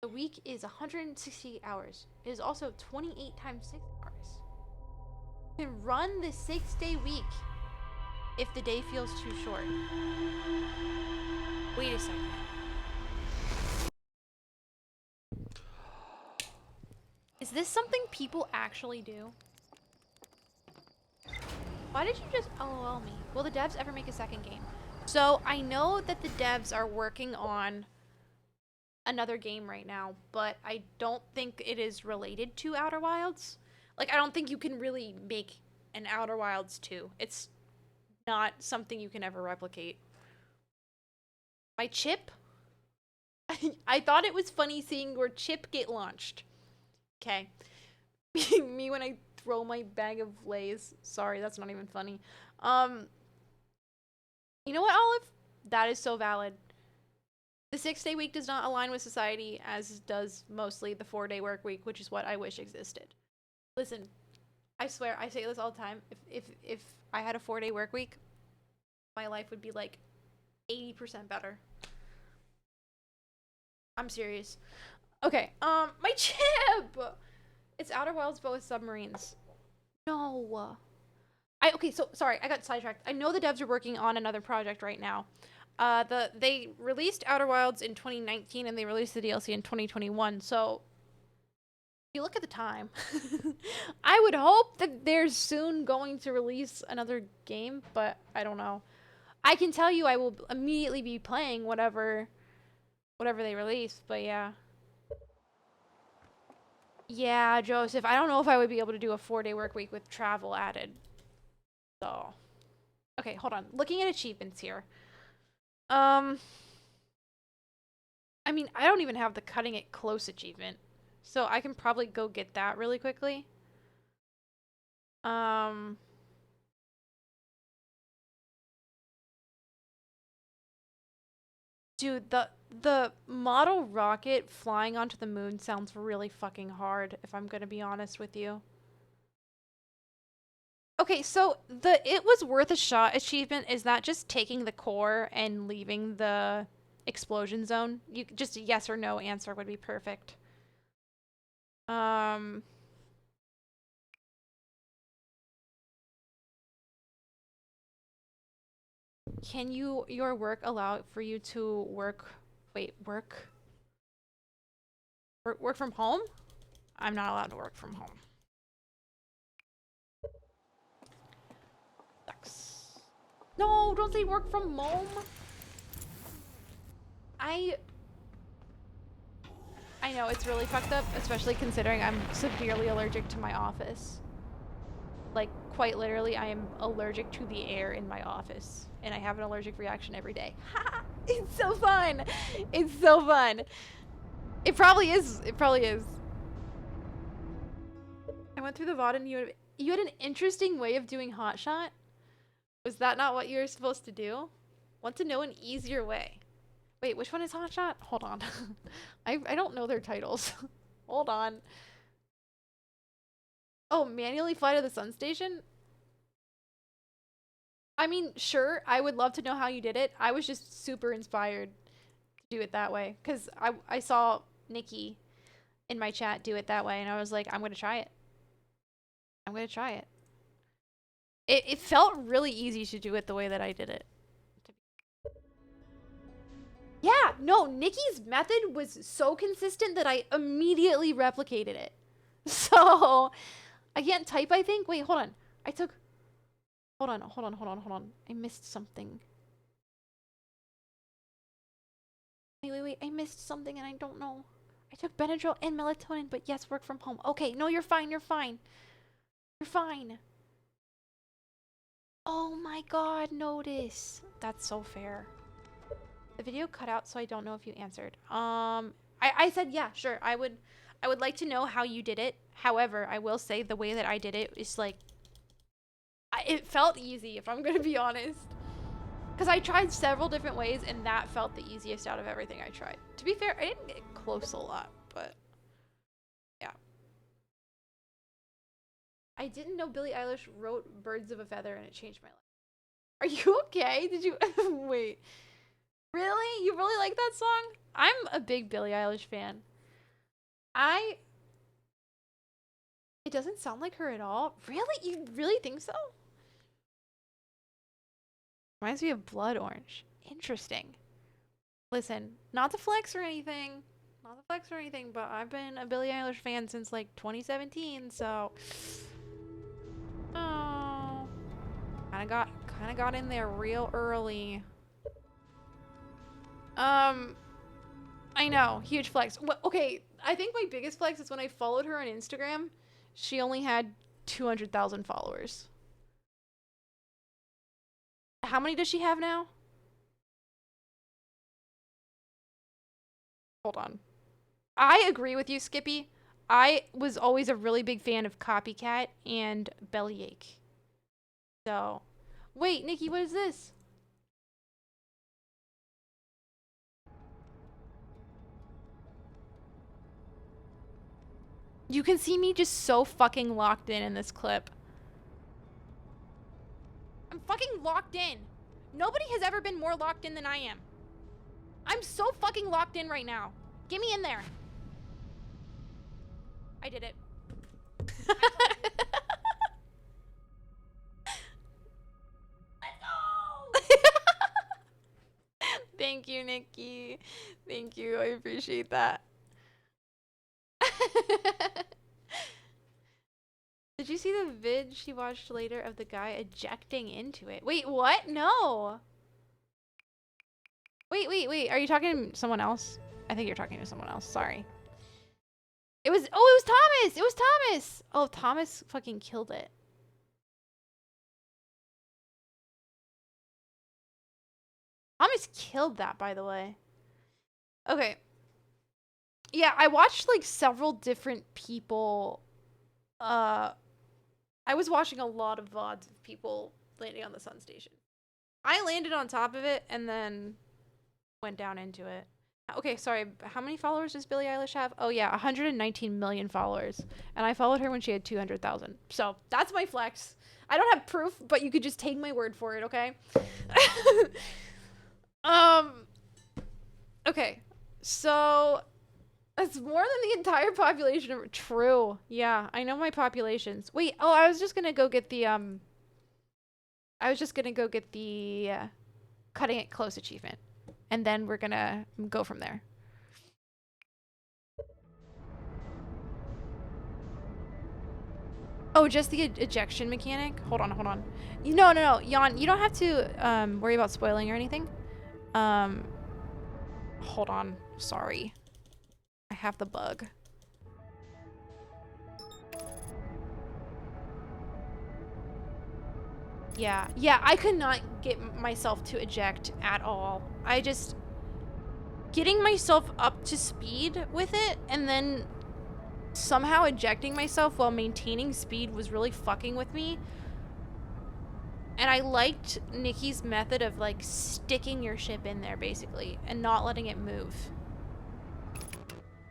The week is 160 hours. It is also 28 times 6 hours. You can run the 6-day week if the day feels too short. Wait a second. Is this something people actually do? Why did you just LOL me? Will the devs ever make a second game? So I know that the devs are working on another game right now, but I don't think it is related to Outer Wilds. Like, I don't think you can really make an Outer Wilds 2. It's not something you can ever replicate. My chip? I thought it was funny seeing your chip get launched. Okay. Me when I throw my bag of Lay's. Sorry, that's not even funny. You know what, Olive? That is so valid. The 6-day week does not align with society, as does mostly the 4-day work week, which is what I wish existed. Listen, I swear, I say this all the time. If I had a 4-day work week, my life would be like 80% better. I'm serious. Okay, my chip! It's Outer Wilds, but with submarines. No. Okay, so sorry, I got sidetracked. I know the devs are working on another project right now. They released Outer Wilds in 2019 and they released the DLC in 2021. So if you look at the time, I would hope that they're soon going to release another game, but I don't know. I can tell you I will immediately be playing whatever they release, but yeah. Yeah, Joseph, I don't know if I would be able to do a 4-day work week with travel added. So, okay, hold on. Looking at achievements here. I mean, I don't even have the cutting it close achievement, so I can probably go get that really quickly. Dude, the model rocket flying onto the moon sounds really fucking hard, if I'm gonna be honest with you. Okay, so the It Was Worth a Shot achievement, is that just taking the core and leaving the explosion zone? You just a yes or no answer would be perfect. Can your work allow for you to work from home? I'm not allowed to work from home. Sucks. No, don't say work from home. I know it's really fucked up, especially considering I'm severely allergic to my office. Like, quite literally, I am allergic to the air in my office, and I have an allergic reaction every day. Ha! It's so fun. It's so fun. It probably is. It probably is. I went through the VOD and you had an interesting way of doing hotshot. Was that not what you were supposed to do? Want to know an easier way. Wait, which one is hotshot? Hold on. I don't know their titles. Hold on. Oh, manually fly to the sun station? I mean, sure, I would love to know how you did it. I was just super inspired to do it that way. Because I saw Nikki in my chat do it that way, and I was like, I'm going to try it. I'm going to try it. It felt really easy to do it the way that I did it. Yeah, no, Nikki's method was so consistent that I immediately replicated it. So, I can't type, I think. Wait, hold on. Hold on. I missed something. Wait. I missed something and I don't know. I took Benadryl and melatonin, but yes, work from home. Okay, no, you're fine. You're fine. Oh my god, notice. That's so fair. The video cut out, so I don't know if you answered. I said yeah, sure. I would like to know how you did it. However, I will say the way that I did it is like, it felt easy, if I'm gonna be honest. Because I tried several different ways, and that felt the easiest out of everything I tried. To be fair, I didn't get close a lot, but yeah. I didn't know Billie Eilish wrote Birds of a Feather, and it changed my life. Are you okay? Did you wait? Really? You really like that song? I'm a big Billie Eilish fan. It doesn't sound like her at all. Really? You really think so? Reminds me of Blood Orange. Interesting. Listen, not to flex or anything. But I've been a Billie Eilish fan since like 2017, so oh, kind of got in there real early. I know, huge flex. Well, okay, I think my biggest flex is when I followed her on Instagram. She only had 200,000 followers. How many does she have now? Hold on. I agree with you, Skippy. I was always a really big fan of Copycat and Bellyache. So, wait, Nikki, what is this? You can see me just so fucking locked in this clip. I'm fucking locked in. Nobody has ever been more locked in than I am. I'm so fucking locked in right now. Get me in there. I did it. Let's go! Thank you, Nikki. Thank you. I appreciate that. Did you see the vid she watched later of the guy ejecting into it? Wait, what? No. Wait. Are you talking to someone else? I think you're talking to someone else. Sorry. It was Thomas. It was Thomas. Oh, Thomas fucking killed it. Thomas killed that, by the way. Okay. Yeah, I watched like several different people. I was watching a lot of VODs of people landing on the sun station. I landed on top of it and then went down into it. Okay, sorry. How many followers does Billie Eilish have? Oh yeah, 119 million followers. And I followed her when she had 200,000. So that's my flex. I don't have proof, but you could just take my word for it, okay? Okay. So that's more than the entire population of— True. Yeah, I know my populations. Wait, oh, I was just gonna go get the, cutting it close achievement. And then we're gonna go from there. Oh, just the ejection mechanic? Hold on. No. Jan, you don't have to, worry about spoiling or anything. Hold on. Sorry. I have the bug. Yeah, I could not get myself to eject at all. Getting myself up to speed with it and then somehow ejecting myself while maintaining speed was really fucking with me. And I liked Nikki's method of like sticking your ship in there basically and not letting it move.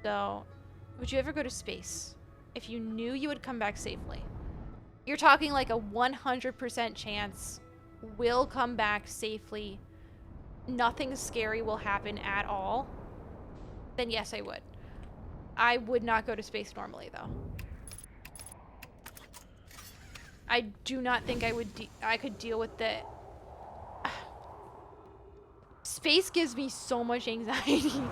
So, would you ever go to space if you knew you would come back safely? You're talking like a 100% chance will come back safely. Nothing scary will happen at all. Then yes, I would. I would not go to space normally though. I do not think I could deal with the... Space gives me so much anxiety.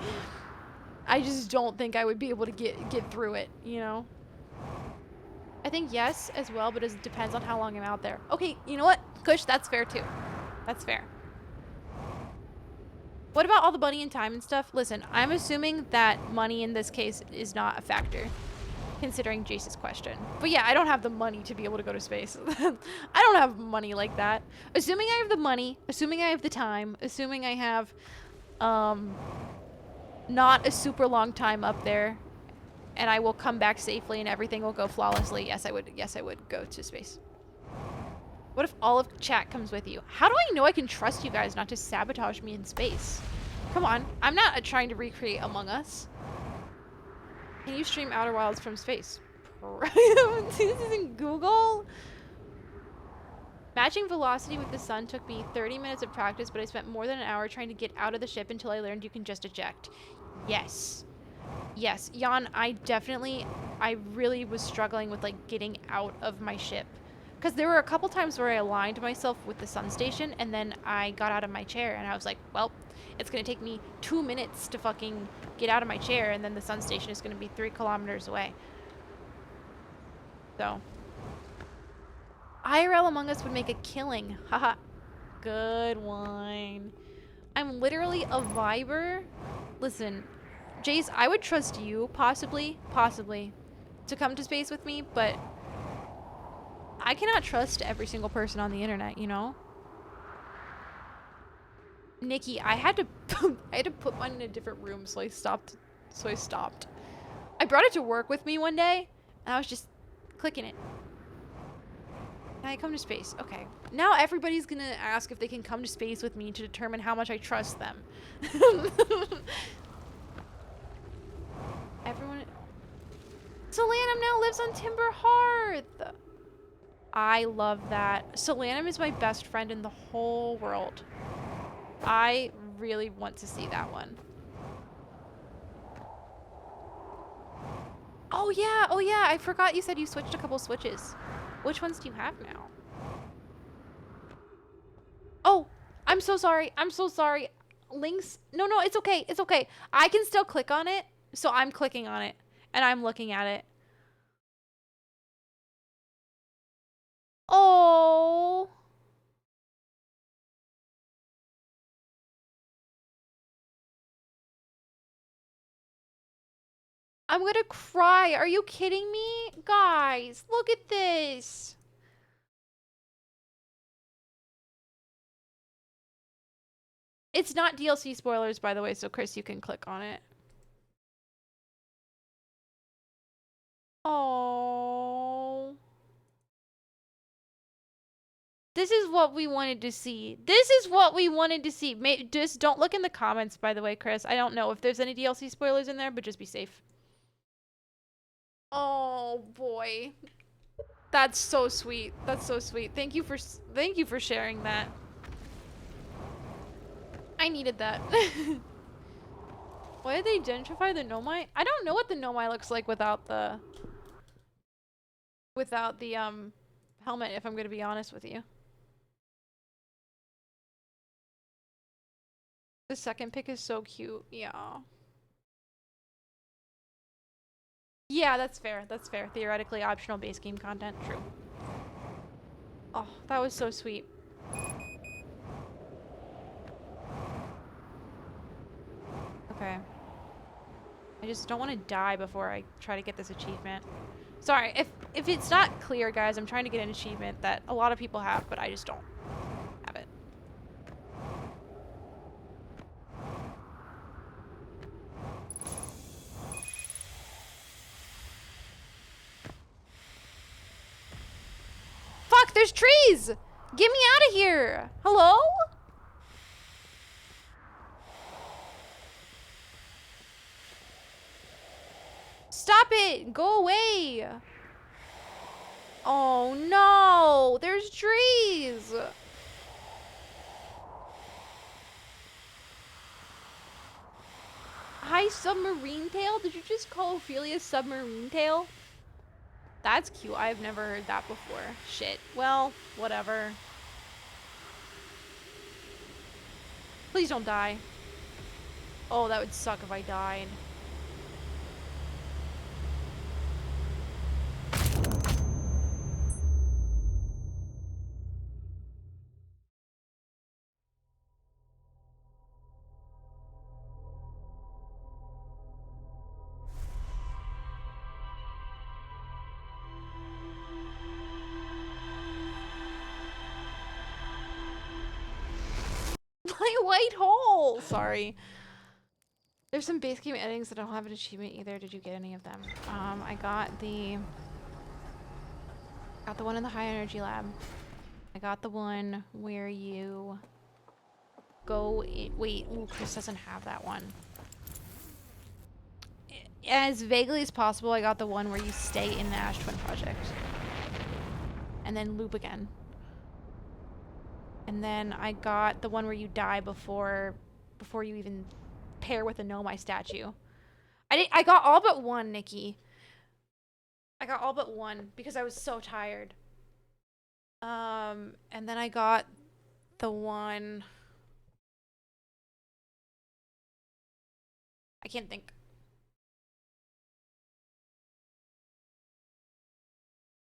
I just don't think I would be able to get through it, you know? I think yes as well, but it depends on how long I'm out there. Okay, you know what? Kush, that's fair too. That's fair. What about all the money and time and stuff? Listen, I'm assuming that money in this case is not a factor, considering Jace's question. But yeah, I don't have the money to be able to go to space. I don't have money like that. Assuming I have the money, assuming I have the time, assuming I have, not a super long time up there, and I will come back safely and everything will go flawlessly. Yes, I would go to space. What if all of chat comes with you? How do I know I can trust you guys not to sabotage me in space? Come on, I'm not trying to recreate Among Us. Can you stream Outer Wilds from space? This isn't Google. Matching velocity with the sun took me 30 minutes of practice, but I spent more than an hour trying to get out of the ship until I learned you can just eject. Yes. Yes, Jan, I really was struggling with like getting out of my ship. Because there were a couple times where I aligned myself with the sun station and then I got out of my chair and I was like, well, it's going to take me 2 minutes to fucking get out of my chair and then the sun station is going to be 3 kilometers away. So. IRL Among Us would make a killing. Haha. Good one. I'm literally a Viber. Listen, Jace, I would trust you, possibly, to come to space with me, but I cannot trust every single person on the internet, you know? Nikki, I had to put mine in a different room, so I stopped. I brought it to work with me one day, and I was just clicking it. Can I come to space? Okay. Now everybody's gonna ask if they can come to space with me to determine how much I trust them. Everyone... Solanum now lives on Timber Hearth! I love that. Solanum is my best friend in the whole world. I really want to see that one. Oh yeah, I forgot you said you switched a couple switches. Which ones do you have now? Oh, I'm so sorry. Links? No, it's okay. It's okay. I can still click on it. So I'm clicking on it and I'm looking at it. Oh. I'm gonna cry. Are you kidding me? Guys, look at this. It's not DLC spoilers, by the way, so Chris, you can click on it. Oh. This is what we wanted to see. Just don't look in the comments, by the way, Chris. I don't know if there's any DLC spoilers in there, but just be safe. Oh boy. That's so sweet. Thank you for sharing that. I needed that. Why did they gentrify the Nomai? I don't know what the Nomai looks like without the helmet, if I'm gonna be honest with you. The second pick is so cute. Yeah. Yeah, that's fair. Theoretically optional base game content. True. Oh, that was so sweet. Okay. I just don't want to die before I try to get this achievement. Sorry, if it's not clear, guys, I'm trying to get an achievement that a lot of people have, but I just don't have it. Fuck, there's trees! Get me out of here! Hello? Stop it! Go away! Oh no! There's trees! Hi, Submarine Tail? Did you just call Ophelia Submarine Tail? That's cute. I've never heard that before. Shit. Well, whatever. Please don't die. Oh, that would suck if I died. My white hole! Sorry. There's some base game endings that don't have an achievement either. Did you get any of them? I got the one in the high energy lab. I got the one where you go wait, ooh, Chris doesn't have that one. As vaguely as possible, I got the one where you stay in the Ash Twin Project. And then loop again. And then I got the one where you die before you even pair with a Nomai statue. I got all but one, Nikki. I got all but one because I was so tired. And then I got the one... I can't think.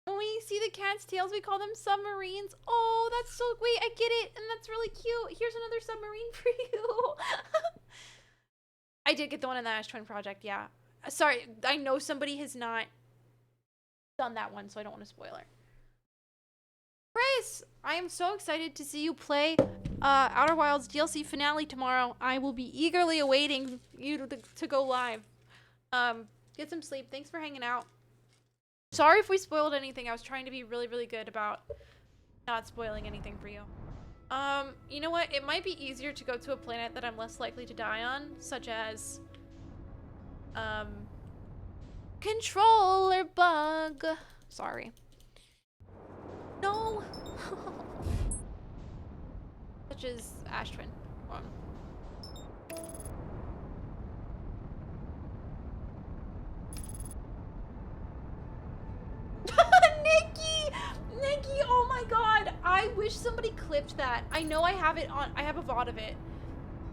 When we see the cat's tails, we call them submarines. Oh, that's so... Wait, I get it. And that's really cute. Here's another submarine for you. I did get the one in the Ash Twin Project, yeah. Sorry, I know somebody has not done that one, so I don't want to spoil it. Grace, I am so excited to see you play Outer Wilds DLC finale tomorrow. I will be eagerly awaiting you to go live. Get some sleep. Thanks for hanging out. Sorry if we spoiled anything. I was trying to be really, really good about not spoiling anything for you. You know what? It might be easier to go to a planet that I'm less likely to die on, such as, controller bug. Sorry. No. Such as Ash Twin. Nikki, oh my god, I wish somebody clipped that. I know I have it on, I have a VOD of it,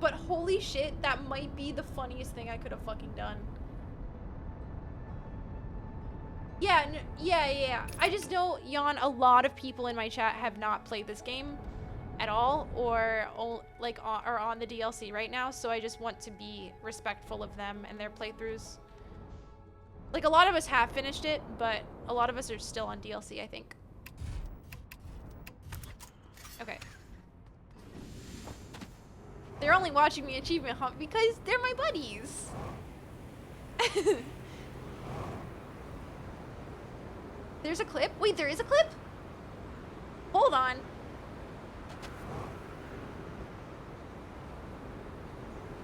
but holy shit, that might be the funniest thing I could have fucking done. Yeah, yeah. I just know, Jan, a lot of people in my chat have not played this game at all, or like are on the DLC right now, so I just want to be respectful of them and their playthroughs. Like, a lot of us have finished it, but a lot of us are still on DLC, I think. Okay. They're only watching me achievement hunt because they're my buddies. There's a clip? Wait, there is a clip? Hold on.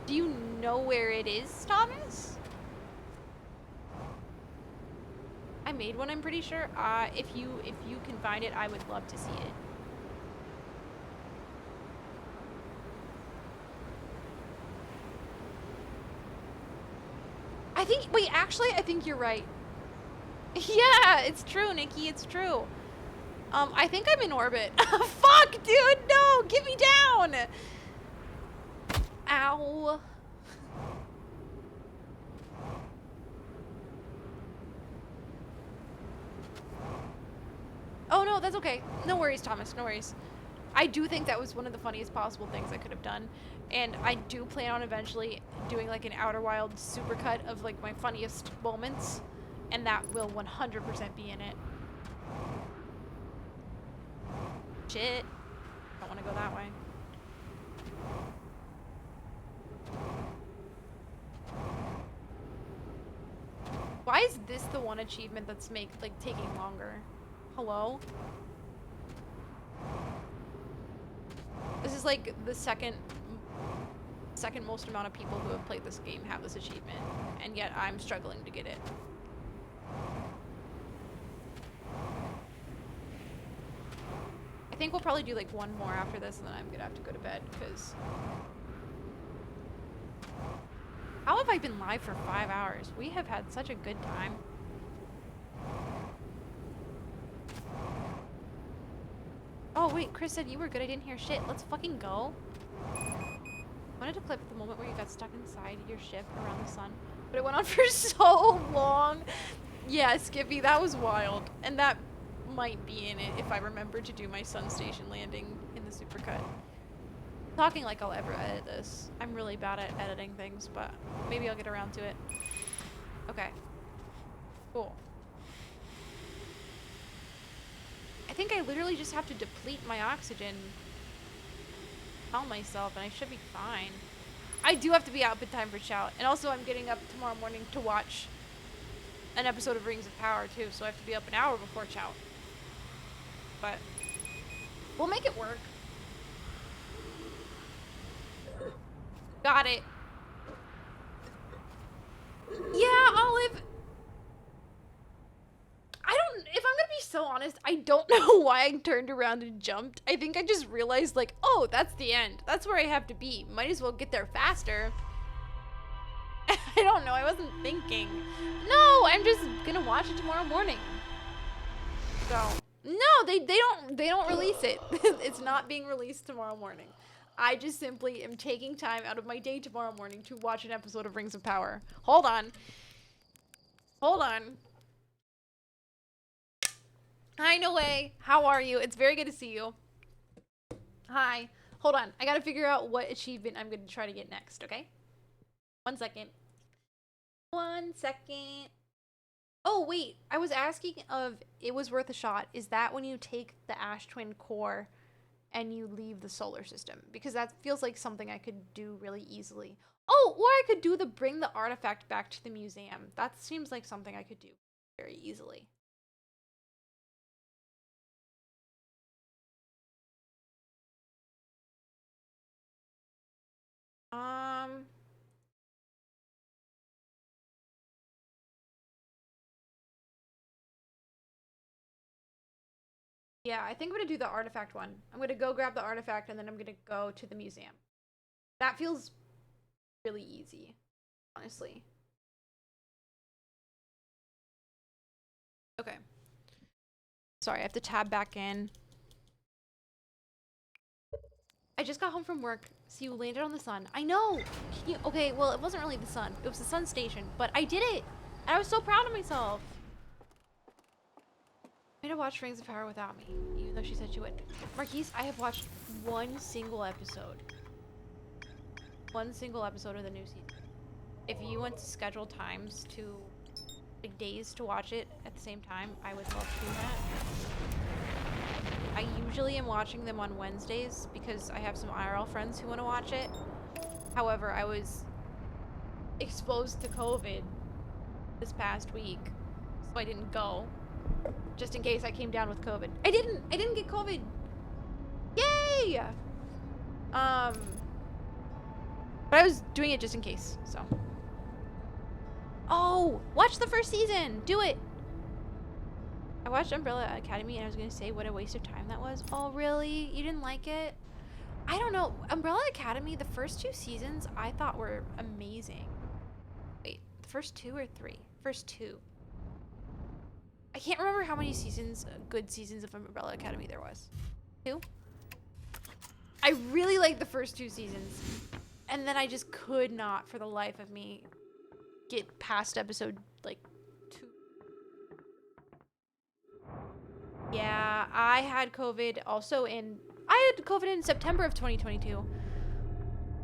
Do you know where it is, Thomas? I made one, I'm pretty sure. If you can find it, I would love to see it. I think you're right. Yeah, it's true, Nikki, it's true. I think I'm in orbit. Fuck, dude, no, get me down. Ow. Oh, no, that's okay. No worries, Thomas, no worries. I do think that was one of the funniest possible things I could have done. And I do plan on eventually doing like an Outer Wilds supercut of like my funniest moments. And that will 100% be in it. Shit. Don't want to go that way. Why is this the one achievement that's taking longer? Hello? This is like the second most amount of people who have played this game have this achievement, and yet I'm struggling to get it. I think we'll probably do like one more after this, and then I'm gonna have to go to bed, because... How have I been live for 5 hours? We have had such a good time. Oh, wait, Chris said you were good. I didn't hear shit. Let's fucking go. I wanted to clip the moment where you got stuck inside your ship around the sun, but it went on for so long. Yeah, Skippy, that was wild. And that might be in it if I remember to do my sun station landing in the supercut. Talking like I'll ever edit this. I'm really bad at editing things, but maybe I'll get around to it. Okay. Cool. I think I literally just have to deplete my oxygen. Tell myself, and I should be fine. I do have to be out in time for Shout. And also I'm getting up tomorrow morning to watch an episode of Rings of Power too, so I have to be up an hour before Shout. But we'll make it work. Got it. Yeah, Olive. If I'm gonna be so honest, I don't know why I turned around and jumped. I think I just realized, like, oh, that's the end. That's where I have to be. Might as well get there faster. I don't know. I wasn't thinking. No, I'm just gonna watch it tomorrow morning. So, no, they don't release it. It's not being released tomorrow morning. I just simply am taking time out of my day tomorrow morning to watch an episode of Rings of Power. Hold on. Hold on. Hi, Noe. How are you? It's very good to see you. Hi. Hold on. I gotta figure out what achievement I'm gonna try to get next, okay? 1 second. 1 second. Oh, wait. I was asking of It Was Worth a Shot. Is that when you take the Ash Twin core and you leave the solar system? Because that feels like something I could do really easily. Oh, or I could do the bring the artifact back to the museum. That seems like something I could do very easily. Yeah, I think I'm gonna do the artifact one. I'm gonna go grab the artifact and then I'm gonna go to the museum. That feels really easy, honestly. Okay. Sorry, I have to tab back in. I just got home from work, so you landed on the sun. I know! Okay, well, it wasn't really the sun. It was the sun station, but I did it! And I was so proud of myself! Way to watch Rings of Power without me, even though she said she would. Marquise, I have watched one single episode. One single episode of the new season. If you went to schedule times to, like, days to watch it at the same time, I would love to do that. I usually am watching them on Wednesdays because I have some IRL friends who want to watch it. However, I was exposed to COVID this past week, so I didn't go. Just in case I came down with COVID. I didn't get COVID. Yay! But I was doing it just in case, so. Oh, watch the first season. Do it. I watched Umbrella Academy and I was gonna say what a waste of time that was. Oh, really? You didn't like it? I don't know. Umbrella Academy, the first 2 seasons I thought were amazing. Wait, the first 2 or 3? First 2. I can't remember how many seasons, good seasons of Umbrella Academy there was. 2? I really liked the first 2 seasons. And then I just could not, for the life of me, get past episode, like, 2. Yeah, I had COVID also I had COVID in September of 2022.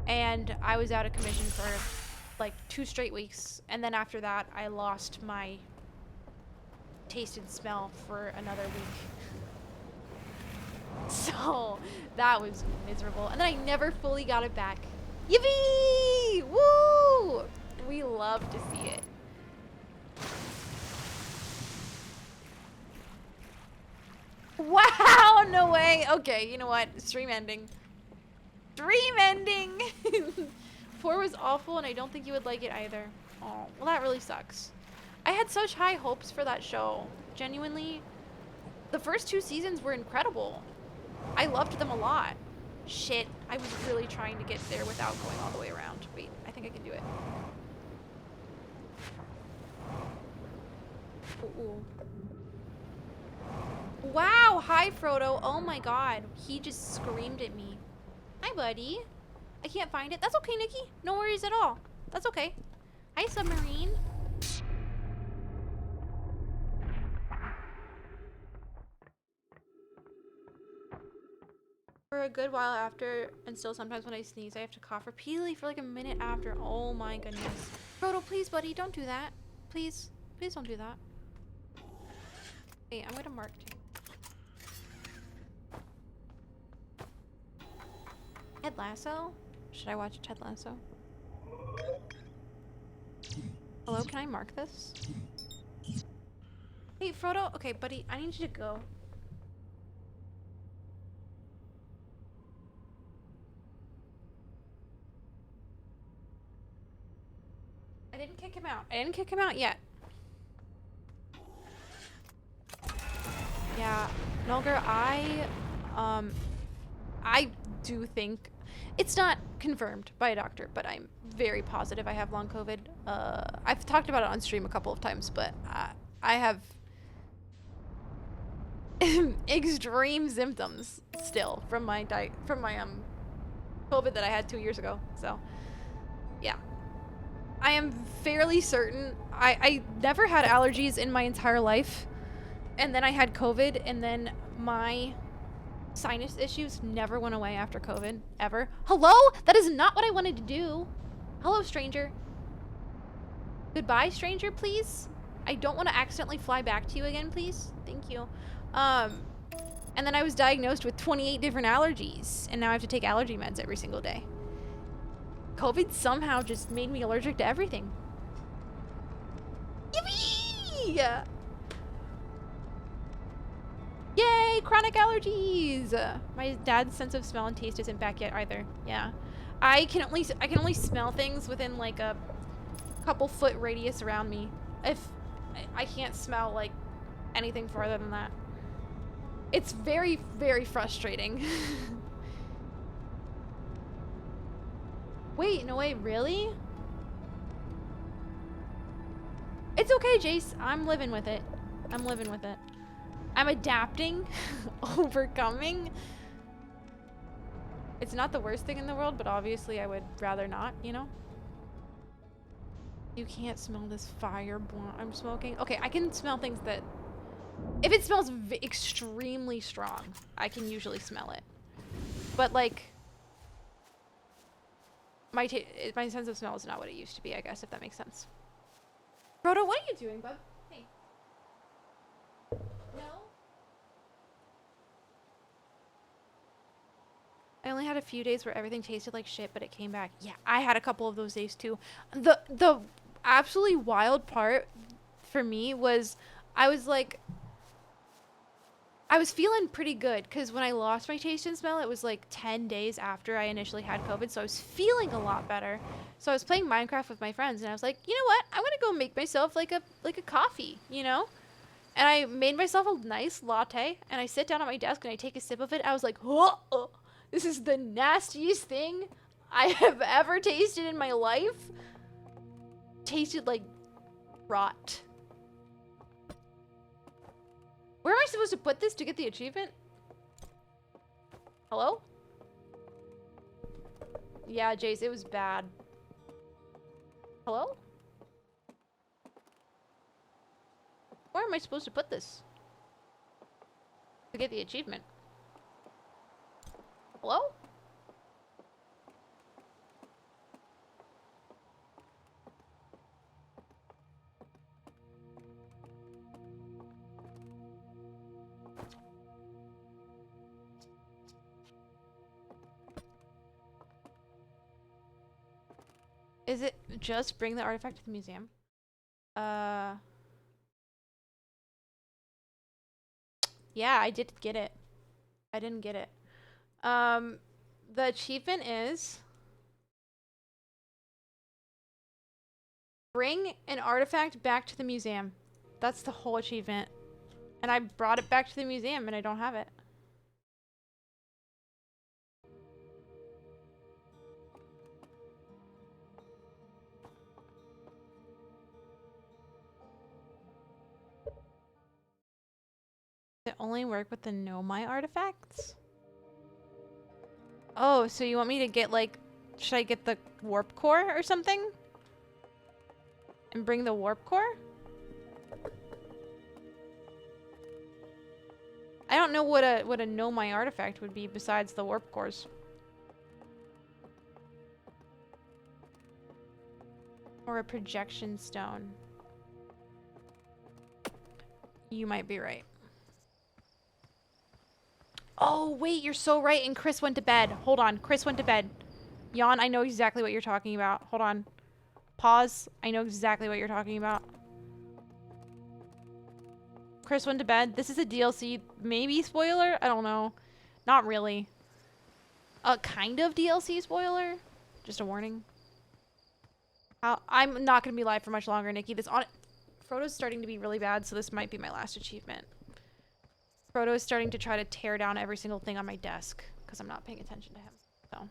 And I was out of commission for, like, 2 straight weeks. And then after that, I lost my taste and smell for another week. So that was miserable. And then I never fully got it back. Yippee! Woo! We love to see it. Wow, no way. Okay, you know what? Stream ending. Stream ending! 4 was awful and I don't think you would like it either. Oh, well that really sucks. I had such high hopes for that show. Genuinely. The first 2 seasons were incredible. I loved them a lot. Shit, I was really trying to get there without going all the way around. Wait, I think I can do it. Ooh. Wow, hi Frodo. Oh my god. He just screamed at me. Hi, buddy. I can't find it. That's okay, Nikki. No worries at all. That's okay. Hi, Submarine. For a good while after, and still sometimes when I sneeze, I have to cough repeatedly for like a minute after. Oh my goodness. Frodo, please, buddy, don't do that. Please. Please don't do that. Hey, I'm gonna mark too. Ted Lasso? Should I watch Ted Lasso? Hello, can I mark this? Hey, Frodo. Okay, buddy, I need you to go. I didn't kick him out. I didn't kick him out yet. Yeah, Nolger, I do think it's not confirmed by a doctor, but I'm very positive I have long COVID. I've talked about it on stream a couple of times, but I have extreme symptoms still from my COVID that I had 2 years ago. So, yeah. I am fairly certain. I never had allergies in my entire life. And then I had COVID, and then my sinus issues never went away after COVID, ever. Hello? That is not what I wanted to do. Hello, stranger. Goodbye, stranger, please. I don't want to accidentally fly back to you again, please. Thank you. And then I was diagnosed with 28 different allergies, and now I have to take allergy meds every single day. COVID somehow just made me allergic to everything. Yippee! Yay, chronic allergies! My dad's sense of smell and taste isn't back yet either. Yeah. I can only smell things within like a couple foot radius around me. If I can't smell like anything farther than that. It's very, very frustrating. Wait, no way, really? It's okay, Jace. I'm living with it. I'm living with it. I'm adapting, overcoming. It's not the worst thing in the world, but obviously I would rather not, you know? You can't smell this fire blunt I'm smoking. Okay, I can smell things that... If it smells extremely strong, I can usually smell it. But, like... My sense of smell is not what it used to be, I guess, if that makes sense. Frodo, what are you doing, bud? Hey. No? I only had a few days where everything tasted like shit, but it came back. Yeah, I had a couple of those days too. The absolutely wild part for me was I was feeling pretty good because when I lost my taste and smell, it was like 10 days after I initially had COVID, so I was feeling a lot better. So I was playing Minecraft with my friends, and I was like, you know what? I'm gonna go make myself like a coffee, you know? And I made myself a nice latte, and I sit down at my desk and I take a sip of it. I was like, oh, this is the nastiest thing I have ever tasted in my life. Tasted like rot. Where am I supposed to put this to get the achievement? Hello? Yeah, Jace, it was bad. Hello? Where am I supposed to put this to get the achievement? Hello? Is it just bring the artifact to the museum? Yeah, I did get it. I didn't get it. The achievement is bring an artifact back to the museum. That's the whole achievement. And I brought it back to the museum and I don't have it. Does it only work with the Know My artifacts? Oh, so you want me to get like, should I get the warp core or something? And bring the warp core? I don't know what a Know My artifact would be besides the warp cores. Or a projection stone. You might be right. Oh, wait, you're so right. And Chris went to bed. Hold on. Chris went to bed. Jan, I know exactly what you're talking about. Hold on. Pause. I know exactly what you're talking about. Chris went to bed. This is a DLC, maybe spoiler? I don't know. Not really. A kind of DLC spoiler. Just a warning. I'm not going to be live for much longer, Nikki. Frodo's starting to be really bad, so this might be my last achievement. Frodo is starting to try to tear down every single thing on my desk because I'm not paying attention to him. So.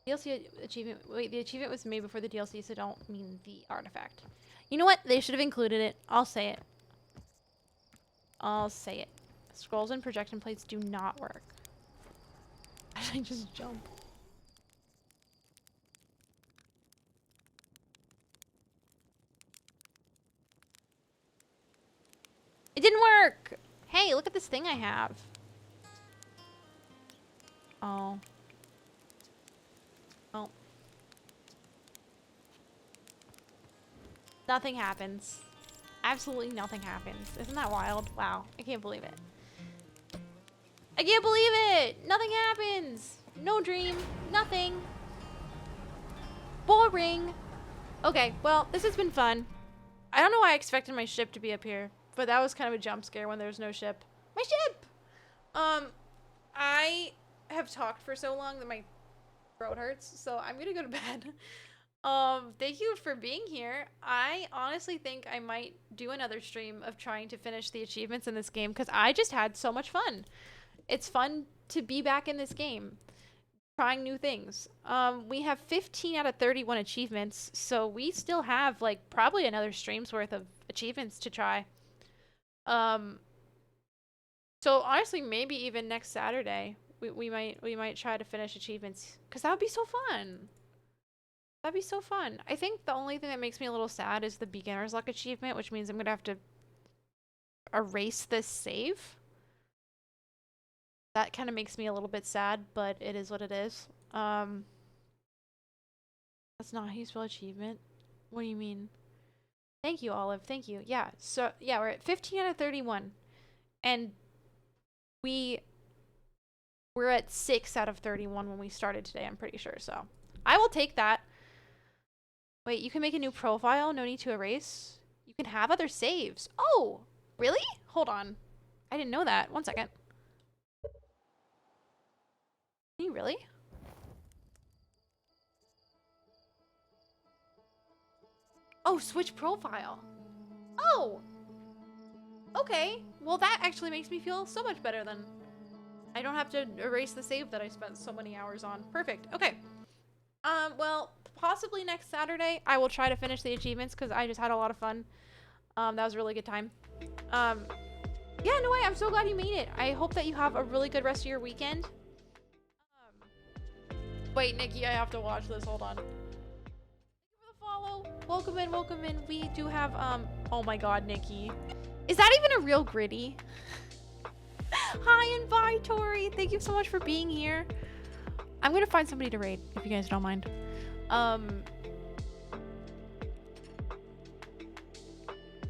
DLC achievement. Wait, the achievement was made before the DLC, so don't mean the artifact. You know what? They should have included it. I'll say it. I'll say it. Scrolls and projection plates do not work. I just jump. It didn't work! Hey, look at this thing I have. Oh. Oh. Nothing happens. Absolutely nothing happens. Isn't that wild? Wow. I can't believe it. I can't believe it! Nothing happens! No dream. Nothing. Boring. Okay, well, this has been fun. I don't know why I expected my ship to be up here, but that was kind of a jump scare when there's no ship. My ship! I have talked for so long that my throat hurts, so I'm gonna go to bed. Thank you for being here. I honestly think I might do another stream of trying to finish the achievements in this game because I just had so much fun. It's fun to be back in this game, trying new things. We have 15 out of 31 achievements, so we still have like probably another stream's worth of achievements to try. So honestly, maybe even next Saturday, we might try to finish achievements because that would be so fun. That'd be so fun. I think the only thing that makes me a little sad is the beginner's luck achievement, which means I'm gonna have to erase this save. That kind of makes me a little bit sad, but it is what it is. That's not how you spell achievement. What do you mean? Thank you, Olive. Thank you. Yeah. So yeah, we're at 15 out of 31, and we're at 6 out of 31 when we started today. I'm pretty sure. So I will take that. Wait, you can make a new profile. No need to erase. You can have other saves. Oh, really? Hold on. I didn't know that. One second. Can you really? Oh, switch profile. Oh! Okay. Well, that actually makes me feel so much better then. I don't have to erase the save that I spent so many hours on. Perfect. Okay. Well, possibly next Saturday, I will try to finish the achievements because I just had a lot of fun. That was a really good time. Yeah, no way. I'm so glad you made it. I hope that you have a really good rest of your weekend. Wait, Nikki, I have to watch this. Hold on. Thank you for the follow. Welcome in, welcome in. We do have, oh my god, Nikki. Is that even a real Gritty? Hi, and bye, Tori. Thank you so much for being here. I'm gonna find somebody to raid, if you guys don't mind.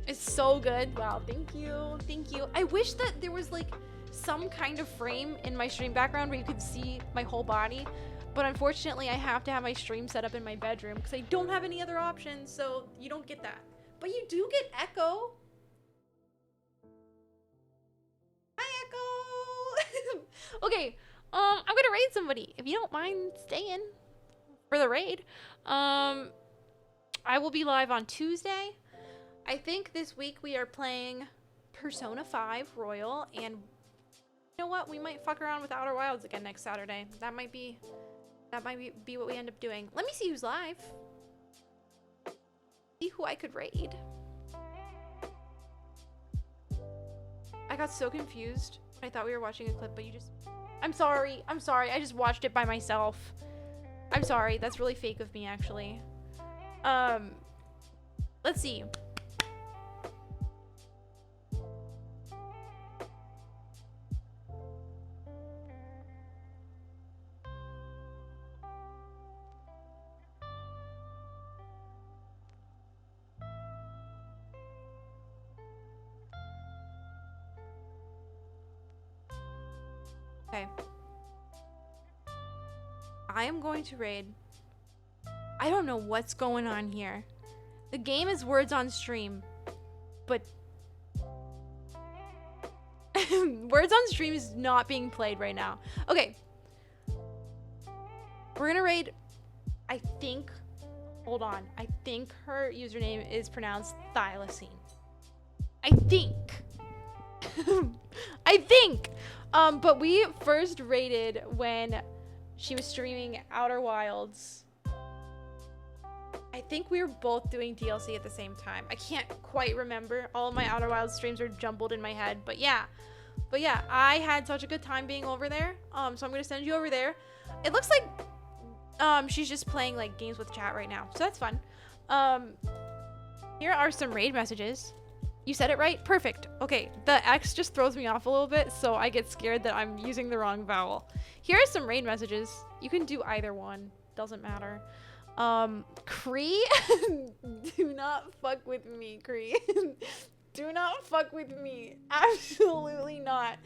It's so good. Wow, thank you. Thank you. I wish that there was, like, some kind of frame in my stream background where you could see my whole body. But unfortunately, I have to have my stream set up in my bedroom because I don't have any other options, so you don't get that. But you do get Echo. Hi, Echo. Okay, I'm gonna raid somebody. If you don't mind staying for the raid. I will be live on Tuesday. I think this week we are playing Persona 5 Royal, and you know what? We might fuck around with Outer Wilds again next Saturday. That might be what we end up doing. Let me see who's live. See who I could raid. I got so confused. I thought we were watching a clip, but you just... I'm sorry. I'm sorry. I just watched it by myself. I'm sorry. That's really fake of me, actually. Let's see. Okay. I am going to raid. I don't know what's going on here. The game is Words on Stream, but Words on Stream is not being played right now. Okay. We're gonna raid, I think, hold on. I think her username is pronounced Thylacine. I think. I think. But we first raided when she was streaming Outer Wilds. I think we were both doing DLC at the same time. I can't quite remember. All of my Outer Wilds streams are jumbled in my head. But yeah, I had such a good time being over there. So I'm gonna send you over there. It looks like she's just playing like games with chat right now, so that's fun. Here are some raid messages. You said it right? Perfect. Okay, the X just throws me off a little bit, so I get scared that I'm using the wrong vowel. Here are some raid messages. You can do either one. Doesn't matter. Cree? Do not fuck with me, Cree. Do not fuck with me. Absolutely not.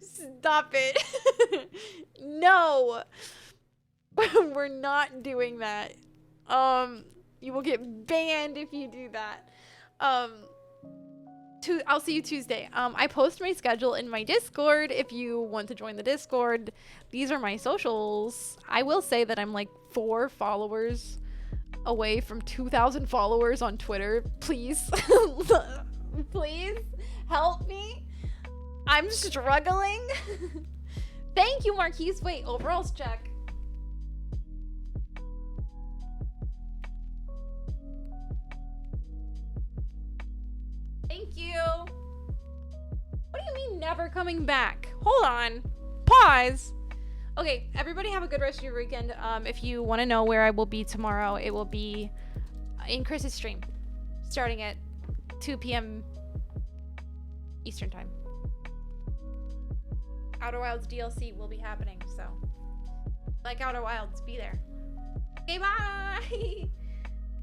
Stop it. No. We're not doing that. You will get banned if you do that. I'll see you Tuesday. I post my schedule in my Discord if you want to join the Discord. These are my socials. I will say that I'm like 4 followers away from 2,000 followers on Twitter. Please. Please help me. I'm struggling. Thank you, Marquise. Wait, overalls check. Thank you. What do you mean never coming back? Hold on. Pause. Okay, everybody have a good rest of your weekend. If you want to know where I will be tomorrow, it will be in Chris's stream, starting at 2 p.m. Eastern time. Outer Wilds DLC will be happening, so like Outer Wilds, be there. Okay, bye.